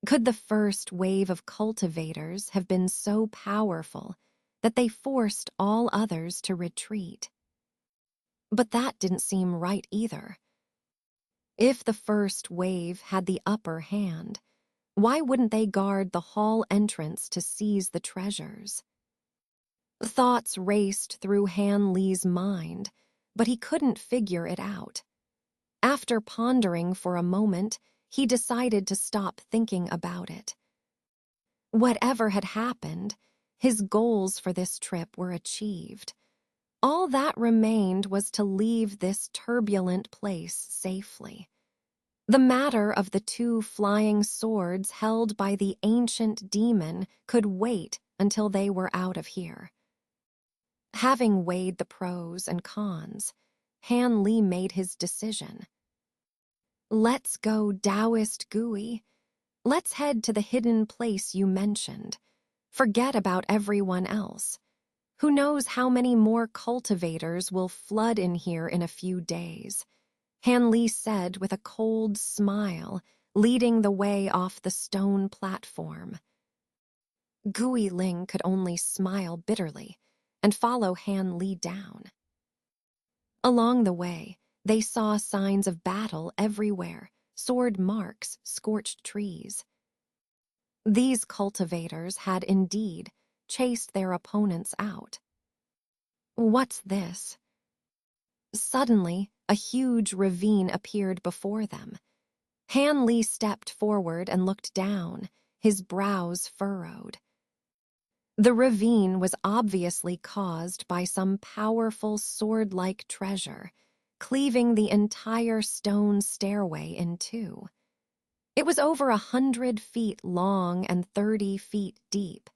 Could the first wave of cultivators have been so powerful that they forced all others to retreat? But that didn't seem right either. If the first wave had the upper hand, why wouldn't they guard the hall entrance to seize the treasures? Thoughts raced through Han Li's mind, but he couldn't figure it out. After pondering for a moment, he decided to stop thinking about it. Whatever had happened, his goals for this trip were achieved. All that remained was to leave this turbulent place safely. The matter of the two flying swords held by the ancient demon could wait until they were out of here. Having weighed the pros and cons, Han Li made his decision. Let's go, Taoist Gui. Let's head to the hidden place you mentioned. Forget about everyone else. Who knows how many more cultivators will flood in here in a few days, Han Li said with a cold smile, leading the way off the stone platform. Gui Ling could only smile bitterly and follow Han Li down. Along the way, they saw signs of battle everywhere, sword marks, scorched trees. These cultivators had indeed chased their opponents out. What's this? Suddenly, a huge ravine appeared before them. Han Li stepped forward and looked down, his brows furrowed. The ravine was obviously caused by some powerful sword-like treasure, cleaving the entire stone stairway in two. It was over 100 feet long and 30 feet deep,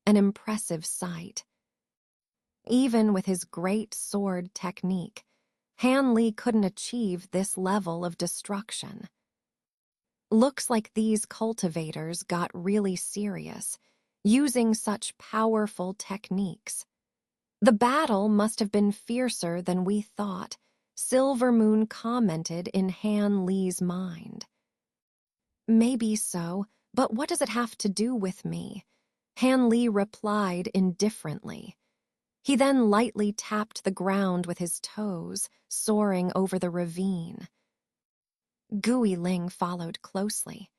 an impressive sight. Even with his great sword technique, Han Li couldn't achieve this level of destruction. Looks like these cultivators got really serious, using such powerful techniques. The battle must have been fiercer than we thought, Silver Moon commented in Han Li's mind. Maybe so, but what does it have to do with me? Han Li replied indifferently. He then lightly tapped the ground with his toes, soaring over the ravine. Gui Ling followed closely.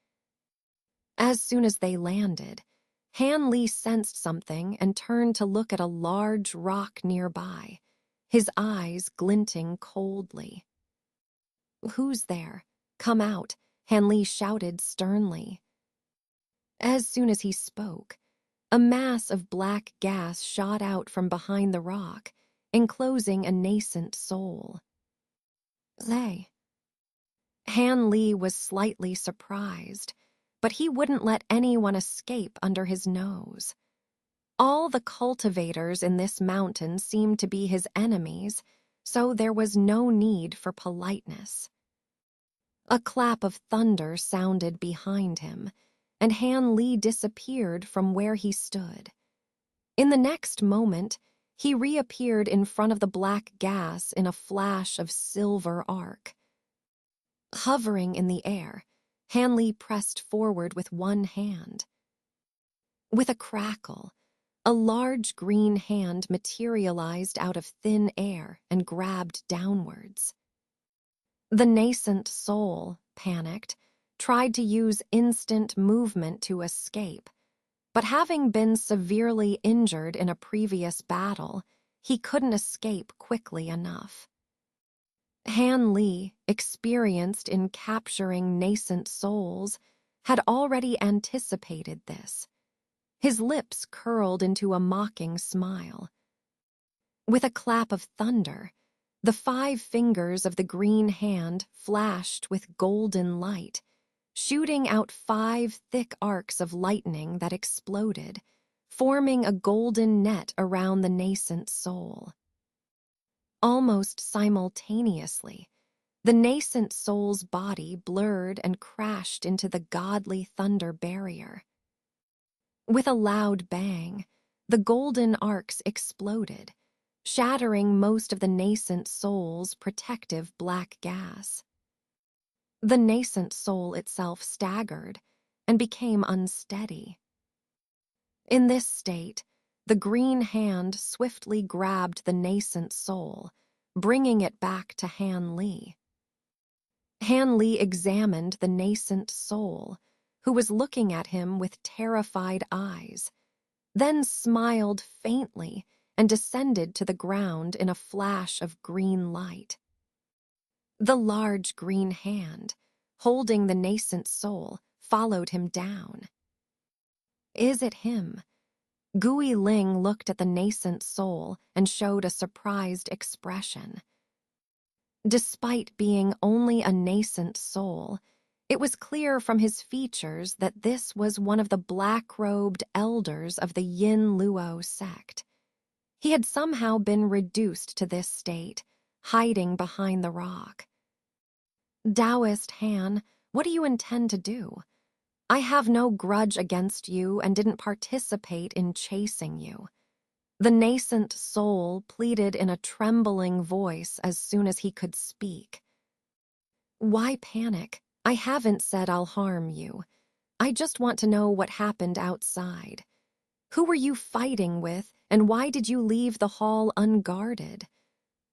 As soon as they landed, Han Li sensed something and turned to look at a large rock nearby, his eyes glinting coldly. Who's there? Come out, Han Li shouted sternly. As soon as he spoke, a mass of black gas shot out from behind the rock, enclosing a nascent soul. They. Han Li was slightly surprised, but he wouldn't let anyone escape under his nose. All the cultivators in this mountain seemed to be his enemies, so there was no need for politeness. A clap of thunder sounded behind him, and Han Li disappeared from where he stood. In the next moment, he reappeared in front of the black gas in a flash of silver arc. Hovering in the air, Han Li pressed forward with one hand. With a crackle, a large green hand materialized out of thin air and grabbed downwards. The nascent soul, panicked, tried to use instant movement to escape, but having been severely injured in a previous battle, he couldn't escape quickly enough. Han Li, experienced in capturing nascent souls, had already anticipated this. His lips curled into a mocking smile. With a clap of thunder, the 5 fingers of the green hand flashed with golden light, shooting out 5 thick arcs of lightning that exploded, forming a golden net around the nascent soul. Almost simultaneously, the nascent soul's body blurred and crashed into the godly thunder barrier. With a loud bang, the golden arcs exploded, shattering most of the nascent soul's protective black gas. The nascent soul itself staggered and became unsteady. In this state, the green hand swiftly grabbed the nascent soul, bringing it back to Han Li. Han Li examined the nascent soul, who was looking at him with terrified eyes, then smiled faintly and descended to the ground in a flash of green light. The large green hand, holding the nascent soul, followed him down. Is it him? Gui Ling looked at the nascent soul and showed a surprised expression. Despite being only a nascent soul, it was clear from his features that this was one of the black-robed elders of the Yin Luo sect. He had somehow been reduced to this state, hiding behind the rock. Taoist Han, what do you intend to do? I have no grudge against you and didn't participate in chasing you. The nascent soul pleaded in a trembling voice as soon as he could speak. Why panic? I haven't said I'll harm you. I just want to know what happened outside. Who were you fighting with, and why did you leave the hall unguarded?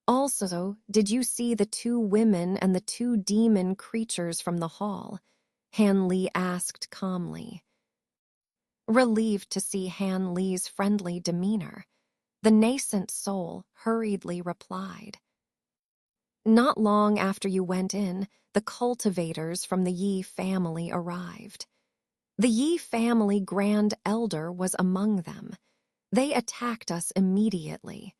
Also, did you see the 2 women and the 2 demon creatures from the hall? Han Li asked calmly. Relieved to see Han Li's friendly demeanor, the nascent soul hurriedly replied. Not long after you went in, the cultivators from the Yi family arrived. The Yi family Grand Elder was among them. They attacked us immediately.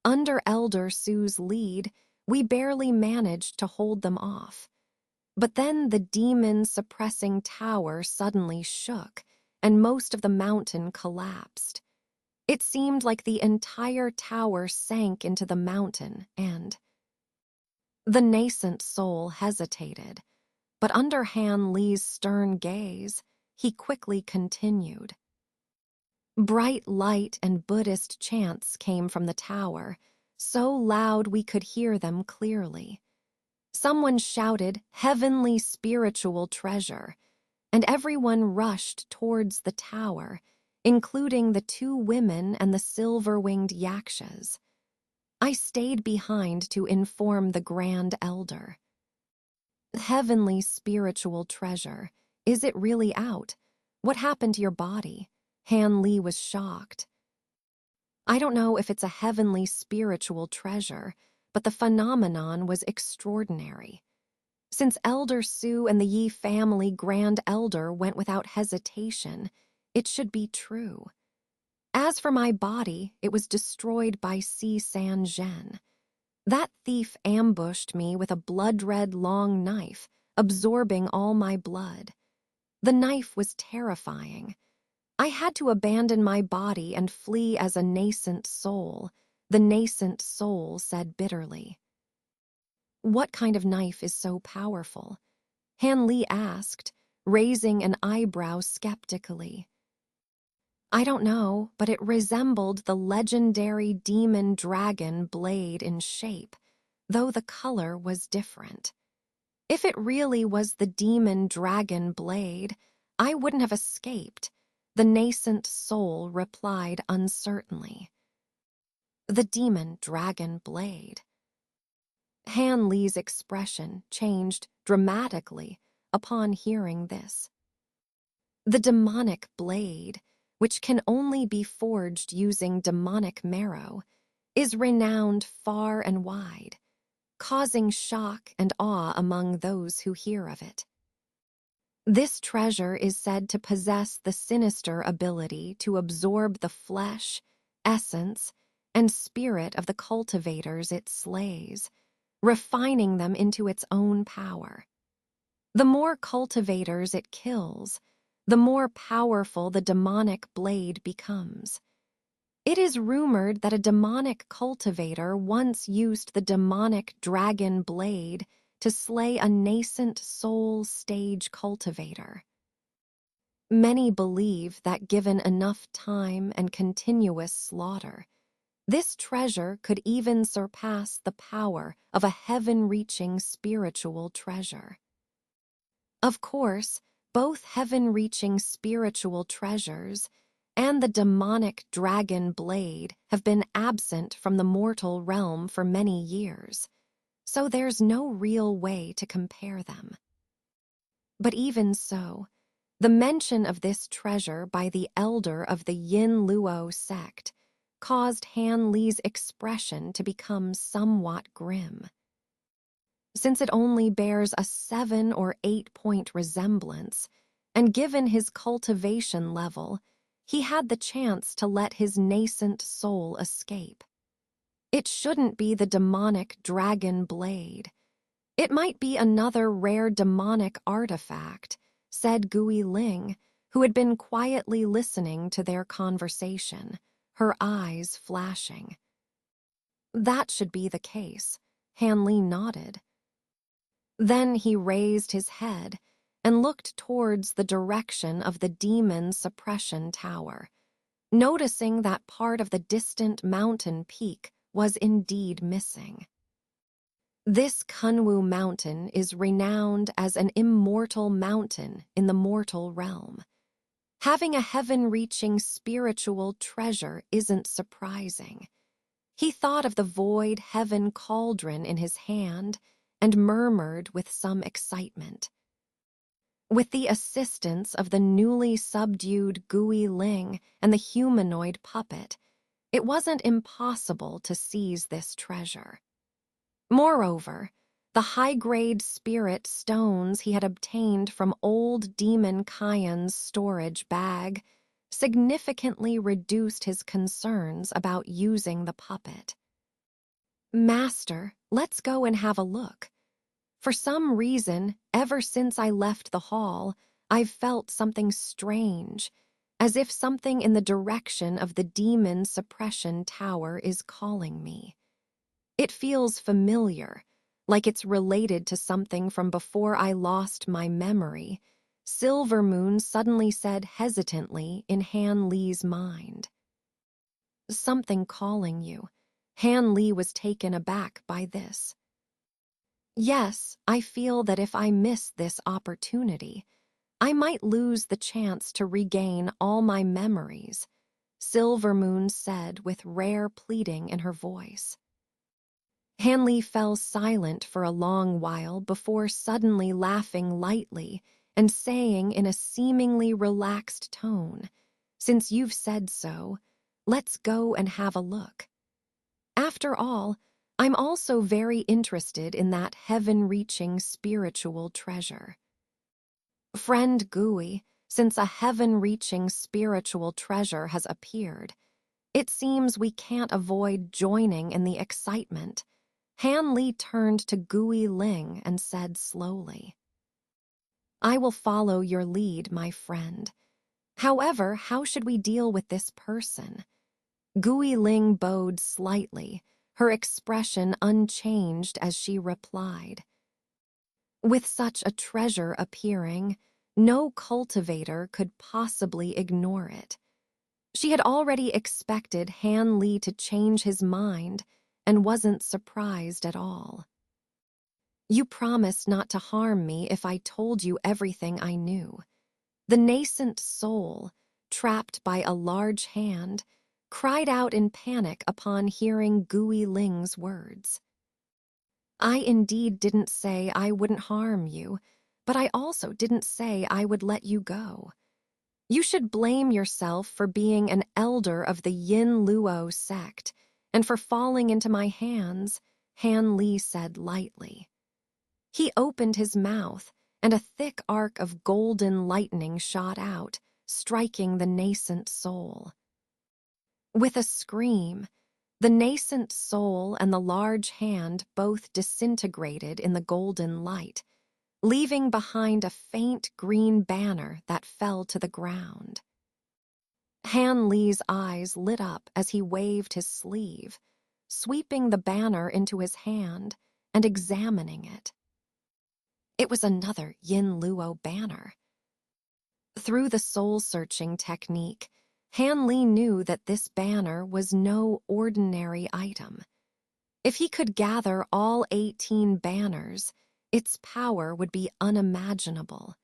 Under Elder Su's lead, we barely managed to hold them off. But then the demon-suppressing tower suddenly shook, and most of the mountain collapsed. It seemed like the entire tower sank into the mountain and... The nascent soul hesitated, but under Han Li's stern gaze, he quickly continued. Bright light and Buddhist chants came from the tower, so loud we could hear them clearly. Someone shouted, "Heavenly spiritual treasure," and everyone rushed towards the tower, including the 2 women and the silver-winged yakshas. I stayed behind to inform the Grand Elder. Heavenly spiritual treasure. Is it really out? What happened to your body? Han Li was shocked. I don't know if it's a heavenly spiritual treasure, but the phenomenon was extraordinary. Since Elder Su and the Yi family Grand Elder went without hesitation, it should be true. As for my body, it was destroyed by Si San Zhen. That thief ambushed me with a blood-red long knife, absorbing all my blood. The knife was terrifying. I had to abandon my body and flee as a nascent soul, the nascent soul said bitterly. What kind of knife is so powerful? Han Li asked, raising an eyebrow skeptically. I don't know, but it resembled the legendary demon dragon blade in shape, though the color was different. If it really was the demon dragon blade, I wouldn't have escaped, the nascent soul replied uncertainly. The demon dragon blade. Han Li's expression changed dramatically upon hearing this. The demonic blade, which can only be forged using demonic marrow, is renowned far and wide, causing shock and awe among those who hear of it. This treasure is said to possess the sinister ability to absorb the flesh, essence, and spirit of the cultivators it slays, refining them into its own power. The more cultivators it kills, the more powerful the demonic blade becomes. It is rumored that a demonic cultivator once used the demonic dragon blade to slay a nascent soul stage cultivator. Many believe that given enough time and continuous slaughter, this treasure could even surpass the power of a heaven-reaching spiritual treasure. Of course, both heaven-reaching spiritual treasures and the demonic dragon blade have been absent from the mortal realm for many years, so there's no real way to compare them. But even so, the mention of this treasure by the elder of the Yin Luo sect caused Han Li's expression to become somewhat grim. Since it only bears a 7 or 8 point resemblance, and given his cultivation level, he had the chance to let his nascent soul escape. It shouldn't be the demonic dragon blade. It might be another rare demonic artifact, said Gui Ling, who had been quietly listening to their conversation, her eyes flashing. That should be the case, Han Li nodded. Then he raised his head and looked towards the direction of the demon suppression tower, noticing that part of the distant mountain peak was indeed missing. This Kunwu mountain is renowned as an immortal mountain in the mortal realm. Having a heaven-reaching spiritual treasure isn't surprising. He thought of the void heaven cauldron in his hand and murmured with some excitement. With the assistance of the newly subdued Gui Ling and the humanoid puppet, it wasn't impossible to seize this treasure. Moreover, the high-grade spirit stones he had obtained from old Demon Kyan's storage bag significantly reduced his concerns about using the puppet. Master, let's go and have a look. For some reason, ever since I left the hall, I've felt something strange, as if something in the direction of the demon suppression tower is calling me. It feels familiar, like it's related to something from before I lost my memory, Silvermoon suddenly said hesitantly in Han Li's mind. Something calling you. Han Li was taken aback by this. Yes, I feel that if I miss this opportunity, I might lose the chance to regain all my memories, Silvermoon said with rare pleading in her voice. Han Li fell silent for a long while before suddenly laughing lightly and saying in a seemingly relaxed tone, "Since you've said so, let's go and have a look. After all, I'm also very interested in that heaven-reaching spiritual treasure." Friend Gui, since a heaven-reaching spiritual treasure has appeared, it seems we can't avoid joining in the excitement. Han Li turned to Gui Ling and said slowly, "I will follow your lead, my friend. However, how should we deal with this person?" Gui Ling bowed slightly, her expression unchanged as she replied. With such a treasure appearing, no cultivator could possibly ignore it. She had already expected Han Li to change his mind and wasn't surprised at all. "You promised not to harm me if I told you everything I knew." The nascent soul, trapped by a large hand, cried out in panic upon hearing Gui Ling's words. "I indeed didn't say I wouldn't harm you, but I also didn't say I would let you go. You should blame yourself for being an elder of the Yin Luo sect and for falling into my hands," Han Li said lightly. He opened his mouth, and a thick arc of golden lightning shot out, striking the nascent soul. With a scream, the nascent soul and the large hand both disintegrated in the golden light, leaving behind a faint green banner that fell to the ground. Han Li's eyes lit up as he waved his sleeve, sweeping the banner into his hand and examining it. It was another Yin Luo banner. Through the soul-searching technique, Han Li knew that this banner was no ordinary item. If he could gather all 18 banners, its power would be unimaginable.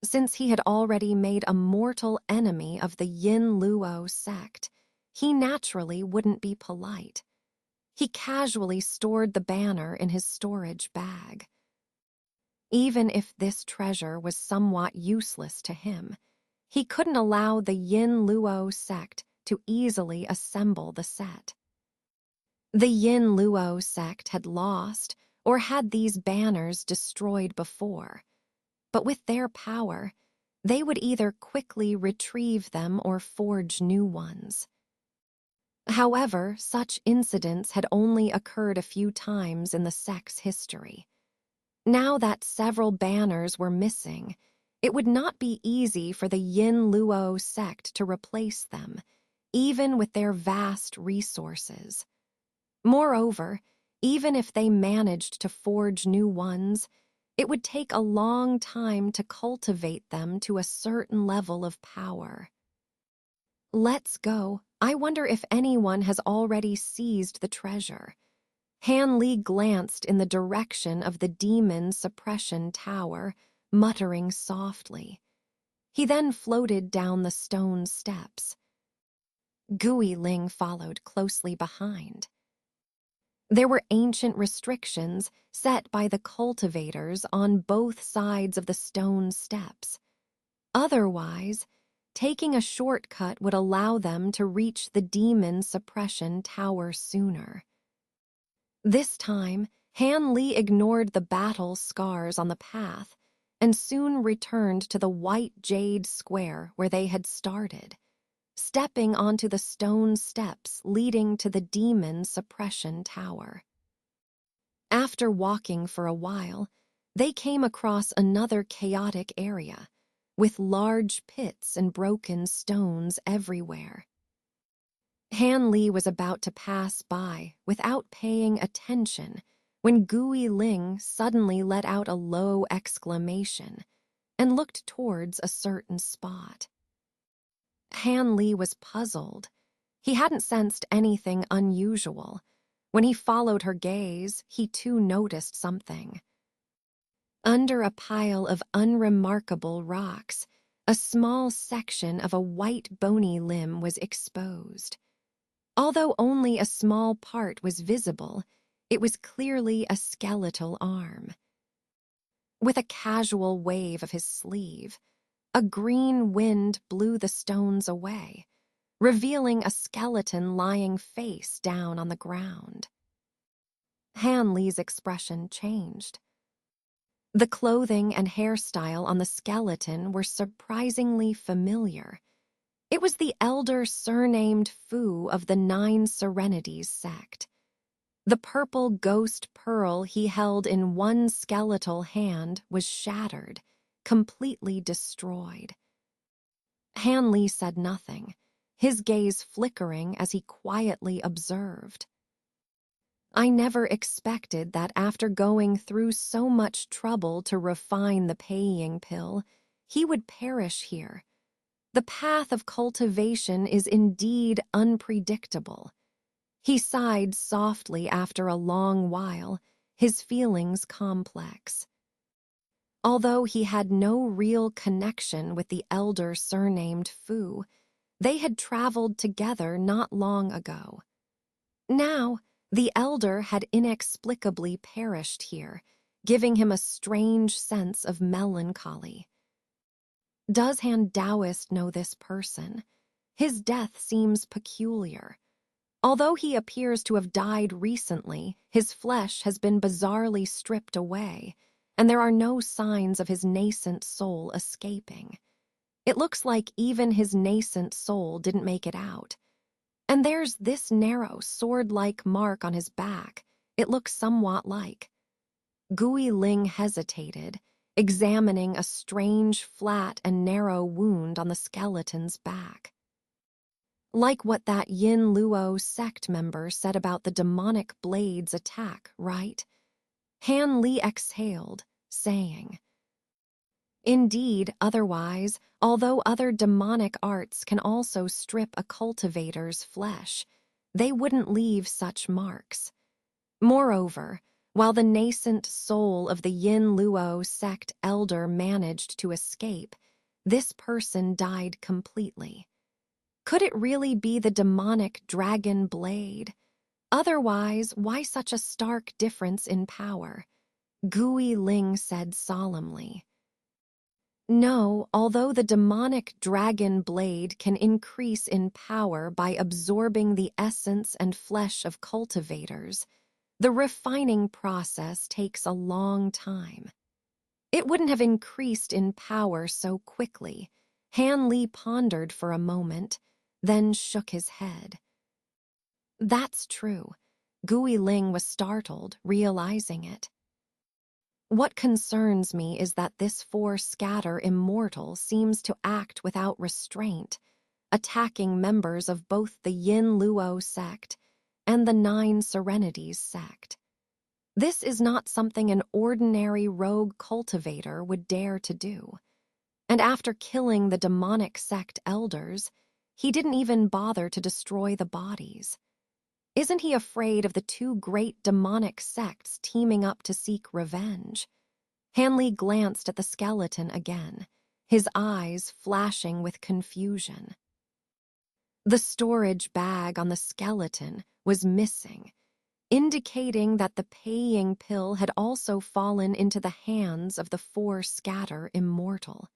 Since he had already made a mortal enemy of the Yin Luo sect, he naturally wouldn't be polite. He casually stored the banner in his storage bag. Even if this treasure was somewhat useless to him, he couldn't allow the Yin Luo sect to easily assemble the set. The Yin Luo sect had lost or had these banners destroyed before, but with their power, they would either quickly retrieve them or forge new ones. However, such incidents had only occurred a few times in the sect's history. Now that several banners were missing, it would not be easy for the Yin Luo sect to replace them, even with their vast resources. Moreover, even if they managed to forge new ones, it would take a long time to cultivate them to a certain level of power. Let's go. I wonder if anyone has already seized the treasure. Han Li glanced in the direction of the demon suppression tower, muttering softly. He then floated down the stone steps. Gui Ling followed closely behind. There were ancient restrictions set by the cultivators on both sides of the stone steps. Otherwise, taking a shortcut would allow them to reach the demon suppression tower sooner. This time, Han Li ignored the battle scars on the path and soon returned to the white jade square where they had started, stepping onto the stone steps leading to the demon suppression tower. After walking for a while, they came across another chaotic area, with large pits and broken stones everywhere. Han Li was about to pass by without paying attention when Gui Ling suddenly let out a low exclamation and looked towards a certain spot. Han Li was puzzled. He hadn't sensed anything unusual. When he followed her gaze, he too noticed something. Under a pile of unremarkable rocks, a small section of a white bony limb was exposed. Although only a small part was visible, it was clearly a skeletal arm. With a casual wave of his sleeve, a green wind blew the stones away, revealing a skeleton lying face down on the ground. Han Li's expression changed. The clothing and hairstyle on the skeleton were surprisingly familiar. It was the elder surnamed Fu of the Nine Serenities sect. The purple ghost pearl he held in one skeletal hand was shattered, completely destroyed. Han Li said nothing, his gaze flickering as he quietly observed. I never expected that after going through so much trouble to refine the paying pill, he would perish here. The path of cultivation is indeed unpredictable. He sighed softly after a long while, his feelings complex. Although he had no real connection with the elder surnamed Fu, they had traveled together not long ago. Now, the elder had inexplicably perished here, giving him a strange sense of melancholy. Does Han Taoist know this person? His death seems peculiar. Although he appears to have died recently, his flesh has been bizarrely stripped away, and there are no signs of his nascent soul escaping. It looks like even his nascent soul didn't make it out. And there's this narrow, sword-like mark on his back. It looks somewhat like. Gui Ling hesitated, examining a strange, flat and narrow wound on the skeleton's back. Like what that Yin Luo sect member said about the demonic blade's attack, right? Han Li exhaled, saying, Indeed, otherwise, although other demonic arts can also strip a cultivator's flesh, they wouldn't leave such marks. Moreover, while the nascent soul of the Yin Luo sect elder managed to escape, this person died completely. Could it really be the demonic dragon blade? Otherwise, why such a stark difference in power? Gui Ling said solemnly. No, although the demonic dragon blade can increase in power by absorbing the essence and flesh of cultivators, the refining process takes a long time. It wouldn't have increased in power so quickly. Han Li pondered for a moment, then shook his head. That's true. Gui Ling was startled, realizing it. What concerns me is that this four-scatter immortal seems to act without restraint, attacking members of both the Yin Luo sect and the Nine Serenities sect. This is not something an ordinary rogue cultivator would dare to do. And after killing the demonic sect elders, he didn't even bother to destroy the bodies. Isn't he afraid of the two great demonic sects teaming up to seek revenge? Hanley glanced at the skeleton again, his eyes flashing with confusion. The storage bag on the skeleton was missing, indicating that the paying pill had also fallen into the hands of the four-scatter immortal.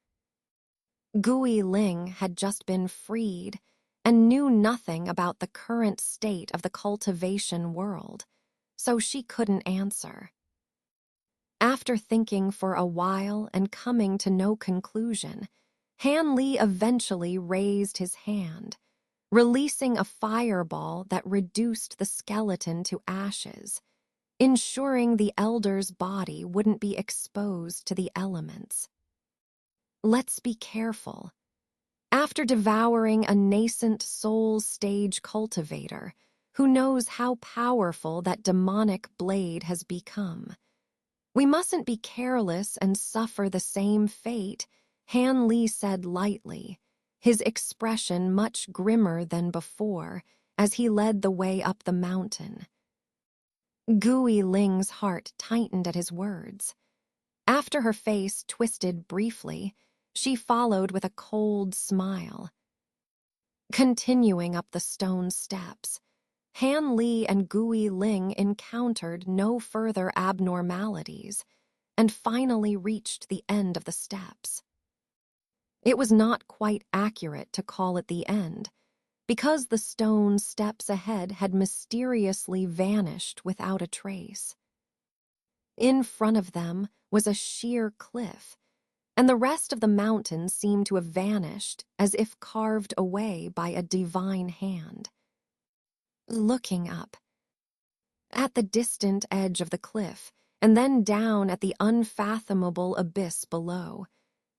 Gui Ling had just been freed and knew nothing about the current state of the cultivation world, so she couldn't answer. After thinking for a while and coming to no conclusion, Han Li eventually raised his hand, releasing a fireball that reduced the skeleton to ashes, ensuring the elder's body wouldn't be exposed to the elements. Let's be careful. After devouring a nascent soul stage cultivator, who knows how powerful that demonic blade has become? We mustn't be careless and suffer the same fate, Han Li said lightly, his expression much grimmer than before as he led the way up the mountain. Gui Ling's heart tightened at his words. After her face twisted briefly, she followed with a cold smile. Continuing up the stone steps, Han Li and Gui Ling encountered no further abnormalities and finally reached the end of the steps. It was not quite accurate to call it the end, because the stone steps ahead had mysteriously vanished without a trace. In front of them was a sheer cliff, and the rest of the mountain seemed to have vanished as if carved away by a divine hand. Looking up, at the distant edge of the cliff, and then down at the unfathomable abyss below,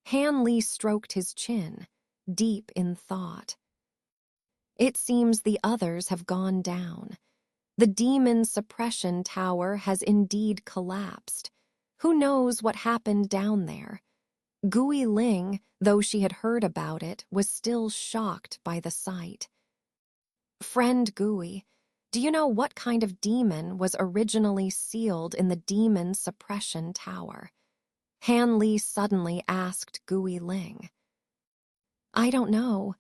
Han Li stroked his chin, deep in thought. It seems the others have gone down. The demon suppression tower has indeed collapsed. Who knows what happened down there? Gui Ling, though she had heard about it, was still shocked by the sight. Friend Gui, do you know what kind of demon was originally sealed in the demon suppression tower? Han Li suddenly asked Gui Ling. I don't know.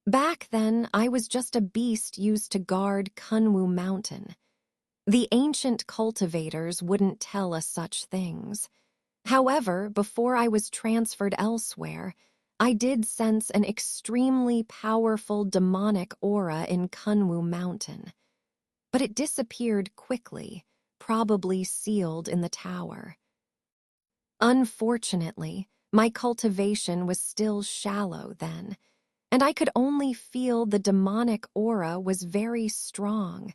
Back then, I was just a beast used to guard Kunwu Mountain. The ancient cultivators wouldn't tell us such things. However, before I was transferred elsewhere, I did sense an extremely powerful demonic aura in Kunwu Mountain. But it disappeared quickly, probably sealed in the tower. Unfortunately, my cultivation was still shallow then, and I could only feel the demonic aura was very strong,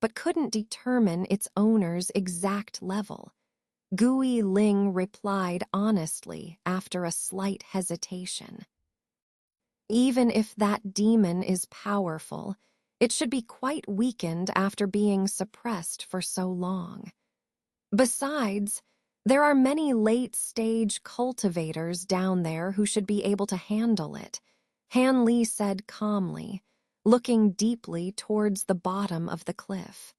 but couldn't determine its owner's exact level. Gui Ling replied honestly after a slight hesitation. Even if that demon is powerful, it should be quite weakened after being suppressed for so long. Besides, there are many late-stage cultivators down there who should be able to handle it, Han Li said calmly, looking deeply towards the bottom of the cliff.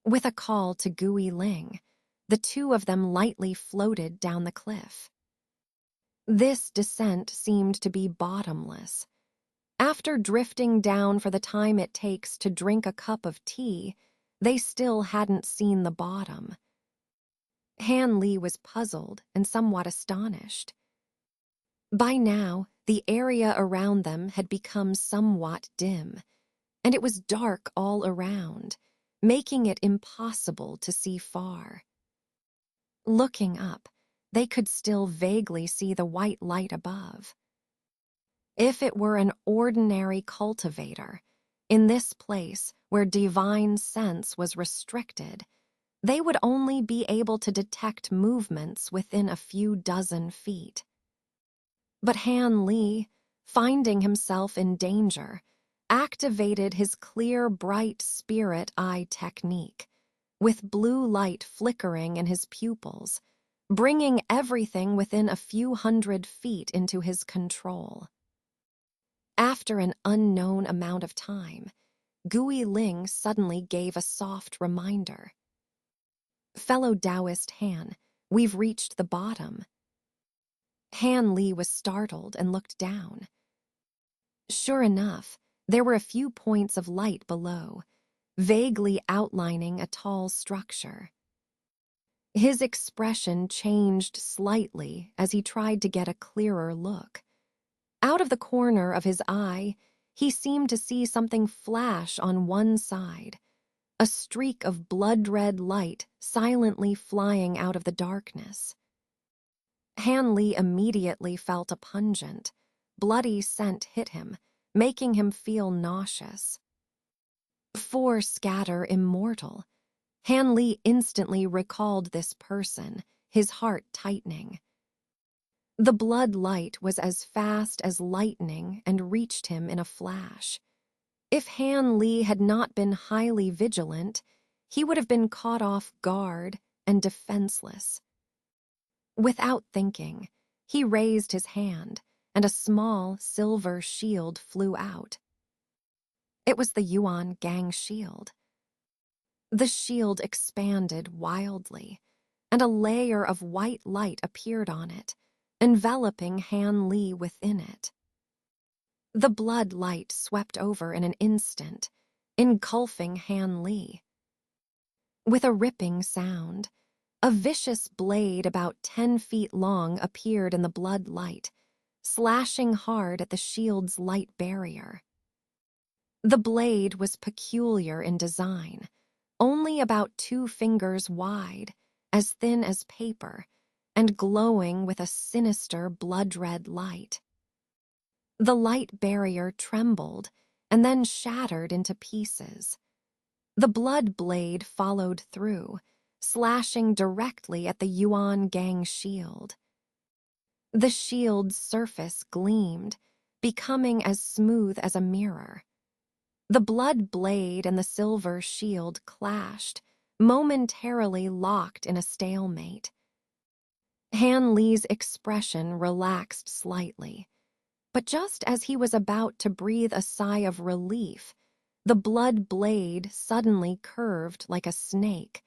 With a call to Gui Ling, the two of them lightly floated down the cliff. This descent seemed to be bottomless. After drifting down for the time it takes to drink a cup of tea, they still hadn't seen the bottom. Han Li was puzzled and somewhat astonished. By now, the area around them had become somewhat dim, and it was dark all around, making it impossible to see far. Looking up, they could still vaguely see the white light above. If it were an ordinary cultivator, in this place where divine sense was restricted, they would only be able to detect movements within a few dozen feet. But Han Li, finding himself in danger, activated his clear, bright spirit eye technique, with blue light flickering in his pupils, bringing everything within a few hundred feet into his control. After an unknown amount of time, Gui Ling suddenly gave a soft reminder. "Fellow Taoist Han, we've reached the bottom." Han Li was startled and looked down. Sure enough, there were a few points of light below, vaguely outlining a tall structure. His expression changed slightly as he tried to get a clearer look. Out of the corner of his eye, he seemed to see something flash on one side, a streak of blood-red light silently flying out of the darkness. Han Li immediately felt a pungent, bloody scent hit him, making him feel nauseous. For Scatter Immortal, Han Li instantly recalled this person, his heart tightening. The blood light was as fast as lightning and reached him in a flash. If Han Li had not been highly vigilant, he would have been caught off guard and defenseless. Without thinking, he raised his hand, and a small silver shield flew out. It was the Yuan gang shield. The shield expanded wildly, and a layer of white light appeared on it, enveloping Han Li within it. The blood light swept over in an instant, engulfing Han Li. With a ripping sound, a vicious blade about 10 feet long appeared in the blood light, slashing hard at the shield's light barrier. The blade was peculiar in design, only about 2 fingers wide, as thin as paper, and glowing with a sinister blood-red light. The light barrier trembled and then shattered into pieces. The blood blade followed through, slashing directly at the Yuan gang shield. The shield's surface gleamed, becoming as smooth as a mirror. The blood blade and the silver shield clashed, momentarily locked in a stalemate. Han Li's expression relaxed slightly, but just as he was about to breathe a sigh of relief, the blood blade suddenly curved like a snake,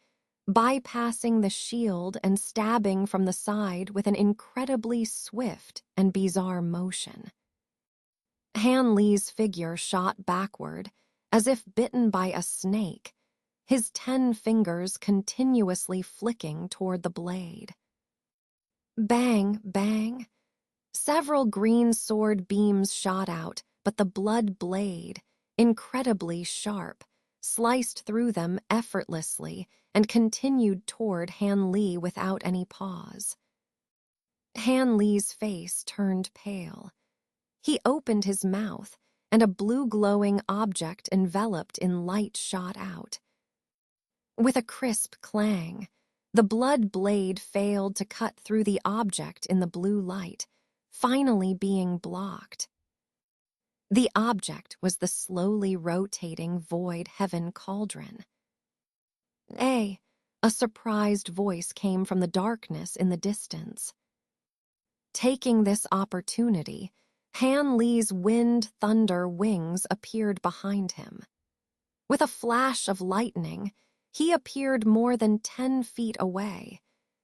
bypassing the shield and stabbing from the side with an incredibly swift and bizarre motion. Han Li's figure shot backward, as if bitten by a snake, his 10 fingers continuously flicking toward the blade. Bang, bang. Several green sword beams shot out, but the blood blade, incredibly sharp, sliced through them effortlessly and continued toward Han Li without any pause. Han Li's face turned pale. He opened his mouth, and a blue-glowing object enveloped in light shot out. With a crisp clang, the blood blade failed to cut through the object in the blue light, finally being blocked. The object was the slowly rotating void heaven cauldron. A surprised voice came from the darkness in the distance. Taking this opportunity, Han Li's wind thunder wings appeared behind him. With a flash of lightning, he appeared more than 10 feet away,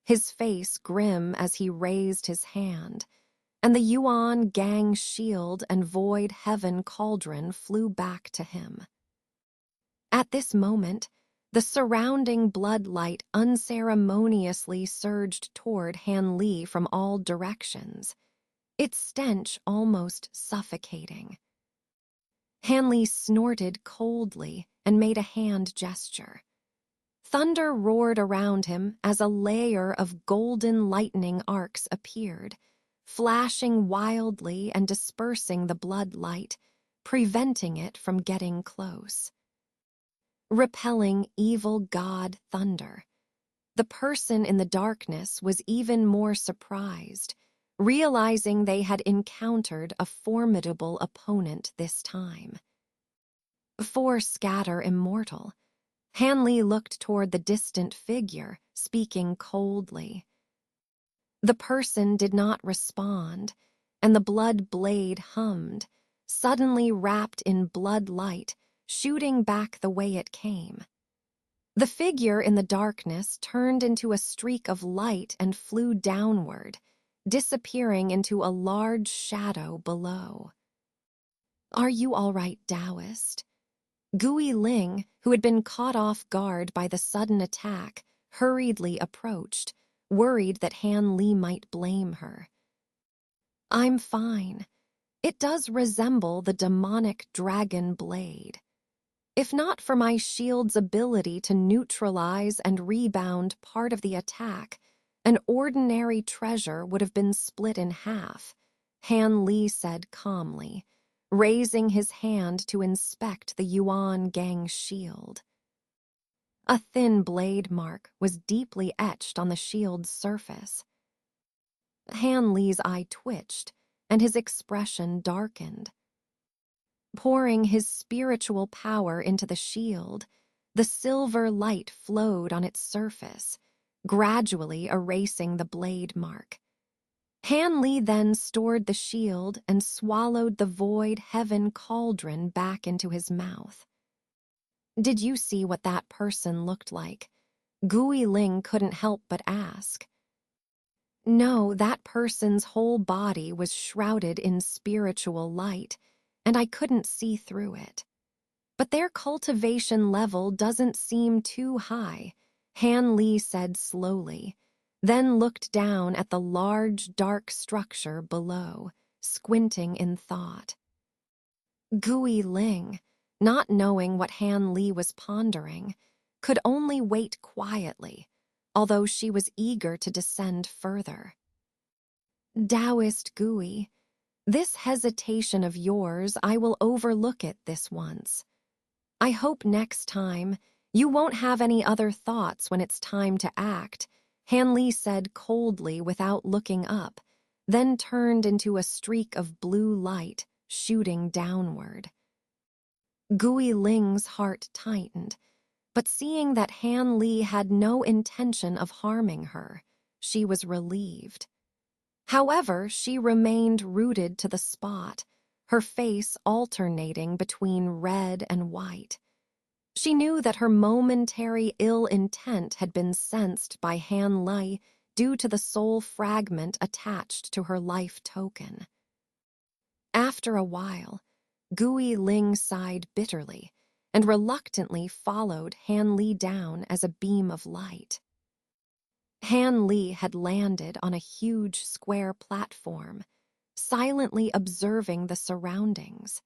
his face grim as he raised his hand, and the Yuan gang shield and void heaven cauldron flew back to him. At this moment, the surrounding blood light unceremoniously surged toward Han Li from all directions, its stench almost suffocating. Han Li snorted coldly and made a hand gesture. Thunder roared around him as a layer of golden lightning arcs appeared, flashing wildly and dispersing the blood light, preventing it from getting close. Repelling evil god thunder. The person in the darkness was even more surprised, realizing they had encountered a formidable opponent this time. For Scatter Immortal, Hanley looked toward the distant figure, speaking coldly. The person did not respond, and the blood blade hummed, suddenly wrapped in blood light, shooting back the way it came. The figure in the darkness turned into a streak of light and flew downward, disappearing into a large shadow below. "Are you all right, Taoist?" Gui Ling, who had been caught off guard by the sudden attack, hurriedly approached, worried that Han Li might blame her. "I'm fine. It does resemble the demonic dragon blade. If not for my shield's ability to neutralize and rebound part of the attack, an ordinary treasure would have been split in half," Han Li said calmly, raising his hand to inspect the Yuan gang's shield. A thin blade mark was deeply etched on the shield's surface. Han Li's eye twitched, and his expression darkened. Pouring his spiritual power into the shield, the silver light flowed on its surface, gradually erasing the blade mark. Han Li then stored the shield and swallowed the void heaven cauldron back into his mouth. "Did you see what that person looked like?" Gui Ling couldn't help but ask. "No, that person's whole body was shrouded in spiritual light, and I couldn't see through it. But their cultivation level doesn't seem too high," Han Li said slowly, then looked down at the large, dark structure below, squinting in thought. Gui Ling, not knowing what Han Li was pondering, could only wait quietly, although she was eager to descend further. "Taoist Gui, this hesitation of yours, I will overlook it this once. I hope next time you won't have any other thoughts when it's time to act," Han Li said coldly without looking up, then turned into a streak of blue light, shooting downward. Gui Ling's heart tightened, but seeing that Han Li had no intention of harming her, she was relieved. However, she remained rooted to the spot, her face alternating between red and white. She knew that her momentary ill intent had been sensed by Han Li due to the soul fragment attached to her life token. After a while, Gui Ling sighed bitterly and reluctantly followed Han Li down as a beam of light. Han Li had landed on a huge square platform, silently observing the surroundings.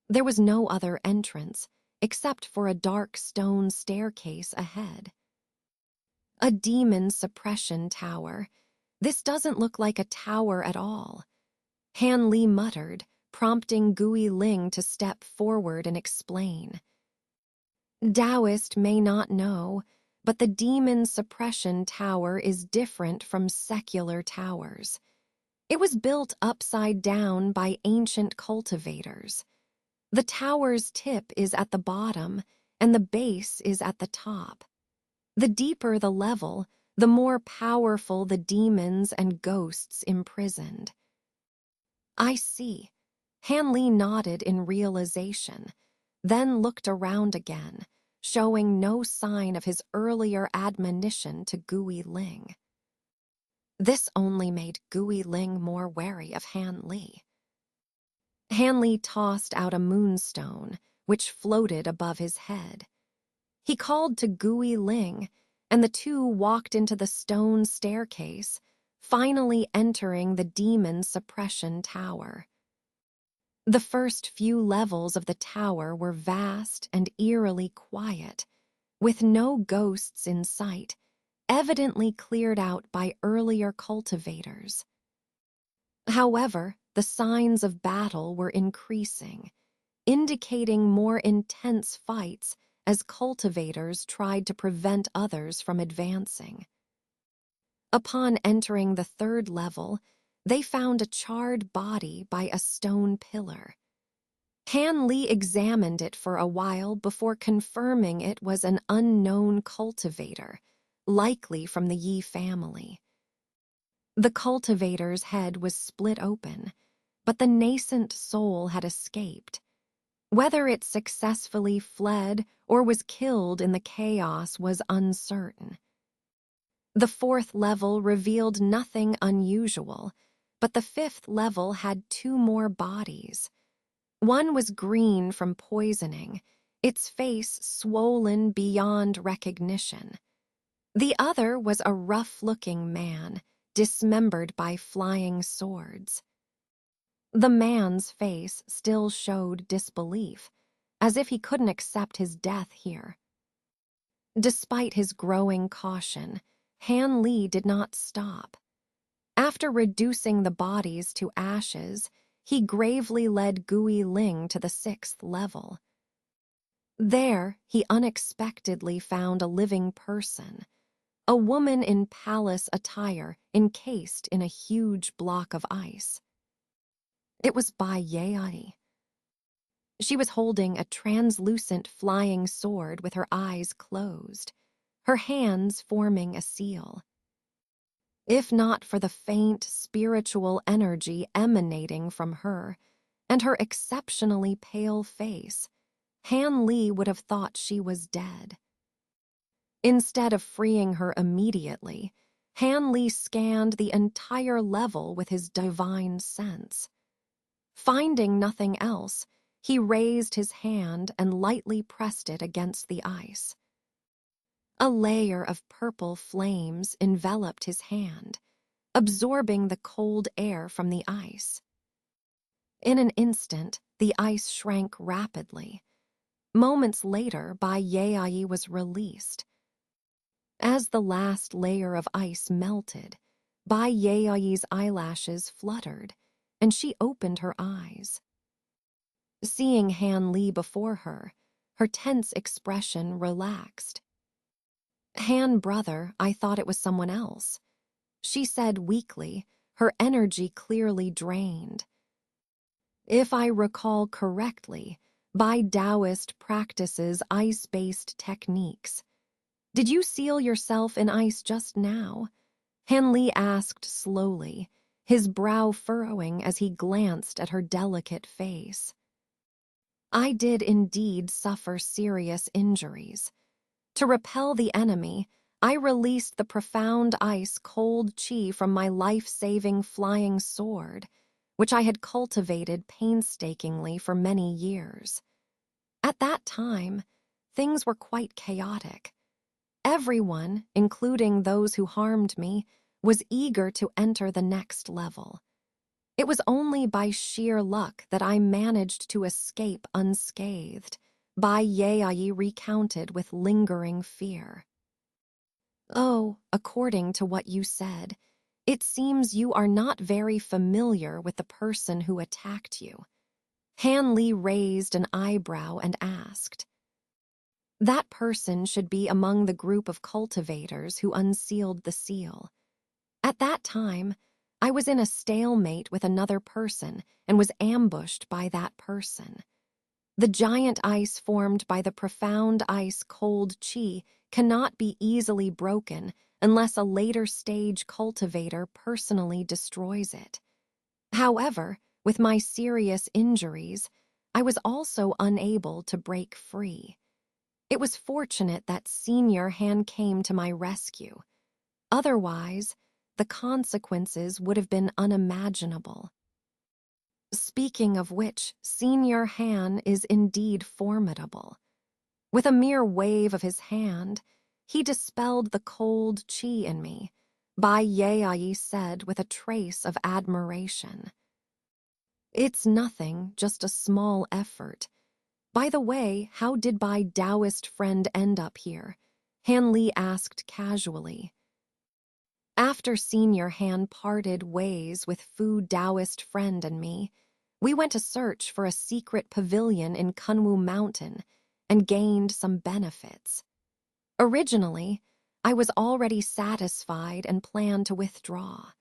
There was no other entrance, except for a dark stone staircase ahead. "A demon suppression tower. This doesn't look like a tower at all," Han Li muttered, prompting Gui Ling to step forward and explain. "Taoist may not know, but the demon suppression tower is different from secular towers. It was built upside down by ancient cultivators. The tower's tip is at the bottom, and the base is at the top. The deeper the level, the more powerful the demons and ghosts imprisoned." "I see." Han Li nodded in realization, then looked around again, showing no sign of his earlier admonition to Gui Ling. This only made Gui Ling more wary of Han Li. Han Li tossed out a moonstone, which floated above his head. He called to Gui Ling, and the two walked into the stone staircase, finally entering the demon suppression tower. The first few levels of the tower were vast and eerily quiet, with no ghosts in sight, evidently cleared out by earlier cultivators. However, the signs of battle were increasing, indicating more intense fights as cultivators tried to prevent others from advancing. Upon entering the third level, they found a charred body by a stone pillar. Han Li examined it for a while before confirming it was an unknown cultivator, likely from the Yi family. The cultivator's head was split open, but the nascent soul had escaped. Whether it successfully fled or was killed in the chaos was uncertain. The fourth level revealed nothing unusual, but the fifth level had two more bodies. One was green from poisoning, its face swollen beyond recognition. The other was a rough-looking man, dismembered by flying swords. The man's face still showed disbelief, as if he couldn't accept his death here. Despite his growing caution, Han Li did not stop. After reducing the bodies to ashes, he gravely led Gui Ling to the sixth level. There, he unexpectedly found a living person, a woman in palace attire encased in a huge block of ice. It was Bai Yai. She was holding a translucent flying sword with her eyes closed, her hands forming a seal. If not for the faint spiritual energy emanating from her and her exceptionally pale face, Han Li would have thought she was dead. Instead of freeing her immediately, Han Li scanned the entire level with his divine sense. Finding nothing else, he raised his hand and lightly pressed it against the ice. A layer of purple flames enveloped his hand, absorbing the cold air from the ice. In an instant, the ice shrank rapidly. Moments later, Bai Yai was released. As the last layer of ice melted, Bai Yai's eyelashes fluttered, and she opened her eyes. Seeing Han Li before her, her tense expression relaxed. Han, brother, I thought it was someone else, she said weakly, her energy clearly drained. If I recall correctly, Bai Taoist practices ice-based techniques. Did you seal yourself in ice just now? Han Li asked slowly, his brow furrowing as he glanced at her delicate face. I did indeed suffer serious injuries. To repel the enemy, I released the profound ice-cold chi from my life-saving flying sword, which I had cultivated painstakingly for many years. At that time, things were quite chaotic. Everyone, including those who harmed me, was eager to enter the next level. It was only by sheer luck that I managed to escape unscathed, Bai Yai recounted with lingering fear. Oh, according to what you said, it seems you are not very familiar with the person who attacked you. Han Li raised an eyebrow and asked. That person should be among the group of cultivators who unsealed the seal. At that time, I was in a stalemate with another person and was ambushed by that person. The giant ice formed by the profound ice-cold chi cannot be easily broken unless a later stage cultivator personally destroys it. However, with my serious injuries, I was also unable to break free. It was fortunate that Senior Han came to my rescue. Otherwise, the consequences would have been unimaginable. Speaking of which, Senior Han is indeed formidable. With a mere wave of his hand, he dispelled the cold chi in me, Bai Yai said with a trace of admiration. It's nothing, just a small effort, By the way, how did my Taoist friend end up here? Han Li asked casually. After Senior Han parted ways with Fu Taoist friend and me, we went to search for a secret pavilion in Kunwu Mountain and gained some benefits. Originally, I was already satisfied and planned to withdraw.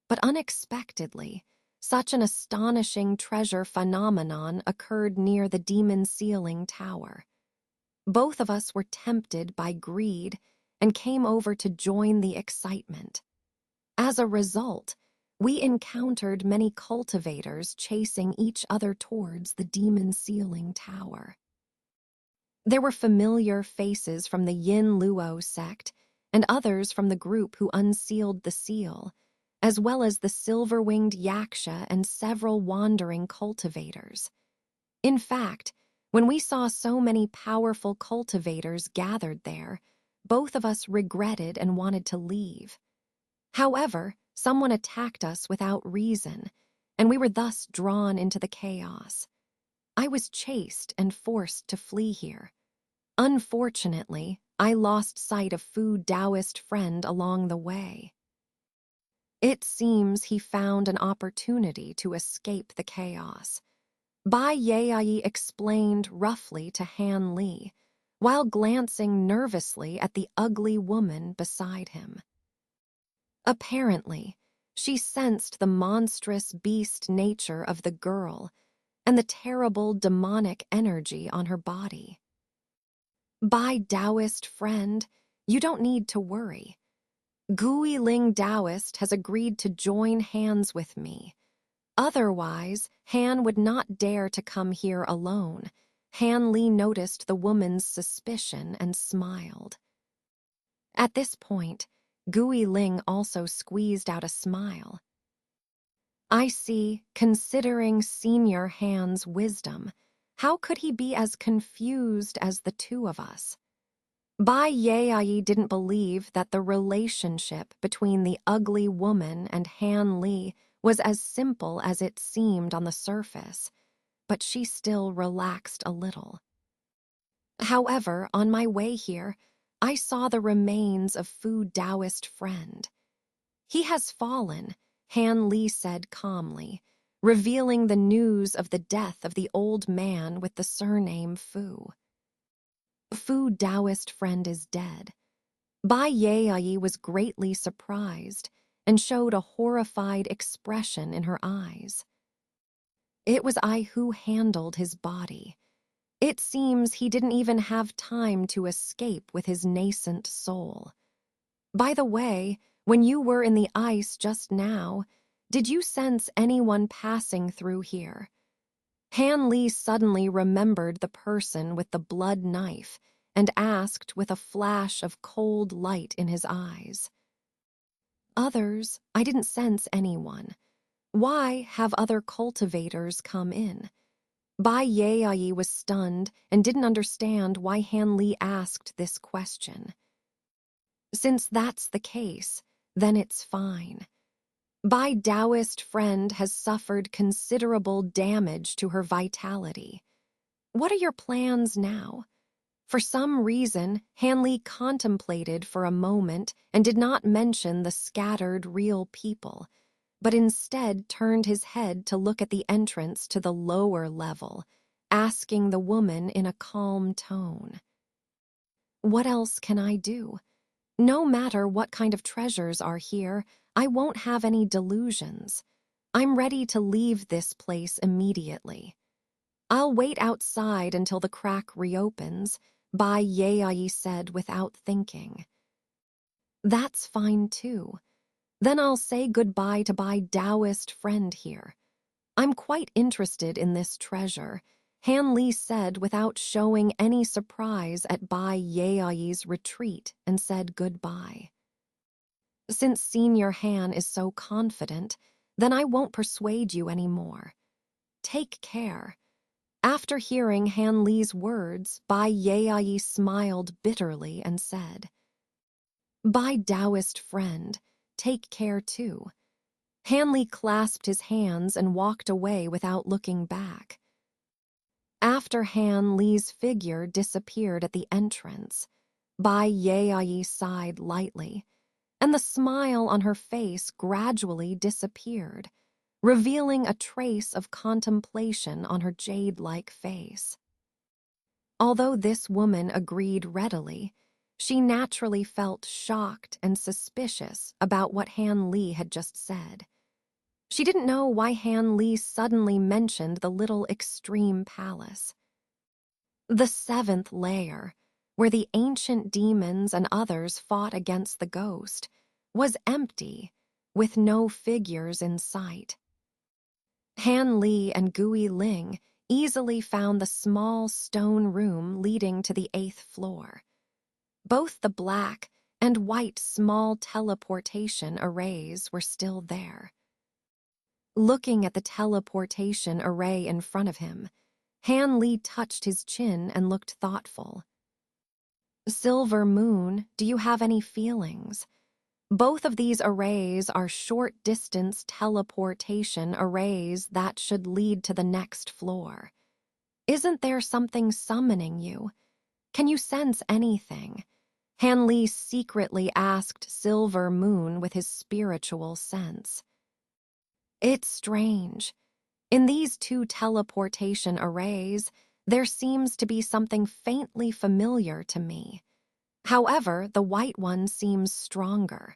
But unexpectedly, such an astonishing treasure phenomenon occurred near the demon ceiling tower. Both of us were tempted by greed and came over to join the excitement. As a result, we encountered many cultivators chasing each other towards the demon ceiling tower. There were familiar faces from the Yin Luo sect and others from the group who unsealed the seal, as well as the silver-winged yaksha and several wandering cultivators. In fact, when we saw so many powerful cultivators gathered there, both of us regretted and wanted to leave. However, someone attacked us without reason, and we were thus drawn into the chaos. I was chased and forced to flee here. Unfortunately, I lost sight of Fu Taoist friend along the way. It seems he found an opportunity to escape the chaos. Bai Yai explained roughly to Han Li, while glancing nervously at the ugly woman beside him. Apparently, she sensed the monstrous beast nature of the girl and the terrible demonic energy on her body. Bai Taoist friend, you don't need to worry. Gui Ling Taoist has agreed to join hands with me. Otherwise, Han would not dare to come here alone. Han Li noticed the woman's suspicion and smiled. At this point, Gui Ling also squeezed out a smile. I see, considering Senior Han's wisdom, how could he be as confused as the two of us? Bai Yai didn't believe that the relationship between the ugly woman and Han Li was as simple as it seemed on the surface, but she still relaxed a little. However, on my way here, I saw the remains of Fu Taoist friend. He has fallen, Han Li said calmly, revealing the news of the death of the old man with the surname Fu. Fu Taoist friend is dead. Bai Yai was greatly surprised and showed a horrified expression in her eyes. It was I who handled his body. It seems he didn't even have time to escape with his nascent soul. By the way, when you were in the ice just now, did you sense anyone passing through here? Han Li suddenly remembered the person with the blood knife and asked with a flash of cold light in his eyes. Others, I didn't sense anyone. Why have other cultivators come in? Bai Yai was stunned and didn't understand why Han Li asked this question. Since that's the case, then it's fine. Bai Taoist friend has suffered considerable damage to her vitality. What are your plans now? For some reason, Han Li contemplated for a moment and did not mention the scattered real people, but instead turned his head to look at the entrance to the lower level, asking the woman in a calm tone. What else can I do? No matter what kind of treasures are here, I won't have any delusions. I'm ready to leave this place immediately. I'll wait outside until the crack reopens, Bai Yai said without thinking. That's fine too. Then I'll say goodbye to Bai Taoist friend here. I'm quite interested in this treasure, Han Li said without showing any surprise at Bai Yai's retreat, and said goodbye. Since Senior Han is so confident, then I won't persuade you anymore. Take care. After hearing Han Li's words, Bai Yai smiled bitterly and said, Bai Taoist friend, take care too. Han Li clasped his hands and walked away without looking back. After Han Li's figure disappeared at the entrance, Bai Yayi sighed lightly, and the smile on her face gradually disappeared, revealing a trace of contemplation on her jade-like face. Although this woman agreed readily, she naturally felt shocked and suspicious about what Han Li had just said. She didn't know why Han Li suddenly mentioned the little extreme palace. The seventh layer, where the ancient demons and others fought against the ghost, was empty, with no figures in sight. Han Li and Gui Ling easily found the small stone room leading to the 8th floor. Both the black and white small teleportation arrays were still there. Looking at the teleportation array in front of him, Han Li touched his chin and looked thoughtful. Silver Moon, do you have any feelings? Both of these arrays are short-distance teleportation arrays that should lead to the next floor. Isn't there something summoning you? Can you sense anything? Han Li secretly asked Silver Moon with his spiritual sense. It's strange. In these two teleportation arrays, there seems to be something faintly familiar to me. However, the white one seems stronger.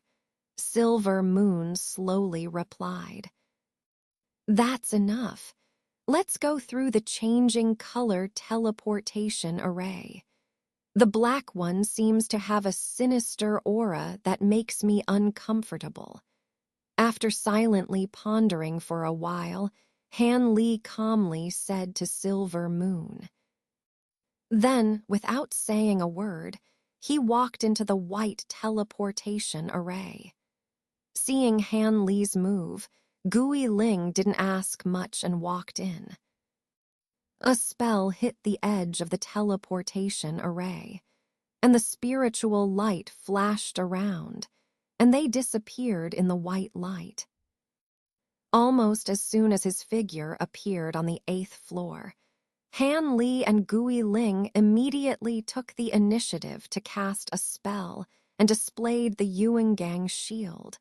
Silver Moon slowly replied. That's enough. Let's go through the changing color teleportation array. The black one seems to have a sinister aura that makes me uncomfortable. After silently pondering for a while, Han Li calmly said to Silver Moon. Then, without saying a word, he walked into the white teleportation array. Seeing Han Li's move, Gui Ling didn't ask much and walked in. A spell hit the edge of the teleportation array, and the spiritual light flashed around, and they disappeared in the white light. Almost as soon as his figure appeared on the 8th floor, Han Li and Gui Ling immediately took the initiative to cast a spell and displayed the Yuangang shield,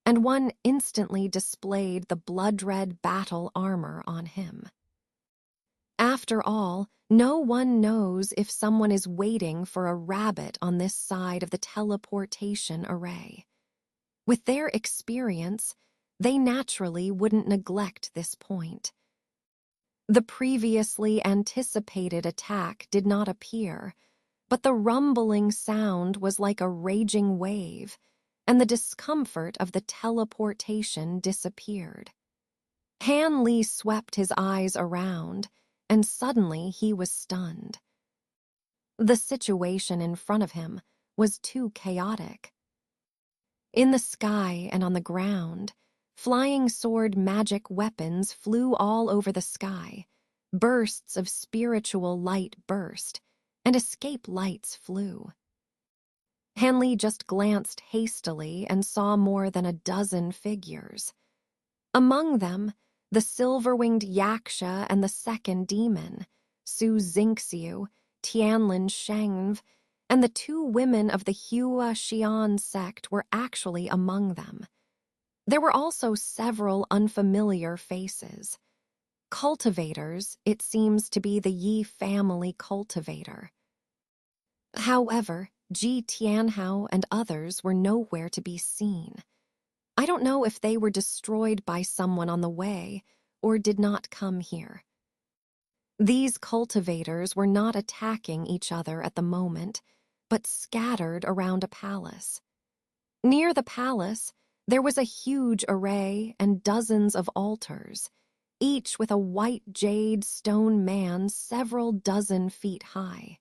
and one instantly displayed the blood-red battle armor on him. After all, no one knows if someone is waiting for a rabbit on this side of the teleportation array. With their experience, they naturally wouldn't neglect this point. The previously anticipated attack did not appear, but the rumbling sound was like a raging wave, and the discomfort of the teleportation disappeared. Han Li swept his eyes around, and suddenly he was stunned. The situation in front of him was too chaotic. In the sky and on the ground, flying sword magic weapons flew all over the sky, bursts of spiritual light burst, and escape lights flew. Han Li just glanced hastily and saw more than a dozen figures. Among them, the silver-winged Yaksha and the second demon, Su Xingxiu, Tianlin Shengv, and the two women of the Hua Xian sect were actually among them. There were also several unfamiliar faces. Cultivators, it seems to be the Yi family cultivator. However, Ji Tianhao and others were nowhere to be seen. I don't know if they were destroyed by someone on the way or did not come here. These cultivators were not attacking each other at the moment, but scattered around a palace. Near the palace, there was a huge array and dozens of altars, each with a white jade stone man several dozen feet high.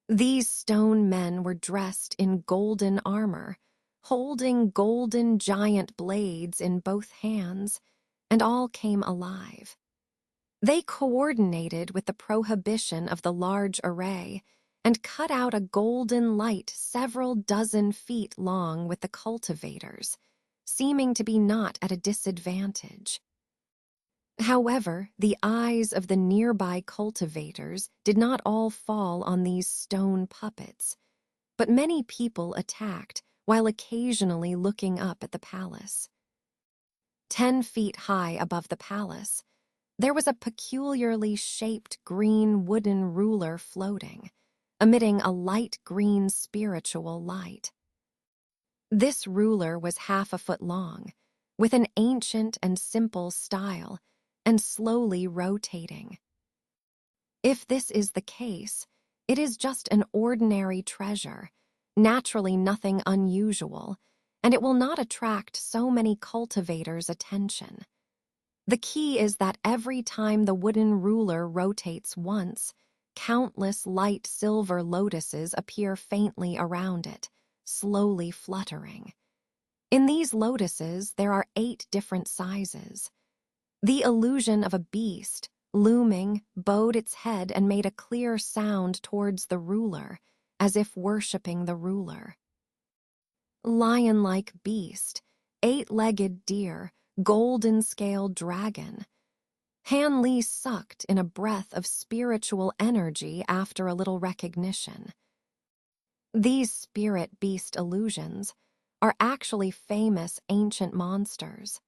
These stone men were dressed in golden armor, holding golden giant blades in both hands, and all came alive. They coordinated with the prohibition of the large array and cut out a golden light several dozen feet long with the cultivators, seeming to be not at a disadvantage. However, the eyes of the nearby cultivators did not all fall on these stone puppets, but many people attacked while occasionally looking up at the palace. 10 feet high above the palace, there was a peculiarly shaped green wooden ruler floating, emitting a light green spiritual light. This ruler was half a foot long, with an ancient and simple style, and slowly rotating. If this is the case, it is just an ordinary treasure, naturally nothing unusual, and it will not attract so many cultivators' attention. The key is that every time the wooden ruler rotates once, countless light silver lotuses appear faintly around it, slowly fluttering. In these lotuses, there are 8 different sizes. The illusion of a beast, looming, bowed its head and made a clear sound towards the ruler, as if worshipping the ruler. Lion-like beast, 8-legged deer, golden-scaled dragon. Han Li sucked in a breath of spiritual energy after a little recognition. These spirit beast illusions are actually famous ancient monsters.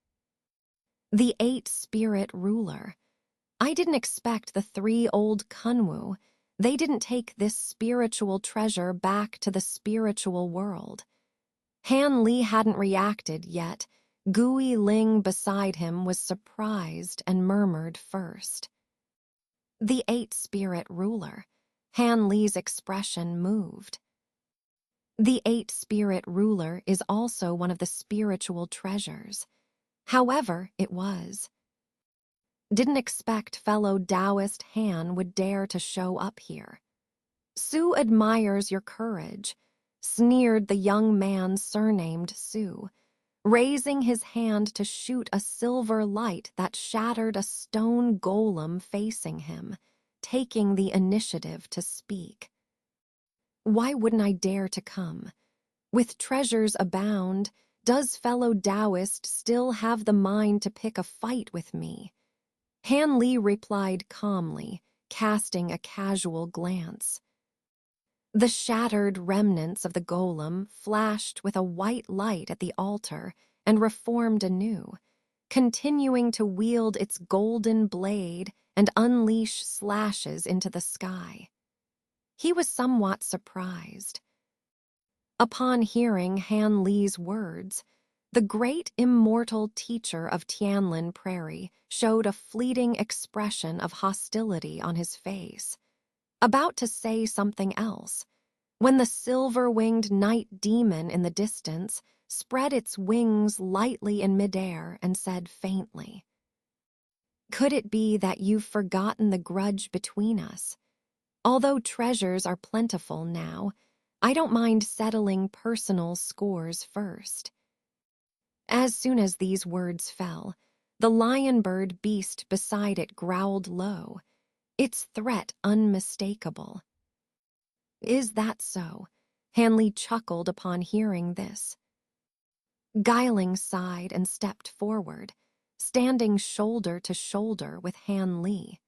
The 8-spirit ruler. I didn't expect the 3 old Kunwu. They didn't take this spiritual treasure back to the spiritual world. Han Li hadn't reacted yet. Gui Ling beside him was surprised and murmured first. The 8-spirit ruler. Han Li's expression moved. The 8-spirit ruler is also one of the spiritual treasures. However, it was. Didn't expect fellow Taoist Han would dare to show up here. Su admires your courage, sneered the young man surnamed Su, raising his hand to shoot a silver light that shattered a stone golem facing him, taking the initiative to speak. Why wouldn't I dare to come? With treasures abound, does fellow Taoist still have the mind to pick a fight with me? Han Li replied calmly, casting a casual glance. The shattered remnants of the golem flashed with a white light at the altar and reformed anew, continuing to wield its golden blade and unleash slashes into the sky. He was somewhat surprised. Upon hearing Han Li's words, the great immortal teacher of Tianlin Prairie showed a fleeting expression of hostility on his face, about to say something else, when the silver-winged night demon in the distance spread its wings lightly in midair and said faintly, "Could it be that you've forgotten the grudge between us? Although treasures are plentiful now, I don't mind settling personal scores first." As soon as these words fell, the lion-bird beast beside it growled low, its threat unmistakable. Is that so? Han Li chuckled upon hearing this. Guiling sighed and stepped forward, standing shoulder to shoulder with Han Li.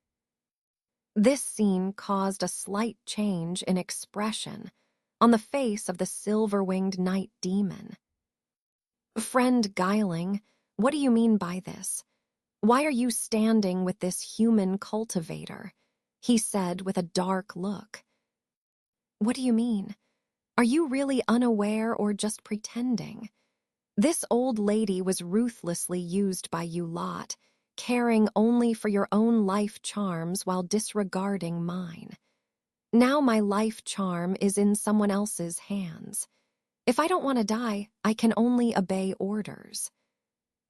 This scene caused a slight change in expression on the face of the silver-winged night demon. "Friend Guiling, what do you mean by this? Why are you standing with this human cultivator?" he said with a dark look. "What do you mean? Are you really unaware or just pretending? This old lady was ruthlessly used by you lot, caring only for your own life charms while disregarding mine. Now my life charm is in someone else's hands. If I don't want to die, I can only obey orders."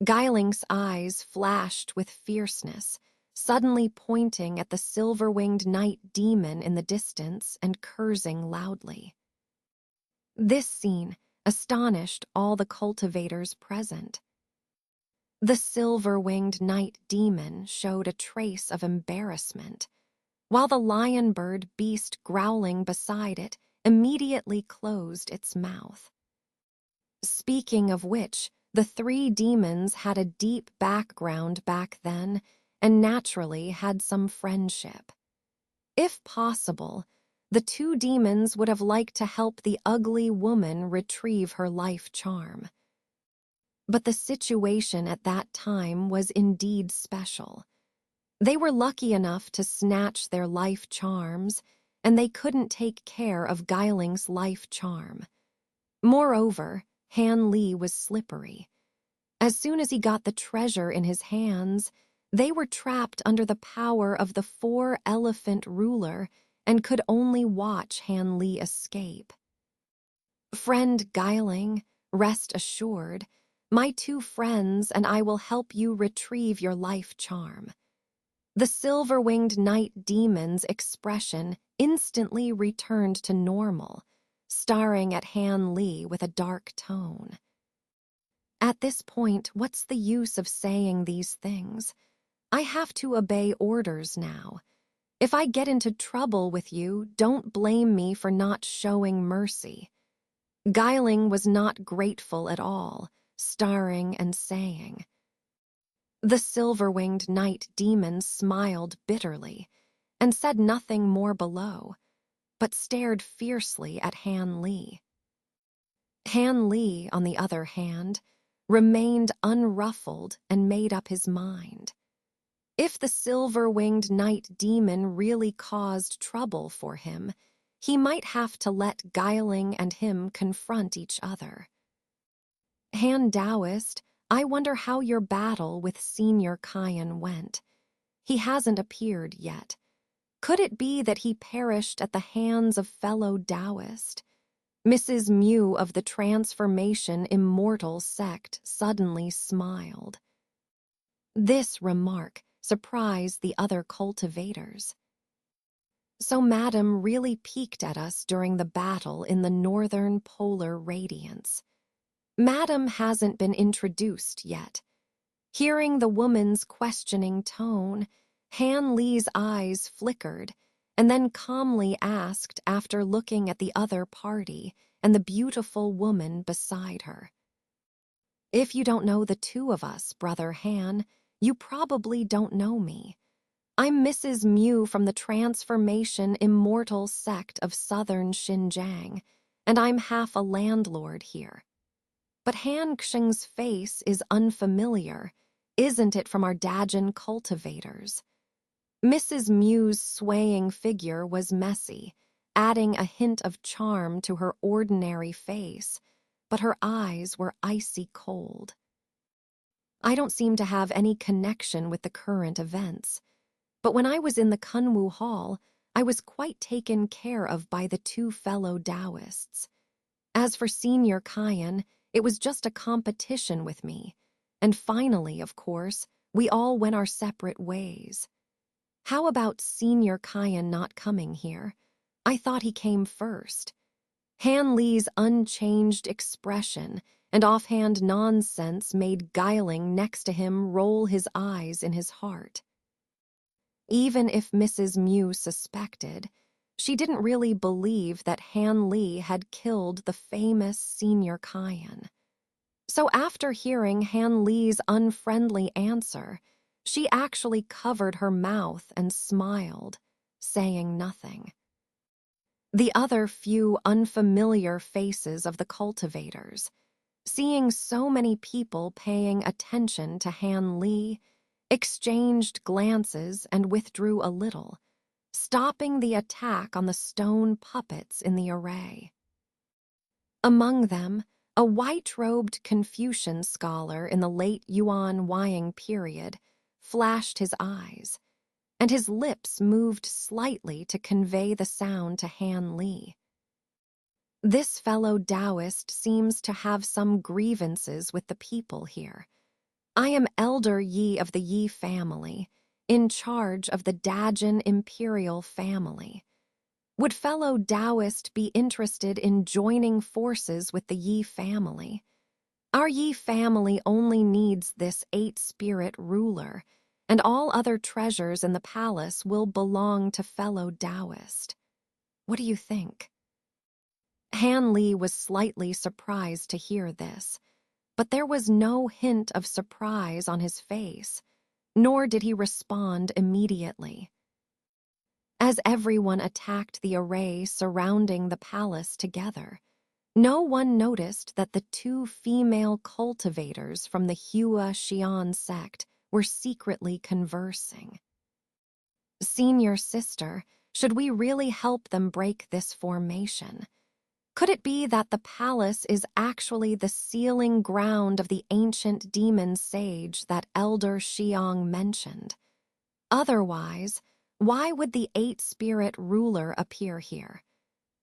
Guiling's eyes flashed with fierceness, suddenly pointing at the silver-winged night demon in the distance and cursing loudly. This scene astonished all the cultivators present. The silver-winged night demon showed a trace of embarrassment, while the lion-bird beast growling beside it immediately closed its mouth. Speaking of which, the 3 demons had a deep background back then, and naturally had some friendship. If possible, the two demons would have liked to help the ugly woman retrieve her life charm. But the situation at that time was indeed special. They were lucky enough to snatch their life charms, and they couldn't take care of Guiling's life charm. Moreover, Han Li was slippery. As soon as he got the treasure in his hands, they were trapped under the power of the four-elephant ruler and could only watch Han Li escape. Friend Guiling, rest assured, my two friends and I will help you retrieve your life charm. The silver-winged night demon's expression instantly returned to normal, staring at Han Li with a dark tone. At this point, what's the use of saying these things? I have to obey orders now. If I get into trouble with you, don't blame me for not showing mercy. Guiling was not grateful at all, starring and saying. The silver-winged night demon smiled bitterly and said nothing more below, but stared fiercely at Han Li. Han Li, on the other hand, remained unruffled and made up his mind. If the silver-winged night demon really caused trouble for him, he might have to let Guiling and him confront each other. Han Taoist, I wonder how your battle with Senior Kyan went. He hasn't appeared yet. Could it be that he perished at the hands of fellow Taoist? Mrs. Mew of the Transformation Immortal sect suddenly smiled. This remark surprised the other cultivators. So Madam really peeked at us during the battle in the northern polar radiance. Madam hasn't been introduced yet. Hearing the woman's questioning tone, Han Li's eyes flickered and then calmly asked after looking at the other party and the beautiful woman beside her. If you don't know the two of us, Brother Han, you probably don't know me. I'm Mrs. Mew from the Transformation Immortal sect of southern Xinjiang, and I'm half a landlord here. But Han Xing's face is unfamiliar, isn't it, from our Dajin cultivators? Mrs. Mew's swaying figure was messy, adding a hint of charm to her ordinary face, but her eyes were icy cold. I don't seem to have any connection with the current events, but when I was in the Kunwu Hall, I was quite taken care of by the two fellow Taoists. As for Senior Kyan, it was just a competition with me, and finally, of course, we all went our separate ways. How about Senior Kyan not coming here? I thought he came first. Han Li's unchanged expression and offhand nonsense made Guiling next to him roll his eyes in his heart. Even if Mrs. Mew suspected, she didn't really believe that Han Li had killed the famous Senior Kyan. So after hearing Han Li's unfriendly answer, she actually covered her mouth and smiled, saying nothing. The other few unfamiliar faces of the cultivators, seeing so many people paying attention to Han Li, exchanged glances and withdrew a little, stopping the attack on the stone puppets in the array. Among them, a white-robed Confucian scholar in the late Yuan Wying period flashed his eyes, and his lips moved slightly to convey the sound to Han Li. This fellow Taoist seems to have some grievances with the people here. I am Elder Yi of the Yi family, in charge of the Dajin imperial family. Would fellow Taoist be interested in joining forces with the Yi family? Our Yi family only needs this 8-spirit ruler, and all other treasures in the palace will belong to fellow Taoist. What do you think? Han Li was slightly surprised to hear this, but there was no hint of surprise on his face, nor did he respond immediately. As everyone attacked the array surrounding the palace together, no one noticed that the two female cultivators from the Hua Xian sect were secretly conversing. Senior sister, should we really help them break this formation? Could it be that the palace is actually the sealing ground of the ancient demon sage that Elder Xiang mentioned? Otherwise, why would the eight-spirit ruler appear here?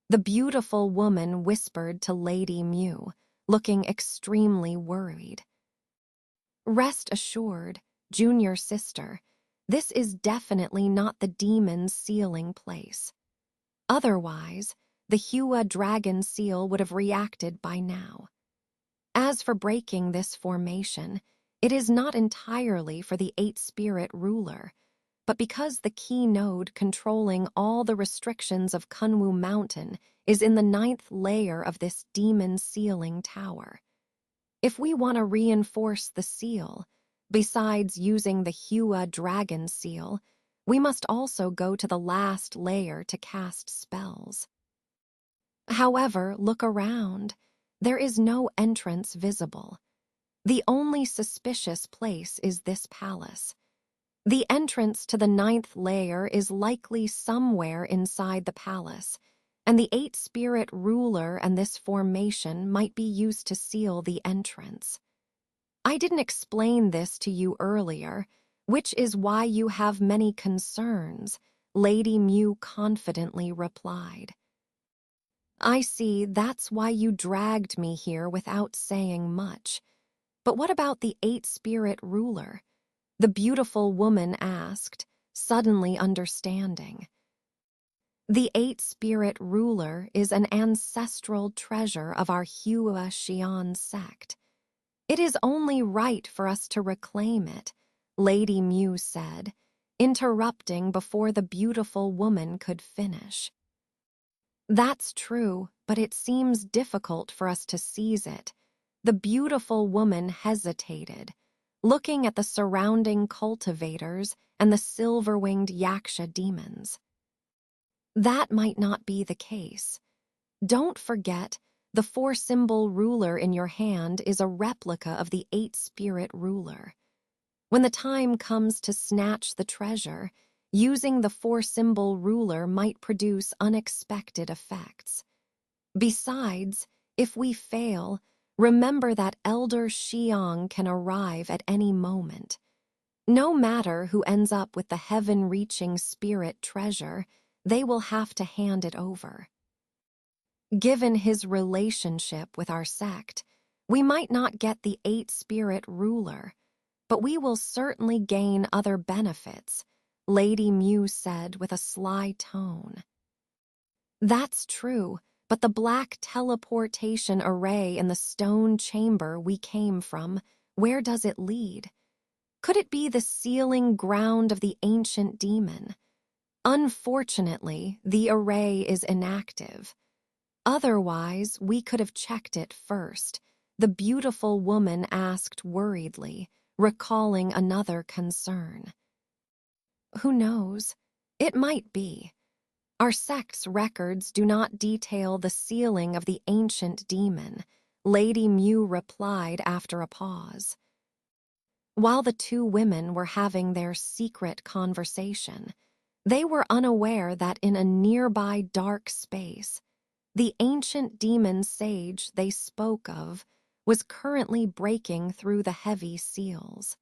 The beautiful woman whispered to Lady Mu, looking extremely worried. Rest assured, junior sister, this is definitely not the demon's sealing place. Otherwise, the Hua dragon seal would have reacted by now. As for breaking this formation, it is not entirely for the eight-spirit ruler, but because the key node controlling all the restrictions of Kunwu Mountain is in the 9th layer of this demon sealing tower. If we want to reinforce the seal, besides using the Hua dragon seal, we must also go to the last layer to cast spells. However, look around. There is no entrance visible. The only suspicious place is this palace. The entrance to the 9th layer is likely somewhere inside the palace, and the eight-spirit ruler and this formation might be used to seal the entrance. I didn't explain this to you earlier, which is why you have many concerns, Lady Mu confidently replied. I see, that's why you dragged me here without saying much. But what about the eight-spirit ruler? The beautiful woman asked, suddenly understanding. The eight-spirit ruler is an ancestral treasure of our Hua Xian sect. It is only right for us to reclaim it, Lady Mu said, interrupting before the beautiful woman could finish. That's true, but it seems difficult for us to seize it. The beautiful woman hesitated, looking at the surrounding cultivators and the silver-winged Yaksha demons. That might not be the case. Don't forget, the four-symbol ruler in your hand is a replica of the eight-spirit ruler. When the time comes to snatch the treasure, using the four-symbol ruler might produce unexpected effects. Besides, if we fail, remember that Elder Xiang can arrive at any moment. No matter who ends up with the heaven-reaching spirit treasure, they will have to hand it over. Given his relationship with our sect, we might not get the eight-spirit ruler, but we will certainly gain other benefits, Lady Mu said with a sly tone. That's true, but the black teleportation array in the stone chamber we came from, where does it lead? Could it be the sealing ground of the ancient demon? Unfortunately, the array is inactive. Otherwise, we could have checked it first, the beautiful woman asked worriedly, recalling another concern. Who knows? It might be. Our sect's records do not detail the sealing of the ancient demon, Lady Mu replied after a pause. While the two women were having their secret conversation, they were unaware that in a nearby dark space, the ancient demon sage they spoke of was currently breaking through the heavy seals.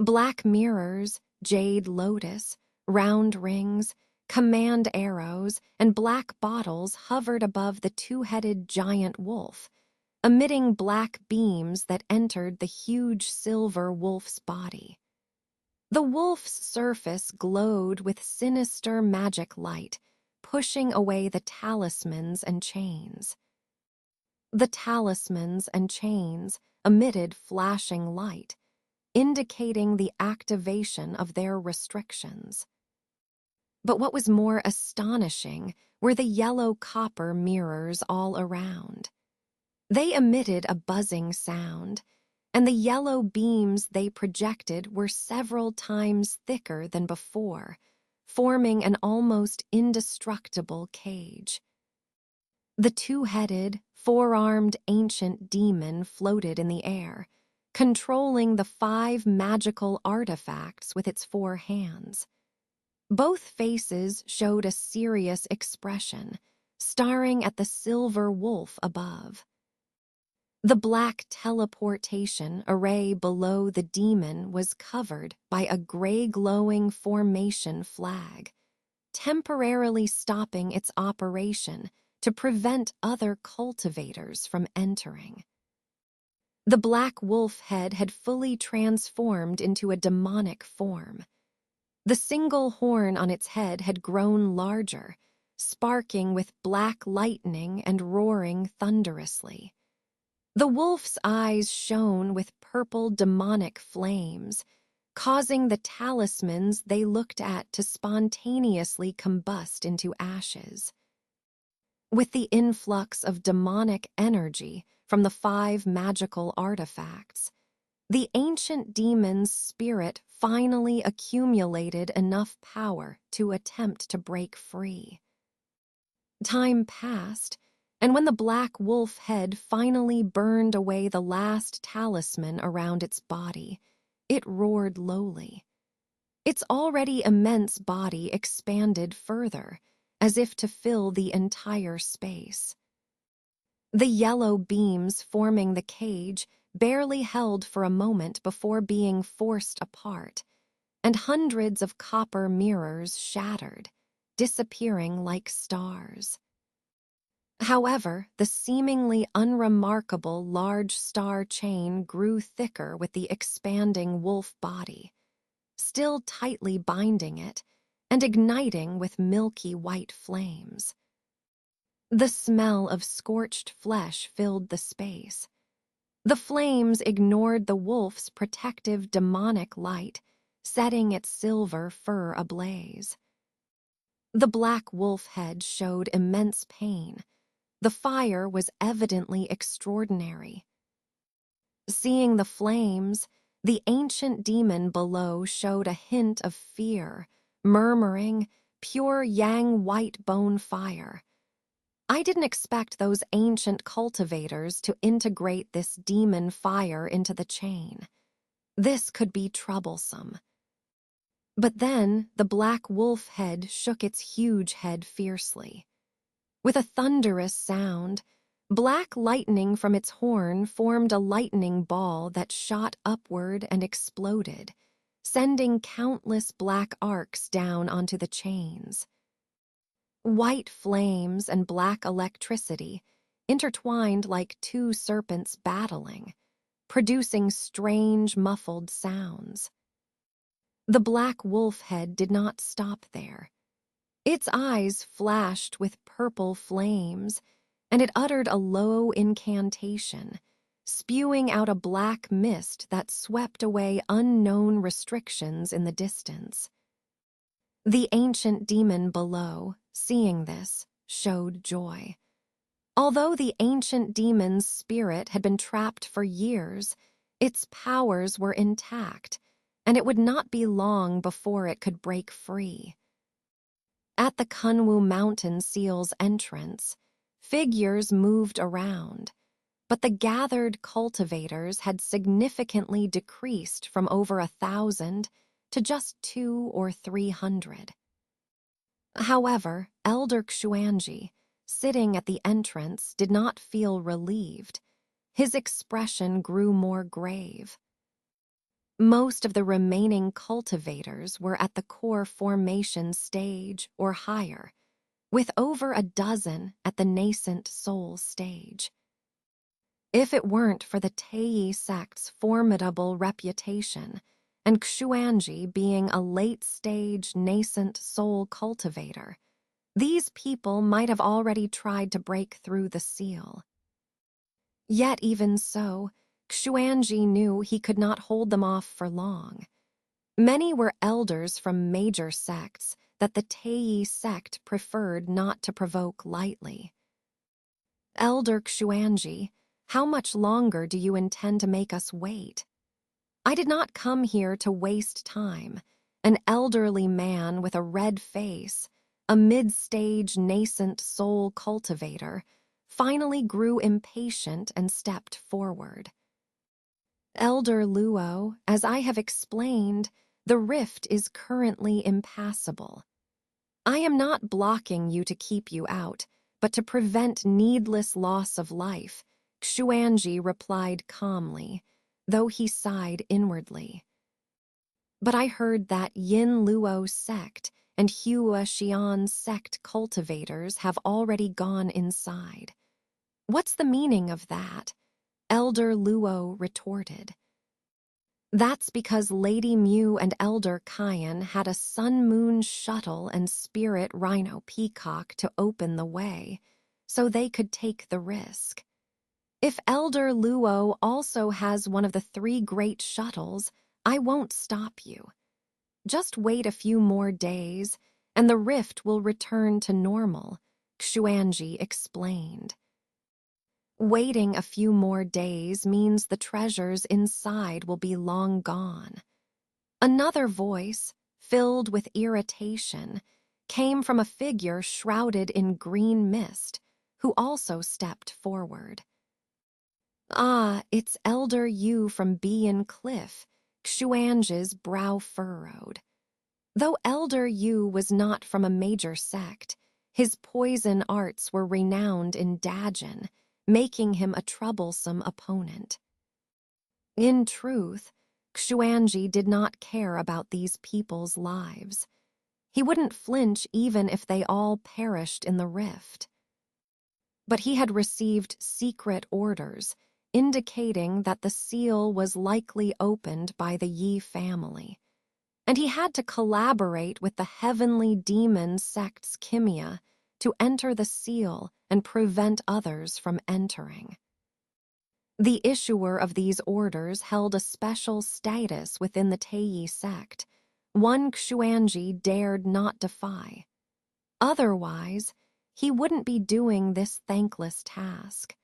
Black mirrors, jade lotus, round rings, command arrows, and black bottles hovered above the two-headed giant wolf, emitting black beams that entered the huge silver wolf's body. The wolf's surface glowed with sinister magic light, pushing away the talismans and chains. The talismans and chains emitted flashing light, indicating the activation of their restrictions. But what was more astonishing were the yellow copper mirrors all around. They emitted a buzzing sound, and the yellow beams they projected were several times thicker than before, forming an almost indestructible cage. The two-headed, four-armed ancient demon floated in the air, controlling the 5 magical artifacts with its 4 hands. Both faces showed a serious expression, staring at the silver wolf above. The black teleportation array below the demon was covered by a gray-glowing formation flag, temporarily stopping its operation to prevent other cultivators from entering. The black wolf head had fully transformed into a demonic form. The single horn on its head had grown larger, sparking with black lightning and roaring thunderously. The wolf's eyes shone with purple demonic flames, causing the talismans they looked at to spontaneously combust into ashes. With the influx of demonic energy from the 5 magical artifacts, the ancient demon's spirit finally accumulated enough power to attempt to break free. Time passed, and when the black wolf head finally burned away the last talisman around its body, it roared lowly. Its already immense body expanded further, as if to fill the entire space. The yellow beams forming the cage barely held for a moment before being forced apart, and hundreds of copper mirrors shattered, disappearing like stars. However, the seemingly unremarkable large star chain grew thicker with the expanding wolf body, still tightly binding it and igniting with milky white flames. The smell of scorched flesh filled the space. The flames ignored the wolf's protective demonic light, setting its silver fur ablaze. The black wolf head showed immense pain. The fire was evidently extraordinary. Seeing the flames, the ancient demon below showed a hint of fear, murmuring, "Pure yang white bone fire." I didn't expect those ancient cultivators to integrate this demon fire into the chain. This could be troublesome. But then the black wolf head shook its huge head fiercely. With a thunderous sound, black lightning from its horn formed a lightning ball that shot upward and exploded, sending countless black arcs down onto the chains. White flames and black electricity intertwined like 2 serpents battling, producing strange muffled sounds. The black wolf head did not stop there. Its eyes flashed with purple flames, and it uttered a low incantation, spewing out a black mist that swept away unknown restrictions in the distance. The ancient demon below, seeing this, showed joy. Although the ancient demon's spirit had been trapped for years, its powers were intact, and it would not be long before it could break free. At the Kunwu Mountain Seal's entrance, figures moved around, but the gathered cultivators had significantly decreased from over 1,000 to just 200 or 300. However, Elder Xuanji, sitting at the entrance, did not feel relieved. His expression grew more grave. Most of the remaining cultivators were at the core formation stage or higher, with over a dozen at the nascent soul stage. If it weren't for the Tei sect's formidable reputation, and Xuanji being a late-stage nascent soul cultivator, these people might have already tried to break through the seal. Yet even so, Xuanji knew he could not hold them off for long. Many were elders from major sects that the Tei sect preferred not to provoke lightly. Elder Xuanji, How much longer do you intend to make us wait? I did not come here to waste time. An elderly man with a red face, a mid-stage nascent soul cultivator, finally grew impatient and stepped forward. Elder Luo, as I have explained, the rift is currently impassable. I am not blocking you to keep you out, but to prevent needless loss of life, Xuanji replied calmly, though he sighed inwardly. But I heard that Yin Luo sect and Hua Xian sect cultivators have already gone inside. What's the meaning of that? Elder Luo retorted. That's because Lady Mu and Elder Kian had a sun-moon shuttle and spirit rhino peacock to open the way, so they could take the risk. If Elder Luo also has one of the 3 great shuttles, I won't stop you. Just wait a few more days, and the rift will return to normal, Xuanji explained. Waiting a few more days means the treasures inside will be long gone. Another voice, filled with irritation, came from a figure shrouded in green mist, who also stepped forward. Ah, it's Elder Yu from Bian Cliff, Xuanji's brow furrowed. Though Elder Yu was not from a major sect, his poison arts were renowned in Dajin, making him a troublesome opponent. In truth, Xuanji did not care about these people's lives. He wouldn't flinch even if they all perished in the rift. But he had received secret orders, indicating that the seal was likely opened by the Yi family, and he had to collaborate with the heavenly demon sect's Kimia to enter the seal and prevent others from entering. The issuer of these orders held a special status within the Teiyi sect, one Xuanji dared not defy. Otherwise, he wouldn't be doing this thankless task.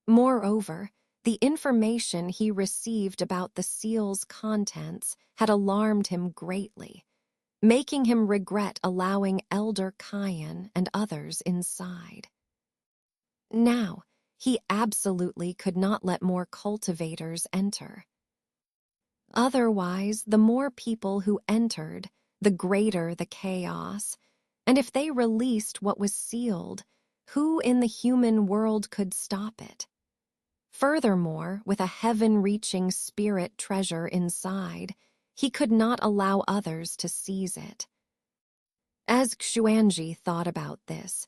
Moreover, the information he received about the seal's contents had alarmed him greatly, making him regret allowing Elder Kian and others inside. Now, he absolutely could not let more cultivators enter. Otherwise, the more people who entered, the greater the chaos, and if they released what was sealed, who in the human world could stop it? Furthermore, with a heaven-reaching spirit treasure inside, he could not allow others to seize it. As Xuanji thought about this,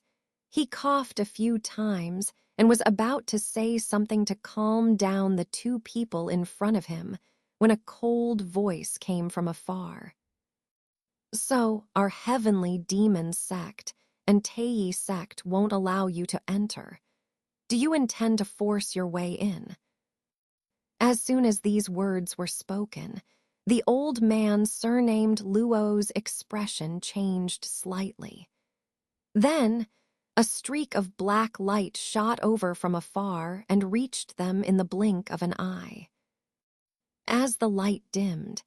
he coughed a few times and was about to say something to calm down the 2 people in front of him when a cold voice came from afar. So, our heavenly demon sect and Teiyi sect won't allow you to enter. Do you intend to force your way in? As soon as these words were spoken, the old man surnamed Luo's expression changed slightly. Then, a streak of black light shot over from afar and reached them in the blink of an eye. As the light dimmed,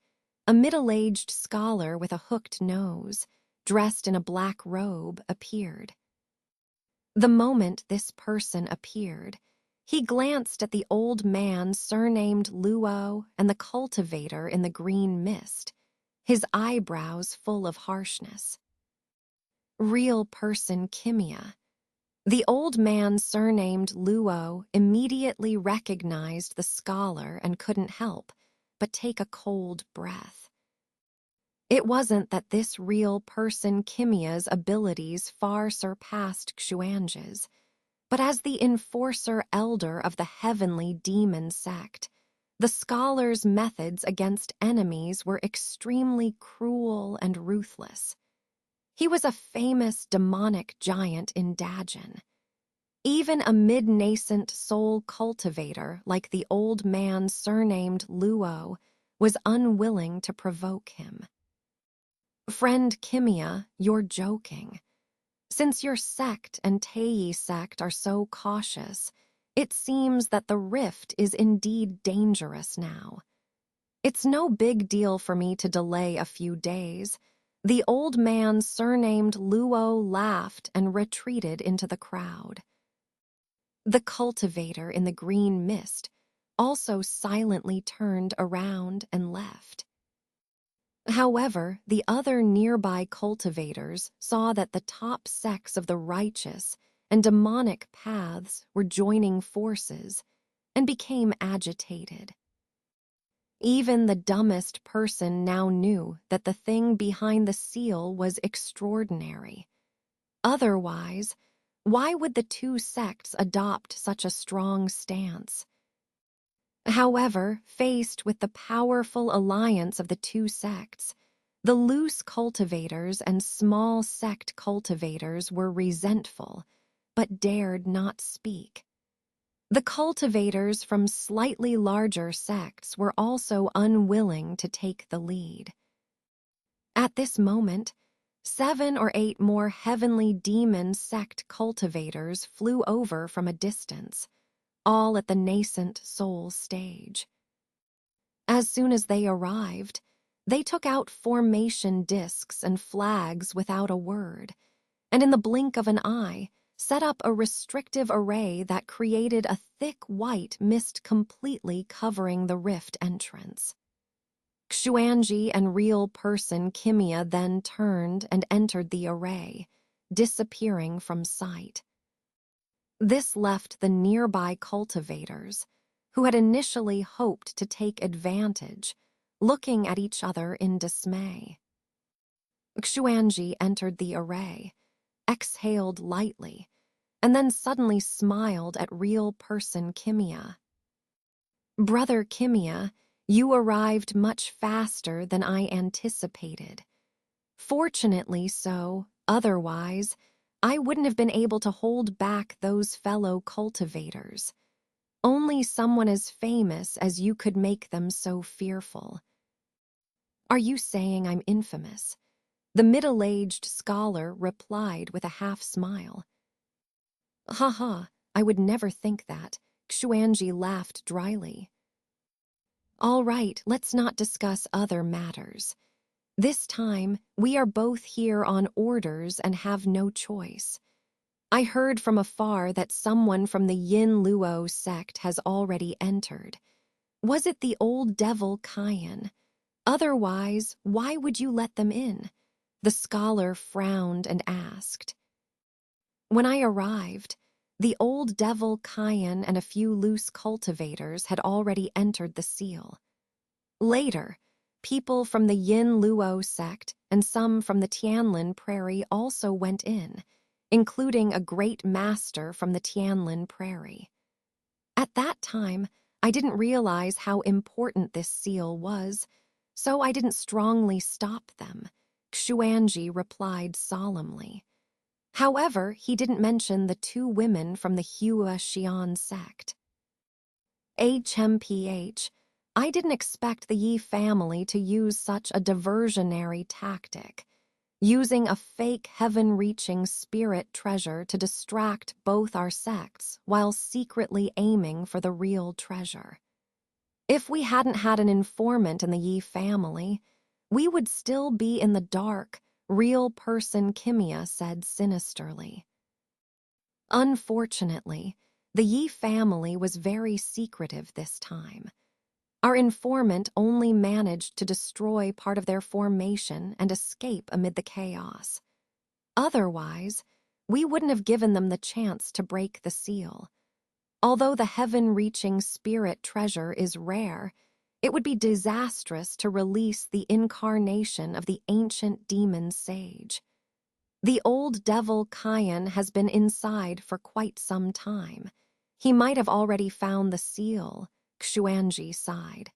a middle-aged scholar with a hooked nose, dressed in a black robe, appeared. The moment this person appeared, he glanced at the old man surnamed Luo and the cultivator in the green mist, his eyebrows full of harshness. Real person Kimia. The old man surnamed Luo immediately recognized the scholar and couldn't help but take a cold breath. It wasn't that this real person Kimia's abilities far surpassed Xuanji's, but as the enforcer elder of the heavenly demon sect, the scholar's methods against enemies were extremely cruel and ruthless. He was a famous demonic giant in Dajin. Even a mid-nascent soul cultivator like the old man surnamed Luo was unwilling to provoke him. Friend Kimia, you're joking. Since your sect and Teiyi sect are so cautious, It seems that the rift is indeed dangerous now. It's no big deal for me to delay a few days. The old man surnamed Luo laughed and retreated into the crowd. The cultivator in the green mist also silently turned around and left. However, the other nearby cultivators saw that the top sects of the righteous and demonic paths were joining forces and became agitated. Even the dumbest person now knew that the thing behind the seal was extraordinary. Otherwise, why would the two sects adopt such a strong stance? However, faced with the powerful alliance of the two sects, the loose cultivators and small sect cultivators were resentful, but dared not speak. The cultivators from slightly larger sects were also unwilling to take the lead. At this moment, 7 or 8 more heavenly demon sect cultivators flew over from a distance, all at the nascent soul stage. As soon as they arrived, they took out formation discs and flags without a word, and in the blink of an eye, set up a restrictive array that created a thick white mist completely covering the rift entrance. Xuanji and real person Kimia then turned and entered the array, disappearing from sight. This left the nearby cultivators, who had initially hoped to take advantage, looking at each other in dismay. Xuanji entered the array, exhaled lightly, and then suddenly smiled at real person Kimia. Brother Kimia, you arrived much faster than I anticipated. Fortunately so, otherwise, I wouldn't have been able to hold back those fellow cultivators. Only someone as famous as you could make them so fearful. Are you saying I'm infamous? The middle-aged scholar replied with a half-smile. Ha ha, I would never think that. Xuanji laughed dryly. All right, let's not discuss other matters. This time, we are both here on orders and have no choice. I heard from afar that someone from the Yin Luo sect has already entered. Was it the old devil Kyan? Otherwise, why would you let them in? The scholar frowned and asked. When I arrived, the old devil Kyan and a few loose cultivators had already entered the seal. Later, people from the Yin Luo sect and some from the Tianlin Prairie also went in, including a great master from the Tianlin Prairie. At that time, I didn't realize how important this seal was, so I didn't strongly stop them, Xuanji replied solemnly. However, he didn't mention the 2 women from the Hua Xian sect. HMPH, I didn't expect the Yi family to use such a diversionary tactic, using a fake heaven-reaching spirit treasure to distract both our sects while secretly aiming for the real treasure. If we hadn't had an informant in the Yi family, we would still be in the dark, real person Kimia said sinisterly. Unfortunately, the Yi family was very secretive this time. Our informant only managed to destroy part of their formation and escape amid the chaos. Otherwise, we wouldn't have given them the chance to break the seal. Although the heaven-reaching spirit treasure is rare, it would be disastrous to release the incarnation of the ancient demon sage. The old devil Kyan has been inside for quite some time. He might have already found the seal, Xuanji sighed.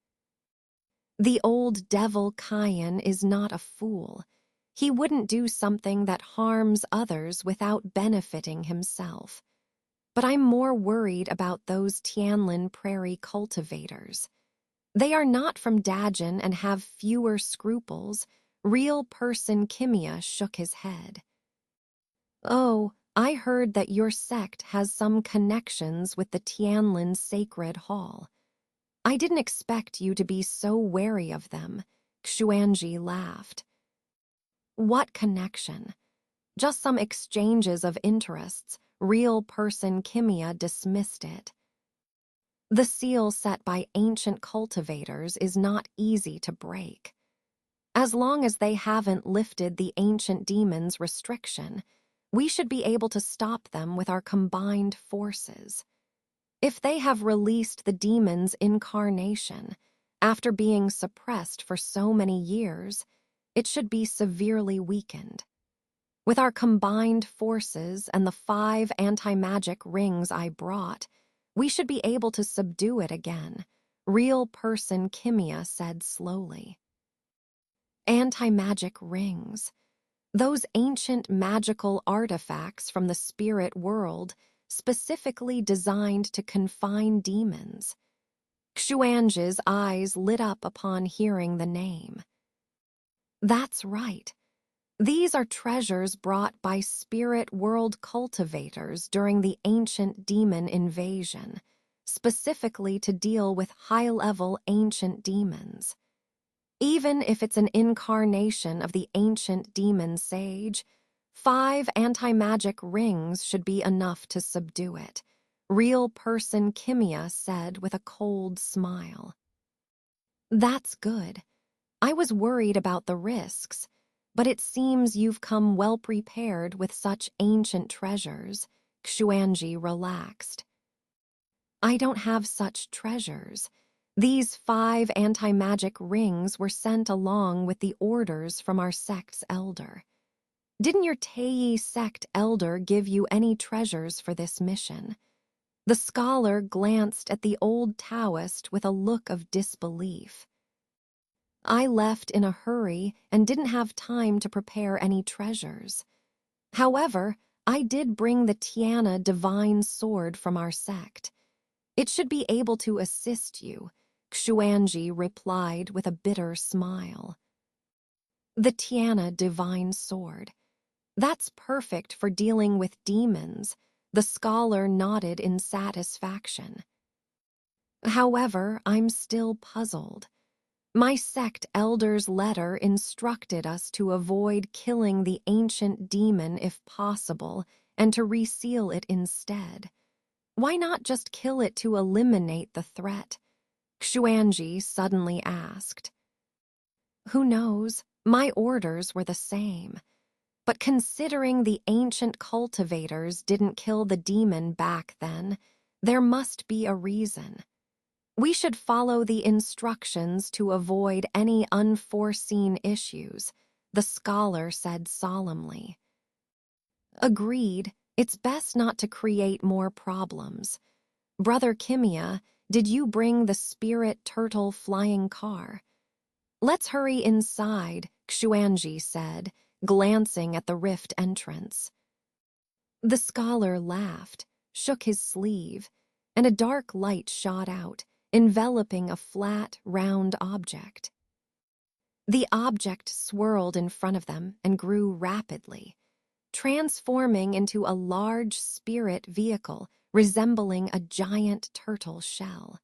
The old devil Kyan is not a fool. He wouldn't do something that harms others without benefiting himself. But I'm more worried about those Tianlin Prairie cultivators. They are not from Dajin and have fewer scruples. Real person Kimia shook his head. Oh, I heard that your sect has some connections with the Tianlin Sacred Hall. I didn't expect you to be so wary of them, Xuanji laughed. What connection? Just some exchanges of interests. Real person Kimia dismissed it. The seal set by ancient cultivators is not easy to break. As long as they haven't lifted the ancient demon's restriction, we should be able to stop them with our combined forces. If they have released the demon's incarnation, after being suppressed for so many years, it should be severely weakened. With our combined forces and the 5 anti-magic rings I brought, we should be able to subdue it again, real person Kimia said slowly. Anti-magic rings. Those ancient magical artifacts from the spirit world specifically designed to confine demons. Xuanzhi's eyes lit up upon hearing the name. That's right. These are treasures brought by spirit world cultivators during the ancient demon invasion, specifically to deal with high-level ancient demons. Even if it's an incarnation of the ancient demon sage, 5 anti-magic rings should be enough to subdue it, real person Kimia said with a cold smile. That's good. I was worried about the risks, but it seems you've come well prepared with such ancient treasures, Xuanji relaxed. I don't have such treasures. These 5 anti-magic rings were sent along with the orders from our sect's elder. Didn't your Tei sect elder give you any treasures for this mission? The scholar glanced at the old Taoist with a look of disbelief. I left in a hurry and didn't have time to prepare any treasures. However, I did bring the Tiana divine sword from our sect. It should be able to assist you, Xuanji replied with a bitter smile. The Tiana divine sword. That's perfect for dealing with demons, the scholar nodded in satisfaction. However, I'm still puzzled. My sect elder's letter instructed us to avoid killing the ancient demon if possible and to reseal it instead. Why not just kill it to eliminate the threat? Xuanji suddenly asked. Who knows? My orders were the same. But considering the ancient cultivators didn't kill the demon back then, there must be a reason. We should follow the instructions to avoid any unforeseen issues, the scholar said solemnly. Agreed, it's best not to create more problems. Brother Kimia, did you bring the spirit turtle flying car? Let's hurry inside, Xuanji said, glancing at the rift entrance. The scholar laughed, shook his sleeve, and a dark light shot out, enveloping a flat, round object. The object swirled in front of them and grew rapidly, transforming into a large spirit vehicle resembling a giant turtle shell.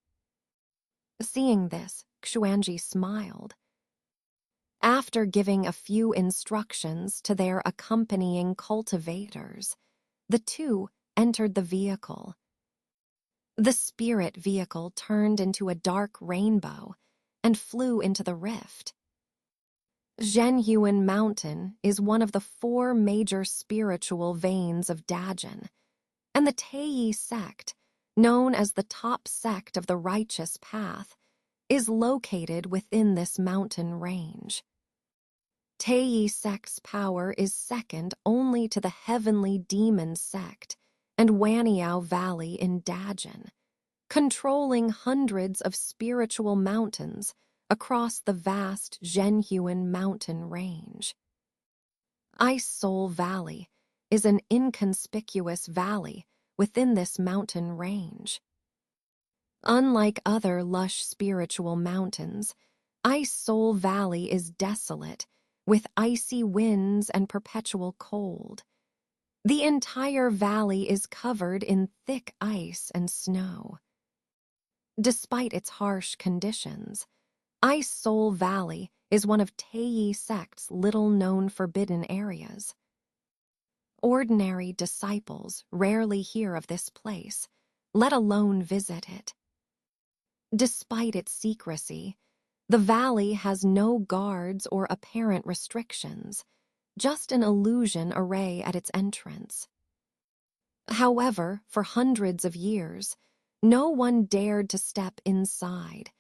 Seeing this, Xuanji smiled. After giving a few instructions to their accompanying cultivators, the two entered the vehicle. The spirit vehicle turned into a dark rainbow and flew into the rift. Zhenhuan Mountain is one of the 4 major spiritual veins of Dajin, and the Tei sect, known as the top sect of the righteous path, is located within this mountain range. Tei sect's power is second only to the heavenly demon sect and Waniao Valley in Dajin, controlling hundreds of spiritual mountains across the vast Zhenhuan mountain range. Ice Soul Valley is an inconspicuous valley within this mountain range. Unlike other lush spiritual mountains, Ice Soul Valley is desolate, with icy winds and perpetual cold. The entire valley is covered in thick ice and snow. Despite its harsh conditions, Ice Soul Valley is one of Tei sect's little-known forbidden areas. Ordinary disciples rarely hear of this place, let alone visit it. Despite its secrecy, the valley has no guards or apparent restrictions, just an illusion array at its entrance. However, for hundreds of years, no one dared to step inside,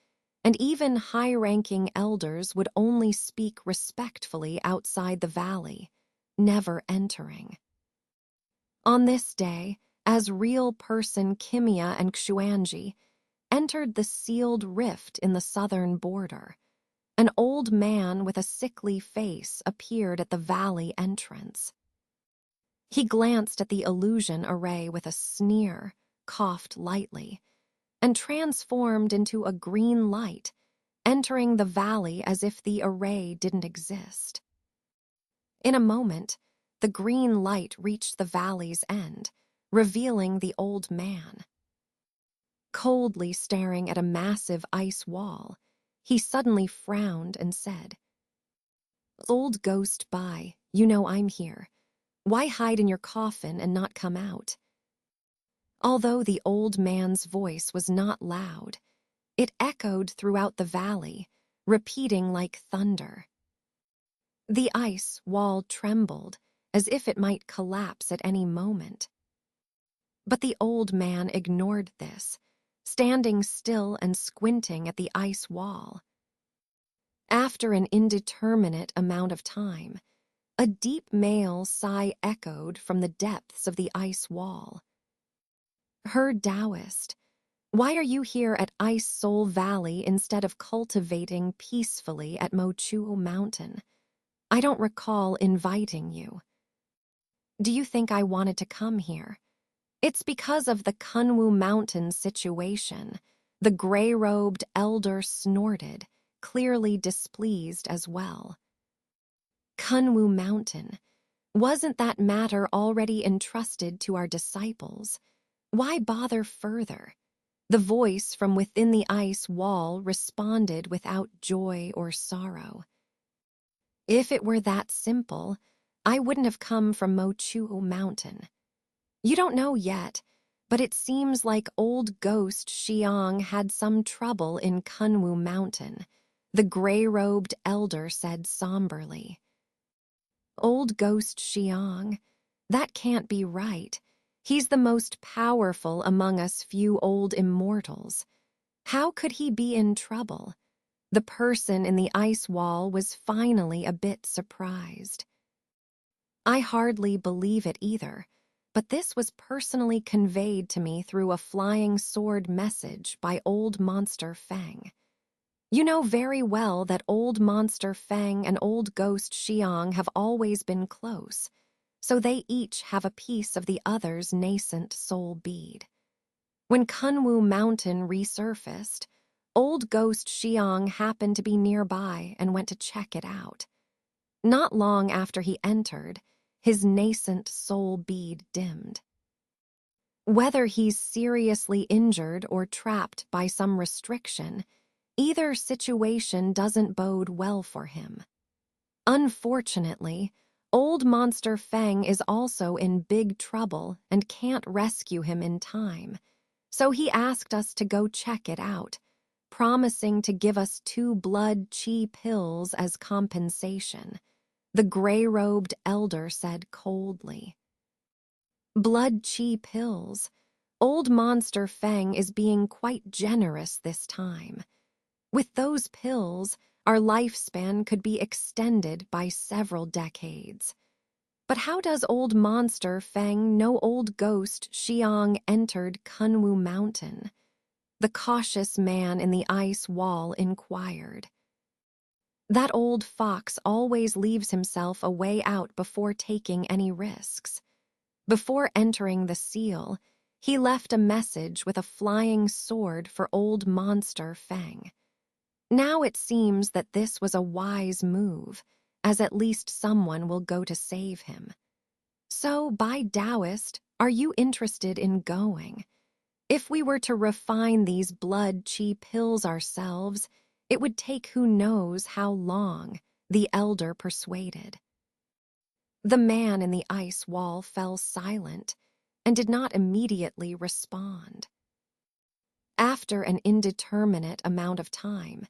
and even high-ranking elders would only speak respectfully outside the valley, never entering. On this day, as real person Kimia and Xuanji entered the sealed rift in the southern border, an old man with a sickly face appeared at the valley entrance. He glanced at the illusion array with a sneer, coughed lightly, and transformed into a green light, entering the valley as if the array didn't exist. In a moment, the green light reached the valley's end, revealing the old man. Coldly staring at a massive ice wall, he suddenly frowned and said, "Old ghost Bai, you know I'm here. Why hide in your coffin and not come out?" Although the old man's voice was not loud, it echoed throughout the valley, repeating like thunder. The ice wall trembled, as if it might collapse at any moment. But the old man ignored this, standing still and squinting at the ice wall. After an indeterminate amount of time, a deep male sigh echoed from the depths of the ice wall. "Her Taoist, why are you here at Ice Soul Valley instead of cultivating peacefully at Mochuo Mountain? I don't recall inviting you." "Do you think I wanted to come here? It's because of the Kunwu Mountain situation," the gray-robed elder snorted, clearly displeased as well. Kunwu Mountain. Wasn't that matter already entrusted to our disciples? Why bother further? The voice from within the ice wall responded without joy or sorrow. "If it were that simple, I wouldn't have come from Mochuo Mountain. You don't know yet, but it seems like old ghost Xiang had some trouble in Kunwu Mountain," the gray-robed elder said somberly. "Old ghost Xiang? That can't be right. He's the most powerful among us few old immortals. How could he be in trouble?" The person in the ice wall was finally a bit surprised. "I hardly believe it either, but this was personally conveyed to me through a flying sword message by Old Monster Feng. You know very well that Old Monster Feng and Old Ghost Xiang have always been close, so they each have a piece of the other's nascent soul bead. When Kunwu Mountain resurfaced, Old Ghost Xiang happened to be nearby and went to check it out. Not long after he entered, his nascent soul bead dimmed. Whether he's seriously injured or trapped by some restriction, either situation doesn't bode well for him. Unfortunately, Old Monster Feng is also in big trouble and can't rescue him in time, so he asked us to go check it out, promising to give us 2 blood chi pills as compensation," the gray-robed elder said coldly. "Blood chi pills? Old Monster Feng is being quite generous this time. With those pills, our lifespan could be extended by several decades. But how does Old Monster Feng know Old Ghost Xiang entered Kunwu Mountain?" the cautious man in the ice wall inquired. "That old fox always leaves himself a way out before taking any risks. Before entering the seal, he left a message with a flying sword for Old Monster Feng. Now it seems that this was a wise move, as at least someone will go to save him. So, by Taoist, are you interested in going? If we were to refine these blood chi pills ourselves, it would take who knows how long, the elder persuaded. The man in the ice wall fell silent and did not immediately respond. After an indeterminate amount of time,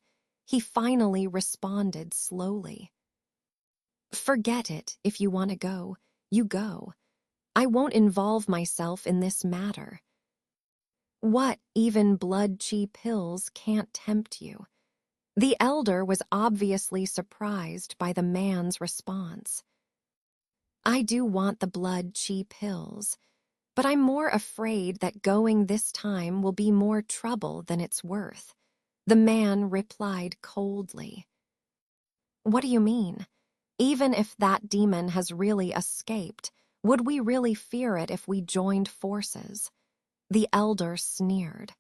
he finally responded slowly. Forget it. If you want to go, you go. I won't involve myself in this matter. What, even blood chi pills can't tempt you? The elder was obviously surprised by the man's response. I do want the blood chi pills, but I'm more afraid that going this time will be more trouble than it's worth. The man replied coldly. What do you mean? Even if that demon has really escaped, would we really fear it if we joined forces? The elder sneered.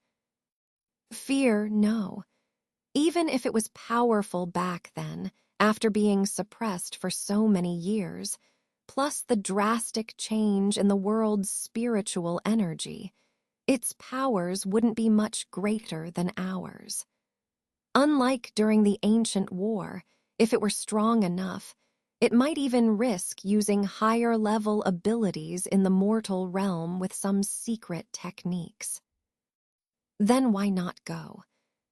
Fear, no. Even if it was powerful back then, after being suppressed for so many years, plus the drastic change in the world's spiritual energy, its powers wouldn't be much greater than ours. Unlike during the ancient war, if it were strong enough, it might even risk using higher-level abilities in the mortal realm with some secret techniques. Then why not go?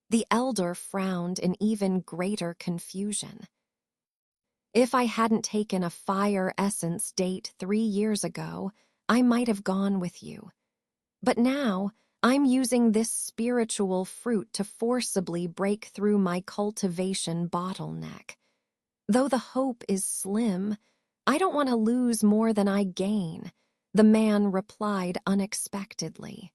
The elder frowned in even greater confusion. If I hadn't taken a fire essence date 3 years ago, I might have gone with you. But now, I'm using this spiritual fruit to forcibly break through my cultivation bottleneck. Though the hope is slim, I don't want to lose more than I gain, the man replied unexpectedly.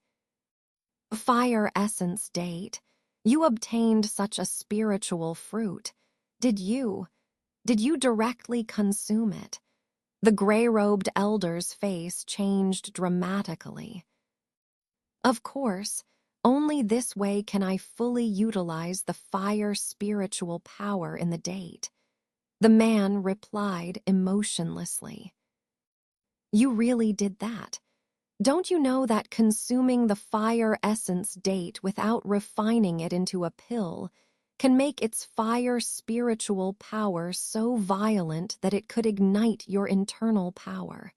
Fire essence date. You obtained such a spiritual fruit. Did you directly consume it? The gray-robed elder's face changed dramatically. Of course, only this way can I fully utilize the fire spiritual power in the date. The man replied emotionlessly. You really did that? Don't you know that consuming the fire essence date without refining it into a pill can make its fire spiritual power so violent that it could ignite your internal power?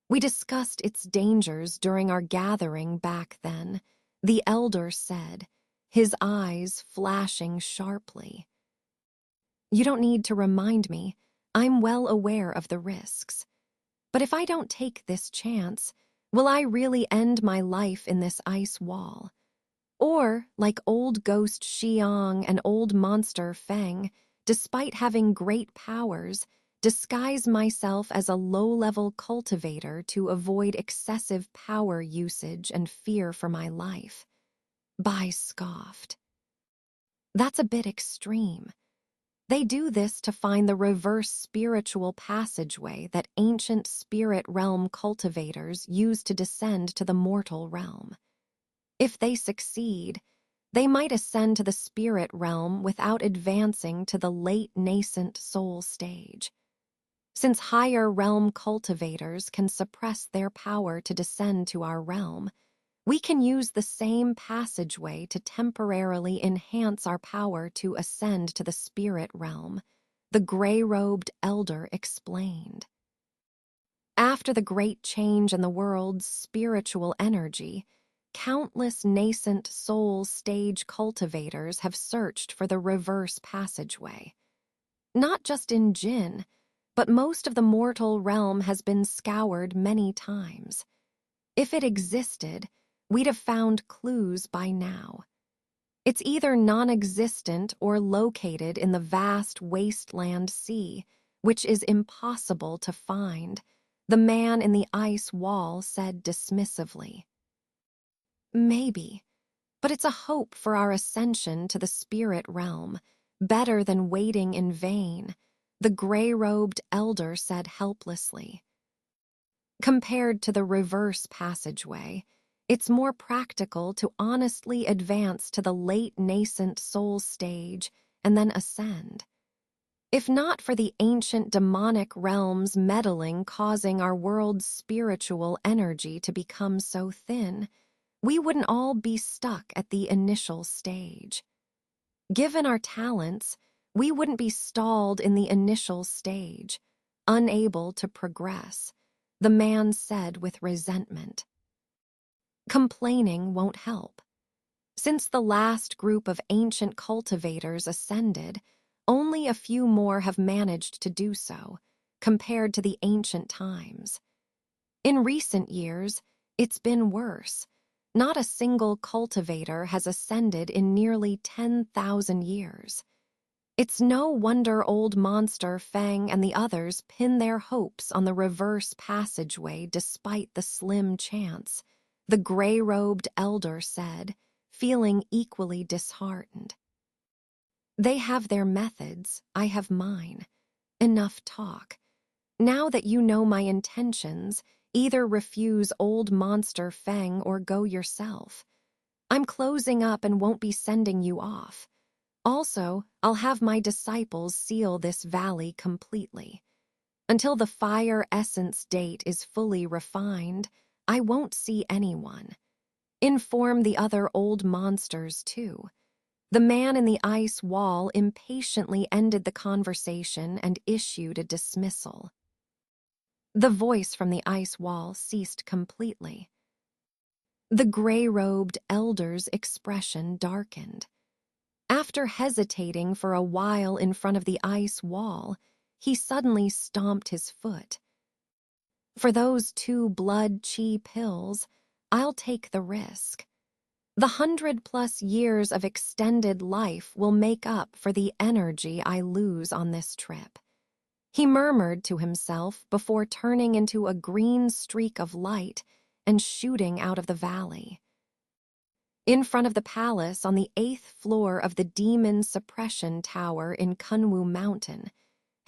We discussed its dangers during our gathering back then, the elder said, his eyes flashing sharply. You don't need to remind me. I'm well aware of the risks. But if I don't take this chance, will I really end my life in this ice wall? Or, like old ghost Xiang and old monster Feng, despite having great powers, disguise myself as a low-level cultivator to avoid excessive power usage and fear for my life? Bai scoffed. That's a bit extreme. They do this to find the reverse spiritual passageway that ancient spirit realm cultivators use to descend to the mortal realm. If they succeed, they might ascend to the spirit realm without advancing to the late nascent soul stage. Since higher realm cultivators can suppress their power to descend to our realm, we can use the same passageway to temporarily enhance our power to ascend to the spirit realm, the gray-robed elder explained. After the great change in the world's spiritual energy, countless nascent soul stage cultivators have searched for the reverse passageway. Not just in Jin, but most of the mortal realm has been scoured many times. If it existed, we'd have found clues by now. It's either non-existent or located in the vast wasteland sea, which is impossible to find, the man in the ice wall said dismissively. Maybe, but it's a hope for our ascension to the spirit realm, better than waiting in vain, the gray-robed elder said helplessly. Compared to the reverse passageway, it's more practical to honestly advance to the late nascent soul stage and then ascend. If not for the ancient demonic realms meddling, causing our world's spiritual energy to become so thin, we wouldn't all be stuck at the initial stage. Given our talents, we wouldn't be stalled in the initial stage, unable to progress, the man said with resentment. Complaining won't help. Since the last group of ancient cultivators ascended, only a few more have managed to do so, compared to the ancient times. In recent years, it's been worse. Not a single cultivator has ascended in nearly 10,000 years. It's no wonder old monster Fang and the others pin their hopes on the reverse passageway despite the slim chance, the gray-robed elder said, feeling equally disheartened. They have their methods, I have mine. Enough talk. Now that you know my intentions, either refuse old monster Feng or go yourself. I'm closing up and won't be sending you off. Also, I'll have my disciples seal this valley completely. Until the fire essence date is fully refined, I won't see anyone. Inform the other old monsters, too. The man in the ice wall impatiently ended the conversation and issued a dismissal. The voice from the ice wall ceased completely. The gray-robed elder's expression darkened. After hesitating for a while in front of the ice wall, he suddenly stomped his foot. For those 2 blood chi pills, I'll take the risk. The 100+ years of extended life will make up for the energy I lose on this trip. He murmured to himself before turning into a green streak of light and shooting out of the valley. In front of the palace on the 8th floor of the Demon Suppression Tower in Kunwu Mountain,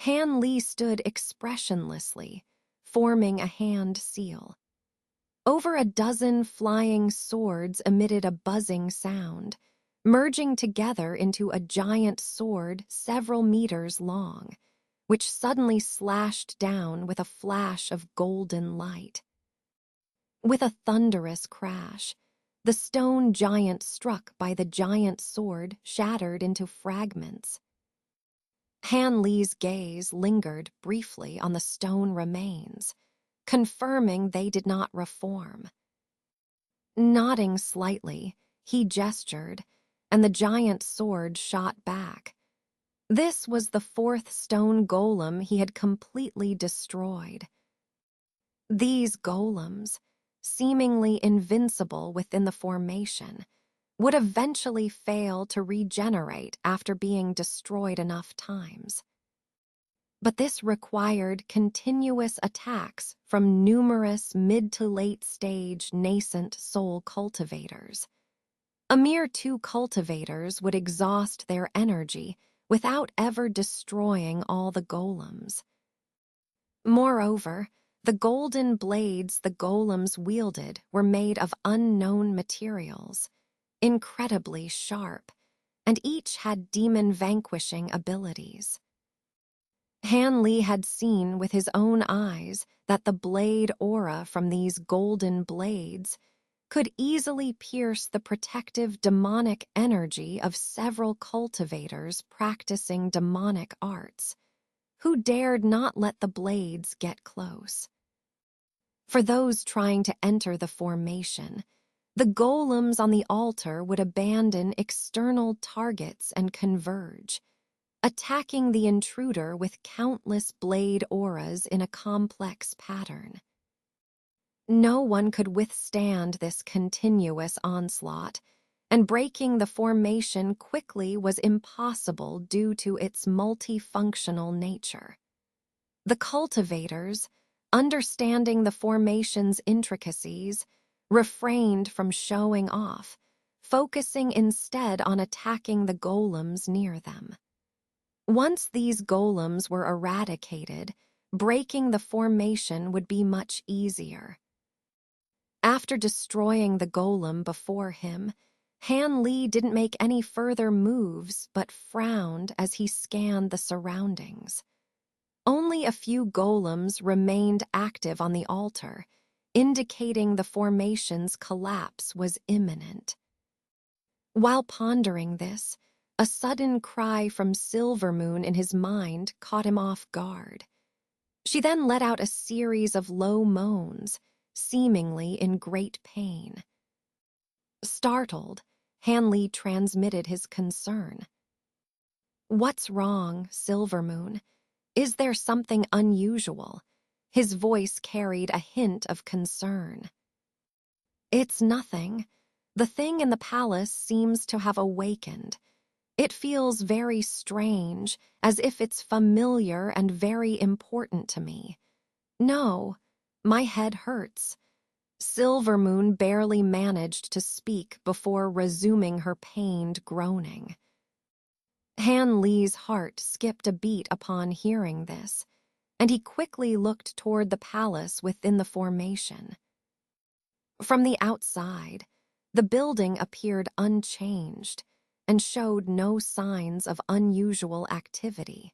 Han Li stood expressionlessly, forming a hand seal. Over a dozen flying swords emitted a buzzing sound, merging together into a giant sword several meters long, which suddenly slashed down with a flash of golden light. With a thunderous crash, the stone giant struck by the giant sword shattered into fragments. Han Li's gaze lingered briefly on the stone remains, confirming they did not reform. Nodding slightly, he gestured, and the giant sword shot back. This was the 4th stone golem he had completely destroyed. These golems, seemingly invincible within the formation, would eventually fail to regenerate after being destroyed enough times. But this required continuous attacks from numerous mid to late stage nascent soul cultivators. A mere 2 cultivators would exhaust their energy without ever destroying all the golems. Moreover, the golden blades the golems wielded were made of unknown materials, incredibly sharp, and each had demon-vanquishing abilities. Han Li had seen with his own eyes that the blade aura from these golden blades could easily pierce the protective demonic energy of several cultivators practicing demonic arts, who dared not let the blades get close. For those trying to enter the formation, the golems on the altar would abandon external targets and converge, attacking the intruder with countless blade auras in a complex pattern. No one could withstand this continuous onslaught, and breaking the formation quickly was impossible due to its multifunctional nature. The cultivators, understanding the formation's intricacies, refrained from showing off, focusing instead on attacking the golems near them. Once these golems were eradicated, breaking the formation would be much easier. After destroying the golem before him, Han Li didn't make any further moves but frowned as he scanned the surroundings. Only a few golems remained active on the altar, indicating the formation's collapse was imminent. While pondering this, a sudden cry from Silvermoon in his mind caught him off guard. She then let out a series of low moans, seemingly in great pain. Startled, Han Li transmitted his concern. "What's wrong, Silvermoon? Is there something unusual?" His voice carried a hint of concern. "It's nothing. The thing in the palace seems to have awakened. It feels very strange, as if it's familiar and very important to me. No, my head hurts." Silvermoon barely managed to speak before resuming her pained groaning. Han Li's heart skipped a beat upon hearing this, and he quickly looked toward the palace within the formation. From the outside, the building appeared unchanged and showed no signs of unusual activity.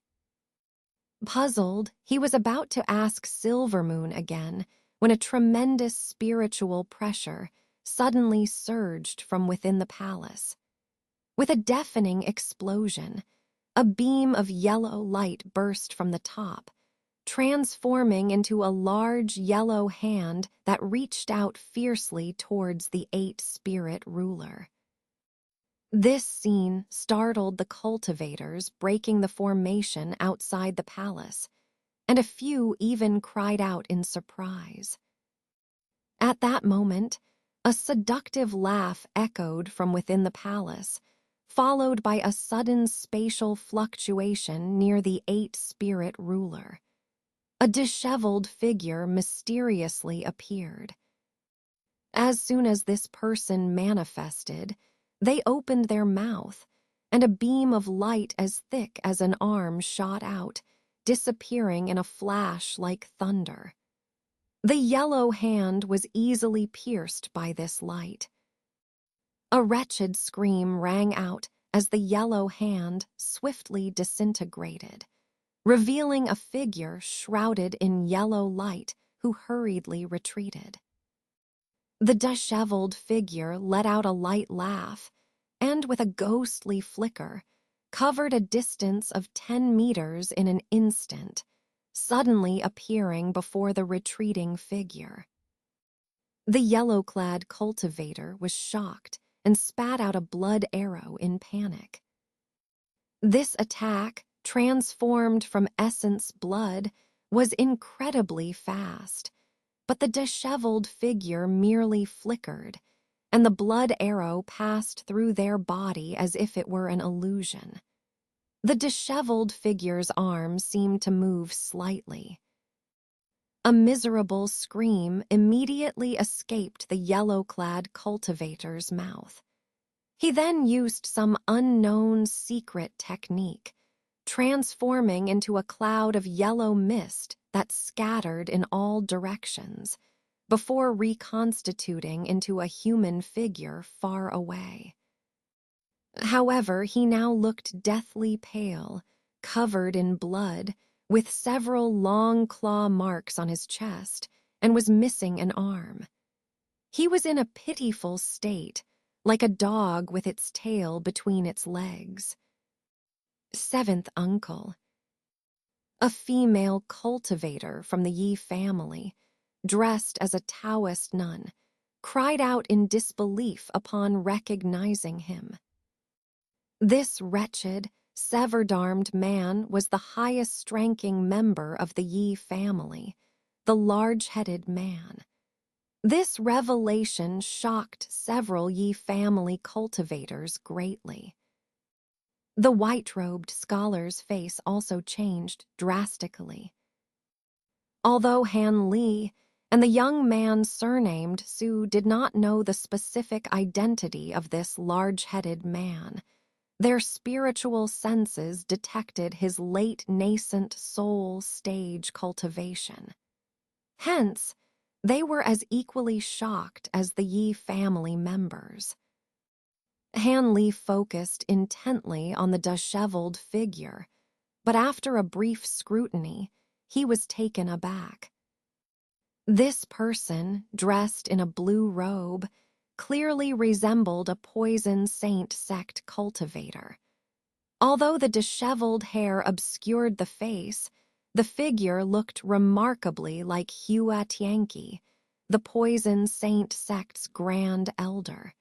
Puzzled, he was about to ask Silvermoon again when a tremendous spiritual pressure suddenly surged from within the palace. With a deafening explosion, a beam of yellow light burst from the top, transforming into a large yellow hand that reached out fiercely towards the 8-spirit ruler. This scene startled the cultivators breaking the formation outside the palace, and a few even cried out in surprise. At that moment, a seductive laugh echoed from within the palace, followed by a sudden spatial fluctuation near the 8-spirit ruler. A disheveled figure mysteriously appeared. As soon as this person manifested, they opened their mouth, and a beam of light as thick as an arm shot out, disappearing in a flash like thunder. The yellow hand was easily pierced by this light. A wretched scream rang out as the yellow hand swiftly disintegrated, revealing a figure shrouded in yellow light who hurriedly retreated. The disheveled figure let out a light laugh, and with a ghostly flicker, covered a distance of 10 meters in an instant, suddenly appearing before the retreating figure. The yellow-clad cultivator was shocked and spat out a blood arrow in panic. This attack, transformed from essence blood, was incredibly fast, but the disheveled figure merely flickered, and the blood arrow passed through their body as if it were an illusion. The disheveled figure's arm seemed to move slightly. A miserable scream immediately escaped the yellow-clad cultivator's mouth. He then used some unknown secret technique, transforming into a cloud of yellow mist that scattered in all directions, before reconstituting into a human figure far away. However, he now looked deathly pale, covered in blood, with several long claw marks on his chest, and was missing an arm. He was in a pitiful state, like a dog with its tail between its legs. Seventh uncle. A female cultivator from the Yi family, dressed as a Taoist nun, cried out in disbelief upon recognizing him. This wretched, severed-armed man was the highest-ranking member of the Yi family, the large-headed man. This revelation shocked several Yi family cultivators greatly. The white-robed scholar's face also changed drastically. Although Han Li and the young man surnamed Su did not know the specific identity of this large-headed man, their spiritual senses detected his late nascent soul stage cultivation. Hence, they were as equally shocked as the Yi family members. Han Li focused intently on the disheveled figure, but after a brief scrutiny, he was taken aback. This person, dressed in a blue robe, clearly resembled a poison saint sect cultivator. Although the disheveled hair obscured the face, the figure looked remarkably like Hua Tianqi, the poison saint sect's grand elder.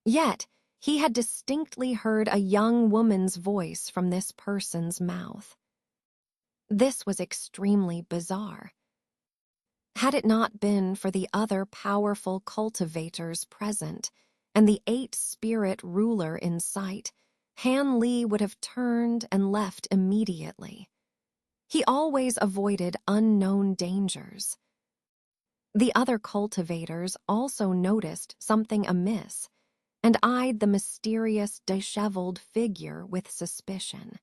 Yet, he had distinctly heard a young woman's voice from this person's mouth. This was extremely bizarre. Had it not been for the other powerful cultivators present and the 8-spirit ruler in sight, Han Li would have turned and left immediately. He always avoided unknown dangers. The other cultivators also noticed something amiss and eyed the mysterious, disheveled figure with suspicion.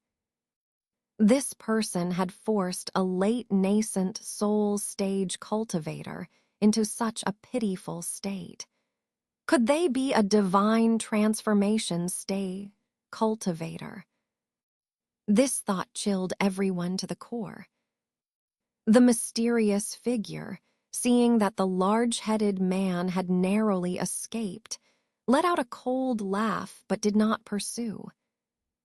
This person had forced a late-nascent soul stage cultivator into such a pitiful state. Could they be a divine transformation stage cultivator? This thought chilled everyone to the core. The mysterious figure, seeing that the large-headed man had narrowly escaped, let out a cold laugh but did not pursue.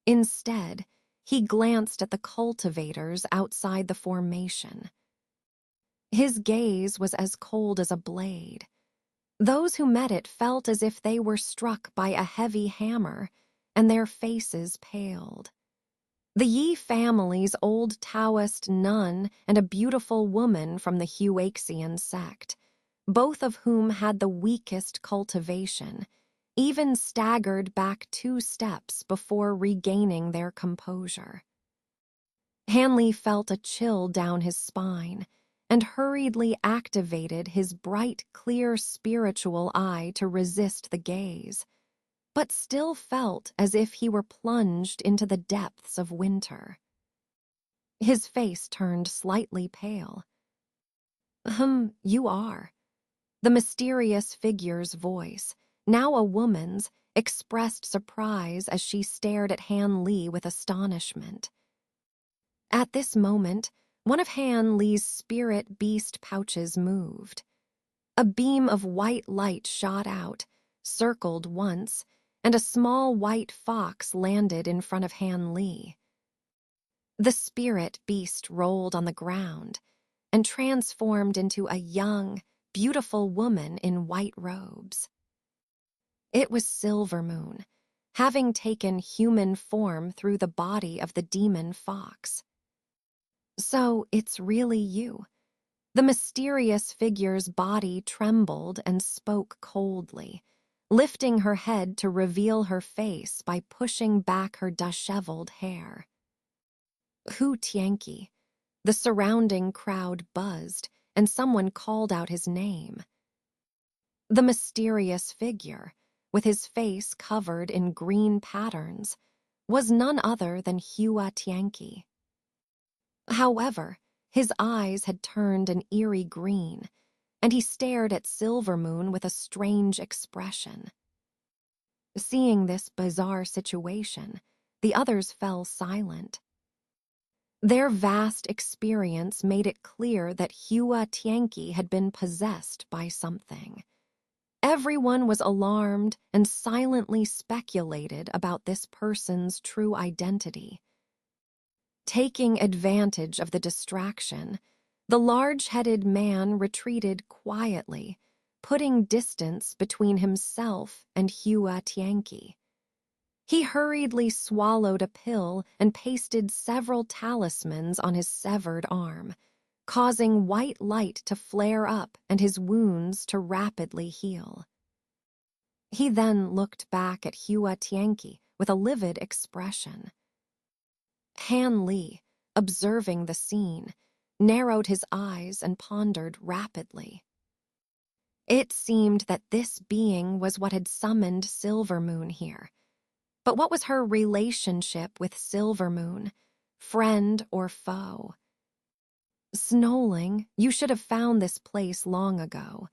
Instead, he glanced at the cultivators outside the formation. His gaze was as cold as a blade. Those who met it felt as if they were struck by a heavy hammer, and their faces paled. The Yi family's old Taoist nun and a beautiful woman from the Huaxian sect, both of whom had the weakest cultivation, even staggered back 2 steps before regaining their composure. Han Li felt a chill down his spine and hurriedly activated his bright, clear spiritual eye to resist the gaze, but still felt as if he were plunged into the depths of winter. His face turned slightly pale. You are." The mysterious figure's voice, now a woman's, expressed surprise as she stared at Han Li with astonishment. At this moment, one of Han Li's spirit beast pouches moved. A beam of white light shot out, circled once, and a small white fox landed in front of Han Li. The spirit beast rolled on the ground and transformed into a young, beautiful woman in white robes. It was Silvermoon, having taken human form through the body of the demon fox. "So it's really you." The mysterious figure's body trembled and spoke coldly, lifting her head to reveal her face by pushing back her disheveled hair. "Hu Tianqi." The surrounding crowd buzzed, and someone called out his name. The mysterious figure, with his face covered in green patterns, was none other than Hua Tianqi. However, his eyes had turned an eerie green, and he stared at Silvermoon with a strange expression. Seeing this bizarre situation, the others fell silent. Their vast experience made it clear that Hua Tianqi had been possessed by something. Everyone was alarmed and silently speculated about this person's true identity. Taking advantage of the distraction, the large-headed man retreated quietly, putting distance between himself and Hua Tianqi. He hurriedly swallowed a pill and pasted several talismans on his severed arm, causing white light to flare up and his wounds to rapidly heal. He then looked back at Hua Tianqi with a livid expression. Han Li, observing the scene, narrowed his eyes and pondered rapidly. It seemed that this being was what had summoned Silvermoon here. But what was her relationship with Silvermoon, friend or foe? "Snowling, you should have found this place long ago.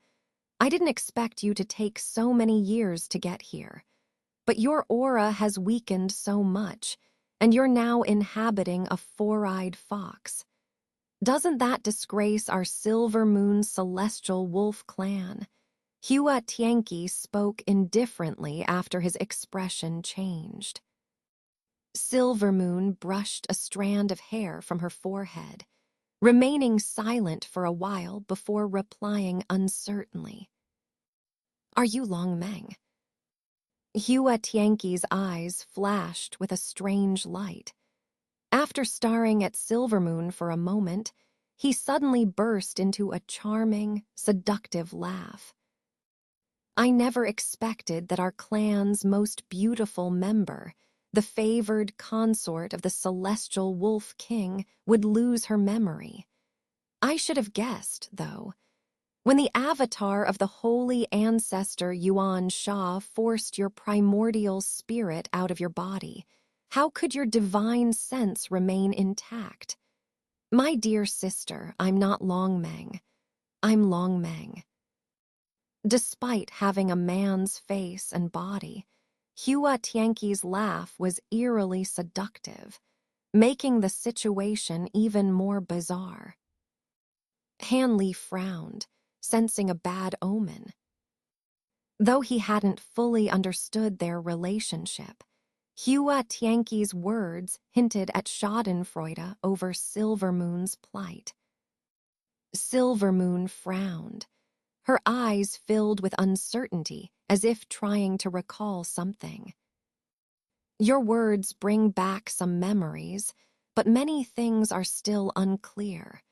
I didn't expect you to take so many years to get here. but your aura has weakened so much, and you're now inhabiting a four-eyed fox. Doesn't that disgrace our Silver Moon Celestial Wolf clan? Hua Tianqi spoke indifferently after his expression changed. Silver Moon brushed a strand of hair from her forehead, remaining silent for a while before replying uncertainly. Are you Long Meng? Hua Tianqi's eyes flashed with a strange light. After staring at Silvermoon for a moment, he suddenly burst into a charming, seductive laugh. I never expected that our clan's most beautiful member, the favored consort of the Celestial Wolf King, would lose her memory. I should have guessed, though. When the avatar of the holy ancestor Yuan Sha forced your primordial spirit out of your body, how could your divine sense remain intact? My dear sister, I'm not Long Meng. I'm Long Meng. Despite having a man's face and body, Hua Tianqi's laugh was eerily seductive, making the situation even more bizarre. Han Li frowned, sensing a bad omen. Though he hadn't fully understood their relationship, Hua Tianqi's words hinted at schadenfreude over Silvermoon's plight. Silvermoon frowned. Her eyes filled with uncertainty, as if trying to recall something. Your words bring back some memories, but many things are still unclear.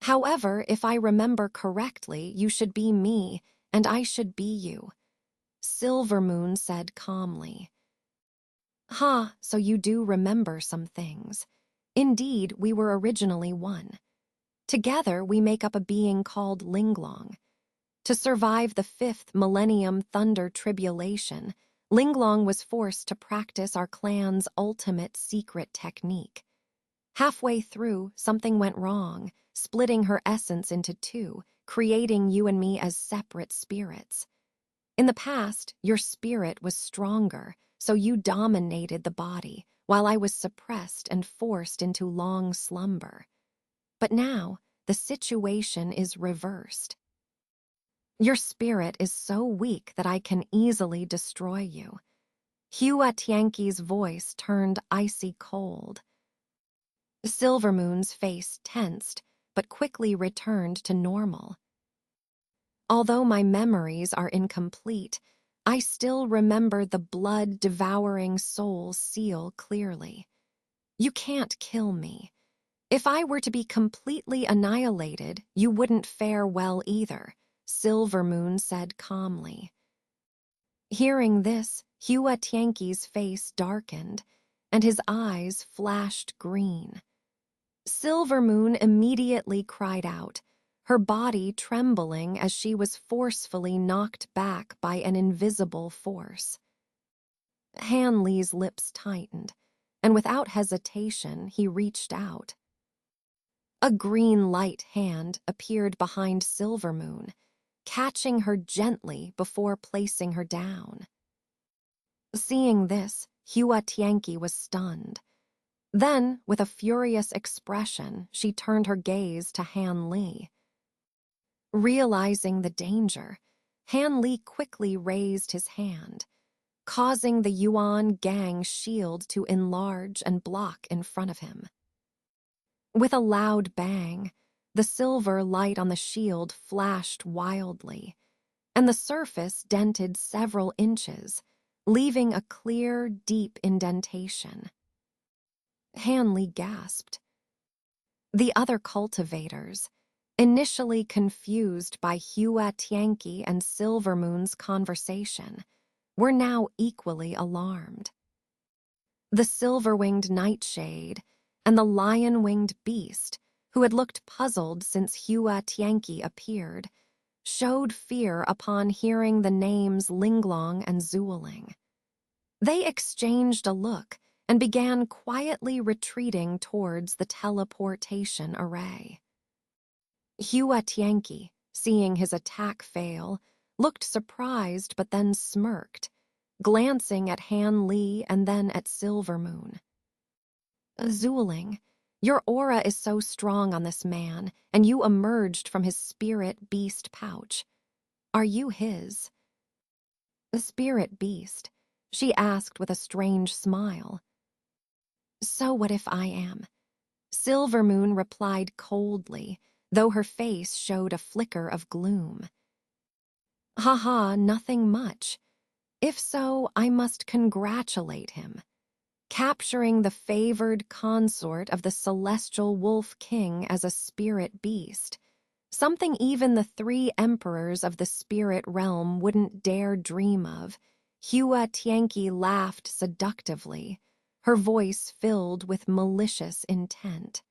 However, if I remember correctly, you should be me, and I should be you, Silvermoon said calmly. So you do remember some things. Indeed, we were originally one. Together, we make up a being called Linglong. To survive the 5th Millennium Thunder Tribulation, Linglong was forced to practice our clan's ultimate secret technique. Halfway through, something went wrong, splitting her essence into two, creating you and me as separate spirits. In the past, your spirit was stronger, so you dominated the body, while I was suppressed and forced into long slumber. But now, the situation is reversed. Your spirit is so weak that I can easily destroy you. Hua Tianqi's voice turned icy cold. Silvermoon's face tensed, but quickly returned to normal. Although my memories are incomplete, I still remember the blood-devouring soul seal clearly. You can't kill me. If I were to be completely annihilated, you wouldn't fare well either, Silvermoon said calmly. Hearing this, Hua Tianqi's face darkened, and his eyes flashed green. Silvermoon immediately cried out, her body trembling as she was forcefully knocked back by an invisible force. Han Li's lips tightened, and without hesitation, he reached out. A green light hand appeared behind Silvermoon, catching her gently before placing her down. Seeing this, Hua Tianqi was stunned. Then, with a furious expression, she turned her gaze to Han Li. Realizing the danger, Han Li quickly raised his hand, causing the Yuan gang's shield to enlarge and block in front of him. With a loud bang, the silver light on the shield flashed wildly, and the surface dented several inches, leaving a clear, deep indentation. Han Li gasped. The other cultivators, initially confused by Hua Tianqi and Silvermoon's conversation, were now equally alarmed. The silver-winged nightshade and the lion-winged beast, who had looked puzzled since Hua Tianqi appeared, showed fear upon hearing the names Linglong and Zuoling. They exchanged a look and began quietly retreating towards the teleportation array. Hua Tianqi, seeing his attack fail, looked surprised but then smirked, glancing at Han Li and then at Silvermoon. Zuling, your aura is so strong on this man, and you emerged from his spirit beast pouch. Are you his? The spirit beast, she asked with a strange smile. So what if I am? Silvermoon replied coldly, though her face showed a flicker of gloom. Ha, nothing much. If so, I must congratulate him. Capturing the favored consort of the celestial wolf king as a spirit beast, something even the 3 emperors of the spirit realm wouldn't dare dream of. Hua Tianqi laughed seductively, her voice filled with malicious intent.